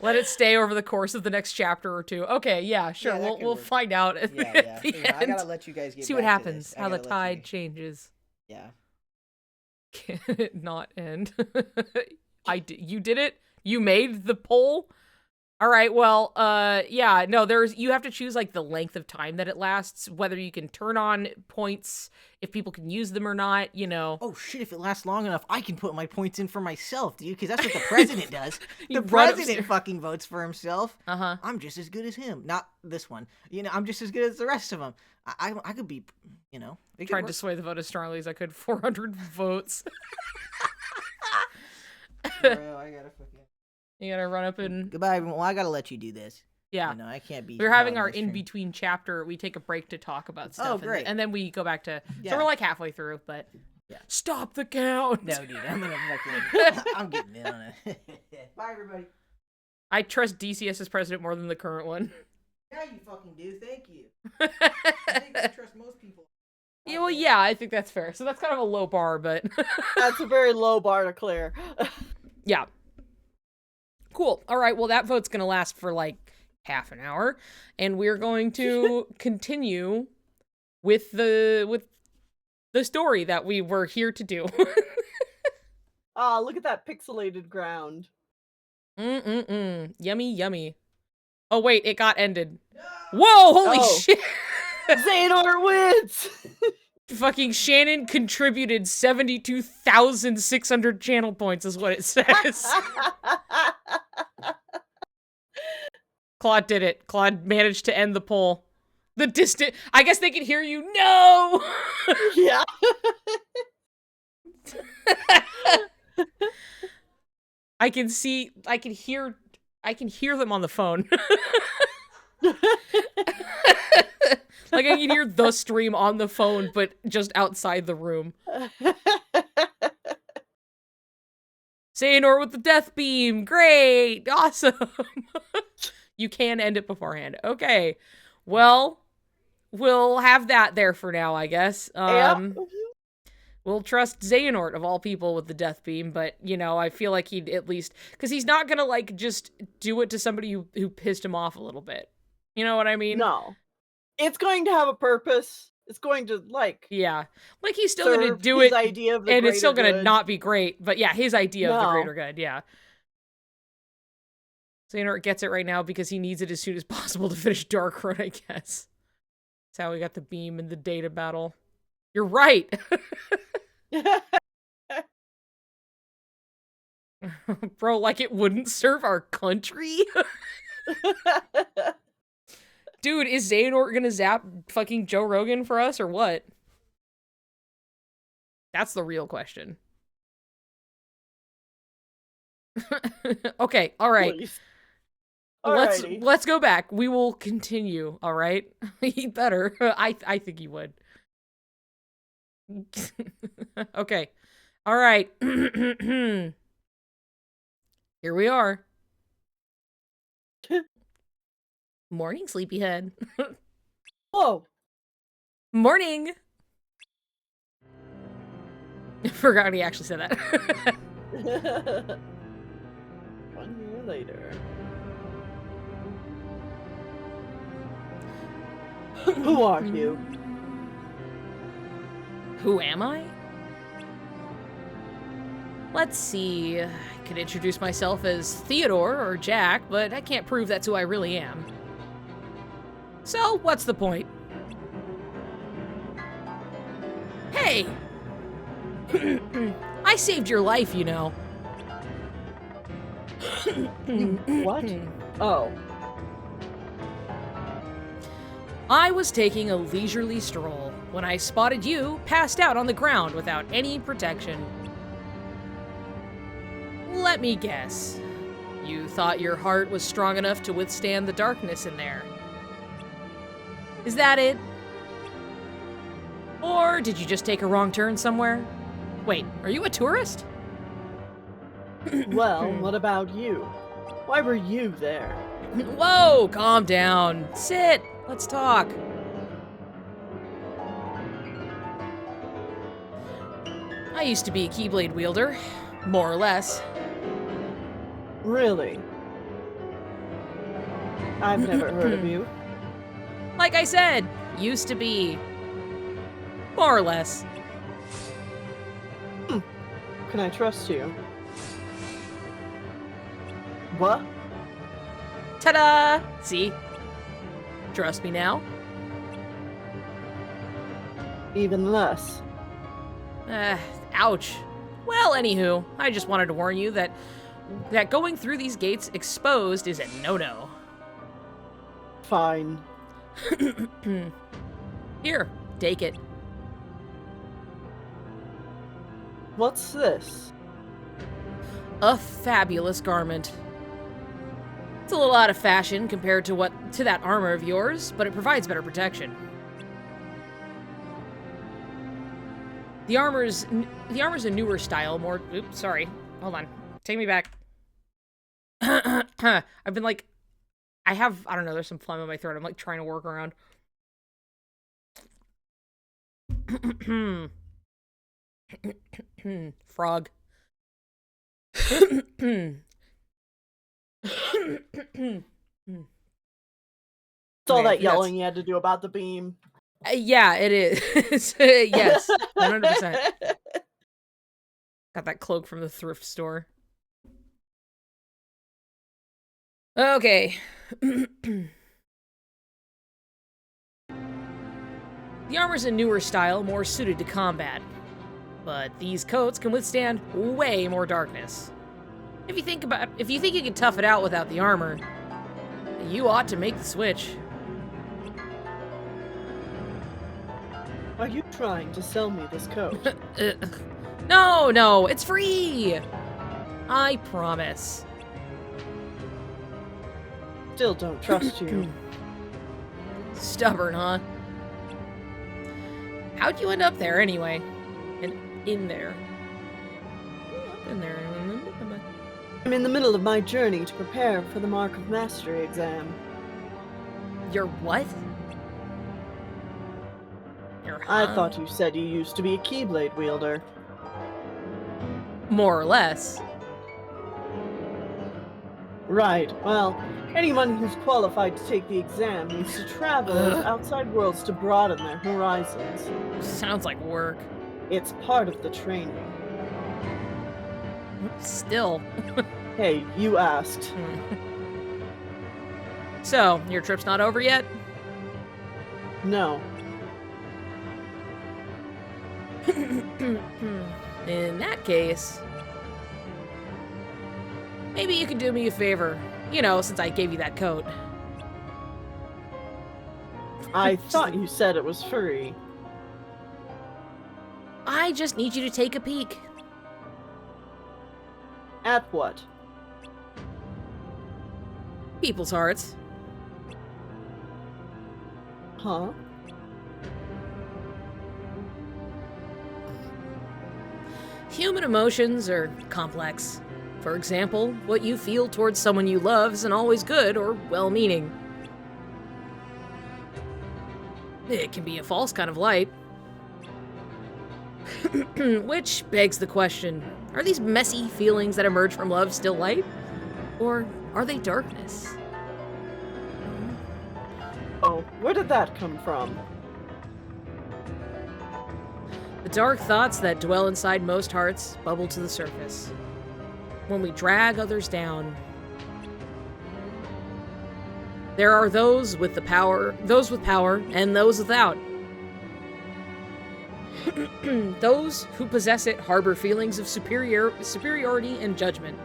Let it stay over the course of the next chapter or two. Okay, yeah, sure. Yeah, that could we'll work. find out at, Yeah, at yeah. the You know, I end. gotta let you guys get See what back to happens. this. I How the gotta let tide you... changes. Yeah. Can it not end? You did it? You made the poll? All right, well, yeah, no, you have to choose, like, the length of time that it lasts, whether you can turn on points, if people can use them or not, you know. Oh shit, if it lasts long enough, I can put my points in for myself, dude, because that's what the president does. You The run president upstairs. fucking votes for himself. Uh-huh. I'm just as good as him. Not this one. You know, I'm just as good as the rest of them. I could be, you know. it could Tried work. to sway the vote as strongly as I could. 400 votes. Bro, I gotta fucking... You gotta run up and... Goodbye, everyone. Well, I gotta let you do this. Yeah. You know, I can't be... We're having on our this stream. in-between chapter. We take a break to talk about stuff. Oh, great. And then we go back to... Yeah. So we're like halfway through, but... Yeah. Stop the count! No, dude, I'm gonna fucking... I'm getting in on it. Bye, everybody. I trust DCS as president more than the current one. Yeah, you fucking do. Thank you. I think I trust most people. Yeah, well, yeah, I think that's fair. So that's kind of a low bar, but... That's a very low bar to clear. yeah. Cool. All right, well, that vote's going to last for, like, half an hour. And we're going to continue with the story that we were here to do. Ah, look at that pixelated ground. Yummy, yummy. Oh, wait, it got ended. Whoa, holy Oh. shit! Xehanort wins! Fucking Shannon contributed 72,600 channel points is what it says. Claude did it. Claude managed to end the poll. The distant... I guess they can hear you. No! Yeah. I can hear them on the phone. Like I can hear the stream on the phone, but just outside the room. Xehanort with the death beam. Great. Awesome. You can end it beforehand. Okay. Well, we'll have that there for now, I guess. Yeah. We'll trust Xehanort of all people with the death beam, but you know, I feel like he'd at least, because he's not gonna like just do it to somebody who pissed him off a little bit. You know what I mean? No. It's going to have a purpose. It's going to like Yeah, like he's still gonna serve do his it, idea of the and it's still greater gonna good. not be great. But yeah, his idea of the No. greater good. Yeah. Xehanort gets it right now because he needs it as soon as possible to finish Darkroad, I guess. That's how we got the beam in the data battle. You're right. Bro, like it wouldn't serve our country? Dude, is Xehanort gonna zap fucking Joe Rogan for us or what? That's the real question. Okay, alright. Please. Let's go back. We will continue, alright? He better. I think he would. Okay. Alright. Here we are. Morning, sleepyhead. Whoa. Morning. Forgot he actually said that. 1 year later. Who are you? Who am I? Let's see. I could introduce myself as Theodore or Jack, but I can't prove that's who I really am. So, what's the point? Hey! I saved your life, you know. What? Oh. I was taking a leisurely stroll when I spotted you passed out on the ground without any protection. Let me guess. You thought your heart was strong enough to withstand the darkness in there. Is that it? Or did you just take a wrong turn somewhere? Wait, are you a tourist? Well, what about you? Why were you there? Whoa, calm down. Sit, let's talk. I used to be a Keyblade wielder, more or less. Really? I've never heard of you. Like I said, used to be. More or less. Can I trust you? What? Ta-da! See? Trust me now? Even less. Ouch. Well, anywho, I just wanted to warn you that going through these gates exposed is a no-no. Fine. Here, take it. What's this? A fabulous garment. It's a little out of fashion compared to that armor of yours, but it provides better protection. The armor's a newer style, more. Oops, sorry. Hold on. Take me back. I've been like, I don't know. There's some phlegm in my throat. I'm like trying to work around. Frog. It's all Okay, that yelling you had to do about the beam. Yeah, it is. Yes, 100%. Got that cloak from the thrift store. Okay. The armor's a newer style, more suited to combat. But these coats can withstand way more darkness. If you think you can tough it out without the armor, you ought to make the switch. Are you trying to sell me this coat? No, it's free! I promise. Still don't trust you. Stubborn, huh? How'd you end up there anyway? And in there. Up in there. I'm in the middle of my journey to prepare for the Mark of Mastery exam. Your what? Your I thought you said you used to be a Keyblade wielder. More or less. Right, well, anyone who's qualified to take the exam needs to travel into outside worlds to broaden their horizons. Sounds like work. It's part of the training. Still. Hey, you asked. So, your trip's not over yet? No. In that case, maybe you could do me a favor. You know, since I gave you that coat. I thought you said it was free. I just need you to take a peek. At what? People's hearts. Huh? Human emotions are complex. For example, what you feel towards someone you love isn't always good or well-meaning. It can be a false kind of light. Which begs the question, are these messy feelings that emerge from love still light? Or are they darkness? Oh, where did that come from? The dark thoughts that dwell inside most hearts bubble to the surface. When we drag others down, there are those with power, and those without. Those who possess it harbor feelings of superiority and judgment.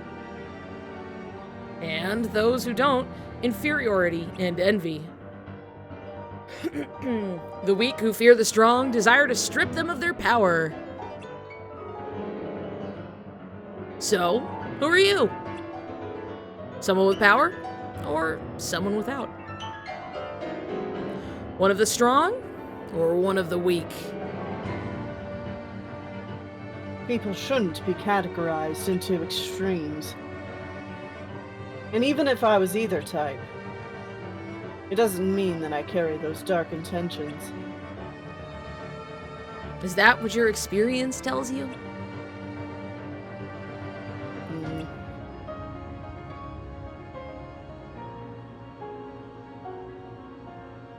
And those who don't, inferiority and envy. The weak who fear the strong desire to strip them of their power. So, who are you? Someone with power? Or someone without? One of the strong? Or one of the weak? People shouldn't be categorized into extremes. And even if I was either type, it doesn't mean that I carry those dark intentions. Is that what your experience tells you?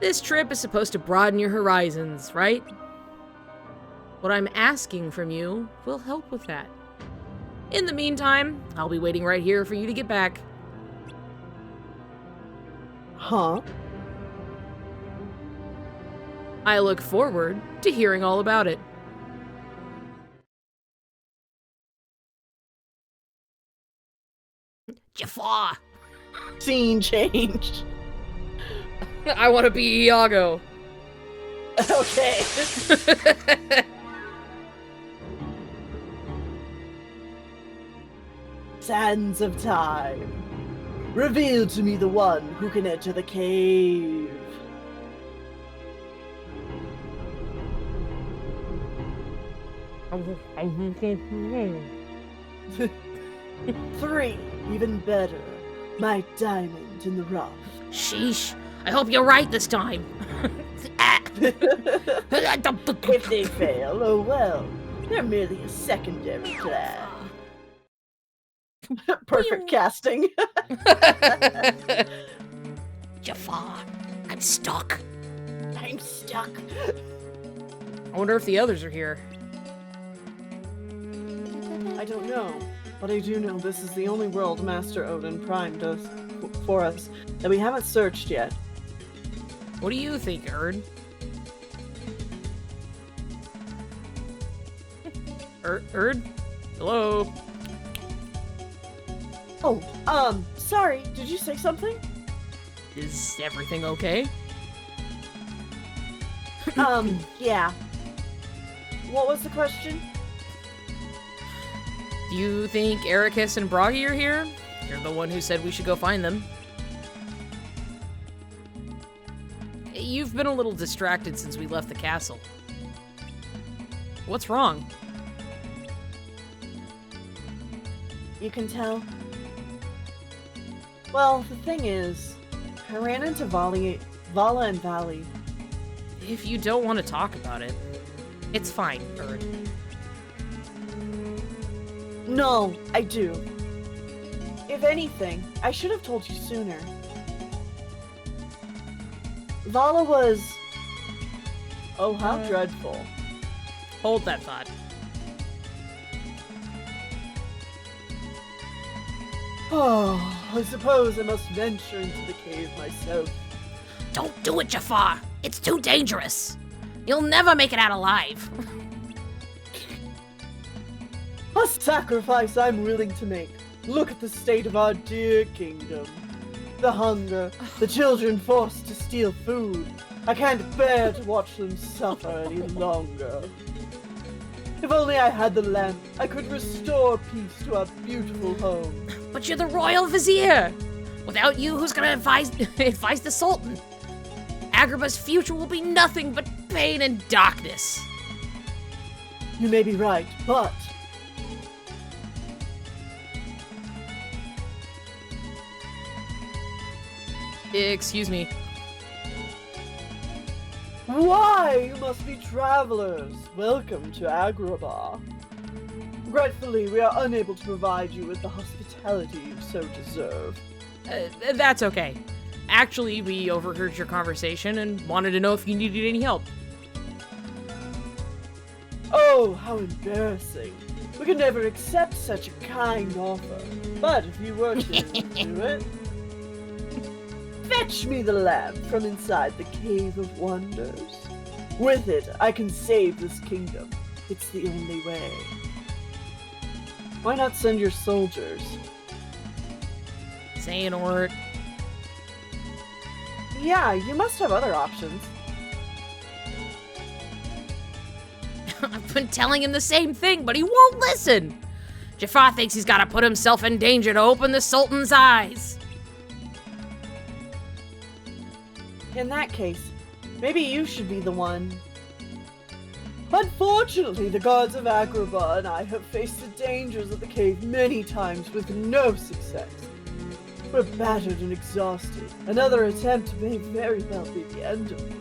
This trip is supposed to broaden your horizons, right? What I'm asking from you will help with that. In the meantime, I'll be waiting right here for you to get back. Huh? I look forward to hearing all about it. Jafar! Scene changed. I want to be Iago. Okay. Sands of time. Reveal to me the one who can enter the cave. Three, even better. My diamond in the rough. Sheesh. I hope you're right this time. If they fail, oh well. They're merely a secondary plan. Perfect casting. Jafar, I'm stuck. I'm stuck. I wonder if the others are here. I don't know, but I do know this is the only world Master Odin primed us for us that we haven't searched yet. What do you think, Erd? Erd? Hello? Oh, sorry, did you say something? Is everything okay? Yeah. What was the question? Do you think Ericus and Bragi are here? You're the one who said we should go find them. You've been a little distracted since we left the castle. What's wrong? You can tell Well, the thing is, I ran into Vala and Valley. If you don't want to talk about it, it's fine, Erd. No, I do. If anything, I should have told you sooner. Vala was... Oh, how dreadful. Hold that thought. Oh, I suppose I must venture into the cave myself. Don't do it, Jafar. It's too dangerous. You'll never make it out alive. A sacrifice I'm willing to make. Look at the state of our dear kingdom. The hunger, the children forced to steal food. I can't bear to watch them suffer any longer. If only I had the lamp, I could restore peace to our beautiful home. But you're the royal vizier. Without you, who's gonna advise the Sultan? Agrabah's future will be nothing but pain and darkness. You may be right, but... Excuse me. Why, you must be travelers. Welcome to Agrabah. Regretfully, we are unable to provide you with the hospitality you so deserve. That's okay. Actually, we overheard your conversation and wanted to know if you needed any help. Oh, how embarrassing. We could never accept such a kind offer. But if you were to do it, fetch me the lamp from inside the Cave of Wonders. With it, I can save this kingdom. It's the only way. Why not send your soldiers? Xehanort. Yeah, you must have other options. I've been telling him the same thing, but he won't listen. Jafar thinks he's gotta put himself in danger to open the Sultan's eyes. In that case, maybe you should be the one. Unfortunately, the gods of Agrabah and I have faced the dangers of the cave many times with no success. We're battered and exhausted. Another attempt may very well be the end of it.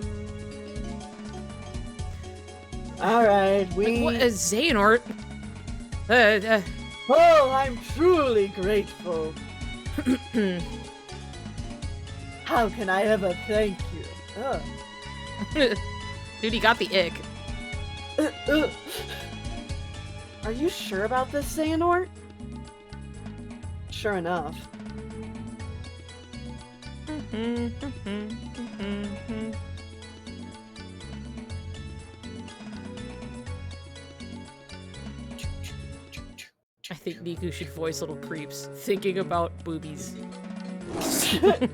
Alright, What is Xehanort? Oh, I'm truly grateful. How can I ever thank you? Dude, he got the ick. Are you sure about this, Xehanort? Sure enough. I think Niku should voice little creeps thinking about boobies.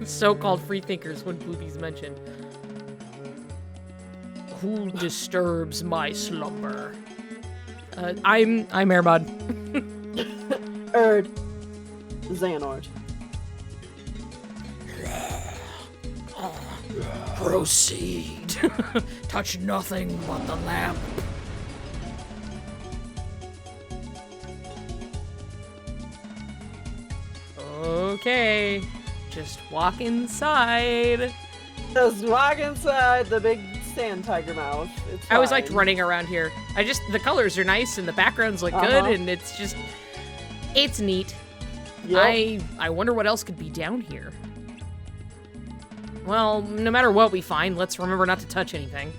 So-called free thinkers when boobies mentioned. Who disturbs my slumber? I'm Airbud. Erd. Xehanort. Proceed. Touch nothing but the lamp. Okay. Just walk inside. Just walk inside the big sand tiger mouth. It's I always liked fine. running around here. The colors are nice and the backgrounds look Uh-huh. good and it's neat. Yep. I wonder what else could be down here. Well, no matter what we find, let's remember not to touch anything.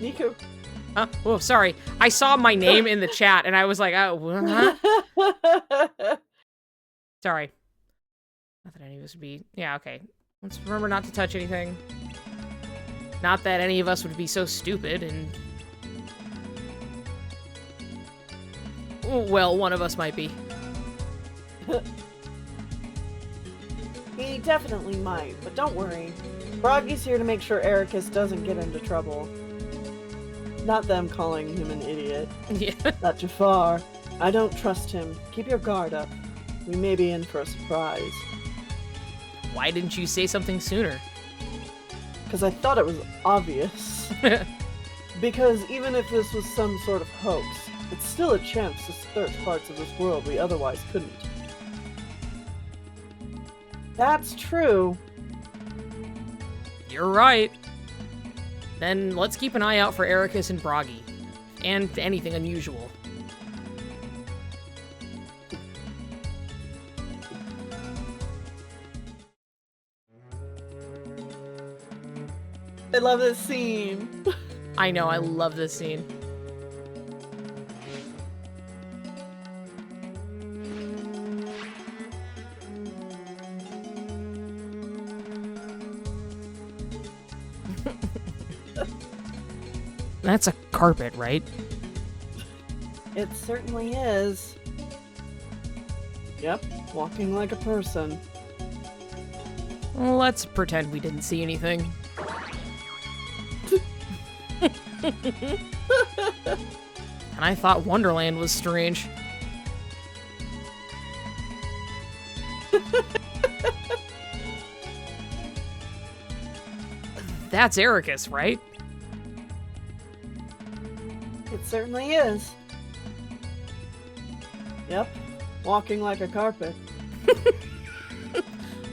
Niku. Huh? Oh, sorry. I saw my name in the chat and I was like, oh, huh? Sorry. Not that any of us would be... Yeah, okay. Let's remember not to touch anything. Not that any of us would be so stupid and... Well, one of us might be. He definitely might, but don't worry. Froggy's here to make sure Ericus doesn't get into trouble. Not them calling him an idiot. Yeah. Not Jafar. I don't trust him. Keep your guard up. We may be in for a surprise. Why didn't you say something sooner? Because I thought it was obvious. Because even if this was some sort of hoax, It's still a chance to search parts of this world we otherwise couldn't. That's true. You're right. Then let's keep an eye out for Ericus and Bragi. And anything unusual. I love this scene. I know, I love this scene. That's a carpet, right? It certainly is. Yep, walking like a person. Well, let's pretend we didn't see anything. And I thought Wonderland was strange. That's Ericus, right? It certainly is. Yep, walking like a carpet.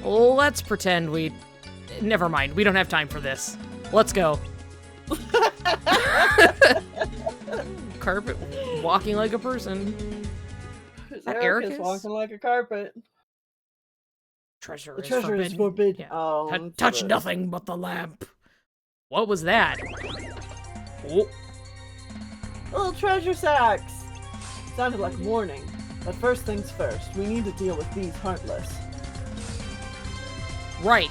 Let's pretend we... Never mind, we don't have time for this. Let's go. Carpet walking like a person. Eric is Ericus? walking like a carpet. Treasure The is treasure forbidden. is forbidden. Yeah. Oh, Touch it's nothing but the lamp. What was that? Oh, little treasure sacks. Sounded like warning. But first things first, we need to deal with these heartless. right.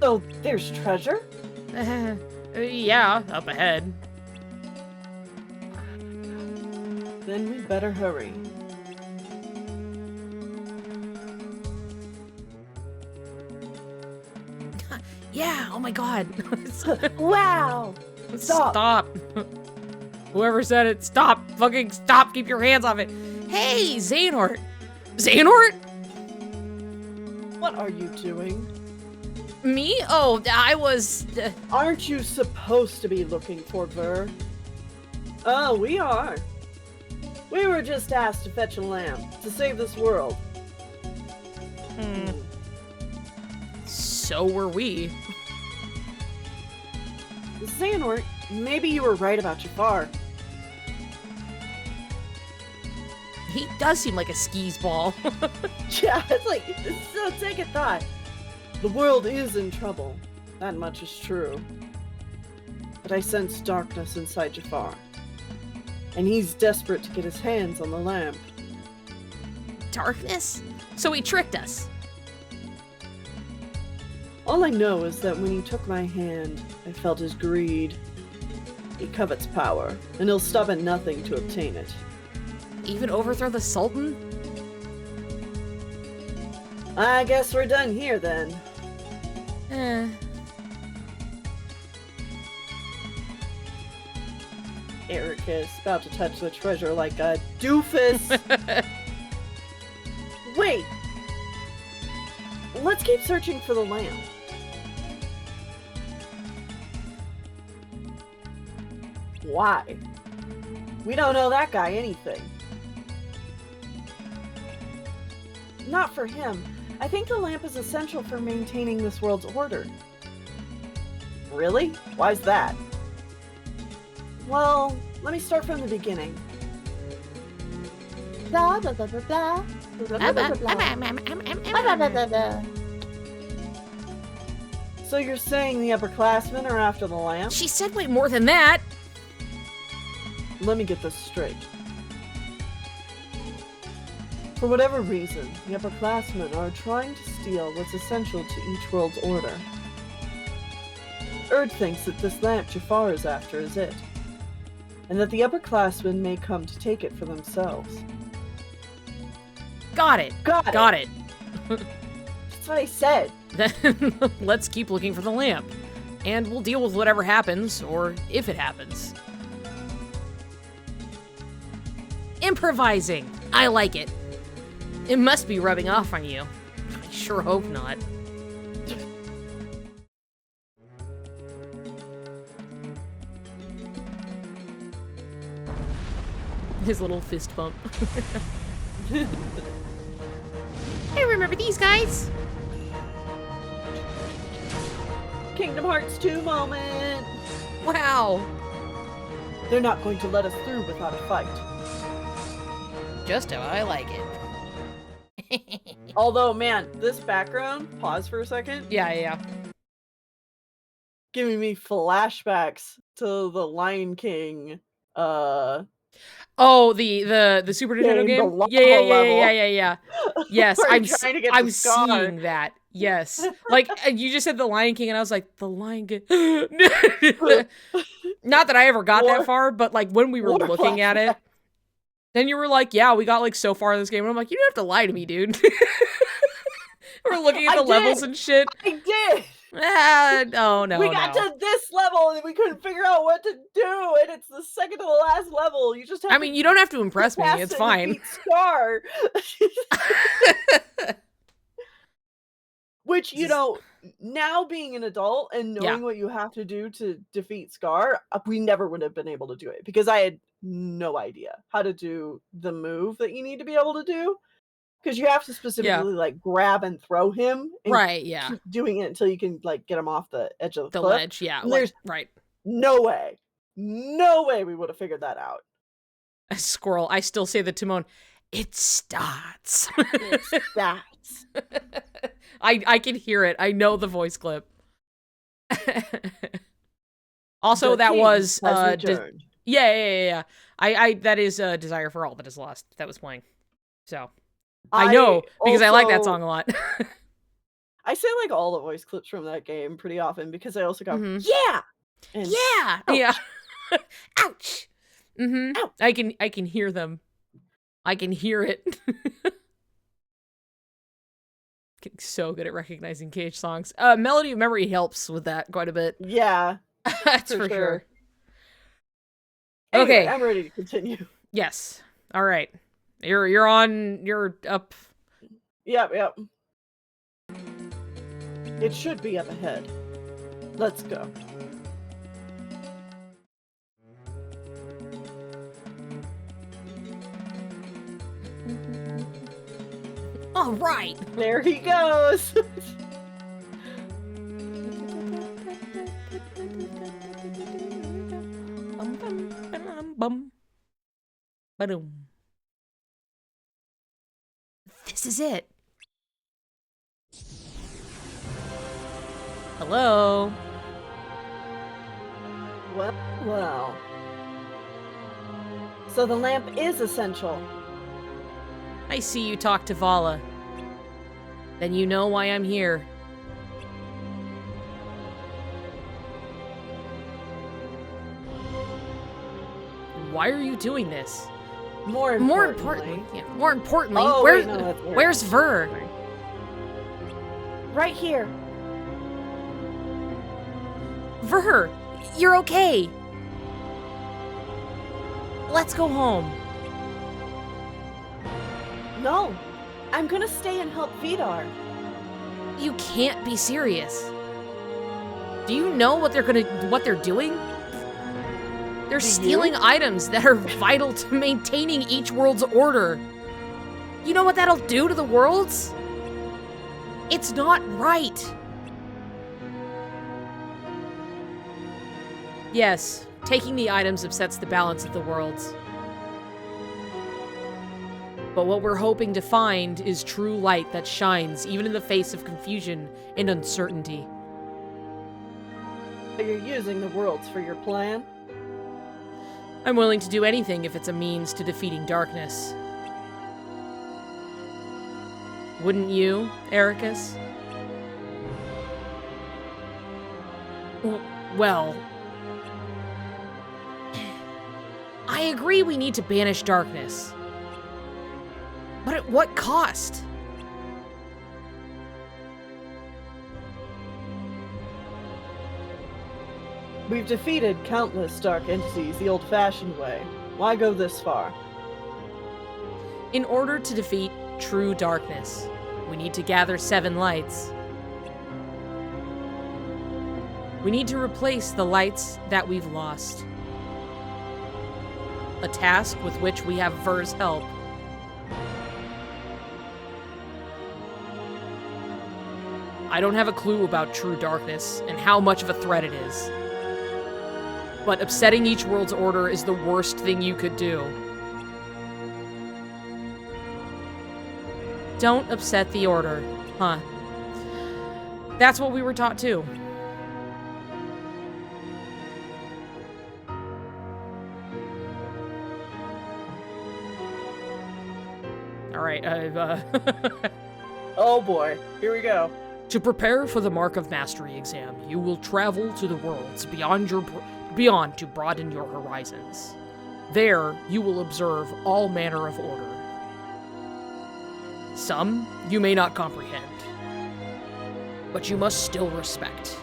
So there's treasure? Yeah, up ahead. Then we better hurry. Yeah, oh my god. Wow! Stop. Whoever said it, stop. Fucking stop. Keep your hands off it. Hey, Xehanort. Xehanort? What are you doing? Me? Oh, I was... Aren't you supposed to be looking for Ver? Oh, we are. We were just asked to fetch a lamp to save this world. So were we. Xehanort, maybe you were right about Jafar. He does seem like a skis ball. Yeah, it's like, so take a thought. The world is in trouble. That much is true. But I sense darkness inside Jafar. And he's desperate to get his hands on the lamp. Darkness? So he tricked us. All I know is that when he took my hand, I felt his greed. He covets power, and he'll stop at nothing to obtain it. Even overthrow the Sultan? I guess we're done here then. Eh. Ericus, about to touch the treasure like a doofus. Wait! Let's keep searching for the lamp. Why? We don't know that guy anything. Not for him. I think the lamp is essential for maintaining this world's order. Really? Why's that? Well, let me start from the beginning. Blah, blah, blah, blah, blah. Blah, blah, blah, blah, blah. Blah, blah, blah, blah. So you're saying the upperclassmen are after the lamp? She said way more than that. Let me get this straight. For whatever reason, the upperclassmen are trying to steal what's essential to each world's order. Erd thinks that this lamp Jafar is after is it, and that the upperclassmen may come to take it for themselves. Got it. Got it. That's what I said. Then let's keep looking for the lamp. And we'll deal with whatever happens, or if it happens. Improvising. I like it. It must be rubbing off on you. I sure hope not. His little fist bump. I remember these guys. Kingdom Hearts 2 moment. Wow. They're not going to let us through without a fight. Just how I like it. Although, man, this background, pause for a second, Yeah. giving me flashbacks to the Lion King, Oh, the Super Nintendo Game, the game? lava Yeah. Yes, where I'm you're trying to get I'm the scar. seeing that. Yes. Like you just said the Lion King and I was like, the Lion King. Not that I ever got that far, but like when we were More looking at it, then you were like, yeah, we got like so far in this game. And I'm like, you don't have to lie to me, dude. We're looking at I the levels did. and shit. I did! Oh, no, we got to this level and we couldn't figure out what to do, and it's the second to the last level. You just have I mean, you don't have to impress me. pass It's it and fine. beat Scar. Which, you know, now being an adult and knowing what you have to do to defeat Scar, we never would have been able to do it because I had no idea how to do the move that you need to be able to do. Because you have to specifically like grab and throw him, and Right, yeah. keep doing it until you can like get him off the edge of the The cliff. ledge, yeah. And Like, there's right. no way we would have figured that out. A squirrel. I still say the Timon. It starts. It's that. I can hear it. I know the voice clip. Also, The that king was has returned. yeah. I that is Desire for All That Is Lost that was playing. So I know because I like that song a lot. I say like all the voice clips from that game pretty often because I also go, Mhm. yeah! And Yeah. ouch. Yeah. Ouch. Ouch. I can hear them. I can hear it. Getting so good at recognizing KH songs. Melody of Memory helps with that quite a bit. Yeah. That's for sure. Anyway, Okay. I'm ready to continue. Yes. All right. You're up. Yep. It should be up ahead. Let's go. All right. There he goes. Bum. Ba-dum. This is it. Hello. Well. So the lamp is essential. I see you talk to Vala. Then you know why I'm here. Why are you doing this? More importantly. More importantly, Oh, where, wait, no, that's weird. where's Ver? Right here. Ver, you're okay. Let's go home. No. I'm gonna stay and help Vidar. You can't be serious. Do you know what they're doing? They're Do you? stealing items that are vital to maintaining each world's order. You know what that'll do to the worlds? It's not right. Yes, taking the items upsets the balance of the worlds. But what we're hoping to find is true light that shines even in the face of confusion and uncertainty. So you're using the worlds for your plan? I'm willing to do anything if it's a means to defeating darkness. Wouldn't you, Ericus? Well, I agree we need to banish darkness. But at what cost? We've defeated countless dark entities the old-fashioned way. Why go this far? In order to defeat true darkness, we need to gather 7 lights. We need to replace the lights that we've lost. a task with which we have Ver's help. I don't have a clue about true darkness and how much of a threat it is. But upsetting each world's order is the worst thing you could do. Don't upset the order, huh? That's what we were taught too. Alright, Oh boy, here we go. To prepare for the Mark of Mastery exam, you will travel to the worlds beyond to broaden your horizons. There, you will observe all manner of order. Some you may not comprehend, but you must still respect.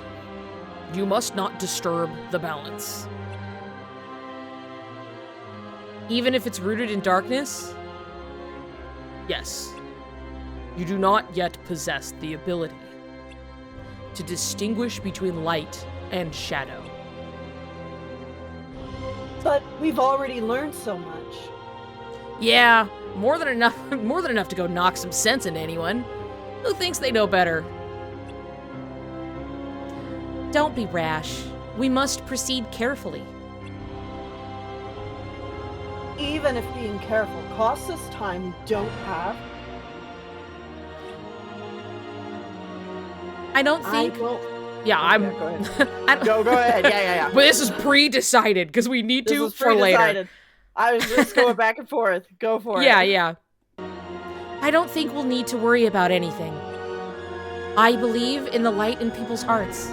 You must not disturb the balance. Even if it's rooted in darkness? Yes. You do not yet possess the ability to distinguish between light and shadow. But we've already learned so much. Yeah, more than enough to go knock some sense into anyone who thinks they know better. Don't be rash. We must proceed carefully. Even if being careful costs us time we don't have, I don't think. Yeah, I'm. Yeah, go ahead. Go ahead. Yeah. But this is pre-decided because we need This to is for later. pre-decided. I was just going back and forth. Go for it. Yeah. I don't think we'll need to worry about anything. I believe in the light in people's hearts.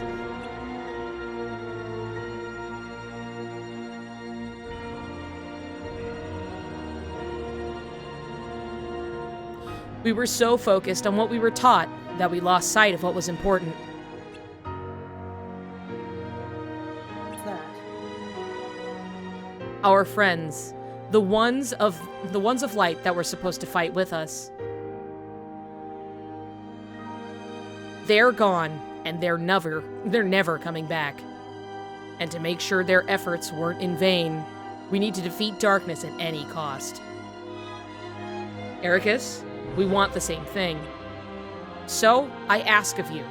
We were so focused on what we were taught that we lost sight of what was important. What's that? Our friends, the ones of light that were supposed to fight with us. They're gone, and they're never coming back. And to make sure their efforts weren't in vain, we need to defeat darkness at any cost. Ericus, we want the same thing. So, I ask of you,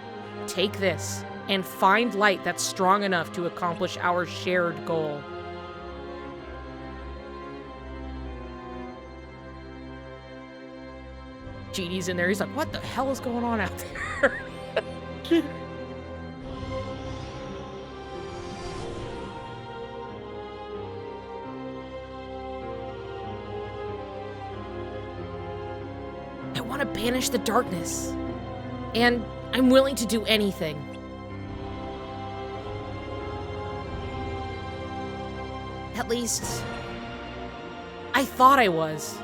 take this and find light that's strong enough to accomplish our shared goal. Genie's in there, he's like, what the hell is going on out there? I want to banish the darkness. And I'm willing to do anything. At least, I thought I was.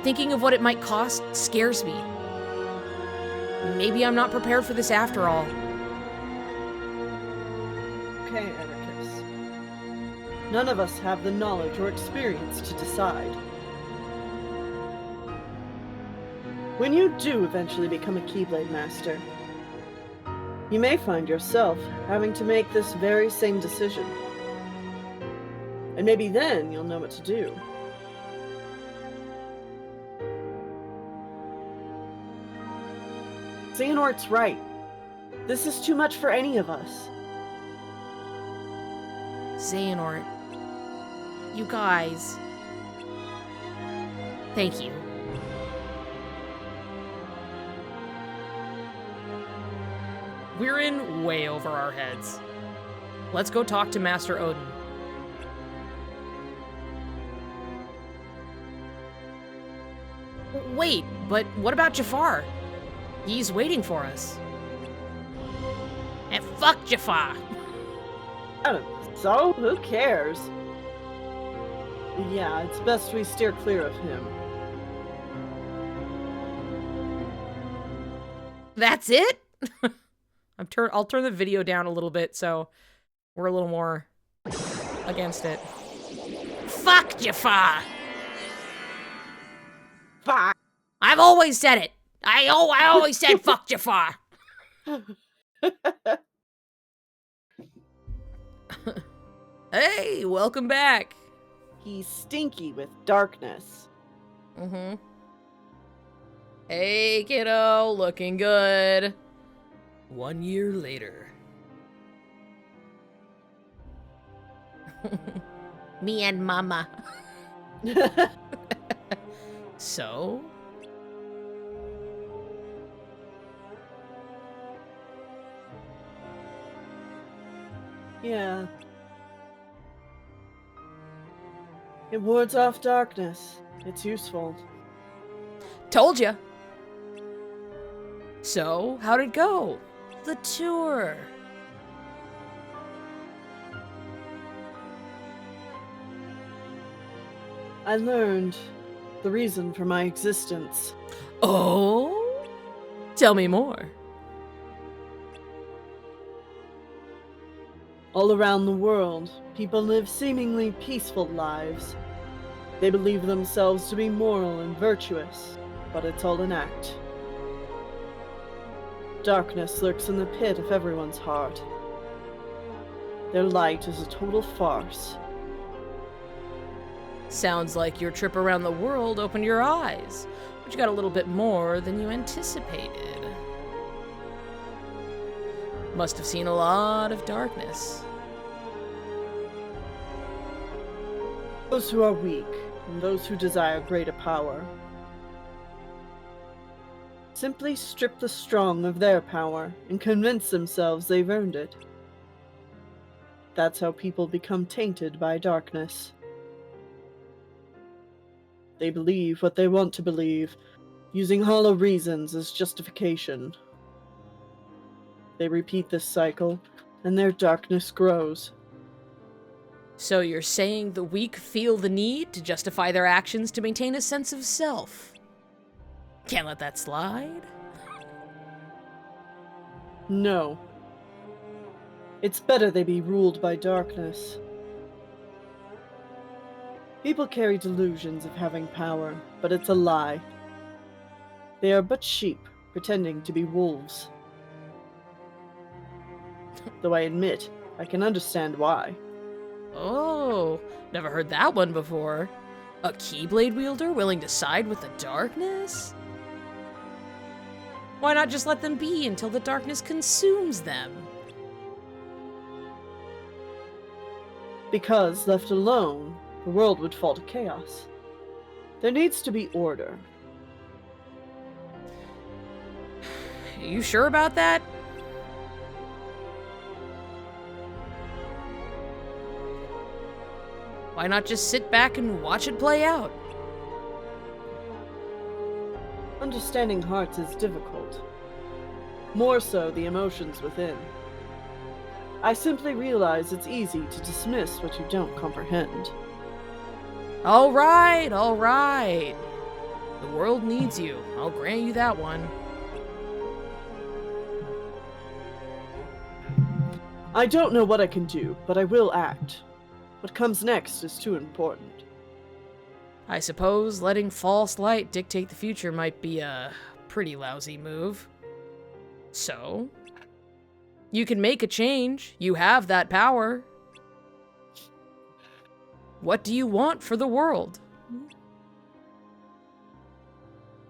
Thinking of what it might cost scares me. Maybe I'm not prepared for this after all. Okay, Ericus. None of us have the knowledge or experience to decide. When you do eventually become a Keyblade Master, you may find yourself having to make this very same decision. And maybe then you'll know what to do. Xehanort's right. This is too much for any of us. Xehanort. You guys. Thank you. We're in way over our heads. Let's go talk to Master Odin. Wait, but what about Jafar? He's waiting for us. And fuck Jafar! So, who cares? Yeah, it's best we steer clear of him. That's it? I'll turn the video down a little bit so we're a little more against it. Fuck Jafar! Fuck! I've always said it! I always said fuck Jafar! Hey, welcome back! He's stinky with darkness. Mm-hmm. Hey, kiddo, looking good. 1 year later. Me and Mama. So? Yeah. It wards off darkness. It's useful. Told ya. So, how'd it go? The tour. I learned the reason for my existence. Oh? Tell me more. All around the world, people live seemingly peaceful lives. They believe themselves to be moral and virtuous, but it's all an act. Darkness lurks in the pit of everyone's heart. Their light is a total farce. Sounds like your trip around the world opened your eyes, but you got a little bit more than you anticipated. Must have seen a lot of darkness. Those who are weak, and those who desire greater power, simply strip the strong of their power and convince themselves they've earned it. That's how people become tainted by darkness. They believe what they want to believe, using hollow reasons as justification. They repeat this cycle, and their darkness grows. So you're saying the weak feel the need to justify their actions to maintain a sense of self? Can't let that slide? No. It's better they be ruled by darkness. People carry delusions of having power, but it's a lie. They are but sheep, pretending to be wolves. Though I admit, I can understand why. Oh, never heard that one before. A Keyblade wielder willing to side with the darkness? Why not just let them be until the darkness consumes them? Because, left alone, the world would fall to chaos. There needs to be order. You sure about that? Why not just sit back and watch it play out? Understanding hearts is difficult. More so the emotions within. I simply realize it's easy to dismiss what you don't comprehend. All right, all right. The world needs you. I'll grant you that one. I don't know what I can do, but I will act. What comes next is too important. I suppose letting false light dictate the future might be a pretty lousy move. So, you can make a change. You have that power. What do you want for the world?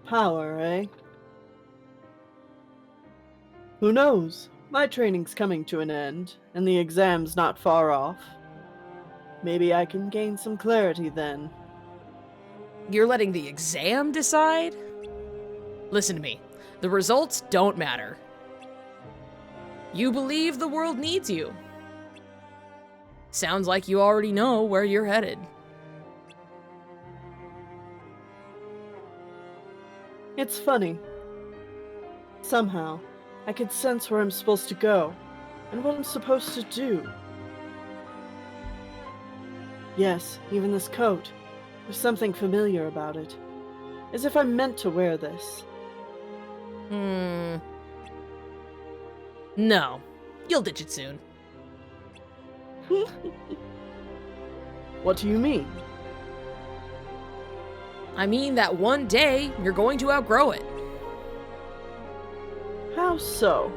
Power, eh? Who knows? My training's coming to an end, and the exam's not far off. Maybe I can gain some clarity then. You're letting the exam decide? Listen to me. The results don't matter. You believe the world needs you. Sounds like you already know where you're headed. It's funny. Somehow, I can sense where I'm supposed to go, and what I'm supposed to do. Yes, even this coat. There's something familiar about it. As if I'm meant to wear this. No. You'll ditch it soon. What do you mean? I mean that one day, you're going to outgrow it. How so?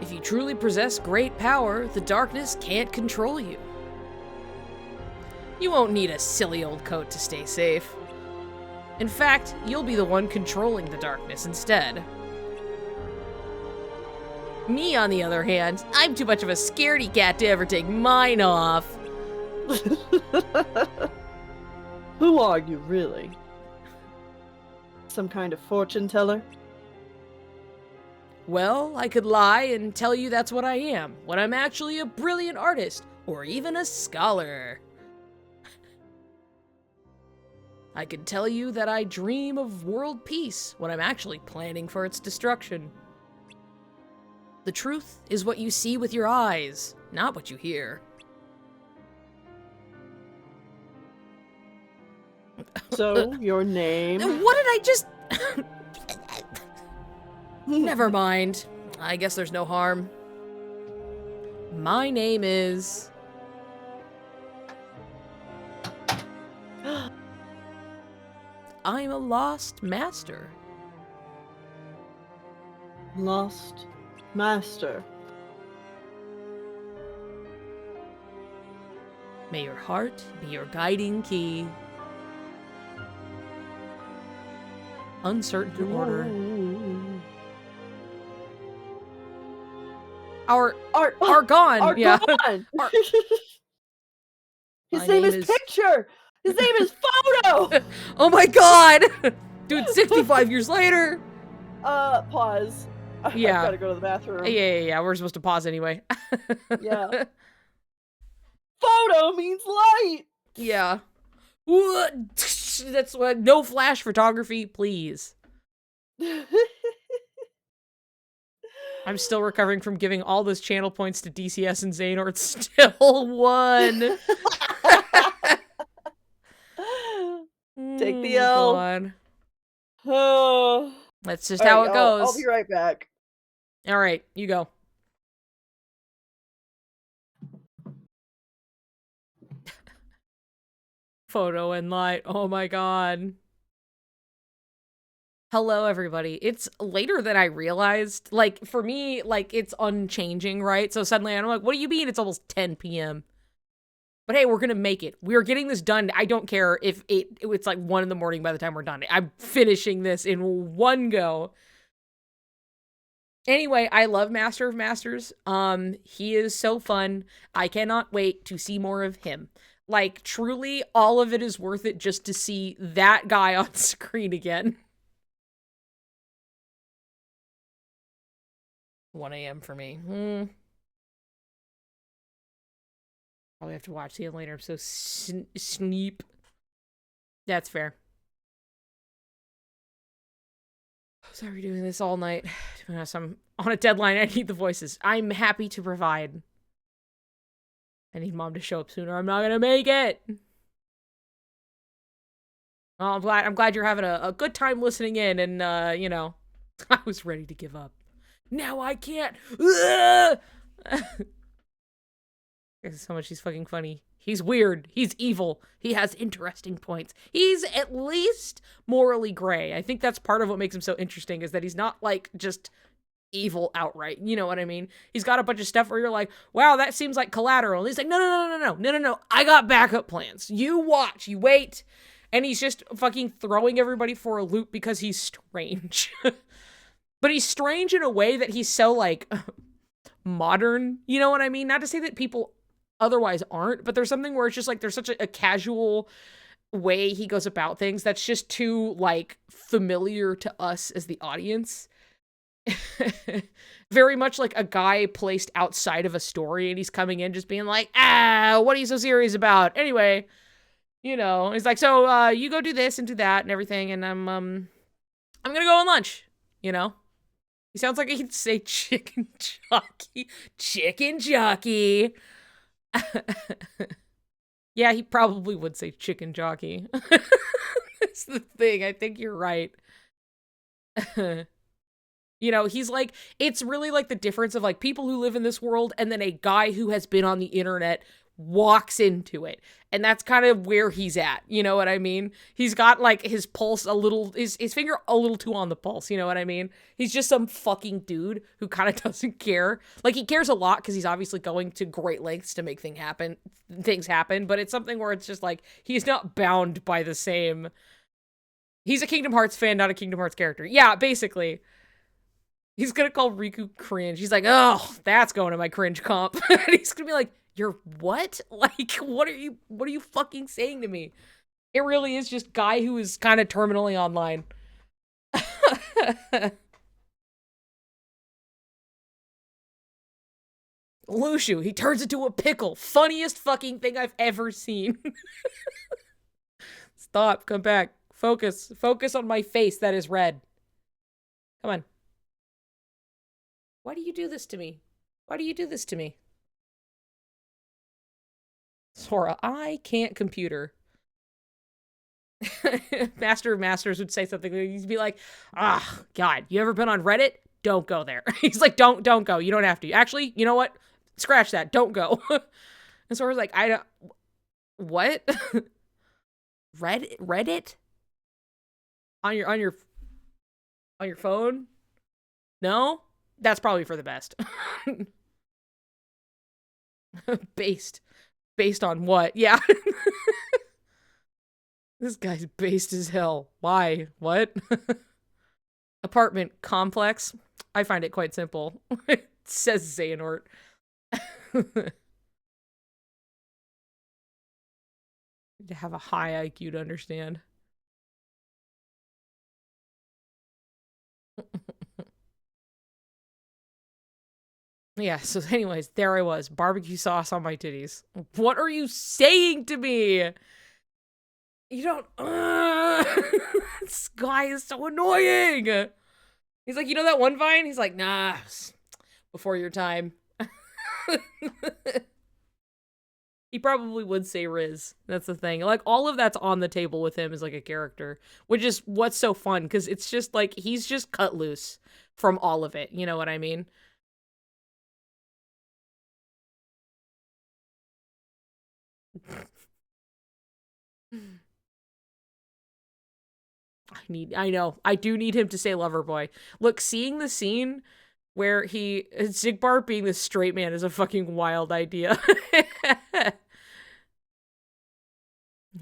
If you truly possess great power, the darkness can't control you. You won't need a silly old coat to stay safe. In fact, you'll be the one controlling the darkness instead. Me, on the other hand, I'm too much of a scaredy cat to ever take mine off. Who are you, really? Some kind of fortune teller? Well, I could lie and tell you that's what I am, when I'm actually a brilliant artist, or even a scholar. I could tell you that I dream of world peace, when I'm actually planning for its destruction. The truth is what you see with your eyes, not what you hear. So, your name? What did I just... Never mind. I guess there's no harm. My name is... I'm a lost master. Lost Master. May your heart be your guiding key. Uncertain order. Ooh. Our Art, gone. Art Yeah. gone. Art- His My name name is is- Picture. His name is Photo. Oh my god! Dude, 65 years later. Pause. Yeah. I've gotta go to the bathroom. Yeah. We're supposed to pause anyway. Yeah. Photo means light. Yeah. What? That's what. No flash photography, please. I'm still recovering from giving all those channel points to DCS and Xehanort. Still won. Take the L. God. Oh. That's just All how right, it y'all, goes. I'll be right back. All right, you go. Photo and light. Oh my god. Hello, everybody. It's later than I realized. Like, for me, like, it's unchanging, right? So suddenly I'm like, what do you mean it's almost 10 p.m.? But hey, we're gonna make it. We're getting this done. I don't care if it's like 1 in the morning by the time we're done. I'm finishing this in one go. Anyway, I love Master of Masters. He is so fun. I cannot wait to see more of him. Like, truly, all of it is worth it just to see that guy on screen again. 1 a.m. for me. Probably have to watch the end later. I'm so sneep. That's fair. Sorry, we're doing this all night. To be honest, I'm on a deadline. I need the voices. I'm happy to provide. I need Mom to show up sooner. I'm not gonna make it. Oh, I'm glad you're having a good time listening in, and you know, I was ready to give up. Now I can't. So much. He's fucking funny. He's weird. He's evil. He has interesting points. He's at least morally gray. I think that's part of what makes him so interesting, is that he's not like just evil outright. You know what I mean? He's got a bunch of stuff where you're like, wow, that seems like collateral. And he's like, no. I got backup plans. You watch. You wait. And he's just fucking throwing everybody for a loop because he's strange. But he's strange in a way that he's so like modern. You know what I mean? Not to say that people otherwise aren't, but there's something where it's just like there's such a casual way he goes about things that's just too like familiar to us as the audience. Very much like a guy placed outside of a story, and he's coming in just being like, what are you so serious about? Anyway, you know, he's like, so you go do this and do that and everything, and I'm gonna go on lunch, you know? He sounds like he'd say chicken jockey. Chicken jockey. Yeah, he probably would say chicken jockey. That's the thing. I think you're right. You know, he's like, it's really like the difference of like people who live in this world and then a guy who has been on the internet walks into it. And that's kind of where he's at. You know what I mean? He's got like his pulse a little, his finger a little too on the pulse. You know what I mean? He's just some fucking dude who kind of doesn't care. Like he cares a lot because he's obviously going to great lengths to make things happen. But it's something where it's just like, he's not bound by the same. He's a Kingdom Hearts fan, not a Kingdom Hearts character. Yeah, basically. He's gonna call Riku cringe. He's like, oh, that's going to my cringe comp. And he's gonna be like, you're what? Like, what are you fucking saying to me? It really is just guy who is kind of terminally online. Lushu, he turns into a pickle. Funniest fucking thing I've ever seen. Stop, come back. Focus on my face that is red. Come on. Why do you do this to me? Why do you do this to me? Sora, I can't computer. Master of Masters would say something. He'd be like, God, you ever been on Reddit? Don't go there. He's like, don't go. You don't have to. Actually, you know what? Scratch that. Don't go. And Sora's like, I don't... What? Reddit? On your phone? No? That's probably for the best. Based on what? Yeah. This guy's based as hell. Why? What? Apartment complex. I find it quite simple. Says Xehanort. To have a high IQ to understand. Yeah, so anyways, there I was. Barbecue sauce on my titties. What are you saying to me? You don't... This guy is so annoying! He's like, you know that one Vine? He's like, nah, before your time. He probably would say Riz. That's the thing. Like, all of that's on the table with him as, like, a character. Which is what's so fun, because it's just, like, he's just cut loose from all of it. You know what I mean? I know. I do need him to say lover boy. Look, seeing the scene where Zigbar being the straight man is a fucking wild idea.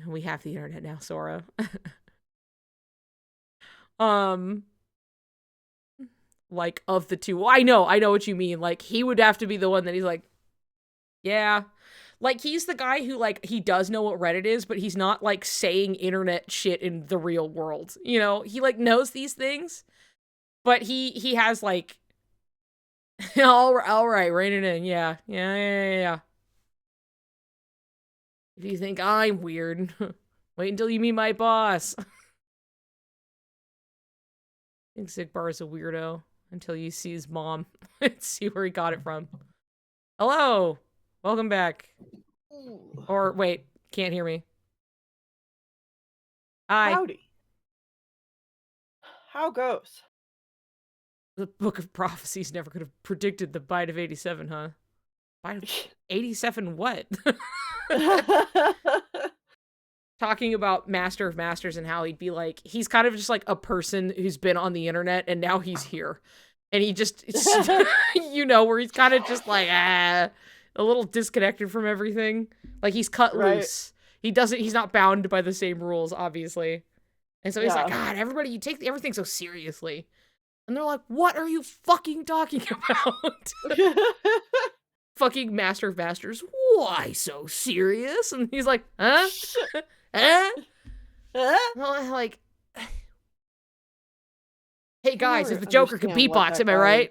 We have the internet now, Sora. Like, of the two. I know what you mean. Like, he would have to be the one that he's like, yeah. Like, he's the guy who, like, he does know what Reddit is, but he's not, like, saying internet shit in the real world. You know? He, like, knows these things, but he has, like, all right, rein it in. Yeah. If you think I'm weird, wait until you meet my boss. I think Zigbar is a weirdo until you see his mom and see where he got it from. Hello! Welcome back. Or, wait, can't hear me. Hi. Howdy. How goes? The Book of Prophecies never could have predicted the bite of 87, huh? Bite of 87 what? Talking about Master of Masters and how he'd be like, he's kind of just like a person who's been on the internet and now he's here. And he just, you know, where he's kind of just like, a little disconnected from everything. Like, he's cut loose. He's not bound by the same rules, obviously. And so he's like, God, everybody, you take everything so seriously. And they're like, what are you fucking talking about? Fucking Master of Masters, why so serious? And he's like, huh? Well, like, hey guys, if the Joker can beatbox, am I right?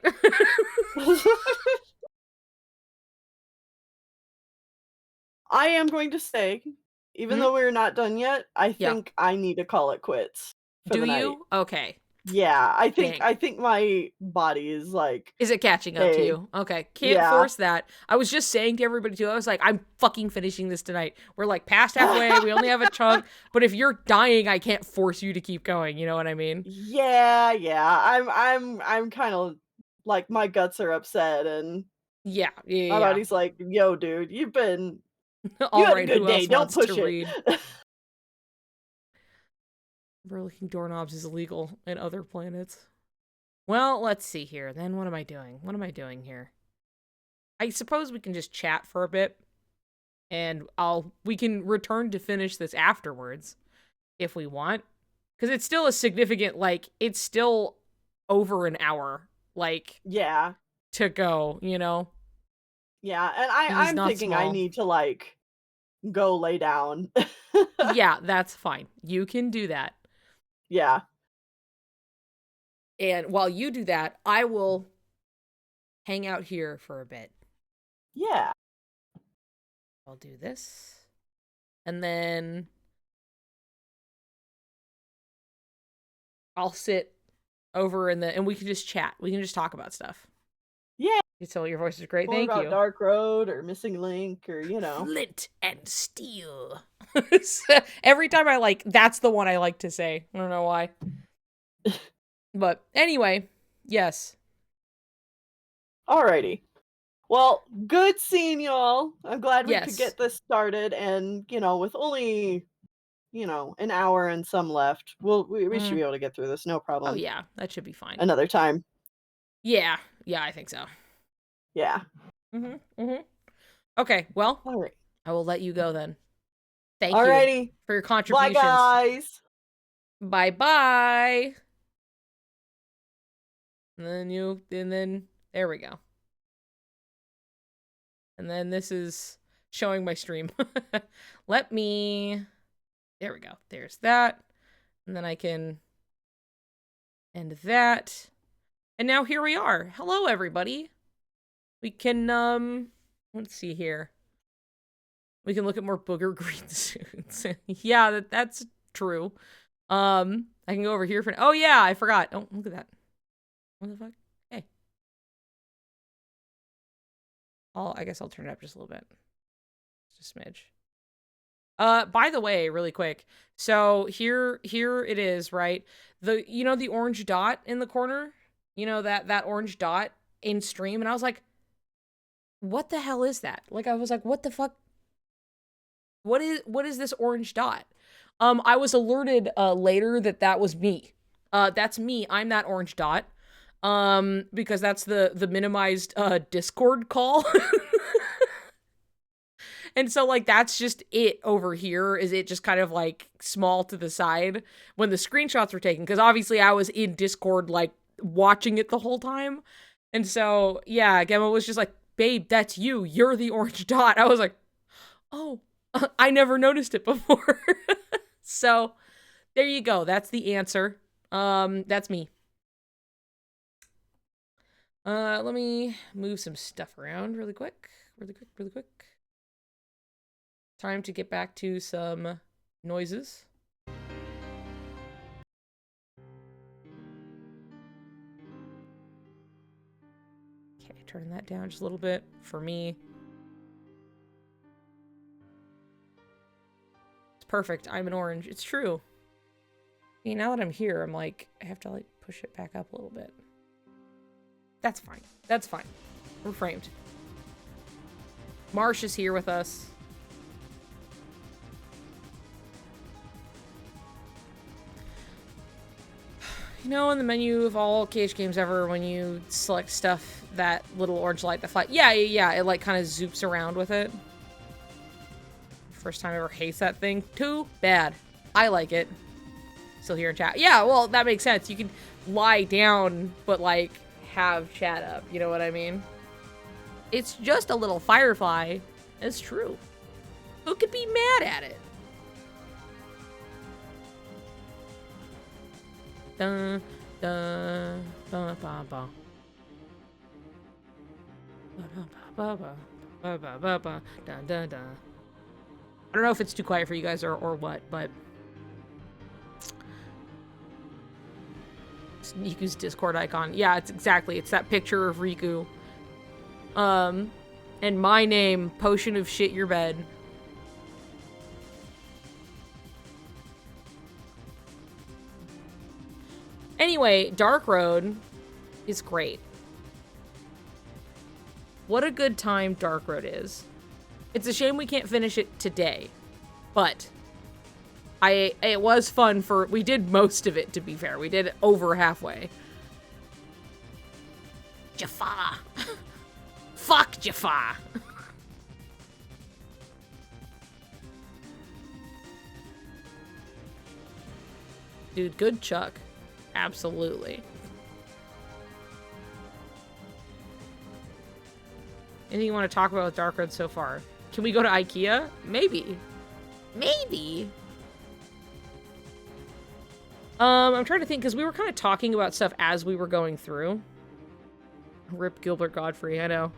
I am going to say, even though we're not done yet, I think I need to call it quits. Do you? Okay. Yeah, I think my body is like... Is it catching up to you? Okay. Can't force that. I was just saying to everybody too, I was like, I'm fucking finishing this tonight. We're like past halfway, we only have a chunk, but if you're dying, I can't force you to keep going, you know what I mean? Yeah. I'm kind of like, my guts are upset and yeah. my body's like, yo dude, you've been All had a right, good who day, else don't wants push to it. read? Overlooking doorknobs is illegal in other planets. Well, let's see here. Then what am I doing? What am I doing here? I suppose we can just chat for a bit, and we can return to finish this afterwards if we want, because it's still a significant, like, it's still over an hour, like, Yeah. to go, you know? Yeah, and It is I'm not thinking I small. need to, like, go lay down. Yeah, that's fine. You can do that. Yeah. And while you do that, I will hang out here for a bit. Yeah. I'll do this. And then I'll sit over and we can just chat. We can just talk about stuff. Yeah. You tell your voice is great. More Thank about you. Dark Road or Missing Link or, you know. Flint and steel. Every time that's the one I like to say. I don't know why. But anyway, yes. Alrighty. Well, good seeing y'all. I'm glad we could Yes. get this started, and, you know, with only, you know, an hour and some left, we should be able to get through this, no problem. Oh yeah, that should be fine. Another time. Yeah, I think so. Yeah. Okay, well, All right. I will let you go then. Thank you Alrighty. for your Bye, contributions. guys. Bye-bye. And then there we go. And then this is showing my stream. There we go. There's that. And then I can end that. And now here we are. Hello, everybody. We can, let's see here. We can look at more booger green suits. Yeah, that's true. I can go over here for, oh yeah, I forgot. Oh, look at that. What the fuck? Hey. I guess I'll turn it up just a little bit. Just a smidge. By the way, really quick. So here it is, right? The orange dot in the corner? You know, that orange dot in stream? And I was like, what the hell is that? Like, I was like, what the fuck? What is this orange dot? I was alerted later that was me. That's me. I'm that orange dot. Because that's the minimized Discord call. And so, like, that's just it over here. Is it just kind of, like, small to the side when the screenshots were taken? Because obviously I was in Discord, like, watching it the whole time. And so, yeah, Gemma was just like, babe, that's you. You're the orange dot. I was like, oh, I never noticed it before. So, there you go. That's the answer. That's me. Let me move some stuff around really quick. Really quick. Time to get back to some noises. Okay, turn that down just a little bit for me. It's perfect. I'm an orange. It's true. See, now that I'm here, I'm like, I have to like push it back up a little bit. That's fine. That's fine. We're framed. Marsh is here with us. You know, in the menu of all cage games ever, when you select stuff, that little orange light that fly. Yeah, it like kind of zoops around with it. First time I ever hates that thing. Too bad. I like it. Still here in chat. Yeah, well, that makes sense. You can lie down, but like have chat up. You know what I mean? It's just a little firefly. It's true. Who could be mad at it? Dun, dun, ba, ba, ba. Ba, ba, ba, ba, ba, ba, dun, dun, dun. I don't know if it's too quiet for you guys or what, but it's Riku's Discord icon. Yeah, it's that picture of Riku. And my name, Potion of Shit Your Bed. Anyway, Dark Road is great. What a good time Dark Road is. It's a shame we can't finish it today. But it was fun we did most of it, to be fair. We did over halfway. Jafar. Fuck Jafar. Dude, good Chuck. Absolutely. Anything you want to talk about with Dark Road so far? Can we go to IKEA? Maybe. Maybe. I'm trying to think, because we were kind of talking about stuff as we were going through. Rip Gilbert Godfrey, I know.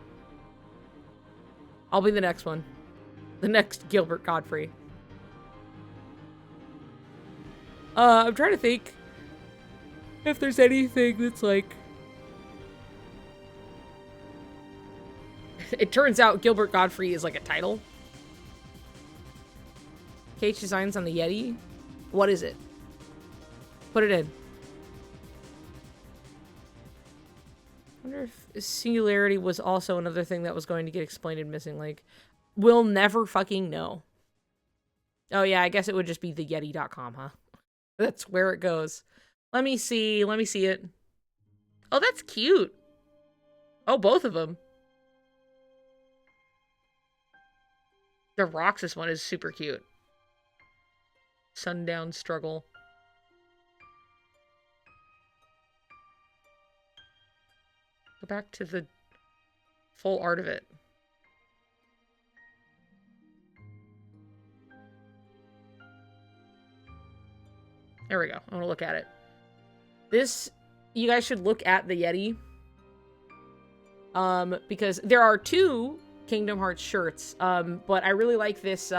I'll be the next one. The next Gilbert Godfrey. I'm trying to think if there's anything that's like... It turns out Gilbert Godfrey is like a title. Cage designs on the Yeti. What is it? Put it in. I wonder if singularity was also another thing that was going to get explained in Missing Link. We'll never fucking know. Oh yeah, I guess it would just be theyeti.com, huh? That's where it goes. Let me see it. Oh, that's cute. Oh, both of them. The Roxas one is super cute. Sundown Struggle. Go back to the full art of it. There we go. I want to look at it. This, you guys should look at the Yeti. Because there are two Kingdom Hearts shirts. But I really like this,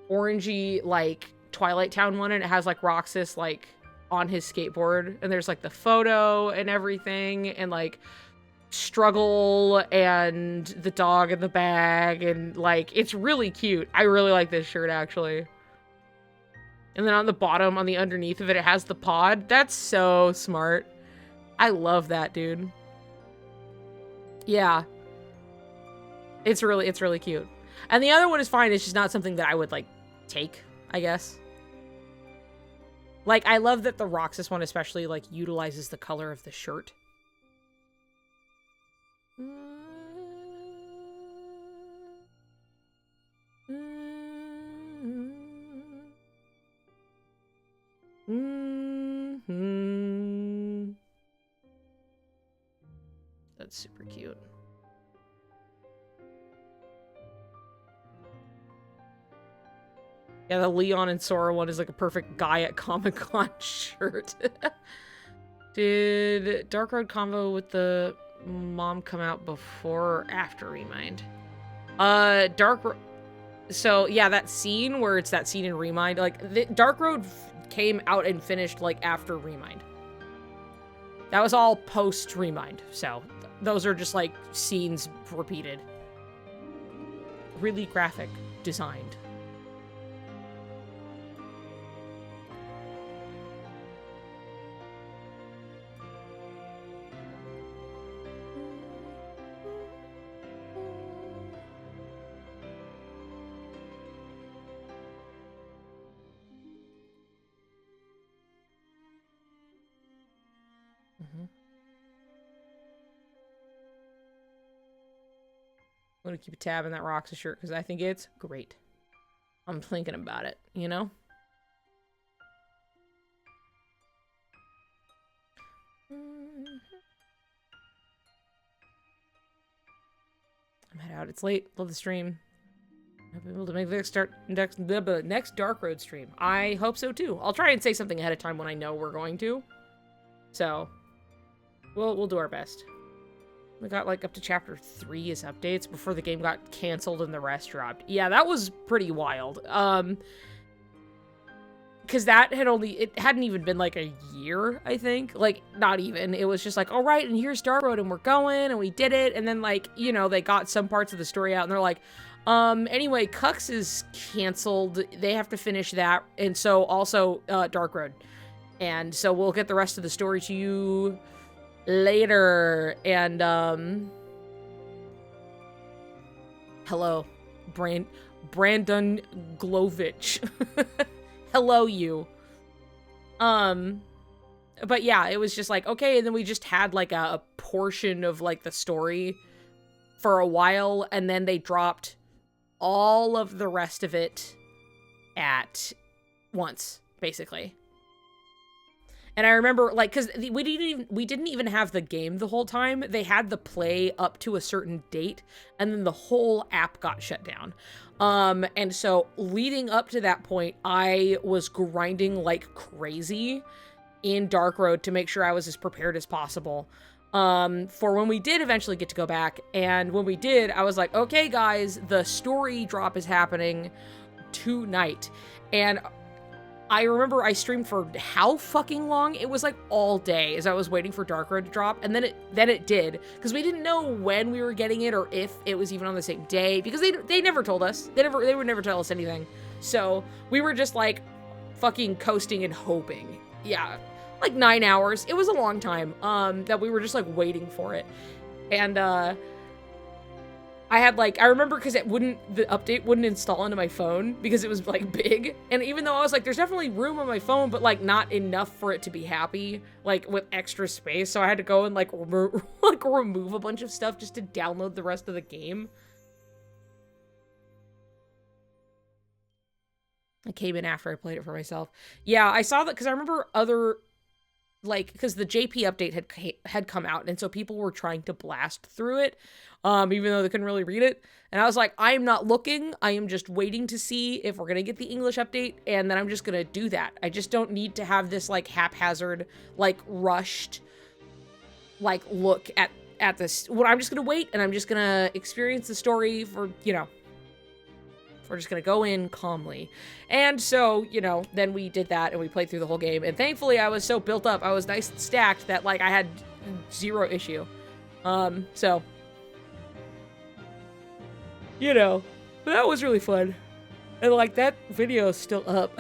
orangey, like, Twilight Town one. And it has, like, Roxas, like, on his skateboard. And there's, like, the photo and everything. And, like, Struggle and the dog in the bag. And, like, it's really cute. I really like this shirt, actually. And then on the bottom, on the underneath of it, it has the pod. That's so smart. I love that, dude. Yeah. It's really cute. And the other one is fine. It's just not something that I would, like, take, I guess. Like, I love that the Roxas one especially, like, utilizes the color of the shirt. That's super cute. Yeah, the Leon and Sora one is like a perfect guy at Comic-Con shirt. Did Dark Road Convo with the mom come out before or after Remind? So yeah, that scene where it's that scene in Remind, like Dark Road came out and finished like after Remind. That was all post Remind, so those are just like scenes repeated. Really graphic designed. I'm gonna keep a tab on that Roxas shirt because I think it's great. I'm thinking about it, you know? I'm head out. It's late. Love the stream. I'll be able to make the next Dark Road stream. I hope so too. I'll try and say something ahead of time when I know we're going to. So, we'll do our best. We got like up to chapter 3 as updates before the game got canceled and the rest dropped. Yeah, that was pretty wild. Because that it hadn't even been like a year, I think. Like, not even. It was just like, all right, and here's Dark Road, and we're going, and we did it. And then, like, you know, they got some parts of the story out, and they're like, anyway, Cux is canceled. They have to finish that. And so, also, Dark Road. And so we'll get the rest of the story to you later. And, hello. Brandon Glovich. Hello, you. But yeah, it was just like, okay, and then we just had like a portion of like the story for a while, and then they dropped all of the rest of it at once, basically. And I remember, like, because we didn't even have the game the whole time. They had the play up to a certain date, and then the whole app got shut down. And so leading up to that point, I was grinding like crazy in Dark Road to make sure I was as prepared as possible for when we did eventually get to go back. And when we did, I was like, okay, guys, the story drop is happening tonight. And I remember I streamed for how fucking long? It was like all day as I was waiting for Dark Road to drop, and then it did, because we didn't know when we were getting it or if it was even on the same day, because they never told us. They would never tell us anything. So we were just like fucking coasting and hoping. Yeah, like 9 hours. It was a long time that we were just like waiting for it. And I remember because the update wouldn't install into my phone because it was like big. And even though I was like, there's definitely room on my phone, but like not enough for it to be happy, like with extra space. So I had to go and like remove a bunch of stuff just to download the rest of the game. I came in after I played it for myself. Yeah, I saw that because I remember because the JP update had come out, and so people were trying to blast through it, even though they couldn't really read it. And I was like, I am not looking. I am just waiting to see if we're gonna get the English update, and then I'm just gonna do that. I just don't need to have this like haphazard, like rushed, like look at this. Well, I'm just gonna wait, and I'm just gonna experience the story for, you know. We're just gonna go in calmly. And so, you know, then we did that and we played through the whole game. And thankfully I was so built up, I was nice and stacked that like I had zero issue. So, you know, but that was really fun. And like that video is still up.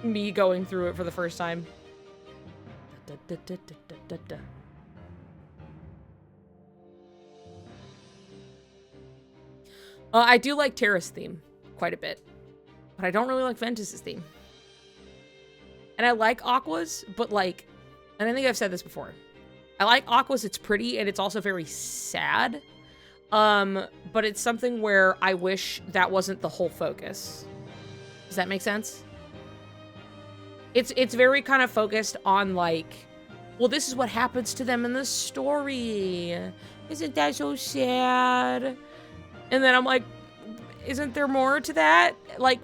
Me going through it for the first time. I do like Terra's theme quite a bit, but I don't really like Ventus's theme. And I like Aqua's, but like, and I think I've said this before, I like Aqua's, it's pretty, and it's also very sad. But it's something where I wish that wasn't the whole focus. Does that make sense? It's very kind of focused on like, well, this is what happens to them in the story. Isn't that so sad? And then I'm like, isn't there more to that? Like,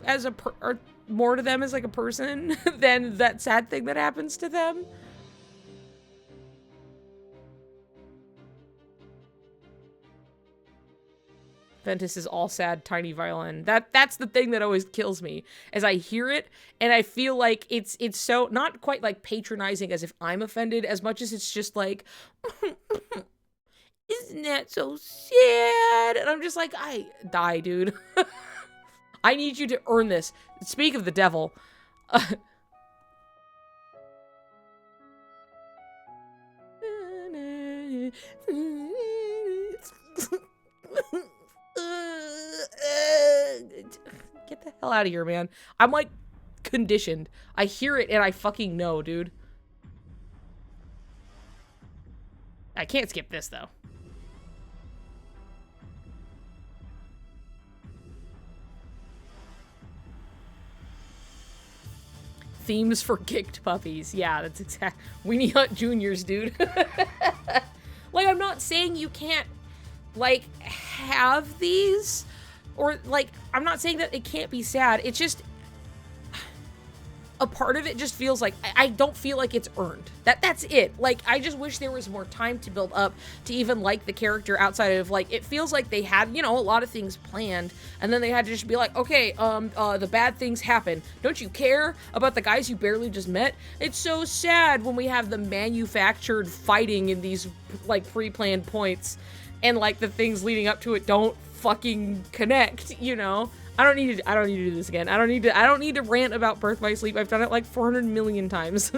or more to them as like a person than that sad thing that happens to them? Ventus is all sad, tiny violin. That's the thing that always kills me, as I hear it, and I feel like it's so, not quite like patronizing as if I'm offended, as much as it's just like, isn't that so sad? And I'm just like, I die, dude. I need you to earn this. Speak of the devil. Get the hell out of here, man. I'm like conditioned. I hear it and I fucking know, dude. I can't skip this though. Themes for kicked puppies. Yeah, that's exact. Weenie Hut Juniors, dude. Like, I'm not saying you can't, like, have these, or, like, I'm not saying that it can't be sad. It's just, a part of it just feels like, I don't feel like it's earned. That's it. Like, I just wish there was more time to build up to even like the character outside of, like, it feels like they had, you know, a lot of things planned, and then they had to just be like, okay, the bad things happen. Don't you care about the guys you barely just met? It's so sad when we have the manufactured fighting in these, like, pre-planned points, and, like, the things leading up to it don't fucking connect, you know? I don't need to do this again. I don't need to rant about Birth by Sleep. I've done it like 400 million times.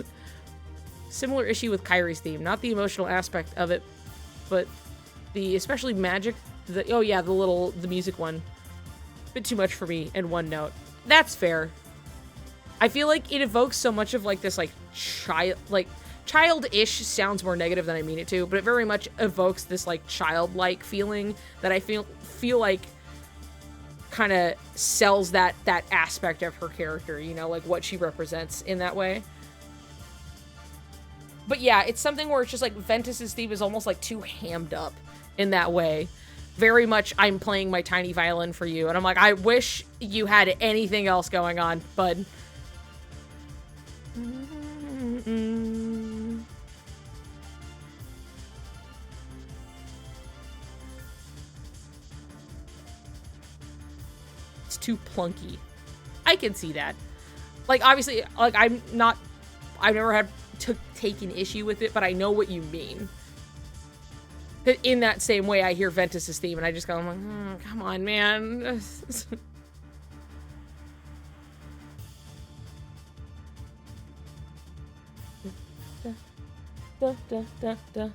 Similar issue with Kyrie's theme. Not the emotional aspect of it, but the, especially magic, the music one. bit too much for me in one note. That's fair. I feel like it evokes so much of like this like childish sounds more negative than I mean it to, but it very much evokes this like childlike feeling that I feel like kind of sells that aspect of her character, you know, like what she represents in that way. But yeah, it's something where it's just like Ventus's theme is almost like too hammed up in that way. Very much I'm playing my tiny violin for you, and I'm like, I wish you had anything else going on, bud. It's too plunky. I can see that. Like, obviously, like, I've never had taken issue with it, but I know what you mean. In that same way, I hear Ventus's theme, and I just go, I'm like, come on, man. Da, da, da, da.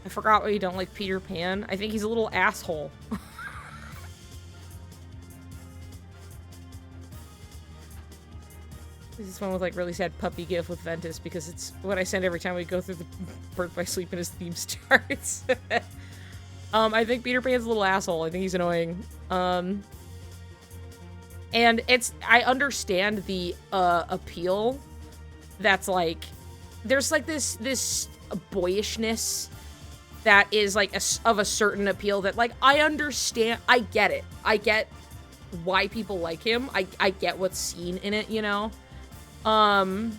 I forgot why you don't like Peter Pan. I think he's a little asshole. This is one with like really sad puppy gif with Ventus because it's what I send every time we go through the Birth by Sleep in his theme starts. I think Peter Pan's a little asshole. I think he's annoying. And I understand the appeal. That's like, there's like this boyishness that is like of a certain appeal that like I understand. I get it. I get why people like him. I get what's seen in it, you know. But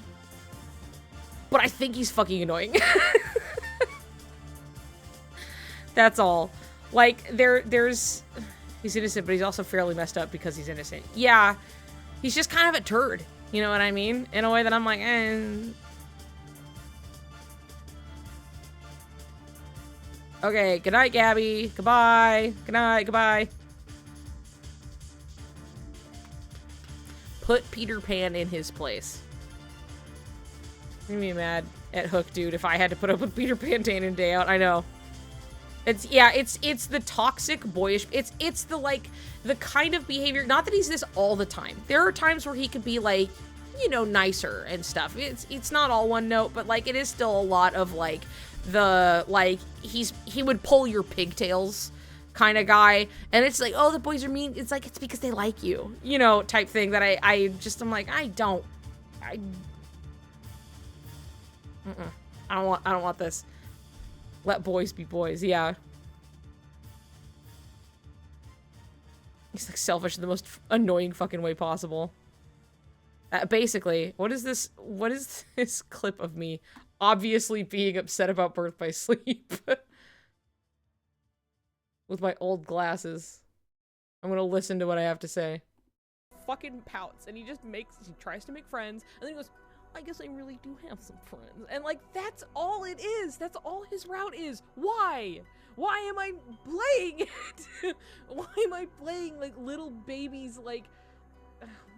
I think he's fucking annoying. That's all. Like there's he's innocent, but he's also fairly messed up because he's innocent. Yeah, he's just kind of a turd. You know what I mean? In a way that I'm like, Okay, good night, Gabby. Goodbye. Good night, goodbye. Put Peter Pan in his place. I'm gonna be mad at Hook, dude, if I had to put up with Peter Pan day in and day out. I know. It's the toxic, boyish, it's the, like, the kind of behavior, not that he's this all the time. There are times where he could be, like, you know, nicer and stuff. It's not all one note, but, like, it is still a lot of, like, the, like, he would pull your pigtails kind of guy, and it's like, oh, the boys are mean. It's like, it's because they like you, you know, type thing that I'm like, I don't want this. Let boys be boys. Yeah. He's like selfish in the most annoying fucking way possible. Basically, what is this clip of me obviously being upset about Birth by Sleep? With my old glasses. I'm gonna listen to what I have to say. Fucking pouts, and he tries to make friends, and then he goes, I guess I really do have some friends. And, like, that's all it is. That's all his route is. Why? Why am I playing it? Why am I playing, like, little babies, like,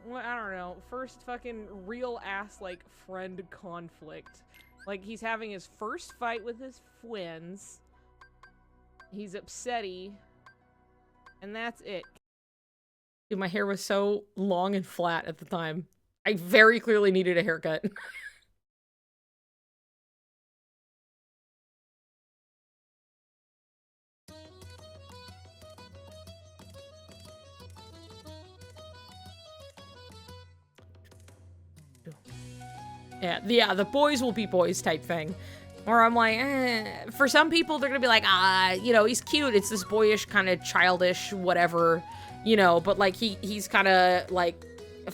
well, I don't know, first fucking real-ass, like, friend conflict. Like, he's having his first fight with his twins. He's upsetty. And that's it. Dude, my hair was so long and flat at the time. I very clearly needed a haircut. Yeah, the boys will be boys type thing. Or I'm like, for some people, they're gonna be like, you know, he's cute. It's this boyish, kind of childish, whatever, you know, but like he's kind of like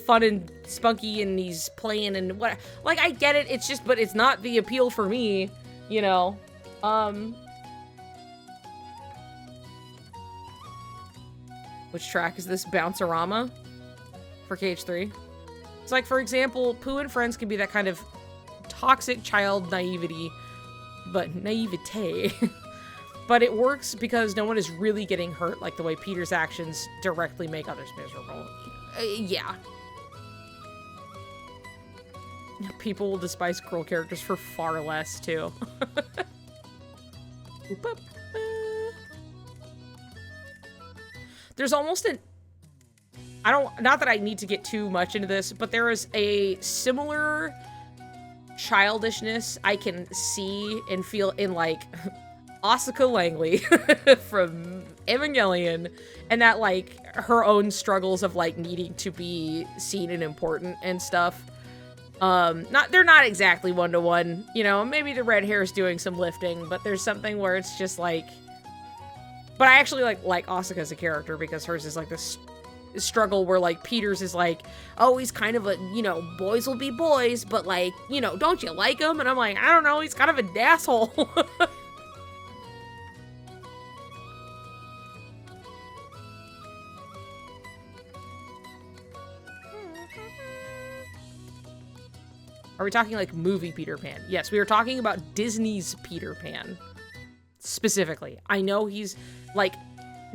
fun and spunky and he's playing and what, like, I get it. It's just, but it's not the appeal for me, you know. Which track is this? Bouncerama for KH3. It's like, for example, Pooh and Friends can be that kind of toxic child naivety, but naivete But it works because no one is really getting hurt like the way Peter's actions directly make others miserable. Yeah. People will despise girl characters for far less, too. There's almost an... not that I need to get too much into this, but there is a similar childishness I can see and feel in, like, Asuka Langley from Evangelion, and that, like, her own struggles of, like, needing to be seen and important and stuff. They're not exactly one-to-one, you know, maybe the red hair is doing some lifting, but there's something where it's just, like... But I actually, like Asuka as a character, because hers is, like, this struggle where, like, Peter's is like, oh, he's kind of a, you know, boys will be boys, but, like, you know, don't you like him? And I'm like, I don't know, he's kind of an asshole. Are we talking, like, movie Peter Pan? Yes, we are talking about Disney's Peter Pan. Specifically. I know he's, like,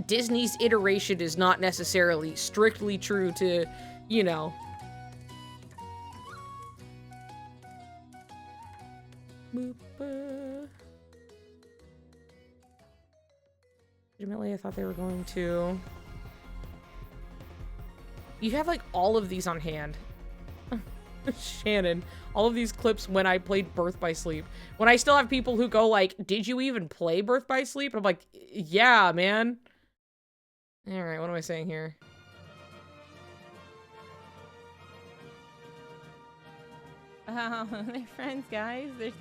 Disney's iteration is not necessarily strictly true to, you know... Legitimately, I thought they were going to... You have, like, all of these on hand. Shannon, all of these clips when I played Birth by Sleep. When I still have people who go like, did you even play Birth by Sleep? I'm like, yeah, man. Alright, what am I saying here? Oh, they're friends, guys. They're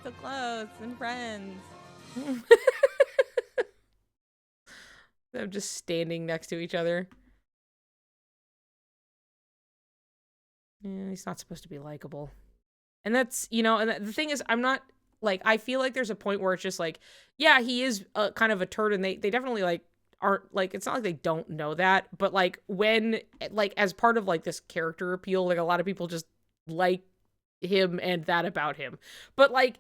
so close and friends. They're just standing next to each other. Yeah, he's not supposed to be likable. And that's, you know, and the thing is, I'm not, like, I feel like there's a point where it's just like, yeah, he is kind of a turd, and they definitely, like, aren't, like, it's not like they don't know that, but, like, when, like, as part of, like, this character appeal, like, a lot of people just like him and that about him. But, like,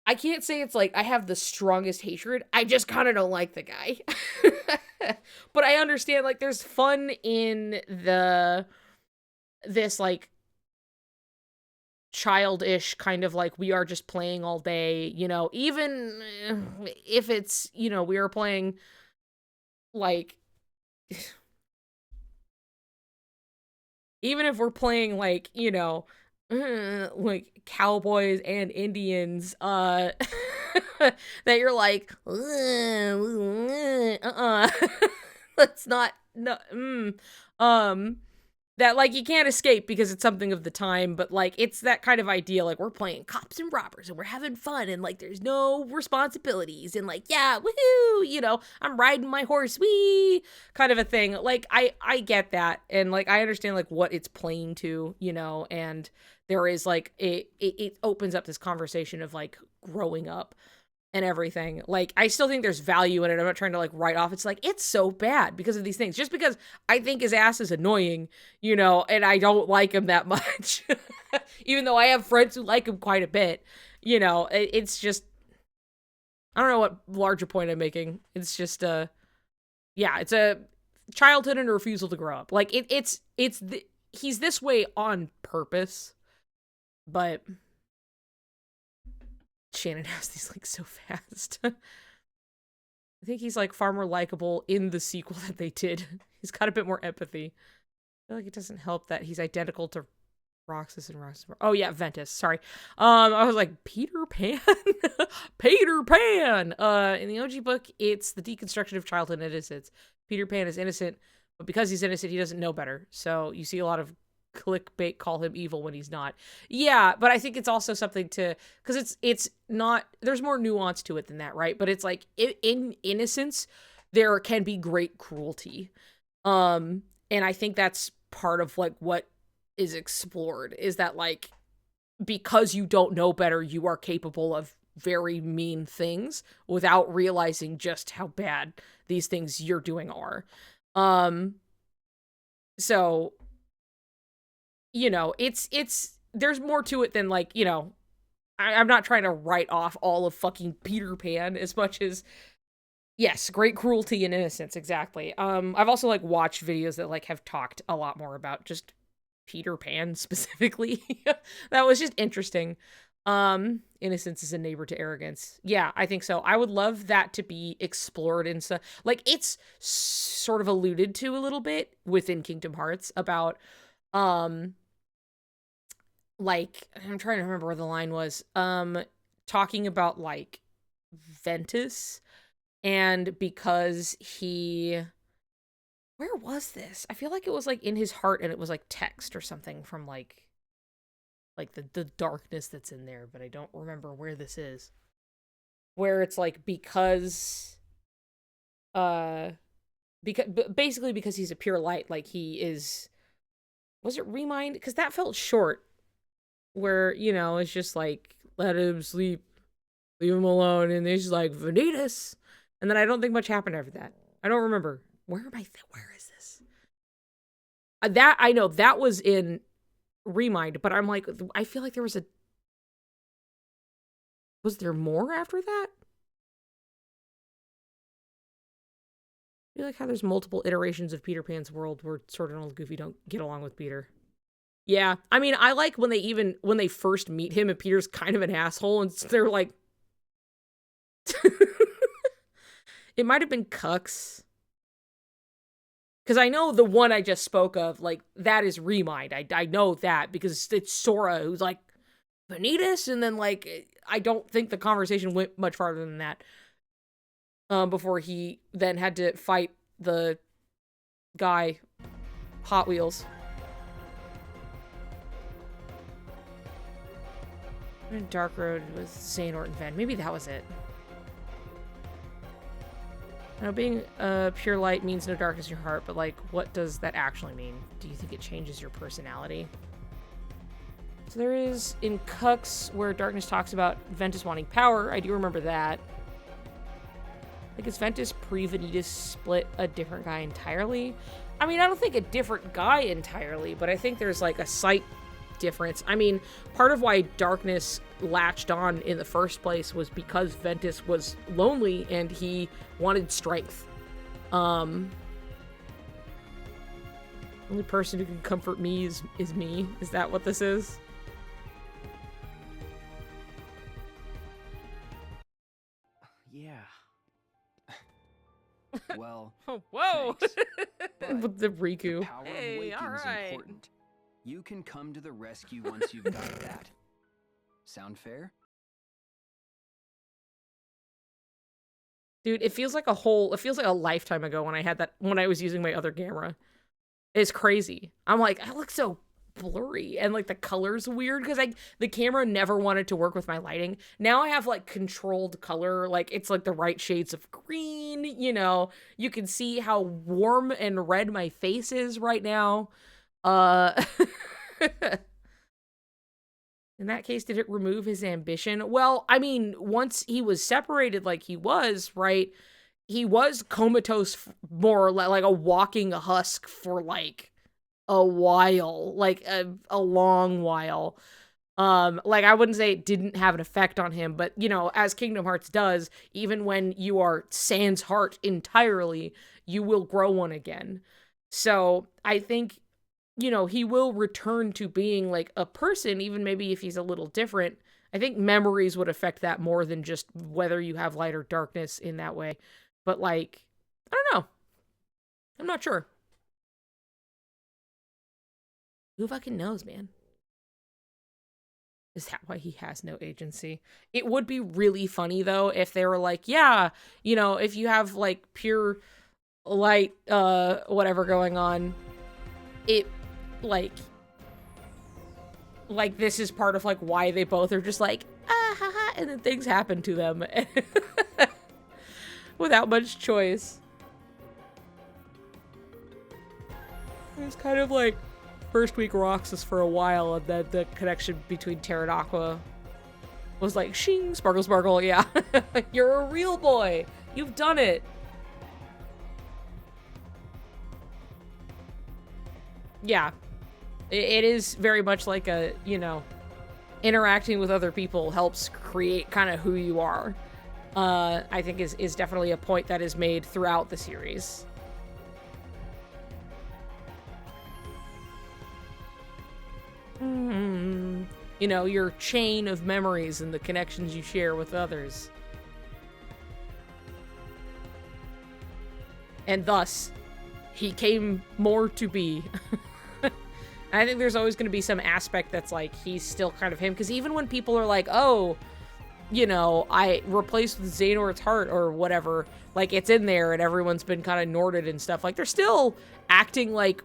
I can't say it's, like, I have the strongest hatred. I just kind of don't like the guy. But I understand, like, there's fun in this, like, childish kind of, like, we are just playing all day, you know, even if it's, you know, we are playing, like, even if we're playing, like, you know, like, cowboys and Indians, that you're like, let's not, no, that, like, you can't escape because it's something of the time, but, like, it's that kind of idea, like, we're playing cops and robbers, and we're having fun, and, like, there's no responsibilities, and, like, yeah, woohoo, you know, I'm riding my horse, wee, kind of a thing. Like, I get that, and, like, I understand, like, what it's playing to, you know, and there is, like, it opens up this conversation of, like, growing up and everything. Like, I still think there's value in it. I'm not trying to, like, write off. It's like, it's so bad because of these things. Just because I think his ass is annoying, you know, and I don't like him that much. Even though I have friends who like him quite a bit, you know, it's just, I don't know what larger point I'm making. It's just, yeah, it's a childhood and a refusal to grow up. Like, he's this way on purpose, but... Shannon has these, like, so fast. I think he's, like, far more likable in the sequel that they did. He's got a bit more empathy. I feel like it doesn't help that he's identical to Roxas and Roxas. Oh, yeah, Ventus. Sorry. I was like, Peter Pan? Peter Pan! In the OG book, it's the deconstruction of childhood innocence. Peter Pan is innocent, but because he's innocent, he doesn't know better. So you see a lot of clickbait call him evil when he's not. Yeah, but I think it's also something to, because it's not, there's more nuance to it than that, right? But it's like, in innocence, there can be great cruelty. And I think that's part of, like, what is explored, is that, like, because you don't know better, you are capable of very mean things without realizing just how bad these things you're doing are. So, you know, it's there's more to it than, like, you know, I'm not trying to write off all of fucking Peter Pan as much as, yes, great cruelty and innocence, exactly. I've also, like, watched videos that, like, have talked a lot more about just Peter Pan specifically. That was just interesting. Innocence is a neighbor to arrogance. Yeah, I think so. I would love that to be explored in so, like, it's sort of alluded to a little bit within Kingdom Hearts about, like, I'm trying to remember where the line was, talking about, like, Ventus, and because where was this? I feel like it was, like, in his heart, and it was, like, text or something from, like the darkness that's in there, but I don't remember where this is. Where it's, like, because basically because he's a pure light, like, he is, was it Remind? Because that felt short, where, you know, it's just like, let him sleep, leave him alone, and he's like, Vanitas, and then I don't think much happened after that. I don't remember. Where is this? That, I know, that was in Remind, but I'm like, I feel like there was there more after that? I feel like how there's multiple iterations of Peter Pan's world where Sword and Old Goofy don't get along with Peter. Yeah, I mean, I like when they first meet him and Peter's kind of an asshole, and they're like, it might have been Cucks. Because I know the one I just spoke of, like, that is Remind. I know that because it's Sora who's like, Vanitas, and then, like, I don't think the conversation went much farther than that. Before he then had to fight the guy, Hot Wheels. Dark Road with Xehanort and Ven. Maybe that was it. Now, being pure light means no darkness in your heart, but, like, what does that actually mean? Do you think it changes your personality? So there is, in Cucks, where Darkness talks about Ventus wanting power. I do remember that. Like, is Ventus pre-Vanitas split a different guy entirely? I mean, I don't think a different guy entirely, but I think there's, like, a slight difference. I mean, part of why Darkness latched on in the first place was because Ventus was lonely and he wanted strength. Only person who can comfort me is me. Is that what this is? Yeah. Well, Oh, whoa! thanks, With the Riku. the power Hey, of waking is alright. important. You can come to the rescue once you've got that. Sound fair? Dude, it feels like a lifetime ago when I was using my other camera. It's crazy. I'm like, I look so blurry and, like, the color's weird because the camera never wanted to work with my lighting. Now I have, like, controlled color, like, it's like the right shades of green, you know. You can see how warm and red my face is right now. In that case, did it remove his ambition? Well, I mean, once he was separated like he was, right, he was comatose, more like a walking husk for, like, a while, like a long while. Like, I wouldn't say it didn't have an effect on him, but, you know, as Kingdom Hearts does, even when you are sans heart entirely, you will grow one again. So I think, you know, he will return to being, like, a person, even maybe if he's a little different. I think memories would affect that more than just whether you have light or darkness in that way. But, like, I don't know. I'm not sure. Who fucking knows, man? Is that why he has no agency? It would be really funny, though, if they were like, yeah, you know, if you have, like, pure light, whatever going on, it, like, this is part of, like, why they both are just like, ah, ha, ha, and then things happen to them. Without much choice. It's kind of like First Week Roxas for a while, and then the connection between Terra and Aqua was like, shing, sparkle, sparkle, yeah. You're a real boy. You've done it. Yeah. It is very much like a, you know, interacting with other people helps create kind of who you are. I think is definitely a point that is made throughout the series. You know, your chain of memories and the connections you share with others. And thus, he came more to be. I think there's always going to be some aspect that's like, he's still kind of him. Because even when people are like, oh, you know, I replaced with Xehanort's heart or whatever, like, it's in there and everyone's been kind of Norded and stuff. Like, they're still acting like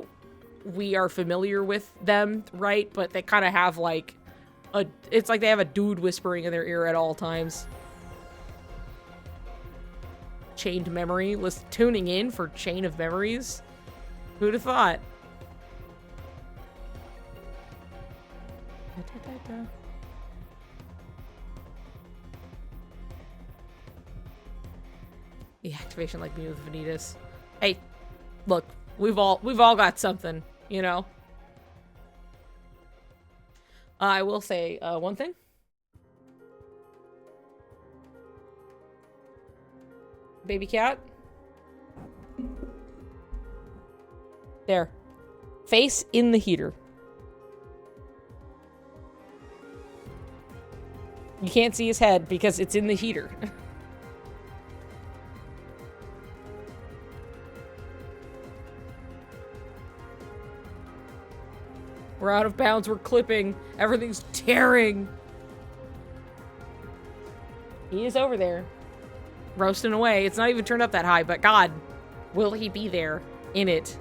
we are familiar with them, right? But they kind of have, like, it's like they have a dude whispering in their ear at all times. Chained memory. Tuning in for Chain of Memories. Who'd have thought? The activation like me with Vanitas. Hey, look, we've all got something, you know. I will say one thing. Baby cat. There. Face in the heater. You can't see his head because it's in the heater. We're out of bounds. We're clipping. Everything's tearing. He is over there. Roasting away. It's not even turned up that high, but God, will he be there in it?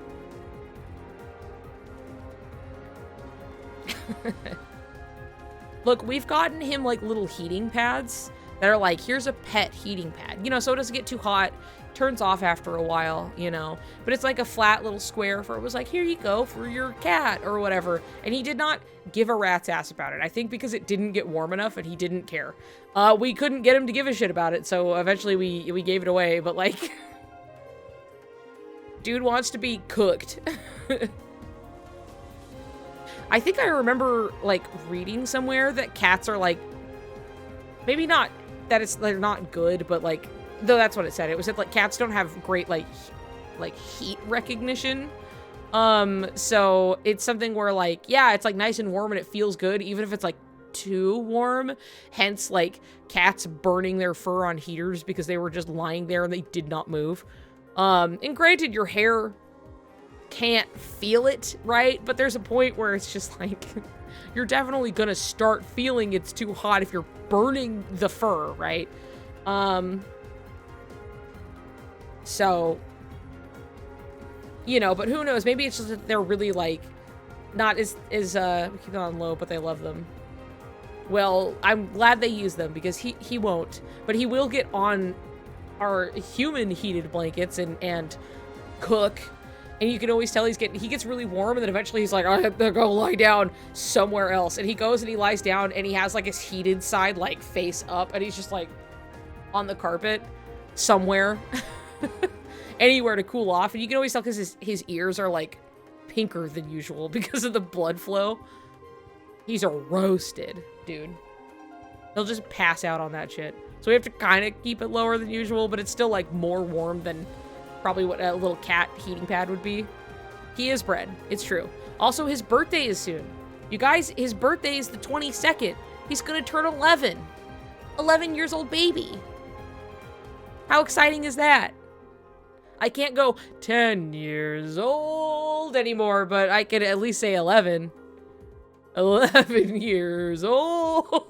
Look, we've gotten him like little heating pads that are like, here's a pet heating pad. You know, so it doesn't get too hot. Turns off after a while, you know. But it's like a flat little square for, it was like, here you go for your cat or whatever. And he did not give a rat's ass about it. I think because it didn't get warm enough and he didn't care. We couldn't get him to give a shit about it, so eventually we gave it away, but like... Dude wants to be cooked. I think I remember, like, reading somewhere that cats are, like... Maybe not that they're not good, but, like... Though that's what it said. It was that, like, cats don't have great, like heat recognition. So it's something where, like, yeah, it's, like, nice and warm and it feels good, even if it's, like, too warm. Hence, like, cats burning their fur on heaters because they were just lying there and they did not move. And granted, your hair can't feel it, right? But there's a point where it's just, like, you're definitely gonna start feeling it's too hot if you're burning the fur, right? So, you know, but who knows? Maybe it's just that they're really, like, not as we keep them on low, but they love them. Well, I'm glad they use them because he won't, but he will get on our human heated blankets and cook. And you can always tell he gets really warm, and then eventually he's like, I have to go lie down somewhere else. And he goes and he lies down and he has like his heated side like face up, and he's just like on the carpet somewhere. Anywhere to cool off. And you can always tell because his ears are like pinker than usual because of the blood flow. He's a roasted dude. He'll just pass out on that shit. So we have to kind of keep it lower than usual, but it's still like more warm than probably what a little cat heating pad would be. He is bred. It's true. Also, his birthday is soon. You guys, his birthday is the 22nd. He's gonna turn 11. 11 years old baby. How exciting is that? I can't go 10 years old anymore, but I can at least say 11. 11 years old.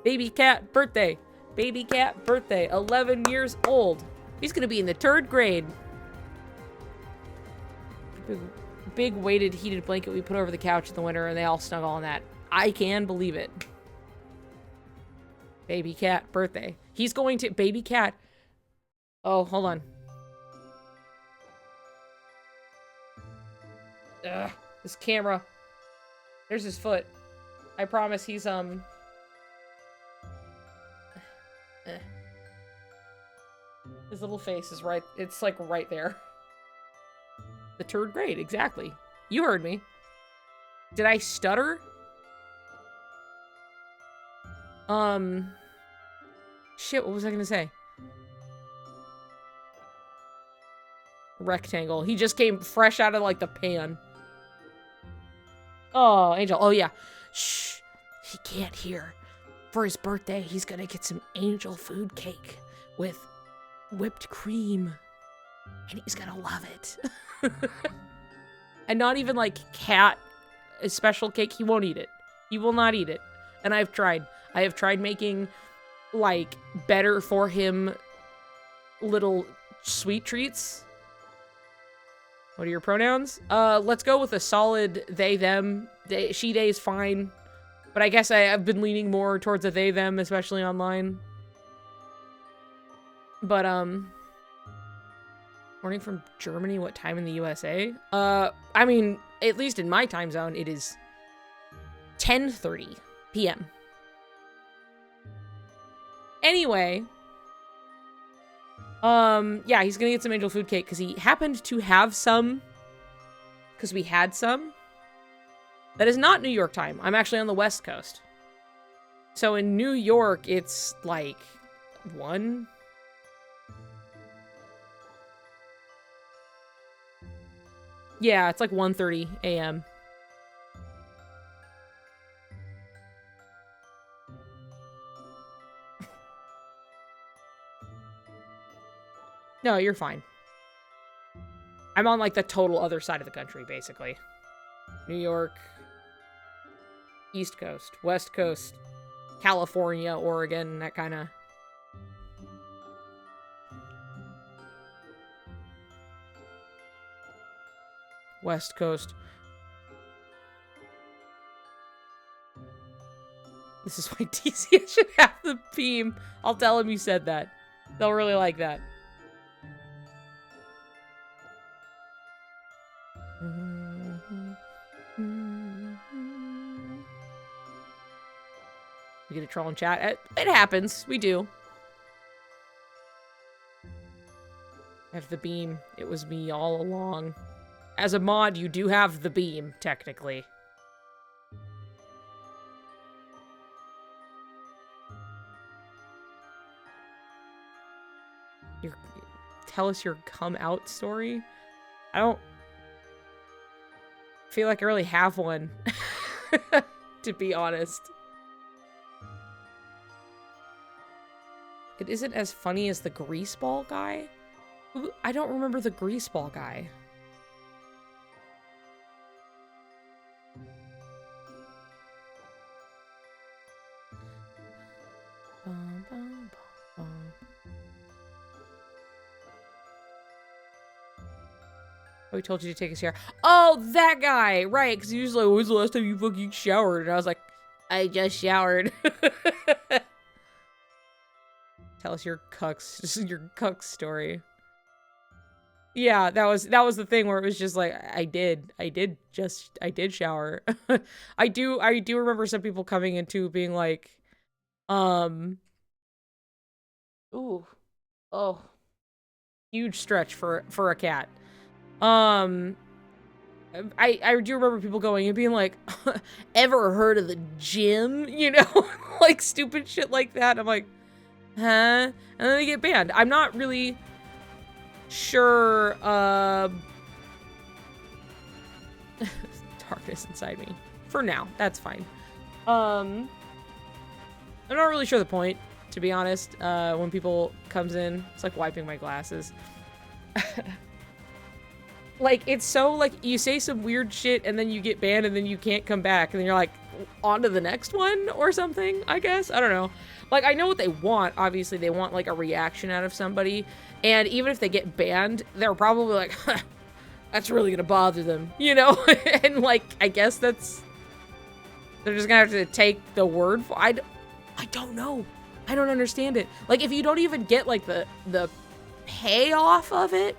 Baby cat birthday. Baby cat birthday. 11 years old. He's gonna be in the 3rd grade. Big weighted heated blanket we put over the couch in the winter, and they all snuggle on that. I can believe it. Baby cat birthday. He's going to... Baby cat... Oh, hold on. Ugh, this camera. There's his foot. I promise he's, His little face is right... It's, like, right there. The 3rd grade, exactly. You heard me. Did I stutter? Shit, what was I gonna say? Rectangle. He just came fresh out of, like, the pan. Oh, Angel. Oh, yeah. Shh. He can't hear. For his birthday, he's gonna get some angel food cake with whipped cream. And he's gonna love it. And not even, like, cat special cake. He won't eat it. He will not eat it. And I've tried. I have tried making, like, better for him little sweet treats. What are your pronouns? Let's go with a solid they, them. She, they is fine. But I guess I've been leaning more towards a they, them, especially online. But, morning from Germany, what time in the USA? I mean, at least in my time zone, it is 10:30 p.m. Anyway, yeah, he's gonna get some angel food cake because he happened to have some, because we had some. That is not New York time. I'm actually on the West Coast. So in New York, it's like 1. Yeah, it's like 1:30 a.m. No, you're fine. I'm on, like, the total other side of the country, basically. New York, East Coast, West Coast, California, Oregon, that kind of... West Coast. This is why TCS should have the beam. I'll tell him you said that. They'll really like that. We get a troll in chat. It happens. We do. I have the beam. It was me all along. As a mod, you do have the beam, technically. Tell us your come out story? I don't feel like I really have one, to be honest. It isn't as funny as the greaseball guy. I don't remember the greaseball guy. Oh, he told you to take a shower. Oh, that guy! Right, because he was like, when's the last time you fucking showered? And I was like, I just showered. Tell us your cuck story. Yeah, that was the thing where it was just like, I did shower. I do remember some people coming into being like, ooh, oh, huge stretch for a cat. I do remember people going and being like, ever heard of the gym? You know, like stupid shit like that. I'm like, huh? And then they get banned. I'm not really sure, darkness inside me. For now, that's fine. I'm not really sure the point, to be honest. When people comes in, it's like wiping my glasses. Like, it's so, like, you say some weird shit and then you get banned and then you can't come back and then you're like, on to the next one or something, I guess? I don't know. Like, I know what they want. Obviously, they want, like, a reaction out of somebody. And even if they get banned, they're probably like, huh, that's really gonna bother them, you know? And, like, I guess that's... They're just gonna have to take the word for... I don't know. I don't understand it. Like, if you don't even get, like, the payoff of it,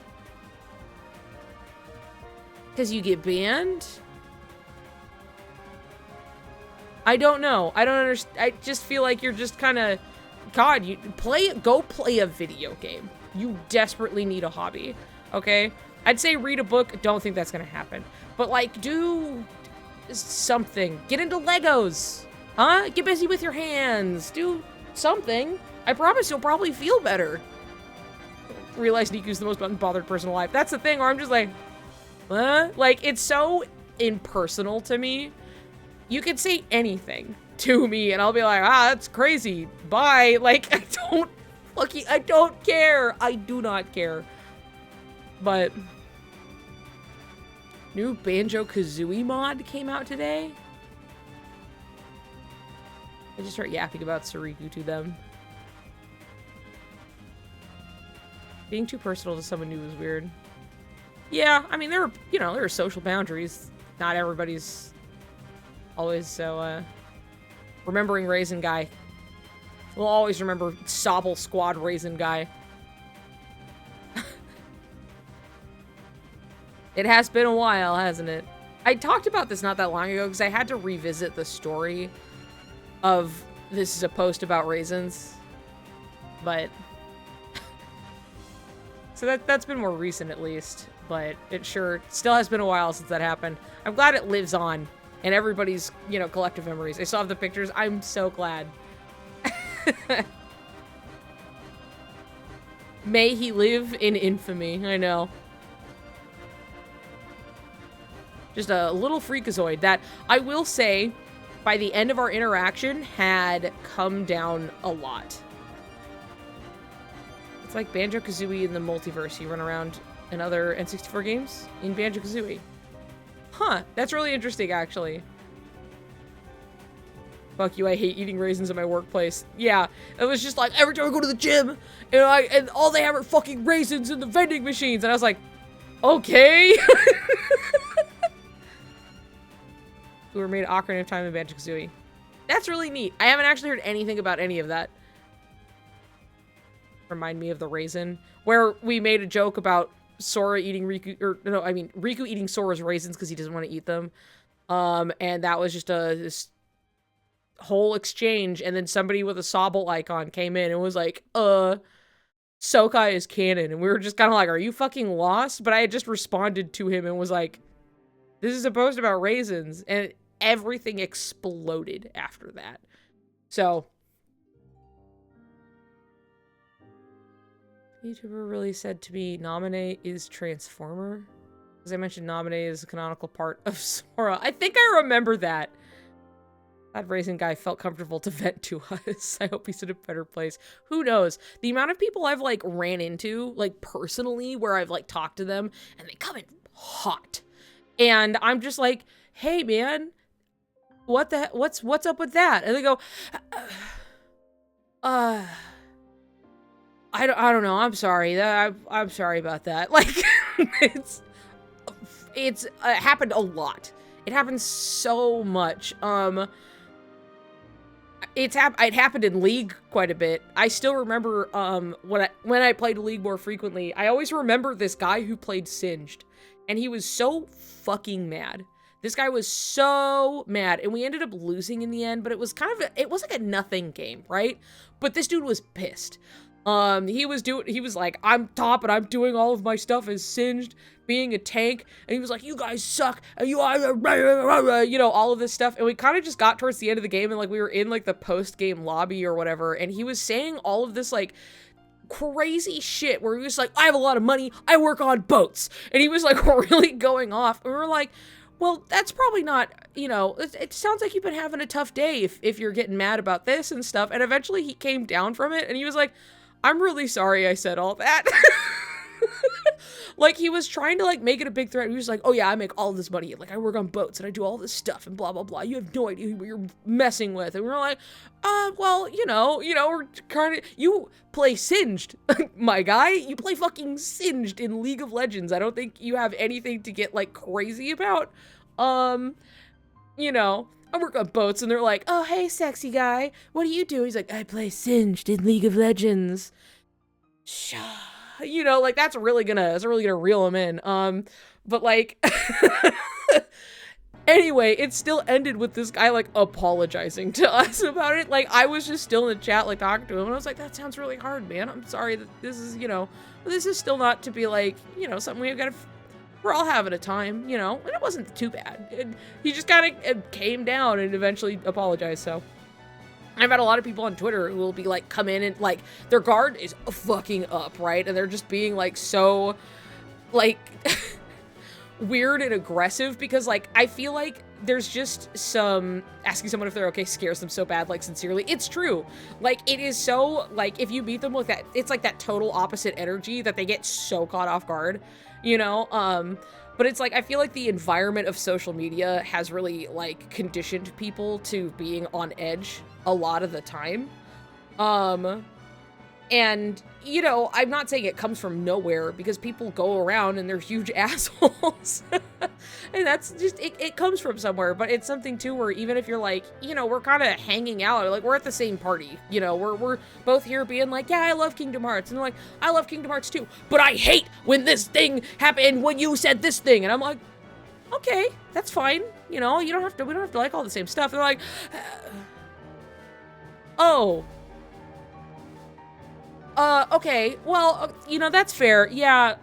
because you get banned? I don't know. I don't understand. I just feel like you're just kind of... God, go play a video game. You desperately need a hobby, okay? I'd say read a book. Don't think that's going to happen. But, like, do something. Get into Legos. Huh? Get busy with your hands. Do something. I promise you'll probably feel better. Realize Niku's the most unbothered person alive. That's the thing where I'm just like, what? Like, it's so impersonal to me. You could say anything to me and I'll be like, ah, that's crazy. Bye. Like, I don't care. I do not care. But new Banjo-Kazooie mod came out today. I just start yapping about Suriku to them. Being too personal to someone new is weird. Yeah, I mean, there are social boundaries. Not everybody's always so, remembering Raisin Guy. We'll always remember Sobble Squad Raisin Guy. It has been a while, hasn't it? I talked about this not that long ago because I had to revisit the story of this is a post about raisins. But so that's been more recent at least, but it sure still has been a while since that happened. I'm glad it lives on in everybody's, collective memories. I still have the pictures. I'm so glad. May he live in infamy. I know. Just a little freakazoid that I will say by the end of our interaction had come down a lot. It's like Banjo-Kazooie in the multiverse. You run around in other N64 games in Banjo-Kazooie. Huh, that's really interesting actually. Fuck you, I hate eating raisins in my workplace. Yeah, it was just like every time I go to the gym and all they have are fucking raisins in the vending machines. And I was like, okay. Who were made Ocarina of Time and Banjo-Kazooie. That's really neat. I haven't actually heard anything about any of that. Remind me of the raisin, where we made a joke about Sora eating Riku, Riku eating Sora's raisins because he doesn't want to eat them. And that was just this whole exchange, and then somebody with a Sobble icon came in and was like, Sokai is canon, and we were just kind of like, are you fucking lost? But I had just responded to him and was like, this is a post about raisins, and everything exploded after that. So YouTuber really said to me, Naminé is Transformer? Because I mentioned Naminé is a canonical part of Sora. I think I remember that. That Raisin Guy felt comfortable to vent to us. I hope he's in a better place. Who knows? The amount of people I've, ran into, personally, where I've, talked to them, and they come in hot. And I'm just like, hey, man, what's up with that? And they go, I don't know. I'm sorry. I'm sorry about that. It's happened a lot. It happens so much. It happened in League quite a bit. I still remember when I played League more frequently, I always remember this guy who played Singed, and he was so fucking mad. This guy was so mad, and we ended up losing in the end, but it was it was like a nothing game, right? But this dude was pissed. He was like, I'm top and I'm doing all of my stuff as Singed, being a tank, and he was like, you guys suck, and you are, all of this stuff, and we kind of just got towards the end of the game, and we were in the post-game lobby or whatever, and he was saying all of this crazy shit where he was like, I have a lot of money, I work on boats, and he was really going off, and we were like, well, that's probably not, it sounds like you've been having a tough day if you're getting mad about this and stuff, and eventually he came down from it, and he was like, I'm really sorry I said all that. He was trying to, make it a big threat. He was like, oh yeah, I make all this money. I work on boats and I do all this stuff and blah, blah, blah. You have no idea who you're messing with. And we were like, well, we're kind of, you play Singed, my guy. You play fucking Singed in League of Legends. I don't think you have anything to get, crazy about. I work on boats, and they're like, oh, hey, sexy guy, what do you do? He's like, I play Singed in League of Legends. That's really gonna reel him in. But anyway, it still ended with this guy, apologizing to us about it. I was just still in the chat, talking to him, and I was like, that sounds really hard, man. I'm sorry that this is, this is still not to be, something we've got to we're all having a time, you know, and it wasn't too bad. He just kind of came down and eventually apologized, so. I've had a lot of people on Twitter who will be like, come in and like, their guard is fucking up, right? And they're just being like so, like, weird and aggressive because like, I feel like there's just some, asking someone if they're okay scares them so bad, like sincerely. It's true. Like, it is so, like, if you meet them with that, it's like that total opposite energy that they get so caught off guard, you know? But it's like, I feel like the environment of social media has really, like, conditioned people to being on edge a lot of the time. And, you know, I'm not saying it comes from nowhere because people go around and they're huge assholes. And that's just, it comes from somewhere, but it's something too where even if you're like, you know, we're kind of hanging out, like we're at the same party, you know, we're both here being like, yeah, I love Kingdom Hearts. And they're like, I love Kingdom Hearts too, but I hate when this thing happened, when you said this thing. And I'm like, okay, that's fine. You know, we don't have to like all the same stuff. They're like, oh, okay, well, you know, that's fair, yeah,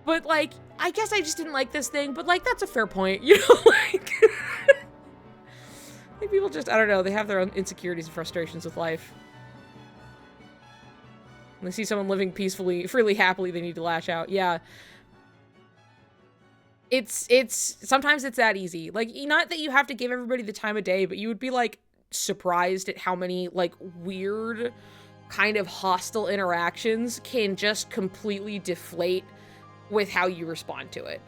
but, like, I guess I just didn't like this thing, but, like, that's a fair point, you know, like, like, people just, I don't know, they have their own insecurities and frustrations with life. When they see someone living peacefully, freely, happily, they need to lash out, yeah. Sometimes it's that easy, like, not that you have to give everybody the time of day, but you would be, like, surprised at how many, like, weird kind of hostile interactions can just completely deflate with how you respond to it.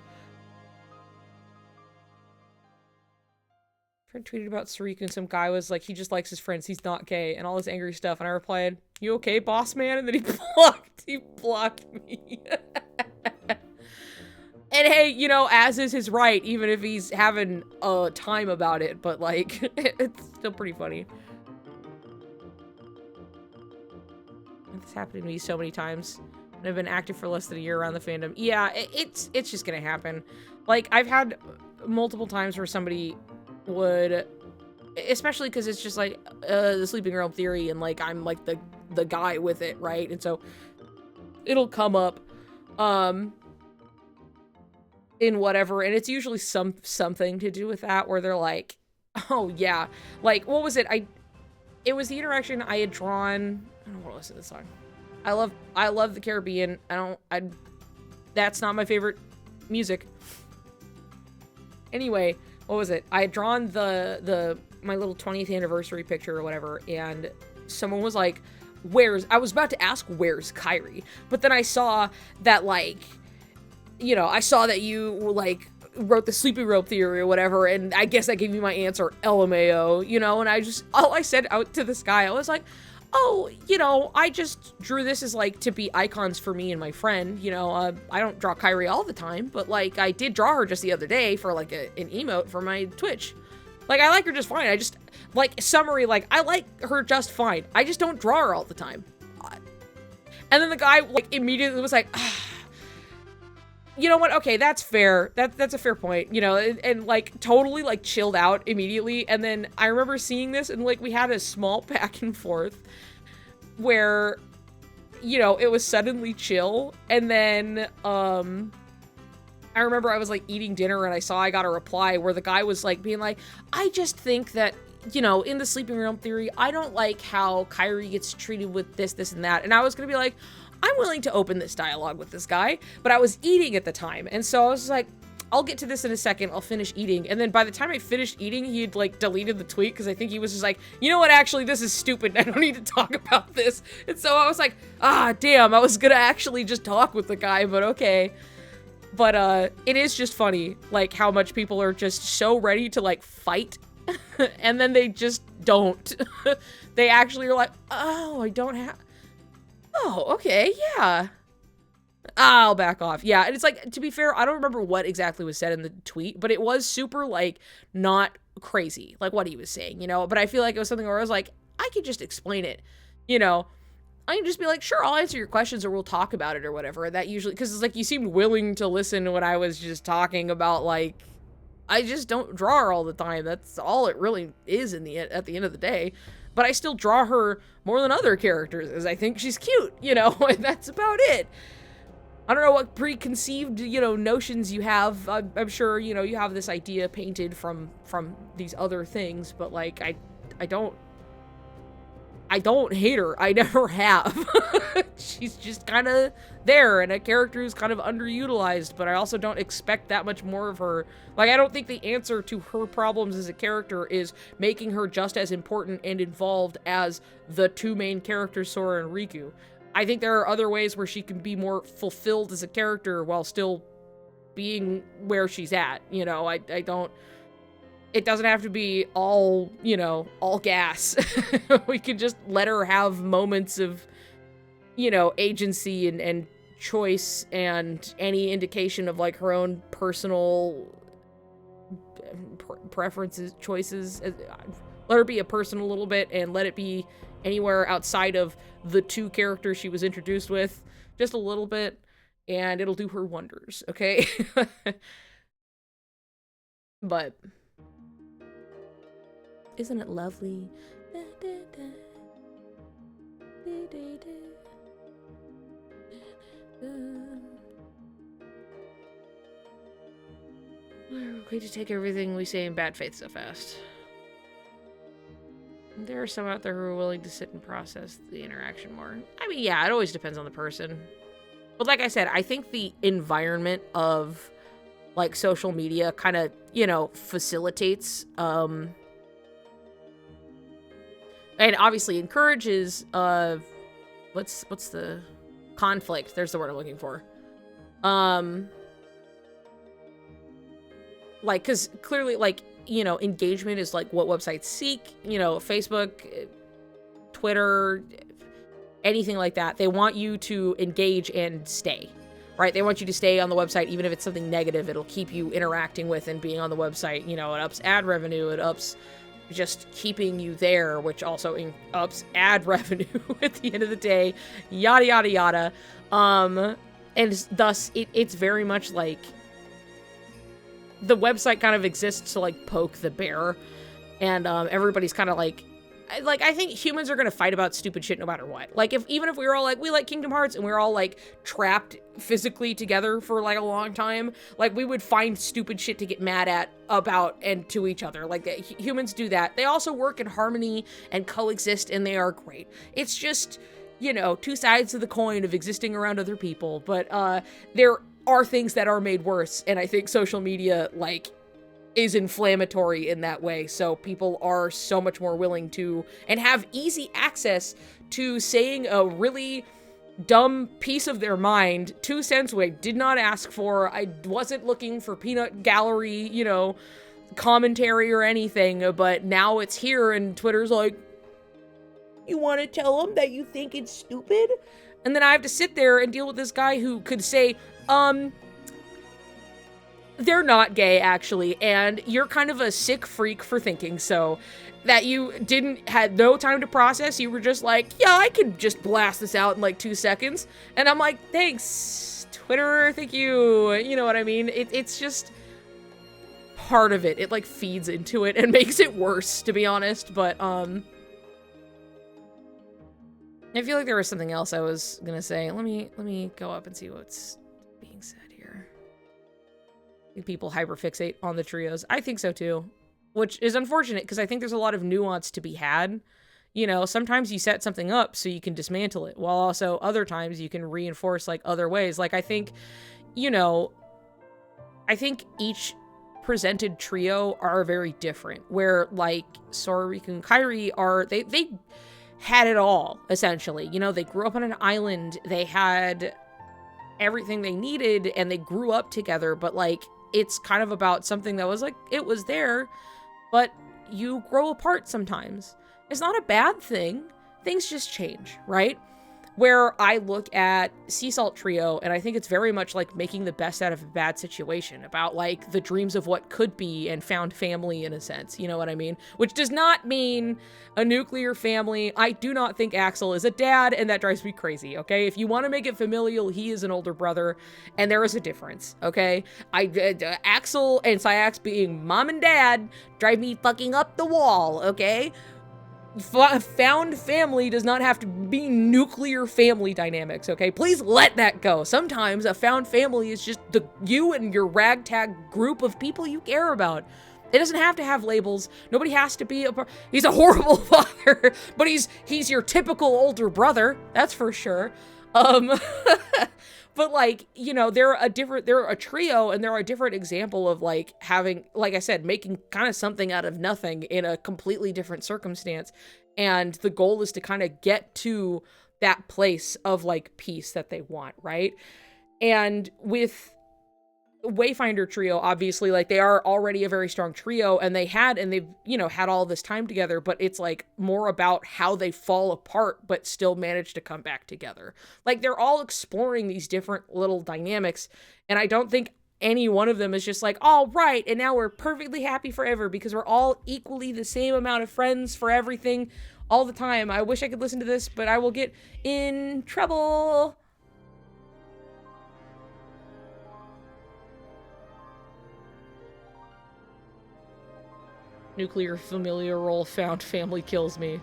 Friend tweeted about Sarika and some guy was like, he just likes his friends, he's not gay, and all this angry stuff, and I replied, you okay, boss man? And then he blocked me. And hey, you know, as is his right, even if he's having a time about it, but like, it's still pretty funny. This happened to me so many times. And I've been active for less than a year around the fandom. Yeah, it's just gonna happen. Like, I've had multiple times where somebody would, especially because it's just like the sleeping realm theory, and like I'm like the guy with it, right? And so it'll come up in whatever, and it's usually something to do with that, where they're like, oh yeah, like what was it? It was the interaction I had drawn. I don't want to listen to this song. I love the Caribbean. That's not my favorite music. Anyway, what was it? I had drawn my little 20th anniversary picture or whatever, and someone was like, I was about to ask, where's Kyrie? But then I saw that, like, you know, I saw that you, like, wrote the sleeping rope theory or whatever, and I guess that gave me my answer, LMAO, you know, and all I said out to this guy, I was like, oh, you know, I just drew this as, like, to be icons for me and my friend, you know, I don't draw Kyrie all the time, but, like, I did draw her just the other day for, like, an emote for my Twitch. Like, I like her just fine, I just, like, summary, like, I like her just fine, I just don't draw her all the time. And then the guy, like, immediately was like, you know what, okay, that's fair, that's a fair point, you know, and like, totally, like, chilled out immediately, and then I remember seeing this, and, like, we had a small back and forth, where, you know, it was suddenly chill, and then, I remember I was, like, eating dinner, and I got a reply where the guy was, like, being like, I just think that, you know, in the sleeping realm theory, I don't like how Kyrie gets treated with this, and that, and I was gonna be like, I'm willing to open this dialogue with this guy, but I was eating at the time, and so I was like, I'll get to this in a second, I'll finish eating, and then by the time I finished eating, he had, like, deleted the tweet, because I think he was just like, you know what, actually, this is stupid, I don't need to talk about this, and so I was like, damn, I was gonna actually just talk with the guy, but okay. But, it is just funny, like, how much people are just so ready to, like, fight, and then they just don't. They actually are like, oh, I don't have... Oh, okay, yeah. I'll back off. Yeah, and it's like, to be fair, I don't remember what exactly was said in the tweet, but it was super, like, not crazy, like, what he was saying, you know? But I feel like it was something where I was like, I could just explain it, you know? I can just be like, sure, I'll answer your questions or we'll talk about it or whatever. And that usually, because it's like, you seemed willing to listen when I was just talking about, like, I just don't draw her all the time. That's all it really is at the end of the day. But I still draw her more than other characters, as I think she's cute, you know, and that's about it. I don't know what preconceived, notions you have. I'm sure, you have this idea painted from these other things, but like, I don't hate her. I never have. She's just kind of there, and a character who's kind of underutilized, but I also don't expect that much more of her. Like, I don't think the answer to her problems as a character is making her just as important and involved as the two main characters, Sora and Riku. I think there are other ways where she can be more fulfilled as a character while still being where she's at. I don't... It doesn't have to be all, all gas. We can just let her have moments of, agency and choice and any indication of, like, her own personal preferences, choices. Let her be a person a little bit, and let it be anywhere outside of the two characters she was introduced with, just a little bit, and it'll do her wonders, okay? But isn't it lovely? We're going to take everything we say in bad faith so fast. There are some out there who are willing to sit and process the interaction more. I mean, yeah, it always depends on the person. But like I said, I think the environment of, like, social media kind of, facilitates, and obviously encourages, what's the conflict? There's the word I'm looking for. Like, because clearly, like, engagement is, like, what websites seek. Facebook, Twitter, anything like that. They want you to engage and stay, right? They want you to stay on the website, even if it's something negative. It'll keep you interacting with and being on the website. It ups ad revenue. It ups just keeping you there, which also ups ad revenue at the end of the day. Yada, yada, yada. And thus, it's very much like the website kind of exists to, like, poke the bear, and everybody's kind of like I think humans are gonna fight about stupid shit no matter what. Like, even if we were all like, we like Kingdom Hearts, and we were all, like, trapped physically together for, like, a long time, like, we would find stupid shit to get mad at, about, and to each other. Like, humans do that. They also work in harmony and coexist, and they are great. It's just, two sides of the coin of existing around other people, but there are things that are made worse, and I think social media, like, is inflammatory in that way, so people are so much more willing to, and have easy access to, saying a really dumb piece of their mind, 2 cents away, did not ask for, I wasn't looking for peanut gallery, commentary or anything, but now it's here, and Twitter's like, you want to tell them that you think it's stupid? And then I have to sit there and deal with this guy who could say, they're not gay, actually, and you're kind of a sick freak for thinking so. That you had no time to process. You were just like, yeah, I could just blast this out in, like, 2 seconds. And I'm like, thanks, Twitter, thank you. You know what I mean? It's just part of it. It, like, feeds into it and makes it worse, to be honest. But, I feel like there was something else I was gonna say. Let me go up and see what's being said here. I think people hyperfixate on the trios. I think so too, which is unfortunate because I think there's a lot of nuance to be had. Sometimes you set something up so you can dismantle it, while also other times you can reinforce, like, other ways. Like, I think, I think each presented trio are very different, where, like, Sora, Riku, and Kairi are, they had it all, essentially. They grew up on an island, they had everything they needed, and they grew up together, but, like, it's kind of about something that was, like, it was there, but you grow apart sometimes. It's not a bad thing. Things just change, right? Where I look at Sea Salt Trio, and I think it's very much like making the best out of a bad situation, about, like, the dreams of what could be and found family, in a sense, you know what I mean? Which does not mean a nuclear family. I do not think Axel is a dad, and that drives me crazy, okay? If you want to make it familial, he is an older brother, and there is a difference, okay? Axel and Syax being mom and dad drive me fucking up the wall, okay? found family does not have to be nuclear family dynamics, okay? Please let that go. Sometimes a found family is just you and your ragtag group of people you care about. It doesn't have to have labels. Nobody has to be he's a horrible father, but he's your typical older brother, that's for sure. But like, you know, they're a trio, and they're a different example of like having, like I said, making kind of something out of nothing in a completely different circumstance. And the goal is to kind of get to that place of like peace that they want, right? And with Wayfinder trio, obviously, like, they are already a very strong trio, and they've, you know, had all this time together, but it's like more about how they fall apart but still manage to come back together. Like, they're all exploring these different little dynamics, and I don't think any one of them is just like, all right, and now we're perfectly happy forever because we're all equally the same amount of friends for everything all the time. I wish I could listen to this, but I will get in trouble. Nuclear familial found family kills me.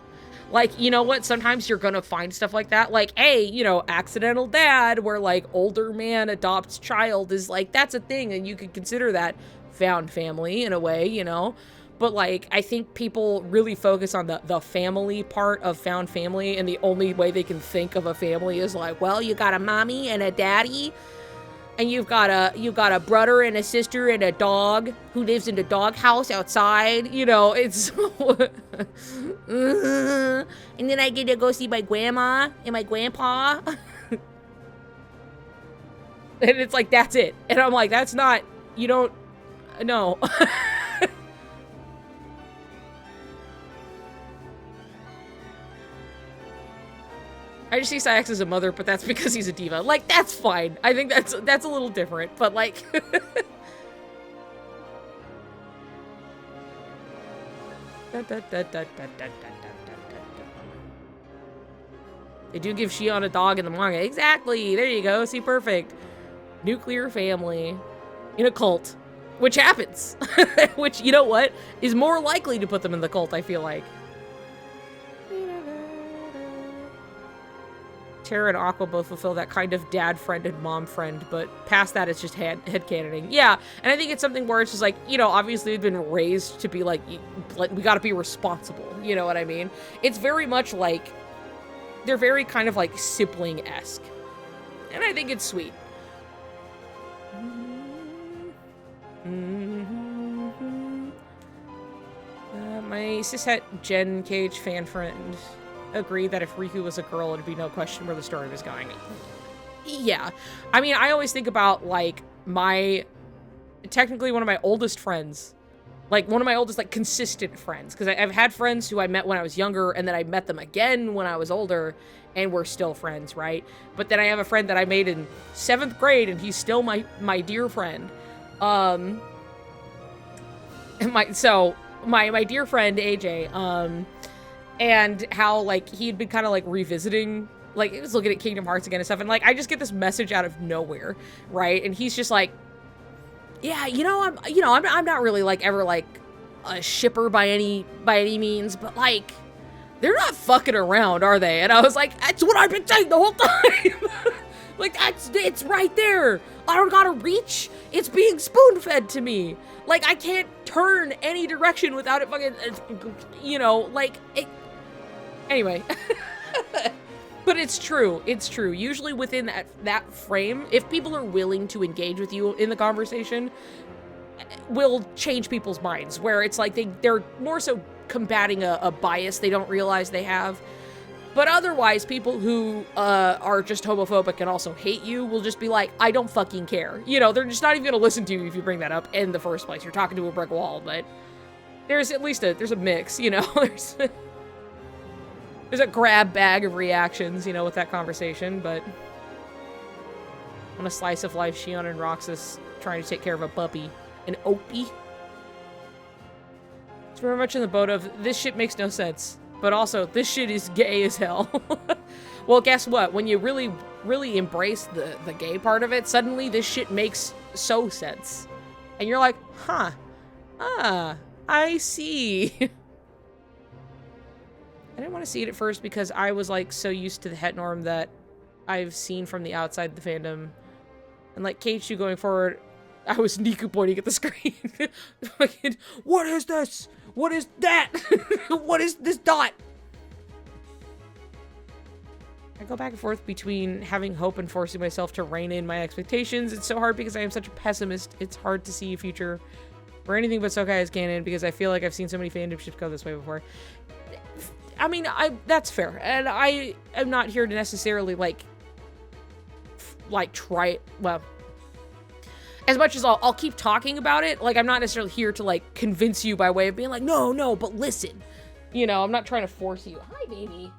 Like, you know what? Sometimes you're gonna find stuff like that. Like, hey, you know, accidental dad, where like older man adopts child is like, that's a thing, and you could consider that found family in a way, you know? But like, I think people really focus on the family part of found family, and the only way they can think of a family is like, well, you got a mommy and a daddy, and you've got a brother and a sister and a dog who lives in the dog house outside. You know, it's and then I get to go see my grandma and my grandpa. And it's like, that's it. And I'm like, that's not, you don't, no. I just see Sax as a mother, but that's because he's a diva. Like, that's fine. I think that's a little different, but like... They do give Shion a dog in the manga. Exactly! There you go. See, perfect. Nuclear family in a cult. Which happens. Which, you know what? Is more likely to put them in the cult, I feel like. Terra and Aqua both fulfill that kind of dad friend and mom friend, but past that, it's just headcanoning. Yeah, and I think it's something where it's just like, you know, obviously they've been raised to be like we gotta be responsible, you know what I mean? It's very much like, they're very kind of like sibling-esque, and I think it's sweet. My cishet Gen Cage fan friend agree that if Riku was a girl, it'd be no question where the story was going. Yeah. I mean, I always think about, like, technically one of my oldest friends, like, one of my oldest, like, consistent friends, because I've had friends who I met when I was younger, and then I met them again when I was older, and we're still friends, right? But then I have a friend that I made in 7th grade, and he's still my dear friend. My dear friend, AJ, and how, like, he'd been kind of, like, revisiting, like, he was looking at Kingdom Hearts again and stuff, and, like, I just get this message out of nowhere, right? And he's just like, yeah, I'm not really, like, ever, like, a shipper by any means, but, like, they're not fucking around, are they? And I was like, that's what I've been saying the whole time! Like, it's right there! I don't gotta reach! It's being spoon-fed to me! Like, I can't turn any direction without it fucking, you know, like, anyway. But it's true. It's true. Usually within that frame, if people are willing to engage with you in the conversation, will change people's minds, where it's like they're more so combating a bias they don't realize they have. But otherwise, people who are just homophobic and also hate you will just be like, I don't fucking care. You know, they're just not even gonna listen to you if you bring that up in the first place. You're talking to a brick wall, but there's at least there's a mix, you know? There's a grab bag of reactions, you know, with that conversation, but on a slice of life, Shion and Roxas trying to take care of a puppy. An Opie. It's very much in the boat of, this shit makes no sense. But also, this shit is gay as hell. Well, guess what? When you really, really embrace the gay part of it, suddenly this shit makes so sense. And you're like, huh. Ah, I see. didn't want to see it at first because I was like so used to the het norm that I've seen from the outside the fandom. And like K2 going forward, I was Niku pointing at the screen. Like, what is this? What is that? What is this dot? I go back and forth between having hope and forcing myself to rein in my expectations. It's so hard because I am such a pessimist. It's hard to see a future where anything but Sokai is canon because I feel like I've seen so many fandom ships go this way before. I mean, that's fair. And I am not here to necessarily like try it. Well, as much as I'll keep talking about it, like I'm not necessarily here to like convince you by way of being like, no, but listen. You know, I'm not trying to force you. Hi, baby.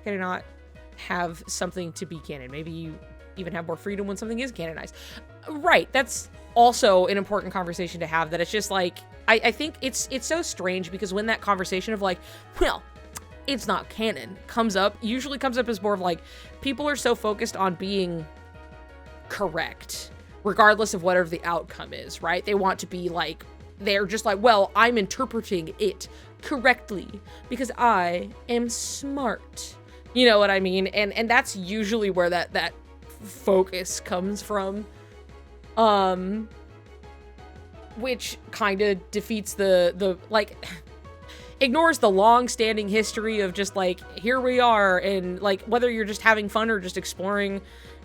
Can I not have something to be canon? Maybe you even have more freedom when something is canonized. Right, that's also an important conversation to have, that it's just like, I think it's so strange because when that conversation of like, well, it's not canon usually comes up as more of like, people are so focused on being correct, regardless of whatever the outcome is, right? They want to be like, they're just like, well, I'm interpreting it correctly because I am smart. You know what I mean? And that's usually where that focus comes from. Which kind of defeats the like ignores the long-standing history of just like, here we are, and like whether you're just having fun or just exploring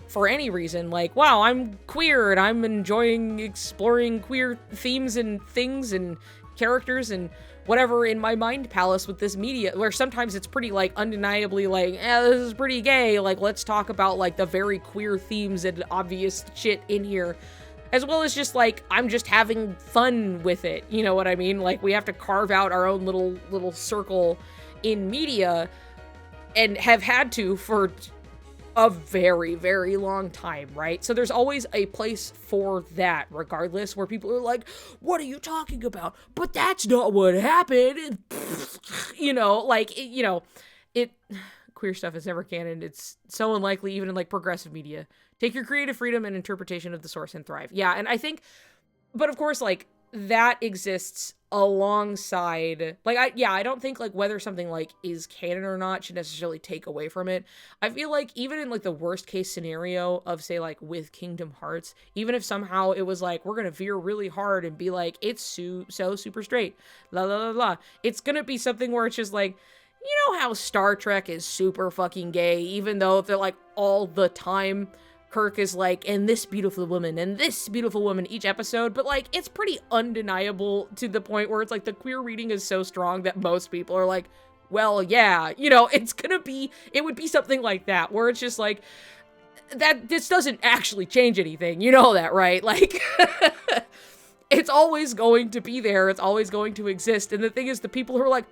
for any reason, like, wow, I'm queer and I'm enjoying exploring queer themes and things and characters and whatever in my mind palace with this media, where sometimes it's pretty like undeniably like, this is pretty gay, like let's talk about like the very queer themes and obvious shit in here, as well as just like, I'm just having fun with it, you know what I mean? Like we have to carve out our own little circle in media, and have had to for a very, very long time, right? So there's always a place for that, regardless, where people are like, what are you talking about? But that's not what happened. You know, like, queer stuff is never canon. It's so unlikely, even in like progressive media. Take your creative freedom and interpretation of the source and thrive. Yeah, and I think, but of course, like, that exists alongside, like, I don't think like whether something like is canon or not should necessarily take away from it. I feel like even in like the worst case scenario of, say, like with Kingdom Hearts, even if somehow it was like, we're gonna veer really hard and be like, it's so super straight, la la la la, it's gonna be something where it's just like, you know how Star Trek is super fucking gay, even though they're like all the time Kirk is like, and this beautiful woman each episode, but like, it's pretty undeniable to the point where it's like the queer reading is so strong that most people are like, well, yeah, you know, it would be something like that, where it's just like, that this doesn't actually change anything, you know that, right? Like, it's always going to be there. It's always going to exist. And the thing is, the people who are like,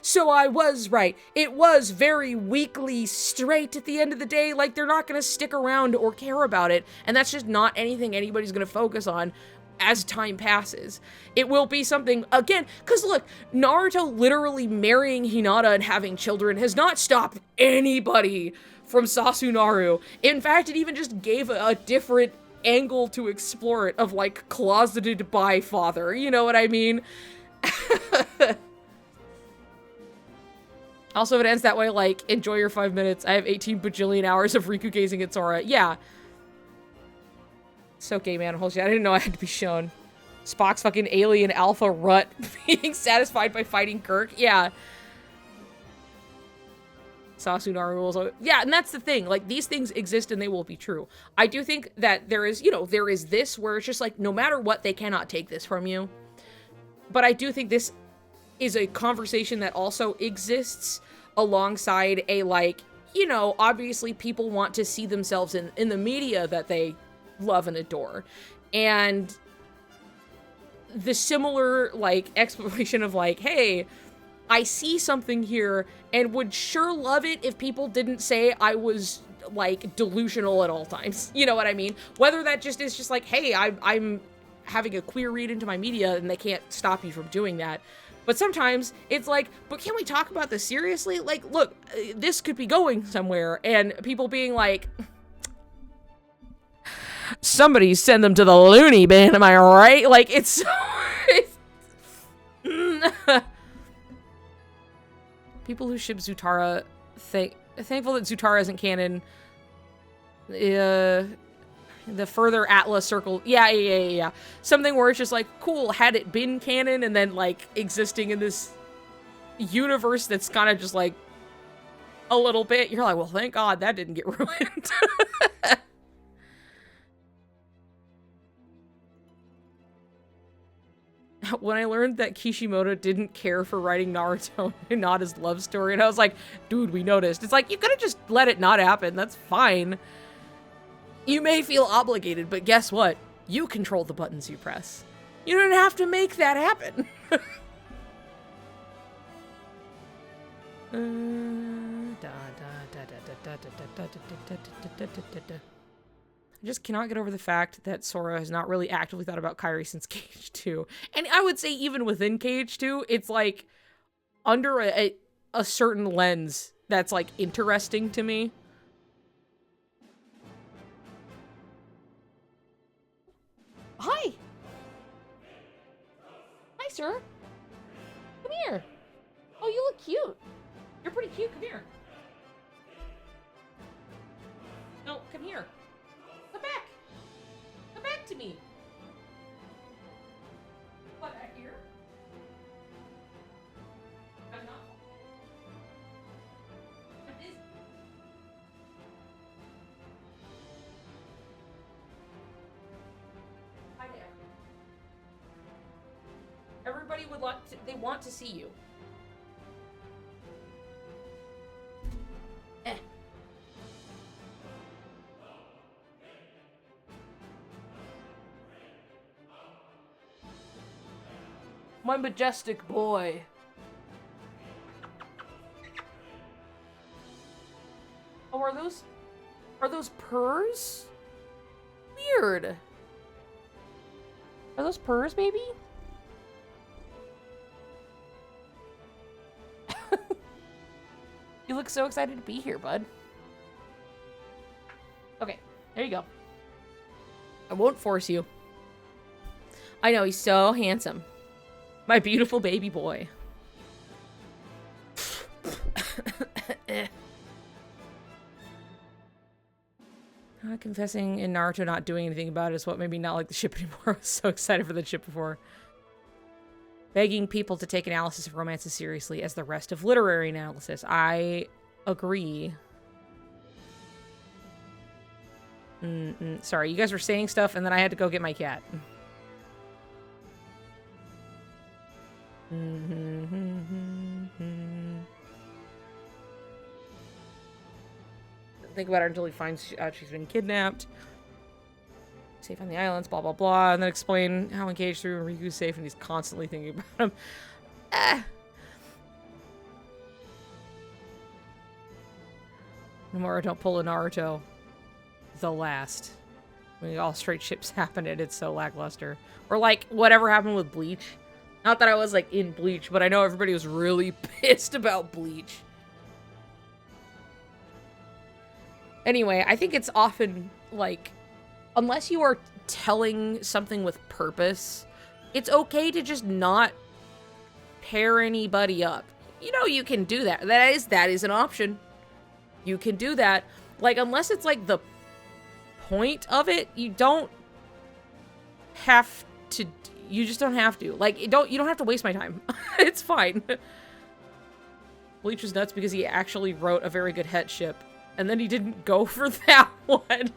so I was right. It was very weakly straight at the end of the day. Like, they're not going to stick around or care about it. And that's just not anything anybody's going to focus on as time passes. It will be something, again, because look, Naruto literally marrying Hinata and having children has not stopped anybody from Sasunaru. In fact, it even just gave a different angle to explore it, of like closeted by father, you know what I mean? Also, if it ends that way, like, enjoy your 5 minutes. I have 18 bajillion hours of Riku gazing at Sora. Yeah. So gay, man. Holy shit, I didn't know I had to be shown. Spock's fucking alien alpha rut being satisfied by fighting Kirk. Yeah. Sasunaru rules. Yeah, and that's the thing. Like, these things exist and they will be true. I do think that there is this where it's just like, no matter what, they cannot take this from you. But I do think this is a conversation that also exists alongside a, like, you know, obviously people want to see themselves in the media that they love and adore. And the similar, like, exploration of, like, hey, I see something here and would sure love it if people didn't say I was, like, delusional at all times. You know what I mean? Whether that just is just like, hey, I'm having a queer read into my media and they can't stop you from doing that. But sometimes it's like, but can we talk about this seriously? Like, look, this could be going somewhere, and people being like, somebody send them to the loony bin, am I right? Like, it's People who ship Zutara thankful that Zutara isn't canon. The further Atlas circle. Yeah. Something where it's just like, cool, had it been canon and then like existing in this universe that's kind of just like a little bit, you're like, well, thank God that didn't get ruined. When I learned that Kishimoto didn't care for writing Naruto and not his love story, and I was like, dude, we noticed. It's like, you could have just let it not happen. That's fine. You may feel obligated, but guess what? You control the buttons you press. You don't have to make that happen. I just cannot get over the fact that Sora has not really actively thought about Kairi since Cage 2. And I would say even within Cage 2, it's like under a certain lens that's like interesting to me. Hi! Hi, sir. Come here. Oh, you look cute. You're pretty cute. Come here. No, come here. Come back. Come back to me. What, back here? I'm not. I'm busy. Hi there. Everybody would like to, they want to see you. My majestic boy. Oh, are those purrs? Weird. Are those purrs, maybe? You look so excited to be here, bud. Okay, there you go. I won't force you. I know, he's so handsome. My beautiful baby boy. Confessing in Naruto not doing anything about it is what made me not like the ship anymore. I was so excited for the ship before. Begging people to take analysis of romances seriously as the rest of literary analysis. I agree. Sorry, you guys were saying stuff and then I had to go get my cat. Think about her until he finds out she's been kidnapped. Safe on the islands, blah, blah, blah. And then explain how engaged through Riku's safe and he's constantly thinking about him. Nomura, don't pull a Naruto. The last. When all straight ships happen and it's so lackluster. Or like, whatever happened with Bleach. Not that I was like in Bleach, but I know everybody was really pissed about Bleach. Anyway, I think it's often like, unless you are telling something with purpose, it's okay to just not pair anybody up. You know, you can do that. That is an option. You can do that. Like, unless it's like the point of it, you don't have to. You just don't have to. Like, you don't have to waste my time. It's fine. Bleach was nuts because he actually wrote a very good het ship. And then he didn't go for that one.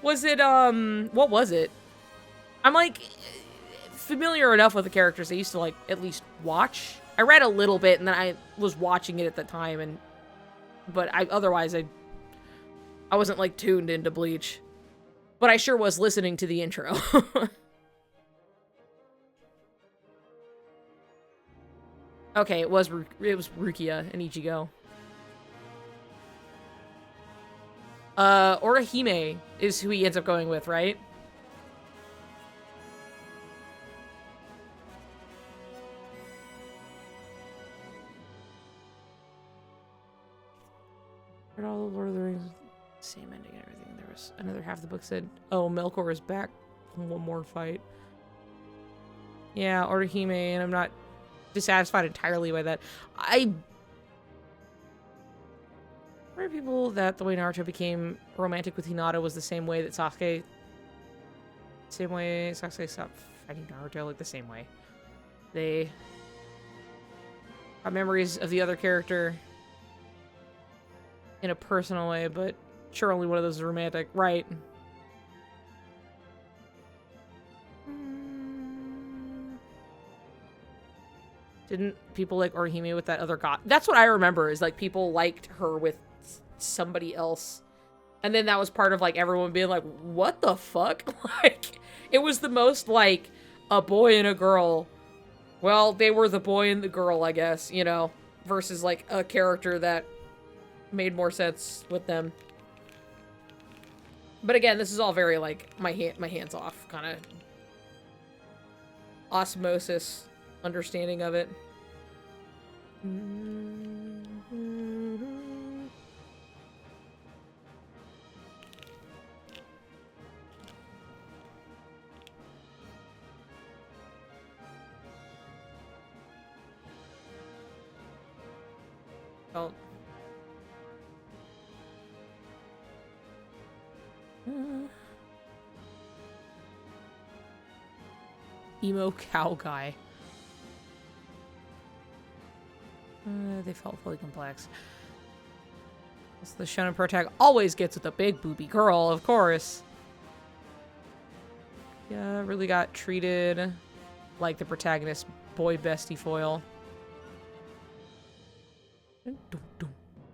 Was it, what was it? I'm, like, familiar enough with the characters. I used to, like, at least watch. I read a little bit, and then I was watching it at the time, but otherwise, I wasn't, like, tuned into Bleach. But I sure was listening to the intro. Okay, it was Rukia and Ichigo. Orihime is who he ends up going with, right? Read all the Lord of the Rings, same ending and everything. There was another half of the book said, oh, Melkor is back from one more fight. Yeah, Orihime, and I'm not dissatisfied entirely by that. I heard people that the way Naruto became romantic with Hinata was the same way that Sasuke stopped fighting Naruto, like the same way. They got memories of the other character in a personal way, but sure, only one of those is romantic, right? Didn't people like Orihime with that other god? That's what I remember, is like people liked her with somebody else. And then that was part of like everyone being like, what the fuck? Like, it was the most like a boy and a girl. Well, they were the boy and the girl, I guess, you know, versus like a character that made more sense with them. But again, this is all very like my hands off kind of osmosis understanding of it. Oh. Emo cow guy. They felt fully complex. So the shonen protag always gets with a big booby girl, of course. Yeah, really got treated like the protagonist boy bestie foil. Dum, dum,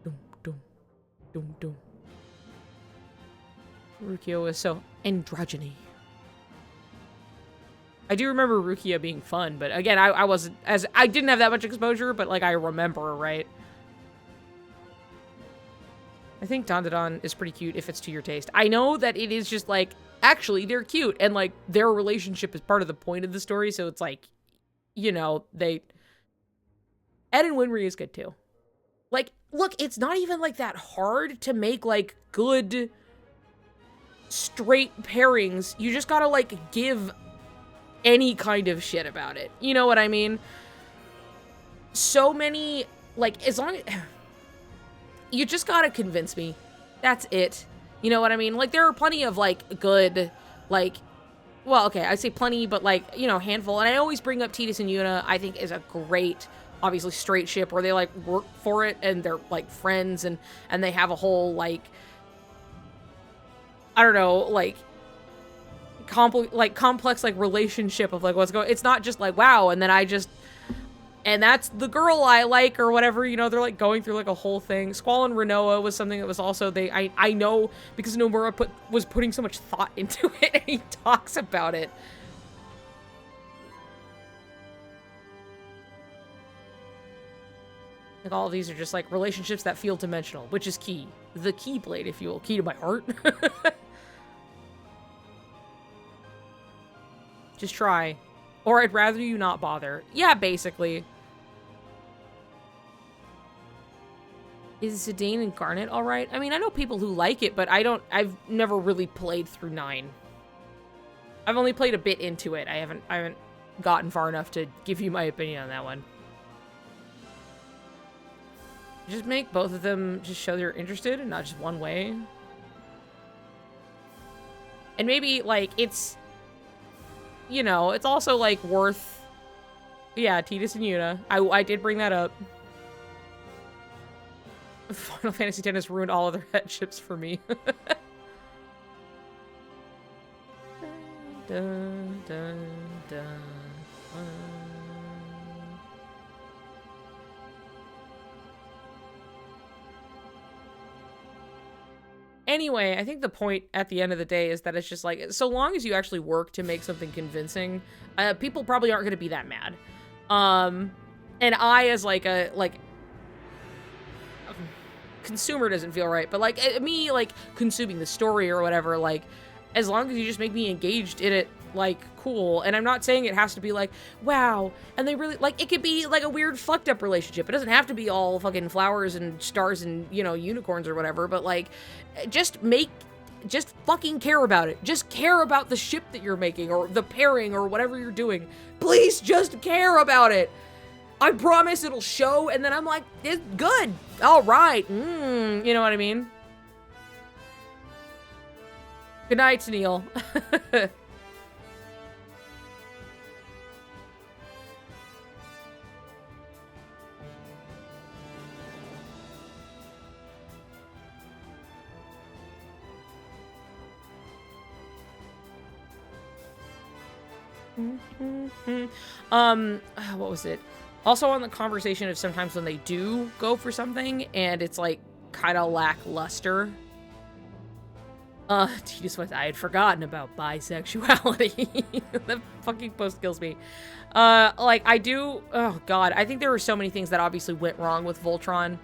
dum, dum, dum, dum. Rukia was so androgyny. I do remember Rukia being fun, but again, I wasn't as I didn't have that much exposure, but like I remember, right? I think Dandadan is pretty cute if it's to your taste. I know that it is just like actually they're cute and like their relationship is part of the point of the story, so it's like, you know, Ed and Winry is good too. Like, look, it's not even like that hard to make like good straight pairings. You just gotta like give any kind of shit about it. You know what I mean? So many, like, as long as you just gotta convince me. That's it. You know what I mean? Like, there are plenty of like good, like, well, okay, I say plenty, but like, you know, handful. And I always bring up Tidus and Yuna. I think is a great, obviously, straight ship where they like work for it and they're like friends and they have a whole like, I don't know, like complex like relationship of like what's going. It's not just like wow, and then and that's the girl I like or whatever. You know, they're like going through like a whole thing. Squall and Renoa was something that was also I know because Nomura was putting so much thought into it, and he talks about it. Like all of these are just like relationships that feel dimensional, which is key. The Keyblade, if you will, key to my heart. Just try. Or I'd rather you not bother. Yeah, basically. Is Zidane and Garnet alright? I mean, I know people who like it, but I've never really played through 9. I've only played a bit into it. I haven't gotten far enough to give you my opinion on that one. Just make both of them just show they're interested and not just one way. And maybe, like, it's, you know, it's also, like, worth... Yeah, Tidus and Yuna. I did bring that up. Final Fantasy X has ruined all other headships for me. dun, dun, dun, Anyway, I think the point at the end of the day is that it's just like, so long as you actually work to make something convincing, people probably aren't going to be that mad. And I, as like a, consumer doesn't feel right, but like me, like consuming the story or whatever, like as long as you just make me engaged in it, like cool. And I'm not saying it has to be like, wow. And they really, like, it could be like a weird fucked up relationship. It doesn't have to be all fucking flowers and stars and, you know, unicorns or whatever, but like, just fucking care about it. Just care about the ship that you're making or the pairing or whatever you're doing. Please just care about it. I promise it'll show, and then I'm like, it's good. All right. You know what I mean? Good night, Neil. What was it? Also on the conversation of sometimes when they do go for something and it's like kind of lackluster. Jesus, what I had forgotten about bisexuality. That fucking post kills me. Like I do, oh god, I think there were so many things that obviously went wrong with Voltron.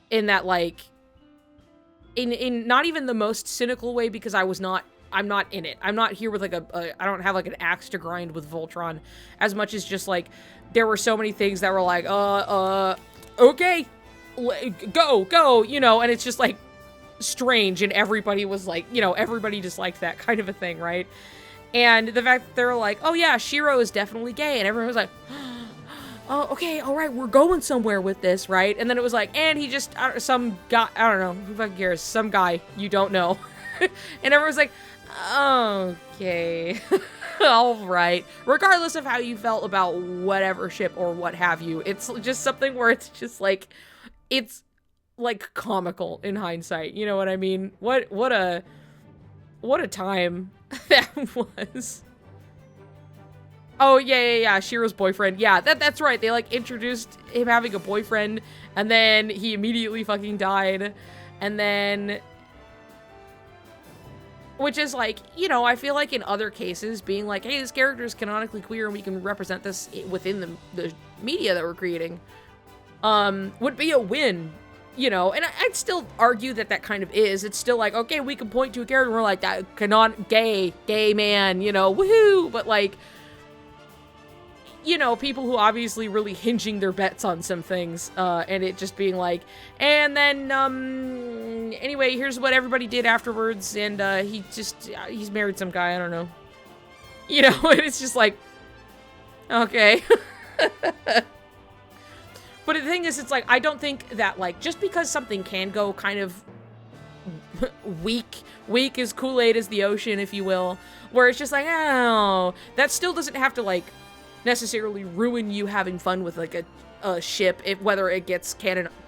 In that like, in not even the most cynical way because I'm not in it. I'm not here with like I don't have like an axe to grind with Voltron as much as just like there were so many things that were like, okay, go, you know, and it's just like strange and everybody was like, you know, everybody disliked that kind of a thing, right? And the fact that they're like, oh yeah, Shiro is definitely gay, and everyone was like, oh, okay, all right, we're going somewhere with this, right? And then it was like, and he just, some guy, I don't know, who fucking cares, some guy you don't know. And everyone's like, okay, all right. Regardless of how you felt about whatever ship or what have you, it's just something where it's just like, it's like comical in hindsight. You know what I mean? What a time that was. Oh, yeah, Shiro's boyfriend. Yeah, that's right. They, like, introduced him having a boyfriend, and then he immediately fucking died. And then... Which is, like, you know, I feel like in other cases, being like, hey, this character is canonically queer, and we can represent this within the media that we're creating, would be a win, you know? And I'd still argue that that kind of is. It's still like, okay, we can point to a character, and we're like, that gay man, you know, woohoo! But, like... you know, people who obviously really hinging their bets on some things, and it just being like, and then, anyway, here's what everybody did afterwards, and, he's married some guy, I don't know. You know, it's just like, okay. But the thing is, it's like, I don't think that, like, just because something can go kind of weak as Kool-Aid as the ocean, if you will, where it's just like, oh, that still doesn't have to, like, necessarily ruin you having fun with like a ship, whether it gets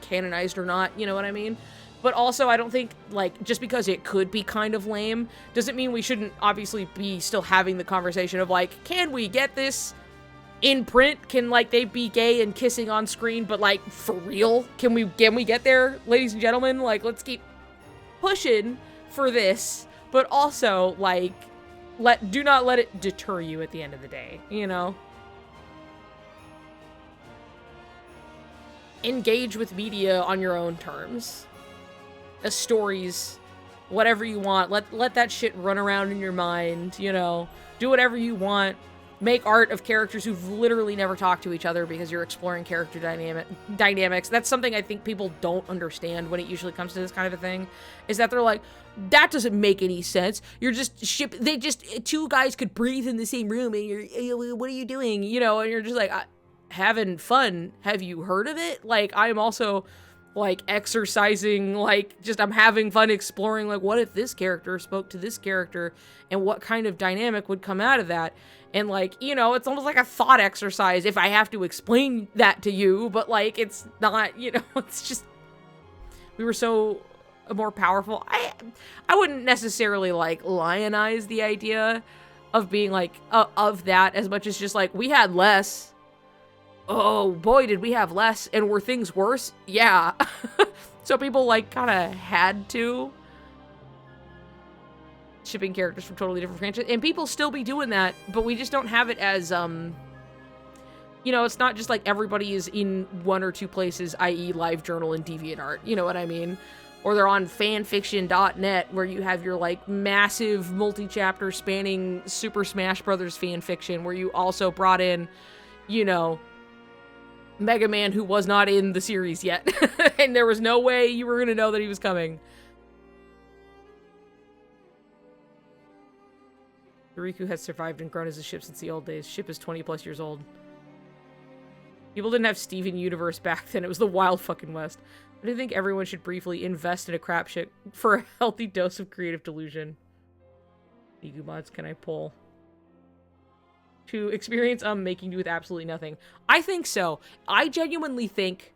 canonized or not, you know what I mean? But also I don't think like just because it could be kind of lame doesn't mean we shouldn't obviously be still having the conversation of like, can we get this in print? Can like they be gay and kissing on screen, but like for real? Can we get there, ladies and gentlemen? Like let's keep pushing for this, but also like do not let it deter you at the end of the day, you know? Engage with media on your own terms. The stories, whatever you want. Let that shit run around in your mind, you know. Do whatever you want. Make art of characters who've literally never talked to each other because you're exploring character dynamics. That's something I think people don't understand when it usually comes to this kind of a thing. Is that they're like, that doesn't make any sense. You're just two guys could breathe in the same room and you're, what are you doing? You know, and you're just like, having fun. Have you heard of it? Like, I'm also, like, exercising, like, just I'm having fun exploring, like, what if this character spoke to this character, and what kind of dynamic would come out of that? And, like, you know, it's almost like a thought exercise if I have to explain that to you, but, like, it's not, you know, it's just, we were so more powerful. I wouldn't necessarily, like, lionize the idea of being, like, of that as much as just, like, we had less. Oh boy, did we have less, and were things worse? Yeah. So people, like, kind of had to shipping characters from totally different franchises, and people still be doing that, but we just don't have it as, you know, it's not just like everybody is in one or two places, i.e. LiveJournal and DeviantArt, you know what I mean? Or they're on fanfiction.net, where you have your, like, massive multi-chapter spanning Super Smash Brothers fanfiction, where you also brought in, you know, Mega Man, who was not in the series yet. And there was no way you were going to know that he was coming. The Riku has survived and grown as a ship since the old days. Ship is 20 plus years old. People didn't have Steven Universe back then. It was the Wild fucking West. I do think everyone should briefly invest in a crap shit for a healthy dose of creative delusion. Igu mods can I pull? To experience making do with absolutely nothing. I think so. I genuinely think,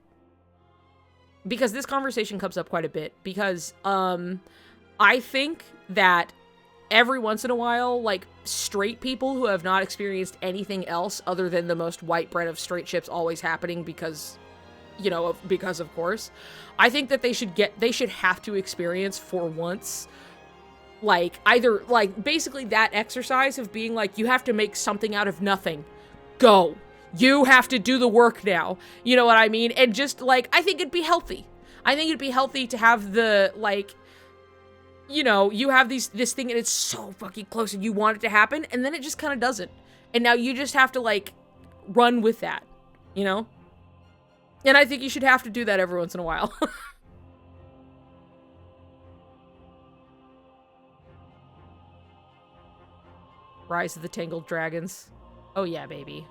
because this conversation comes up quite a bit, because I think that every once in a while, like, straight people who have not experienced anything else other than the most white bread of straight ships always happening because, you know, because of course, I think that they should have to experience for once, like, either, like, basically that exercise of being like, you have to make something out of nothing. Go. You have to do the work now. You know what I mean? And just, like, I think it'd be healthy. I think it'd be healthy to have the, like, you know, you have this thing and it's so fucking close and you want it to happen, and then it just kind of doesn't. And now you just have to, like, run with that, you know? And I think you should have to do that every once in a while. Rise of the Tangled Dragons. Oh yeah, baby.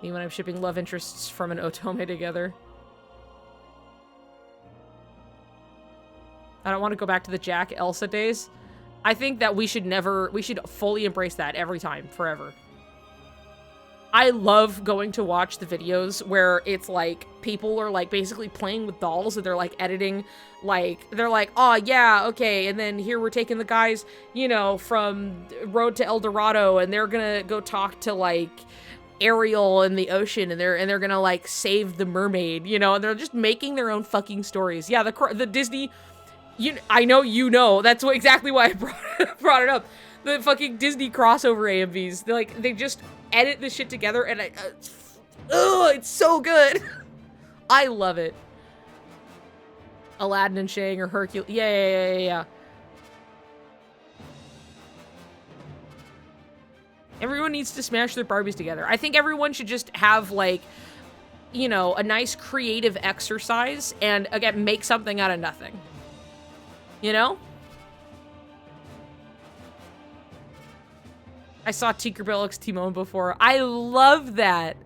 Me when I'm shipping love interests from an otome together. I don't want to go back to the Jack Elsa days. I think that we should fully embrace that every time, forever. I love going to watch the videos where it's like, people are like basically playing with dolls and they're like editing, like, they're like, oh yeah, okay, and then here we're taking the guys, you know, from Road to El Dorado, and they're gonna go talk to like Ariel in the ocean, and they're gonna like save the mermaid, you know, and they're just making their own fucking stories. Yeah, the Disney, I know you know, that's exactly why I brought it up. The fucking Disney crossover AMVs, they just edit this shit together, and it's so good. I love it. Aladdin and Shang or Hercules. Yeah. Everyone needs to smash their Barbies together. I think everyone should just have, like, you know, a nice creative exercise and, again, make something out of nothing. You know? I saw Tinkerbell X Timon before. I love that.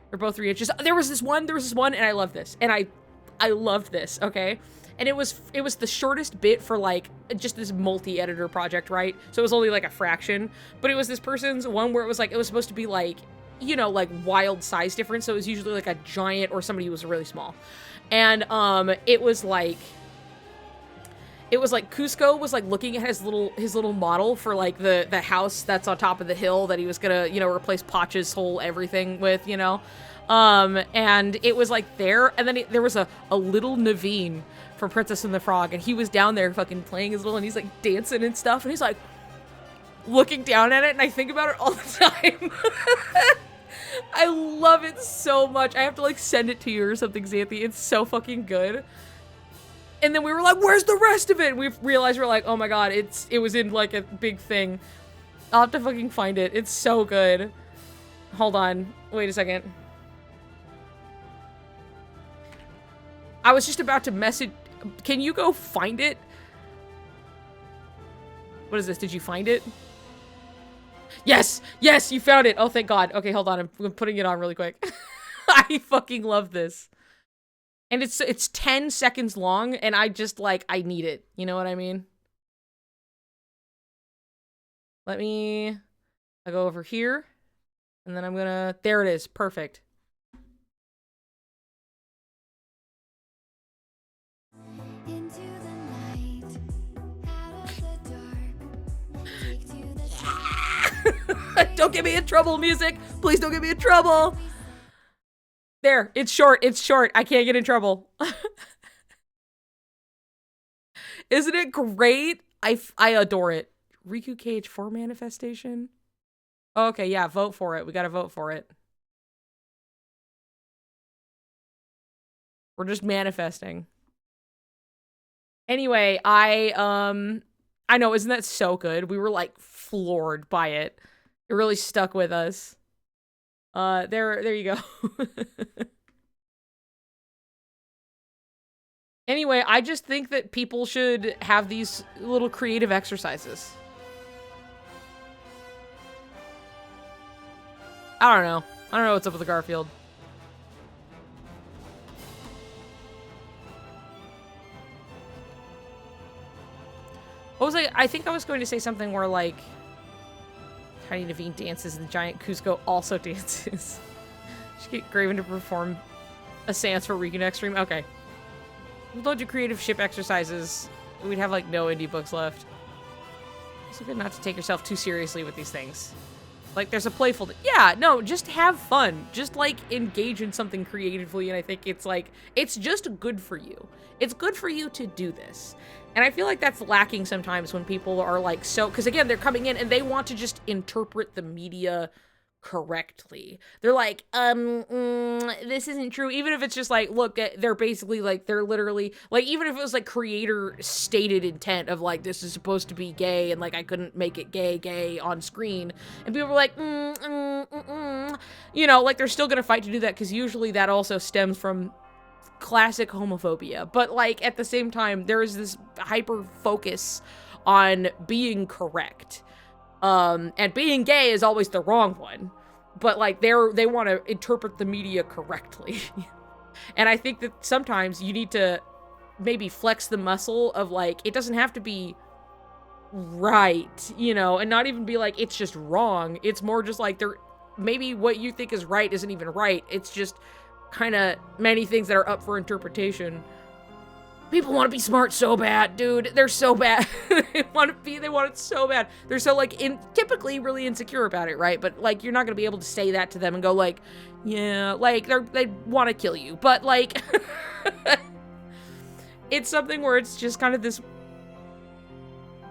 They're both 3 inches. There was this one, and I love this. And I loved this, okay? And it was the shortest bit for, like, just this multi-editor project, right? So it was only, like, a fraction. But it was this person's one where it was, like, it was supposed to be, like, you know, like, wild size difference. So it was usually, like, a giant or somebody who was really small. And, it was, like, Cusco was, like, looking at his little model for, like, the house that's on top of the hill that he was gonna, you know, replace Potch's whole everything with, you know? And it was, like, there, and then there was a little Naveen from Princess and the Frog, and he was down there fucking playing his little, and he's, like, dancing and stuff, and he's, like, looking down at it, and I think about it all the time. I love it so much. I have to, like, send it to you or something, Xanthi. It's so fucking good. And then we were like, where's the rest of it? And we realized we're like, oh my god, it was in, like, a big thing. I'll have to fucking find it. It's so good. Hold on. Wait a second. I was just about to message... Can you go find it? What is this? Did you find it? Yes! Yes, you found it! Oh, thank god. Okay, hold on. I'm putting it on really quick. I fucking love this. And it's 10 seconds long, and I just, like, I need it. You know what I mean? I go over here, and then I'm gonna... There it is. Perfect. Don't get me in trouble, music! Please don't get me in trouble! There, it's short, I can't get in trouble. Isn't it great? I adore it. Riku Cage 4 manifestation? Okay, yeah, vote for it. We gotta vote for it. We're just manifesting. Anyway, I know, isn't that so good? We were, like, floored by it. It really stuck with us. There you go. Anyway, I just think that people should have these little creative exercises. I don't know. I don't know what's up with the Garfield. What was I think I was going to say something where, like, Tiny Naveen dances and Giant Cusco also dances. Should get Graven to perform a seance for Riku next stream. Okay. We'll don't do creative ship exercises. We'd have, like, no indie books left. It's good not to take yourself too seriously with these things. Like, there's a playful... Yeah, no, just have fun. Just, like, engage in something creatively, and I think it's, like... It's just good for you. It's good for you to do this. And I feel like that's lacking sometimes when people are, like, so... Because, again, they're coming in and they want to just interpret the media correctly. They're like, this isn't true. Even if it's just like, look, they're basically like, they're literally like, even if it was like creator stated intent of like, this is supposed to be gay and like, I couldn't make it gay on screen. And people were like, you know, like they're still gonna fight to do that because usually that also stems from classic homophobia. But like at the same time, there is this hyper focus on being correct. And being gay is always the wrong one, but like they want to interpret the media correctly. And I think that sometimes you need to maybe flex the muscle of like, it doesn't have to be right, you know, and not even be like, it's just wrong. It's more just like maybe what you think is right isn't even right. It's just kind of many things that are up for interpretation. People want to be smart so bad, dude. They're so bad. They want it so bad. They're so, like, typically really insecure about it, right? But, like, you're not going to be able to say that to them and go, like, yeah, like, they want to kill you. But, like, it's something where it's just kind of this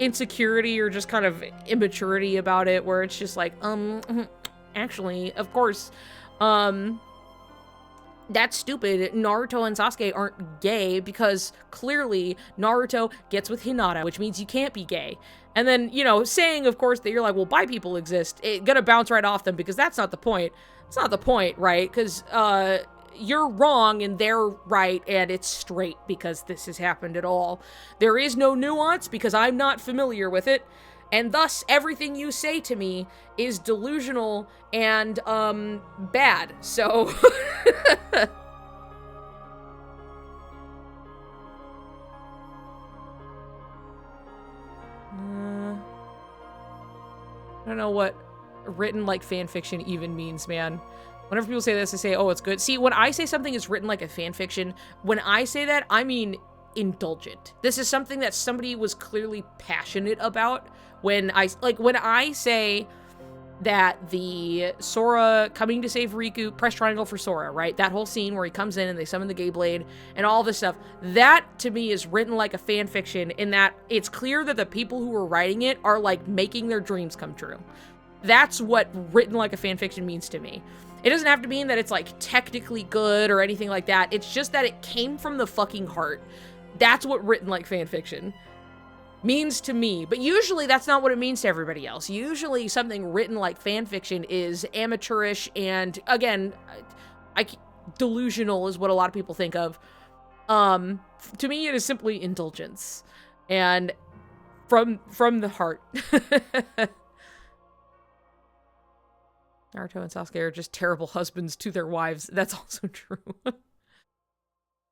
insecurity or just kind of immaturity about it where it's just like, actually, of course, that's stupid. Naruto and Sasuke aren't gay because clearly Naruto gets with Hinata, which means you can't be gay. And then, you know, saying, of course, that you're like, well, bi people exist, it's gonna bounce right off them because that's not the point. It's not the point, right? Because, you're wrong and they're right and it's straight because this has happened at all. There is no nuance because I'm not familiar with it. And thus, everything you say to me is delusional and, bad. So... I don't know what written like fanfiction even means, man. Whenever people say this, they say, oh, it's good. See, when I say something is written like a fanfiction, when I say that, I mean indulgent. This is something that somebody was clearly passionate about. When I say that the Sora coming to save Riku, press triangle for Sora, right? That whole scene where he comes in and they summon the Gay Blade and all this stuff, that to me is written like a fan fiction in that it's clear that the people who are writing it are like making their dreams come true. That's what written like a fan fiction means to me. It doesn't have to mean that it's like technically good or anything like that. It's just that it came from the fucking heart. That's what written like fan fiction means to me, but usually that's not what it means to everybody else. Usually something written like fan fiction is amateurish and, again, delusional is what a lot of people think of. To me, it is simply indulgence and from the heart. Naruto and Sasuke are just terrible husbands to their wives. That's also true.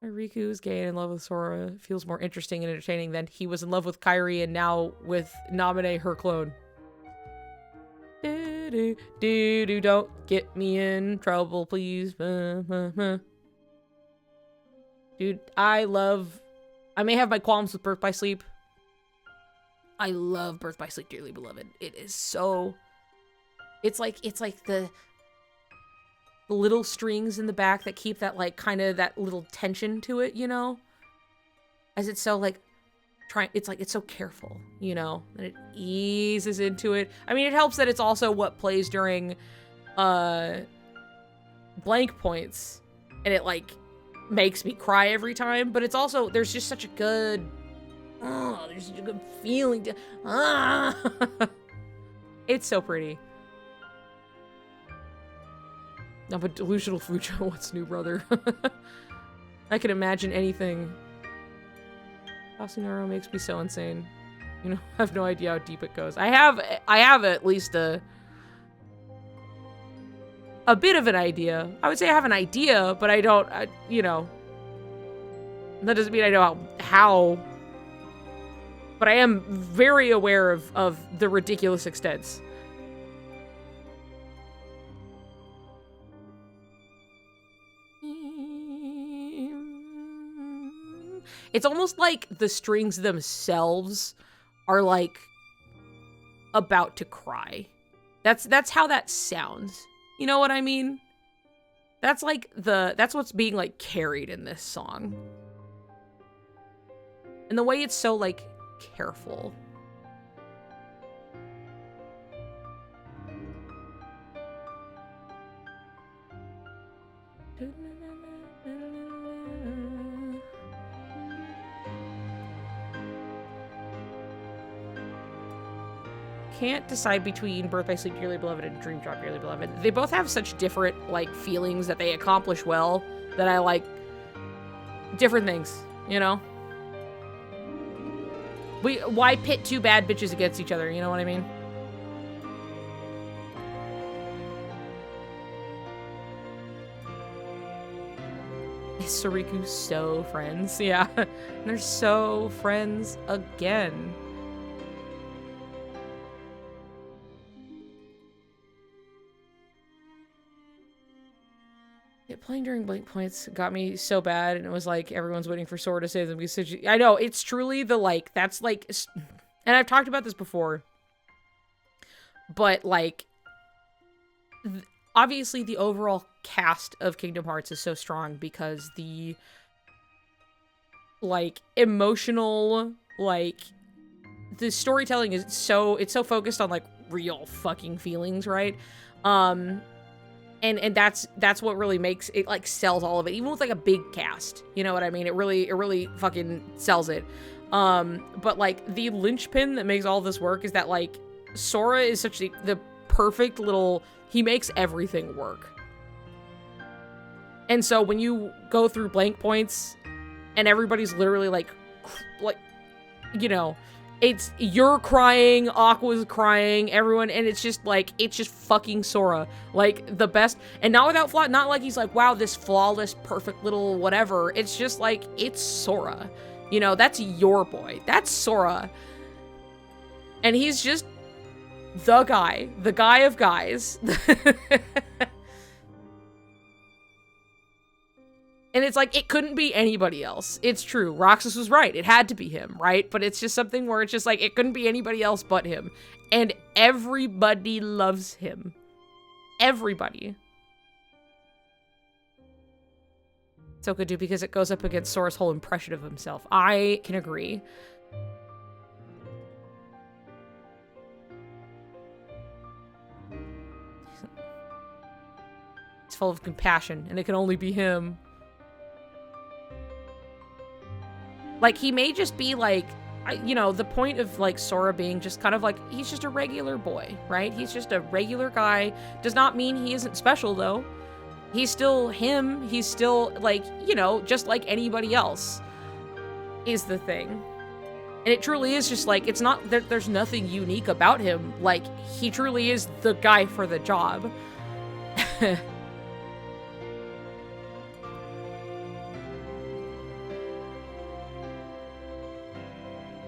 Riku is gay and in love with Sora. Feels more interesting and entertaining than he was in love with Kairi and now with Namine, her clone. Don't get me in trouble, please. Dude, I may have my qualms with Birth by Sleep. I love Birth by Sleep, dearly beloved. It is so... It's like the little strings in the back that keep that, like, kind of that little tension to it, you know? As it's so, like, it's so careful, you know? And it eases into it. I mean, it helps that it's also what plays during, blank points. And it, like, makes me cry every time. But it's also, there's just such a good, there's such a good feeling to, It's so pretty. I'm a delusional Fujo. What's new, brother? I can imagine anything. Asunaro makes me so insane. You know, I have no idea how deep it goes. I have at least a a bit of an idea. I would say I have an idea, but I don't, you know, that doesn't mean I know how, but I am very aware of the ridiculous extents. It's almost like the strings themselves are like about to cry. That's how that sounds. You know what I mean? That's like that's what's being like carried in this song. And the way it's so like careful. Can't decide between Birth by Sleep, Dearly Beloved, and Dream Drop, Dearly Beloved. They both have such different, like, feelings that they accomplish well that I like different things, you know? Why pit two bad bitches against each other, you know what I mean? Is Sariku so friends? Yeah. They're so friends again. Yeah, playing during blank points got me so bad, and it was like everyone's waiting for Sora to save them. I know, it's truly the, like, that's like, and I've talked about this before, but, like, obviously the overall cast of Kingdom Hearts is so strong because the, like, emotional, like, the storytelling is so, it's so focused on, like, real fucking feelings, right? And that's what really makes it, like, sells all of it, even with like a big cast, you know what I mean? It really fucking sells it. But like the linchpin that makes all this work is that, like, Sora is such the perfect little, he makes everything work. And so when you go through blank points and everybody's literally like, you know, it's, you're crying, Aqua's crying, everyone, and it's just like, it's just fucking Sora. Like, the best, and not without flaw, not like he's like, wow, this flawless, perfect little whatever. It's just like, it's Sora. You know, that's your boy. That's Sora. And he's just the guy of guys. And it's like, it couldn't be anybody else. It's true. Roxas was right. It had to be him, right? But it's just something where it's just like, it couldn't be anybody else but him. And everybody loves him. Everybody. So good, too, because it goes up against Sora's whole impression of himself. I can agree. It's full of compassion, and it can only be him. Like, he may just be, like, you know, the point of, like, Sora being just kind of, like, he's just a regular boy, right? He's just a regular guy. Does not mean he isn't special, though. He's still him. He's still, like, you know, just like anybody else is the thing. And it truly is just, like, it's not, there's nothing unique about him. Like, he truly is the guy for the job.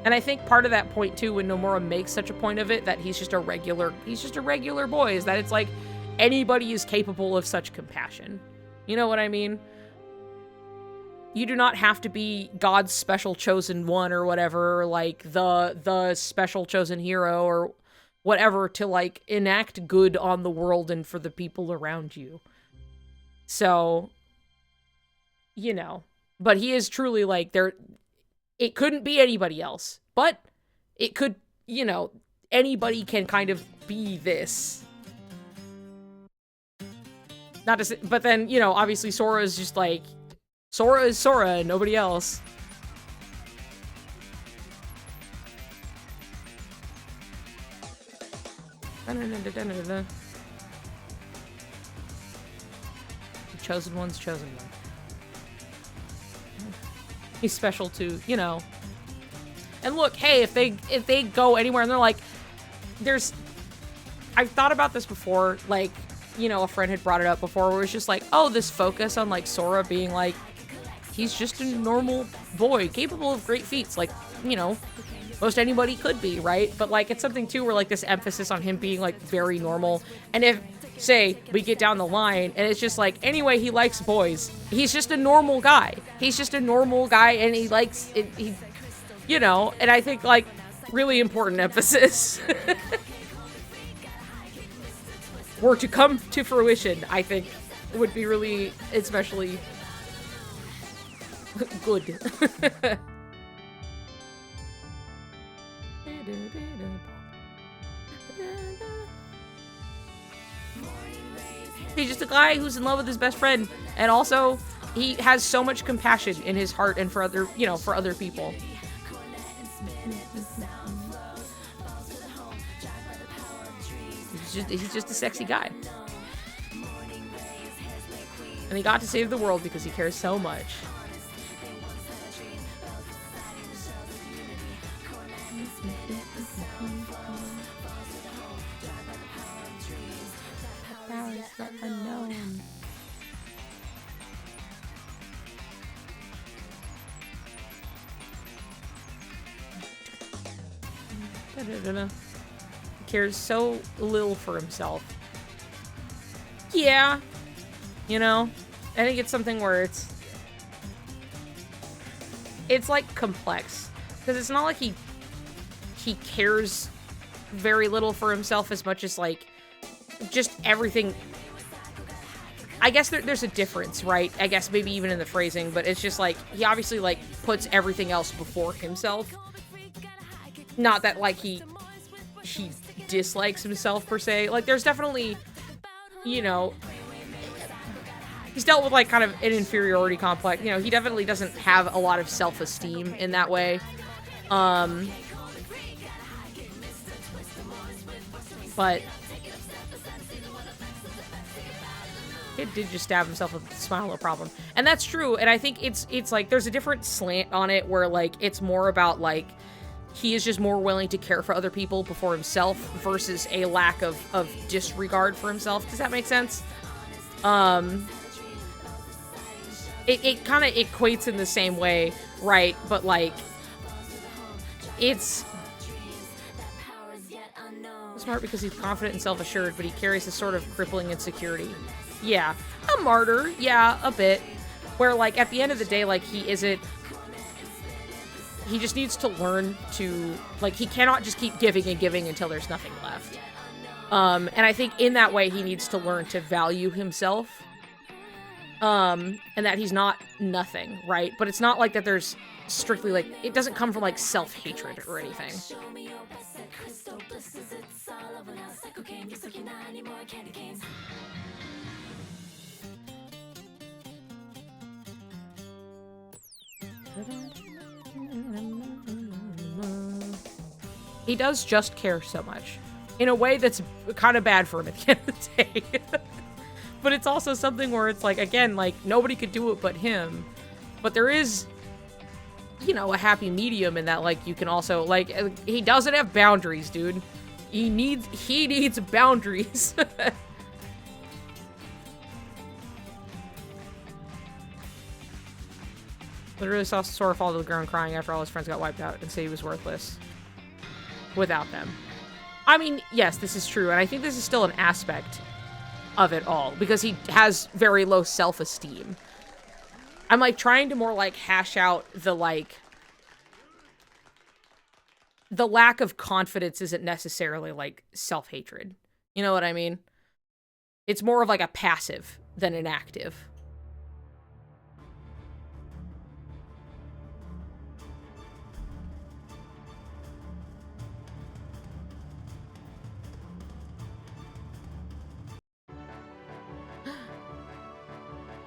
And I think part of that point, too, when Nomura makes such a point of it, that he's just a regular boy, is that it's like, anybody is capable of such compassion. You know what I mean? You do not have to be God's special chosen one or whatever, or like the special chosen hero or whatever to, like, enact good on the world and for the people around you. So, you know, but he is truly like, it couldn't be anybody else, but it could, you know, anybody can kind of be this. Not to say, but then, you know, obviously Sora is just like, Sora is Sora and nobody else. The chosen one's chosen one. He's special too, you know. And look, hey, if they go anywhere and they're like, I've thought about this before, like, you know, a friend had brought it up before where it's just like, oh, this focus on like Sora being like, he's just a normal boy capable of great feats, like, you know, most anybody could be, right? But like it's something too where like this emphasis on him being like very normal. And if, say, we get down the line and it's just like, anyway, he likes boys, he's just a normal guy, he's just a normal guy, and he likes it, he, you know. And I think like really important emphasis were to come to fruition, I think would be really especially good. He's just a guy who's in love with his best friend, and also he has so much compassion in his heart and for other, you know, for other people. He's just a sexy guy. And he got to save the world because he cares so much. Powers that unknown. He cares so little for himself. Yeah. You know? I think it's something where it's like complex. Because it's not like he cares very little for himself as much as like just everything. I guess there's a difference, right? I guess maybe even in the phrasing, but it's just like he obviously like puts everything else before himself. Not that like he dislikes himself per se. Like there's definitely, you know, he's dealt with like kind of an inferiority complex. You know, he definitely doesn't have a lot of self-esteem in that way. But it did just stab himself with a smile, no problem. And that's true. And I think it's like there's a different slant on it where like it's more about like he is just more willing to care for other people before himself versus a lack of disregard for himself. Does that make sense? It kind of equates in the same way, right? But like it's smart because he's confident and self-assured, but he carries a sort of crippling insecurity. Yeah, a martyr. Yeah, a bit. Where like at the end of the day, like he just needs to learn to, like, he cannot just keep giving and giving until there's nothing left. And I think in that way he needs to learn to value himself. And that he's not nothing, right? But it's not like that there's strictly like, it doesn't come from like self-hatred or anything. He does just care so much in a way that's kind of bad for him at the end of the day. But it's also something where it's like, again, like nobody could do it but him. But there is, you know, a happy medium in that, like, you can also, like, he doesn't have boundaries, dude. He needs boundaries. Literally saw Sora fall to the ground crying after all his friends got wiped out and say he was worthless without them. I mean, yes, this is true, and I think this is still an aspect of it all, because he has very low self-esteem. I'm, like, trying to more, like, hash out the, like, the lack of confidence isn't necessarily, like, self-hatred. You know what I mean? It's more of, like, a passive than an active.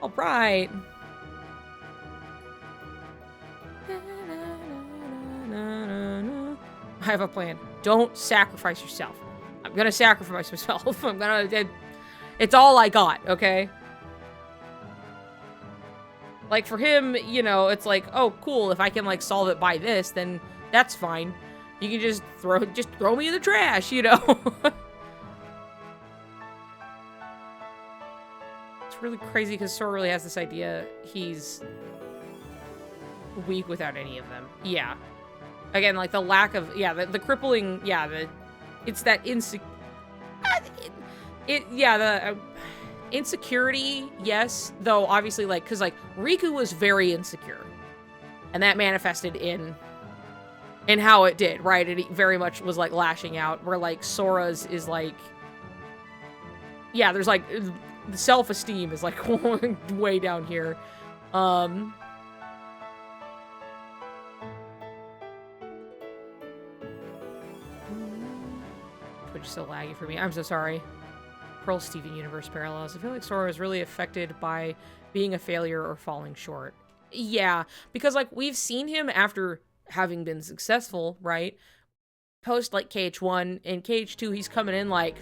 All right. I have a plan. Don't sacrifice yourself. I'm gonna sacrifice myself. It's all I got, okay? Like, for him, you know, it's like, oh, cool, if I can, like, solve it by this, then that's fine. You can just throw me in the trash, you know? It's really crazy because Sora really has this idea he's weak without any of them. Yeah. Again, like the lack of, yeah, the crippling, yeah, it's that insecurity, yes, though obviously, like, because, like, Riku was very insecure, and that manifested in how it did, right? It very much was, like, lashing out, where, like, Sora's is, like, yeah, there's, like, the self-esteem is, like, way down here. Twitch is so laggy for me. I'm so sorry. Pearl Steven Universe parallels. I feel like Sora is really affected by being a failure or falling short. Yeah, because, like, we've seen him after having been successful, right? Post, like, KH1 and KH2, he's coming in like,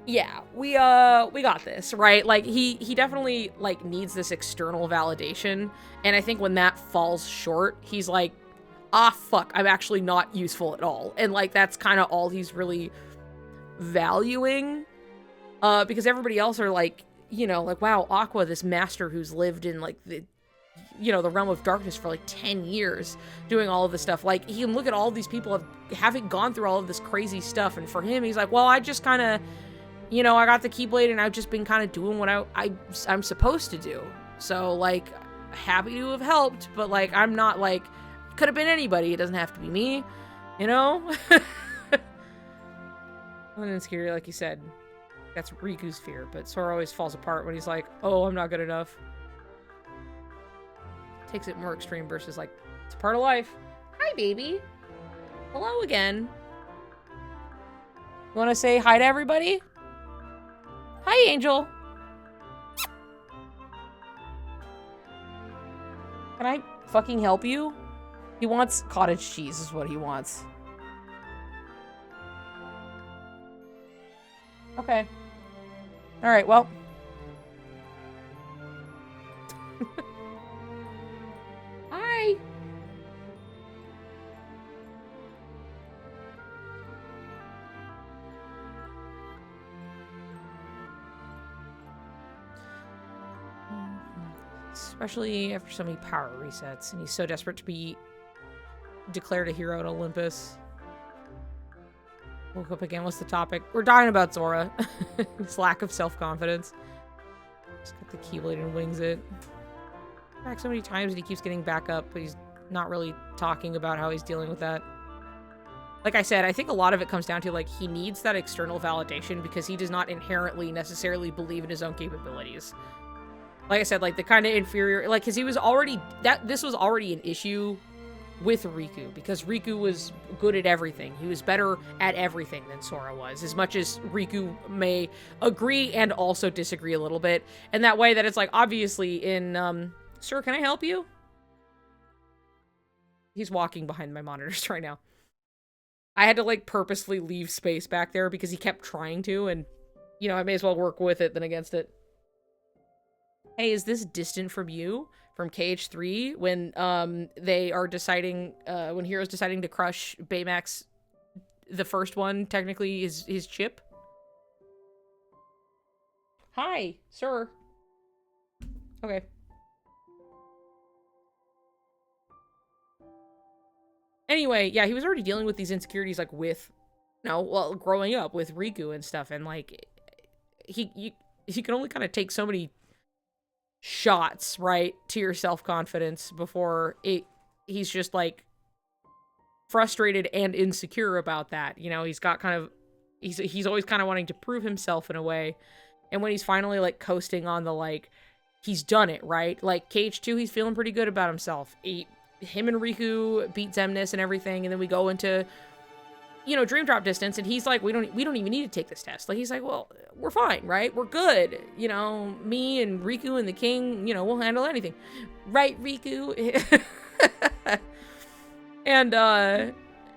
yeah, we got this, right? Like, he definitely, like, needs this external validation, and I think when that falls short, he's like, ah, fuck, I'm actually not useful at all. And, like, that's kind of all he's really valuing, because everybody else are, like, you know, like, wow, Aqua, this master who's lived in, like, the, you know, the realm of darkness for, like, 10 years, doing all of this stuff. Like, he can look at all of these people having gone through all of this crazy stuff, and for him, he's like, well, I just kind of, you know, I got the Keyblade, and I've just been kind of doing what I'm supposed to do. So, like, happy to have helped, but, like, I'm not, like, could have been anybody. It doesn't have to be me, you know? And insecurity, like you said, that's Riku's fear, but Sora always falls apart when he's like, oh, I'm not good enough. Takes it more extreme versus, like, it's a part of life. Hi, baby. Hello again. You want to say hi to everybody? Hi, Angel. Can I fucking help you? He wants cottage cheese is what he wants. Okay. Alright, well. Hi! Especially after so many power resets, and he's so desperate to be declared a hero at Olympus. Woke up again. What's the topic? We're dying about Zora. His lack of self-confidence. Just got the Keyblade and wings it. Back so many times and he keeps getting back up, but he's not really talking about how he's dealing with that. Like I said, I think a lot of it comes down to, like, he needs that external validation because he does not inherently necessarily believe in his own capabilities. Like I said, like, the kind of inferior, like, because he was already, this was already an issue with Riku, because Riku was good at everything. He was better at everything than Sora was, as much as Riku may agree and also disagree a little bit. And that way that it's like, obviously in, sir, can I help you? He's walking behind my monitors right now. I had to, like, purposely leave space back there because he kept trying to, and, you know, I may as well work with it than against it. Hey, is this distant from you? From KH3, when they are deciding, when Hero's deciding to crush Baymax, the first one, technically, is his chip? Hi, sir. Okay. Anyway, yeah, he was already dealing with these insecurities, like, with, you know, well, growing up with Riku and stuff, and, like, he can only kind of take so many shots, right, to your self-confidence before he's just, like, frustrated and insecure about that. You know, he's got kind of, he's always kind of wanting to prove himself in a way, and when he's finally, like, coasting on the, like, he's done it, right? Like, KH2, he's feeling pretty good about himself. Him and Riku beat Xemnas and everything, and then we go into, you know, Dream Drop distance, and he's like, we don't even need to take this test. Like, he's like, well, we're fine, right? We're good. You know, me and Riku and the king, you know, we'll handle anything. Right, Riku? And,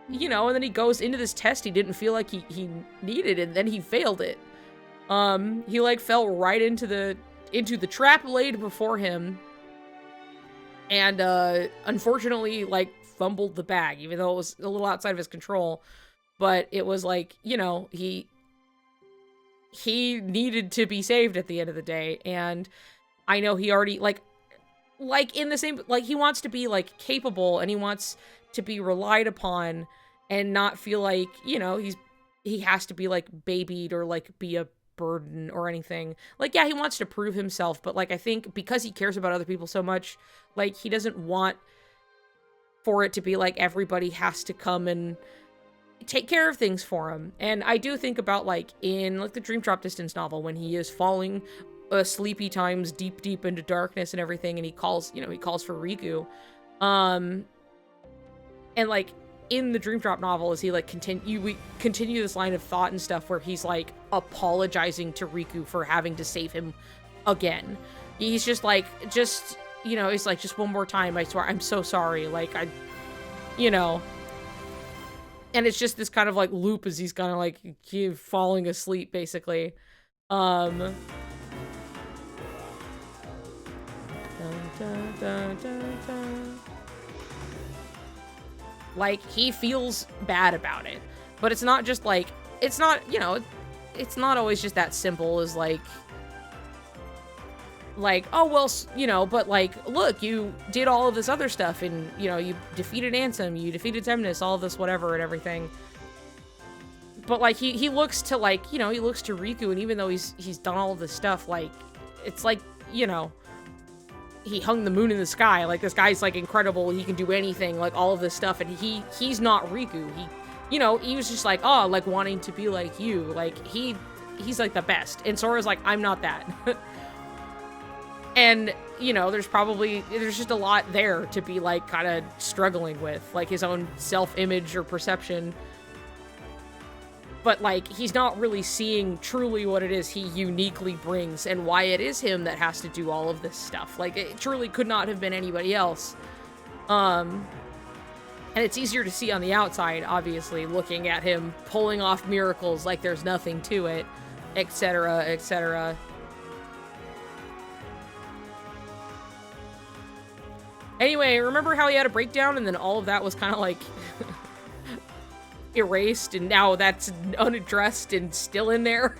you know, and then he goes into this test he didn't feel like he needed, and then he failed it. He, like, fell right into the trap laid before him, and, unfortunately, like, fumbled the bag, even though it was a little outside of his control. But it was like, you know, he he needed to be saved at the end of the day. And I know he already, like in the same, like, he wants to be, like, capable, and he wants to be relied upon and not feel like, you know, he has to be, like, babied or, like, be a burden or anything. Like, yeah, he wants to prove himself, but, like, I think because he cares about other people so much, like, he doesn't want for it to be like everybody has to come and take care of things for him. And I do think about, like, in, like, the Dream Drop Distance novel, when he is falling sleepy times deep into darkness and everything, and he calls, you know, he calls for Riku. And, like, in the Dream Drop novel, as he, like, we continue this line of thought and stuff where he's, like, apologizing to Riku for having to save him again. He's just like, you know, he's like, just one more time, I swear, I'm so sorry, like, you know. And it's just this kind of, like, loop as he's kind of, like, falling asleep, basically. Dun, dun, dun, dun, dun. Like, he feels bad about it. But it's not just, like, it's not, you know, it's not always just that simple as, like, oh, well, you know, but, like, look, you did all of this other stuff, and, you know, you defeated Ansem, you defeated Temnis, all of this whatever and everything. But, like, he looks to, like, you know, he looks to Riku, and even though he's done all of this stuff, like, it's like, you know, he hung the moon in the sky, like, this guy's, like, incredible, he can do anything, like, all of this stuff, and he's not Riku. You know, he was just like, oh, like, wanting to be like you, like, he's, like, the best, and Sora's like, I'm not that. And, you know, there's just a lot there to be, like, kind of struggling with, like, his own self-image or perception. But, like, he's not really seeing truly what it is he uniquely brings and why it is him that has to do all of this stuff. Like, it truly could not have been anybody else. And it's easier to see on the outside, obviously, looking at him pulling off miracles like there's nothing to it, etc., etc. Anyway, remember how he had a breakdown and then all of that was kind of like erased and now that's unaddressed and still in there?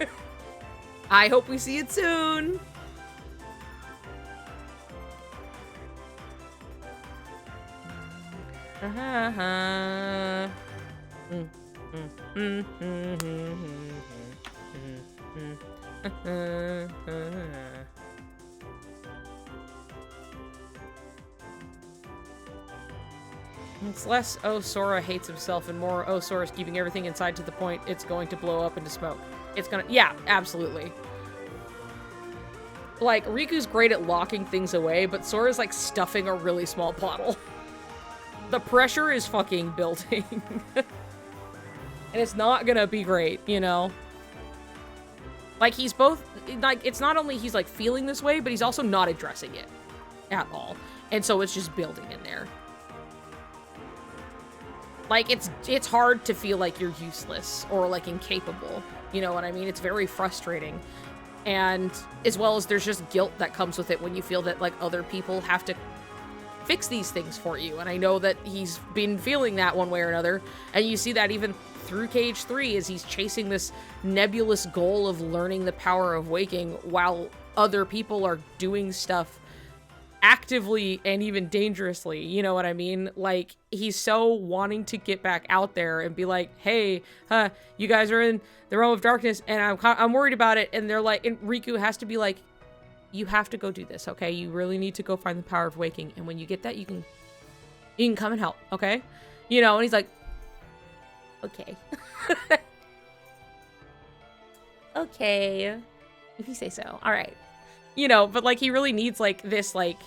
I hope we see it soon. It's less, oh, Sora hates himself, and more, oh, Sora's keeping everything inside to the point it's going to blow up into smoke. It's gonna, yeah, absolutely. Like, Riku's great at locking things away, but Sora's, like, stuffing a really small bottle. The pressure is fucking building. And it's not gonna be great, you know? Like, he's both, like, it's not only he's, like, feeling this way, but he's also not addressing it at all. And so it's just building in there. Like, it's hard to feel like you're useless or, like, incapable. You know what I mean? It's very frustrating. And as well as there's just guilt that comes with it when you feel that, like, other people have to fix these things for you. And I know that he's been feeling that one way or another. And you see that even through Cage 3 as he's chasing this nebulous goal of learning the power of waking while other people are doing stuff actively and even dangerously, you know what I mean? Like, he's so wanting to get back out there and be like, hey, you guys are in the realm of darkness and I'm worried about it. And they're like, and Riku has to be like, you have to go do this, okay? You really need to go find the power of waking, and when you get that, you can come and help, okay? You know, and he's like, okay. Okay, if you say so. All right. You know, but, like, he really needs, like, this, like,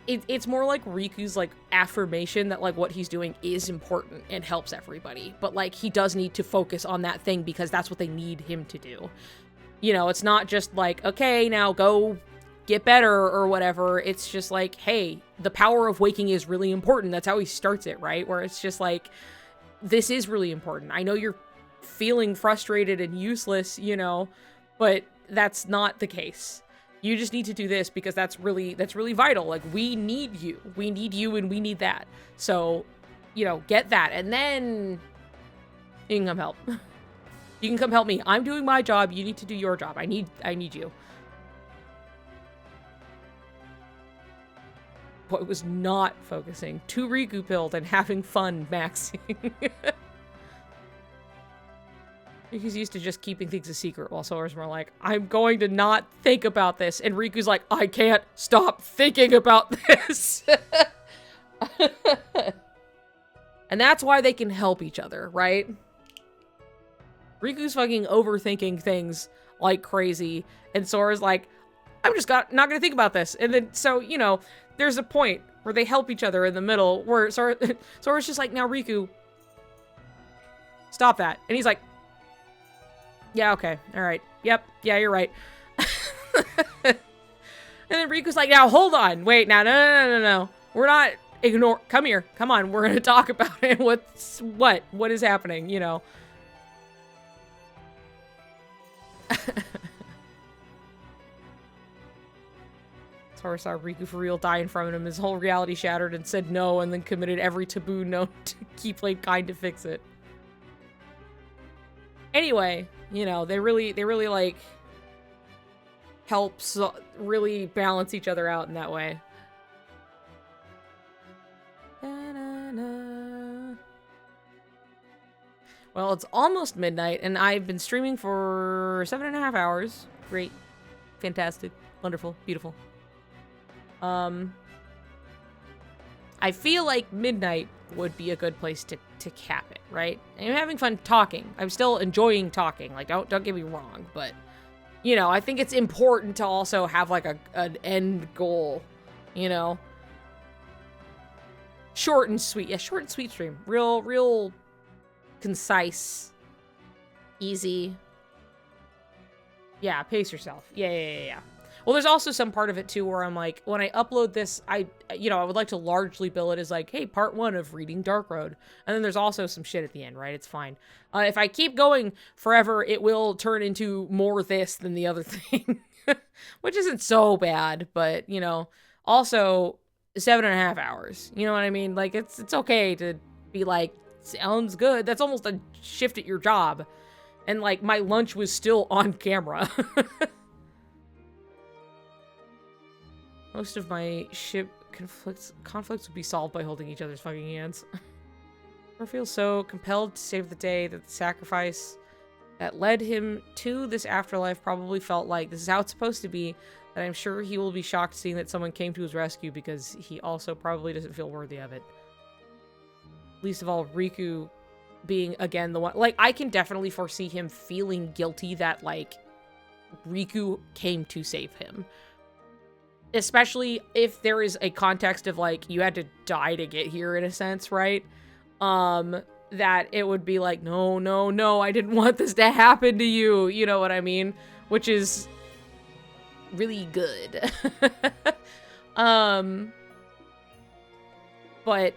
it's more like Riku's, like, affirmation that, like, what he's doing is important and helps everybody. But, like, he does need to focus on that thing because that's what they need him to do. You know, it's not just like, okay, now go get better or whatever. It's just like, hey, the power of waking is really important. That's how he starts it, right? Where it's just like, this is really important. I know you're feeling frustrated and useless, you know, but that's not the case. You just need to do this because that's really vital. Like, we need you and we need that. So, you know, get that and then you can come help. You can come help me. I'm doing my job. You need to do your job. I need you. Boy, was not focusing. 2 Riku pilled and having fun maxing. Riku's used to just keeping things a secret, while Sora's more like, I'm going to not think about this. And Riku's like, I can't stop thinking about this. And that's why they can help each other, right? Riku's fucking overthinking things like crazy. And Sora's like, I'm just not gonna think about this. And then, so, you know, there's a point where they help each other in the middle where Sora's just like, now Riku, stop that. And he's like, yeah, okay, all right. Yep, yeah, you're right. And then Riku's like, now hold on. Wait, now, no. We're not come here. Come on, we're gonna talk about it. What is happening, you know? Sora saw Riku for real die in front of him. His whole reality shattered and said no, and then committed every taboo known to Keyblade kind to fix it. Anyway, you know, they really like help really balance each other out in that way. Well, it's almost midnight, and I've been streaming for 7.5 hours. Great. Fantastic. Wonderful. Beautiful. I feel like midnight would be a good place to cap it, right? I'm having fun talking. I'm still enjoying talking. Like, don't get me wrong, but, you know, I think it's important to also have, like, an end goal, you know? Short and sweet. Yeah, short and sweet stream. Real concise. Easy. Yeah, pace yourself. Yeah. Well, there's also some part of it, too, where I'm like, when I upload this, I would like to largely bill it as like, hey, part 1 of reading Dark Road. And then there's also some shit at the end, right? It's fine. If I keep going forever, it will turn into more this than the other thing. Which isn't so bad, but, you know, also 7.5 hours. You know what I mean? Like, it's okay to be like, sounds good. That's almost a shift at your job. And, like, my lunch was still on camera. Most of my ship conflicts would be solved by holding each other's fucking hands. I feel so compelled to save the day that the sacrifice that led him to this afterlife probably felt like this is how it's supposed to be, that I'm sure he will be shocked seeing that someone came to his rescue because he also probably doesn't feel worthy of it. Least of all, Riku being, again, the one... Like, I can definitely foresee him feeling guilty that, like, Riku came to save him. Especially if there is a context of, like, you had to die to get here, in a sense, right? That it would be like, no, I didn't want this to happen to you. You know what I mean? Which is really good. But,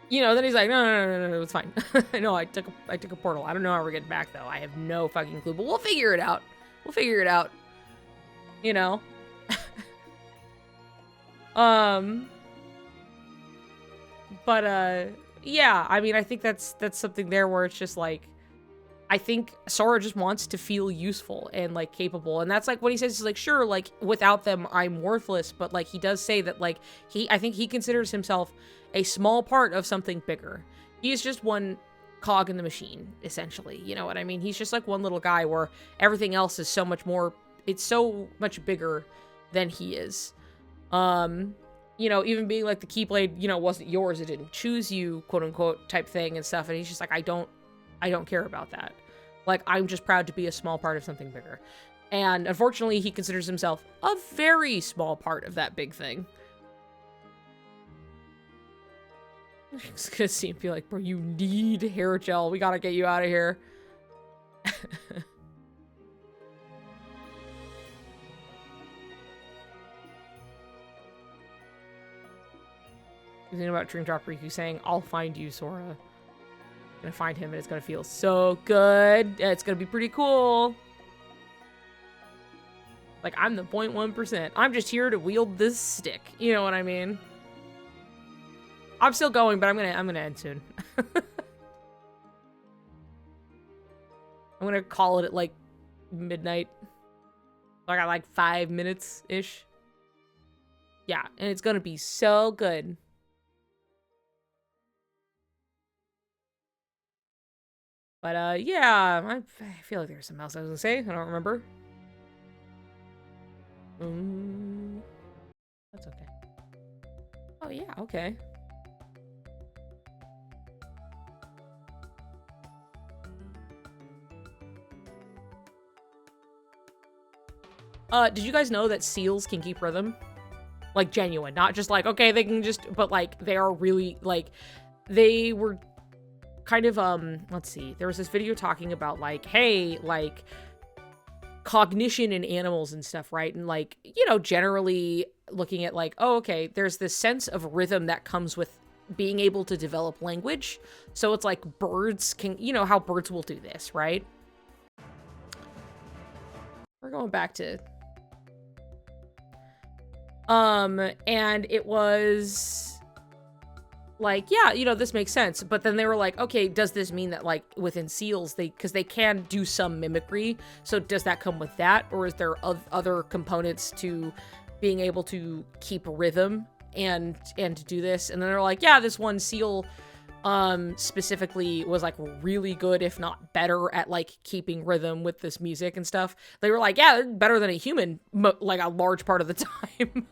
you know, then he's like, no, it's fine. No, I took a portal. I don't know how we're getting back, though. I have no fucking clue, but we'll figure it out. You know? Yeah, I mean, I think that's something there where it's just like, I think Sora just wants to feel useful and, like, capable, and that's, like, what he says is, like, sure, like, without them, I'm worthless, but, like, he does say that, like, I think he considers himself a small part of something bigger. He is just one cog in the machine, essentially, you know what I mean? He's just, like, one little guy where everything else is so much more, it's so much bigger than he is. You know, even being like the Keyblade, you know, wasn't yours, it didn't choose you, quote unquote, type thing and stuff. And he's just like, I don't care about that. Like, I'm just proud to be a small part of something bigger. And unfortunately, he considers himself a very small part of that big thing. I'm just gonna see him be like, bro, you need hair gel. We gotta get you out of here. Thinking about Dream Drop Riku saying, I'll find you, Sora. I'm gonna find him and it's gonna feel so good. It's gonna be pretty cool. Like, I'm the 0.1%. I'm just here to wield this stick. You know what I mean? I'm still going, but I'm gonna end soon. I'm gonna call it at like midnight. I got like 5 minutes-ish. Yeah, and it's gonna be so good. But, yeah, I feel like there's something else I was gonna say. I don't remember. That's okay. Oh, yeah, okay. Did you guys know that seals can keep rhythm? Like, genuine. Not just like, okay, they can just, but like, they are really, like, they were kind of, let's see. There was this video talking about, like, hey, like, cognition in animals and stuff, right? And, like, you know, generally looking at, like, oh, okay, there's this sense of rhythm that comes with being able to develop language. So it's like birds can, you know, how birds will do this, right? We're going back to... and it was like, yeah, you know, this makes sense. But then they were like, okay, does this mean that, like, within seals, because they can do some mimicry, so does that come with that? Or is there other components to being able to keep rhythm and to do this? And then they're like, yeah, this one seal specifically was like really good, if not better, at like keeping rhythm with this music and stuff. They were like, yeah, better than a human, like a large part of the time.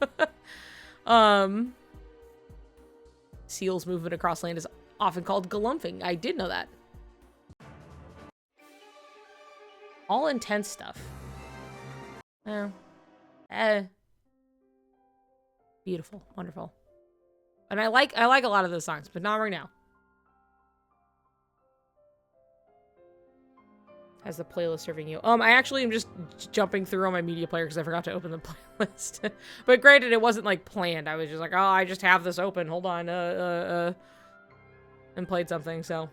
Seals movement across land is often called galumphing. I did know that. All intense stuff. Beautiful, wonderful. And I like a lot of those songs, but not right now. How's the playlist serving you? I actually am just jumping through on my media player because I forgot to open the playlist. But granted, it wasn't like planned. I was just like, oh, I just have this open. Hold on, and played something. So,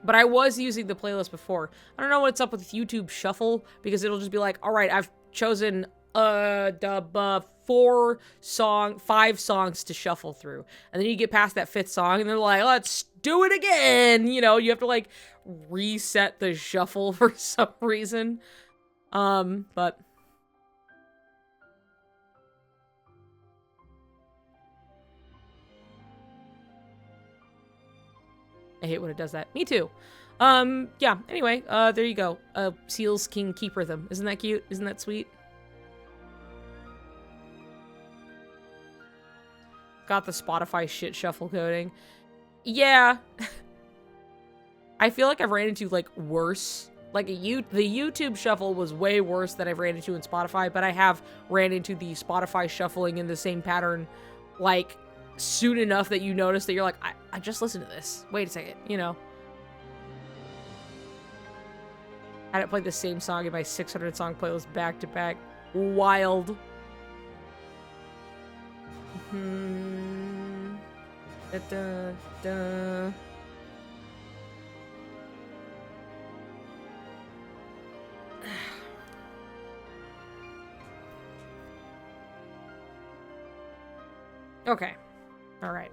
but I was using the playlist before. I don't know what's up with YouTube Shuffle because it'll just be like, all right, I've chosen 5 songs to shuffle through, and then you get past that 5th song, and they're like, let's do it again. You know, you have to like reset the shuffle for some reason. But I hate when it does that. Me too. Yeah, anyway, there you go. Seals can keep rhythm. Isn't that cute? Isn't that sweet? Got the Spotify shit shuffle coding. Yeah. I feel like I've ran into, like, worse. Like, the YouTube shuffle was way worse than I've ran into in Spotify, but I have ran into the Spotify shuffling in the same pattern, like, soon enough that you notice that you're like, I just listened to this. Wait a second, you know. Had it play the same song in my 600-song playlist back-to-back. Wild. Da-da-da. Okay. All right.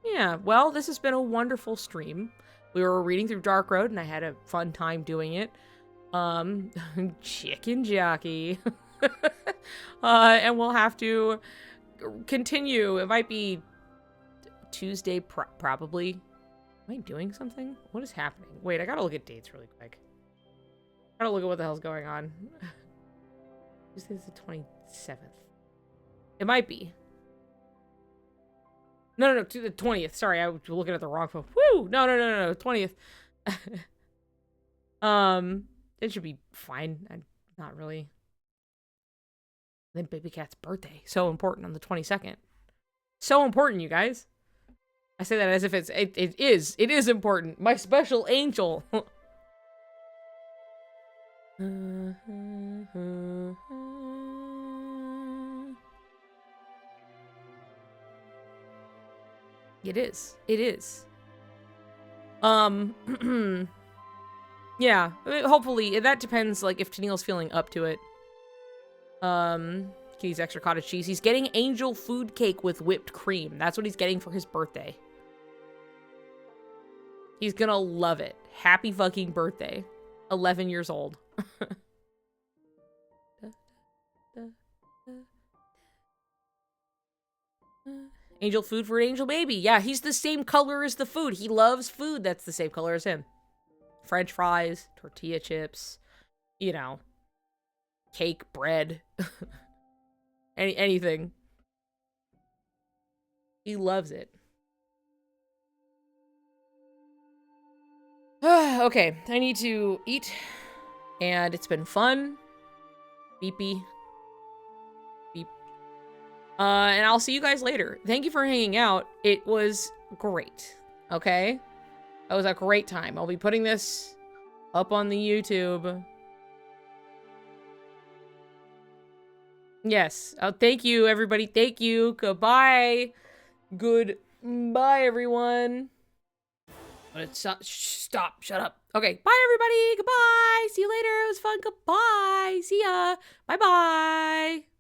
Yeah, well, this has been a wonderful stream. We were reading through Dark Road, and I had a fun time doing it. Chicken jockey. And we'll have to continue. It might be Tuesday, probably. Am I doing something? What is happening? Wait, I gotta look at dates really quick. I gotta look at what the hell's going on. Tuesday's the 27th. It might be. No, to the 20th. Sorry, I was looking at the wrong phone. Woo! No, 20th. It should be fine. Not really. Then Baby Cat's birthday. So important on the 22nd. So important, you guys. I say that as if it is important. My special angel. It is. Yeah, hopefully, that depends, like, if Tennille's feeling up to it. He's extra cottage cheese. He's getting angel food cake with whipped cream. That's what he's getting for his birthday. He's gonna love it. Happy fucking birthday. 11 years old. Angel food for an angel baby. Yeah, he's the same color as the food. He loves food that's the same color as him. French fries, tortilla chips, you know, cake, bread, anything. He loves it. Okay, I need to eat, and it's been fun. Beepy. Beep. And I'll see you guys later. Thank you for hanging out. It was great. Okay? It was a great time. I'll be putting this up on the YouTube. Yes. Oh, thank you, everybody. Thank you. Goodbye. Goodbye, everyone. Stop. Shut up. Okay. Bye, everybody. Goodbye. See you later. It was fun. Goodbye. See ya. Bye-bye.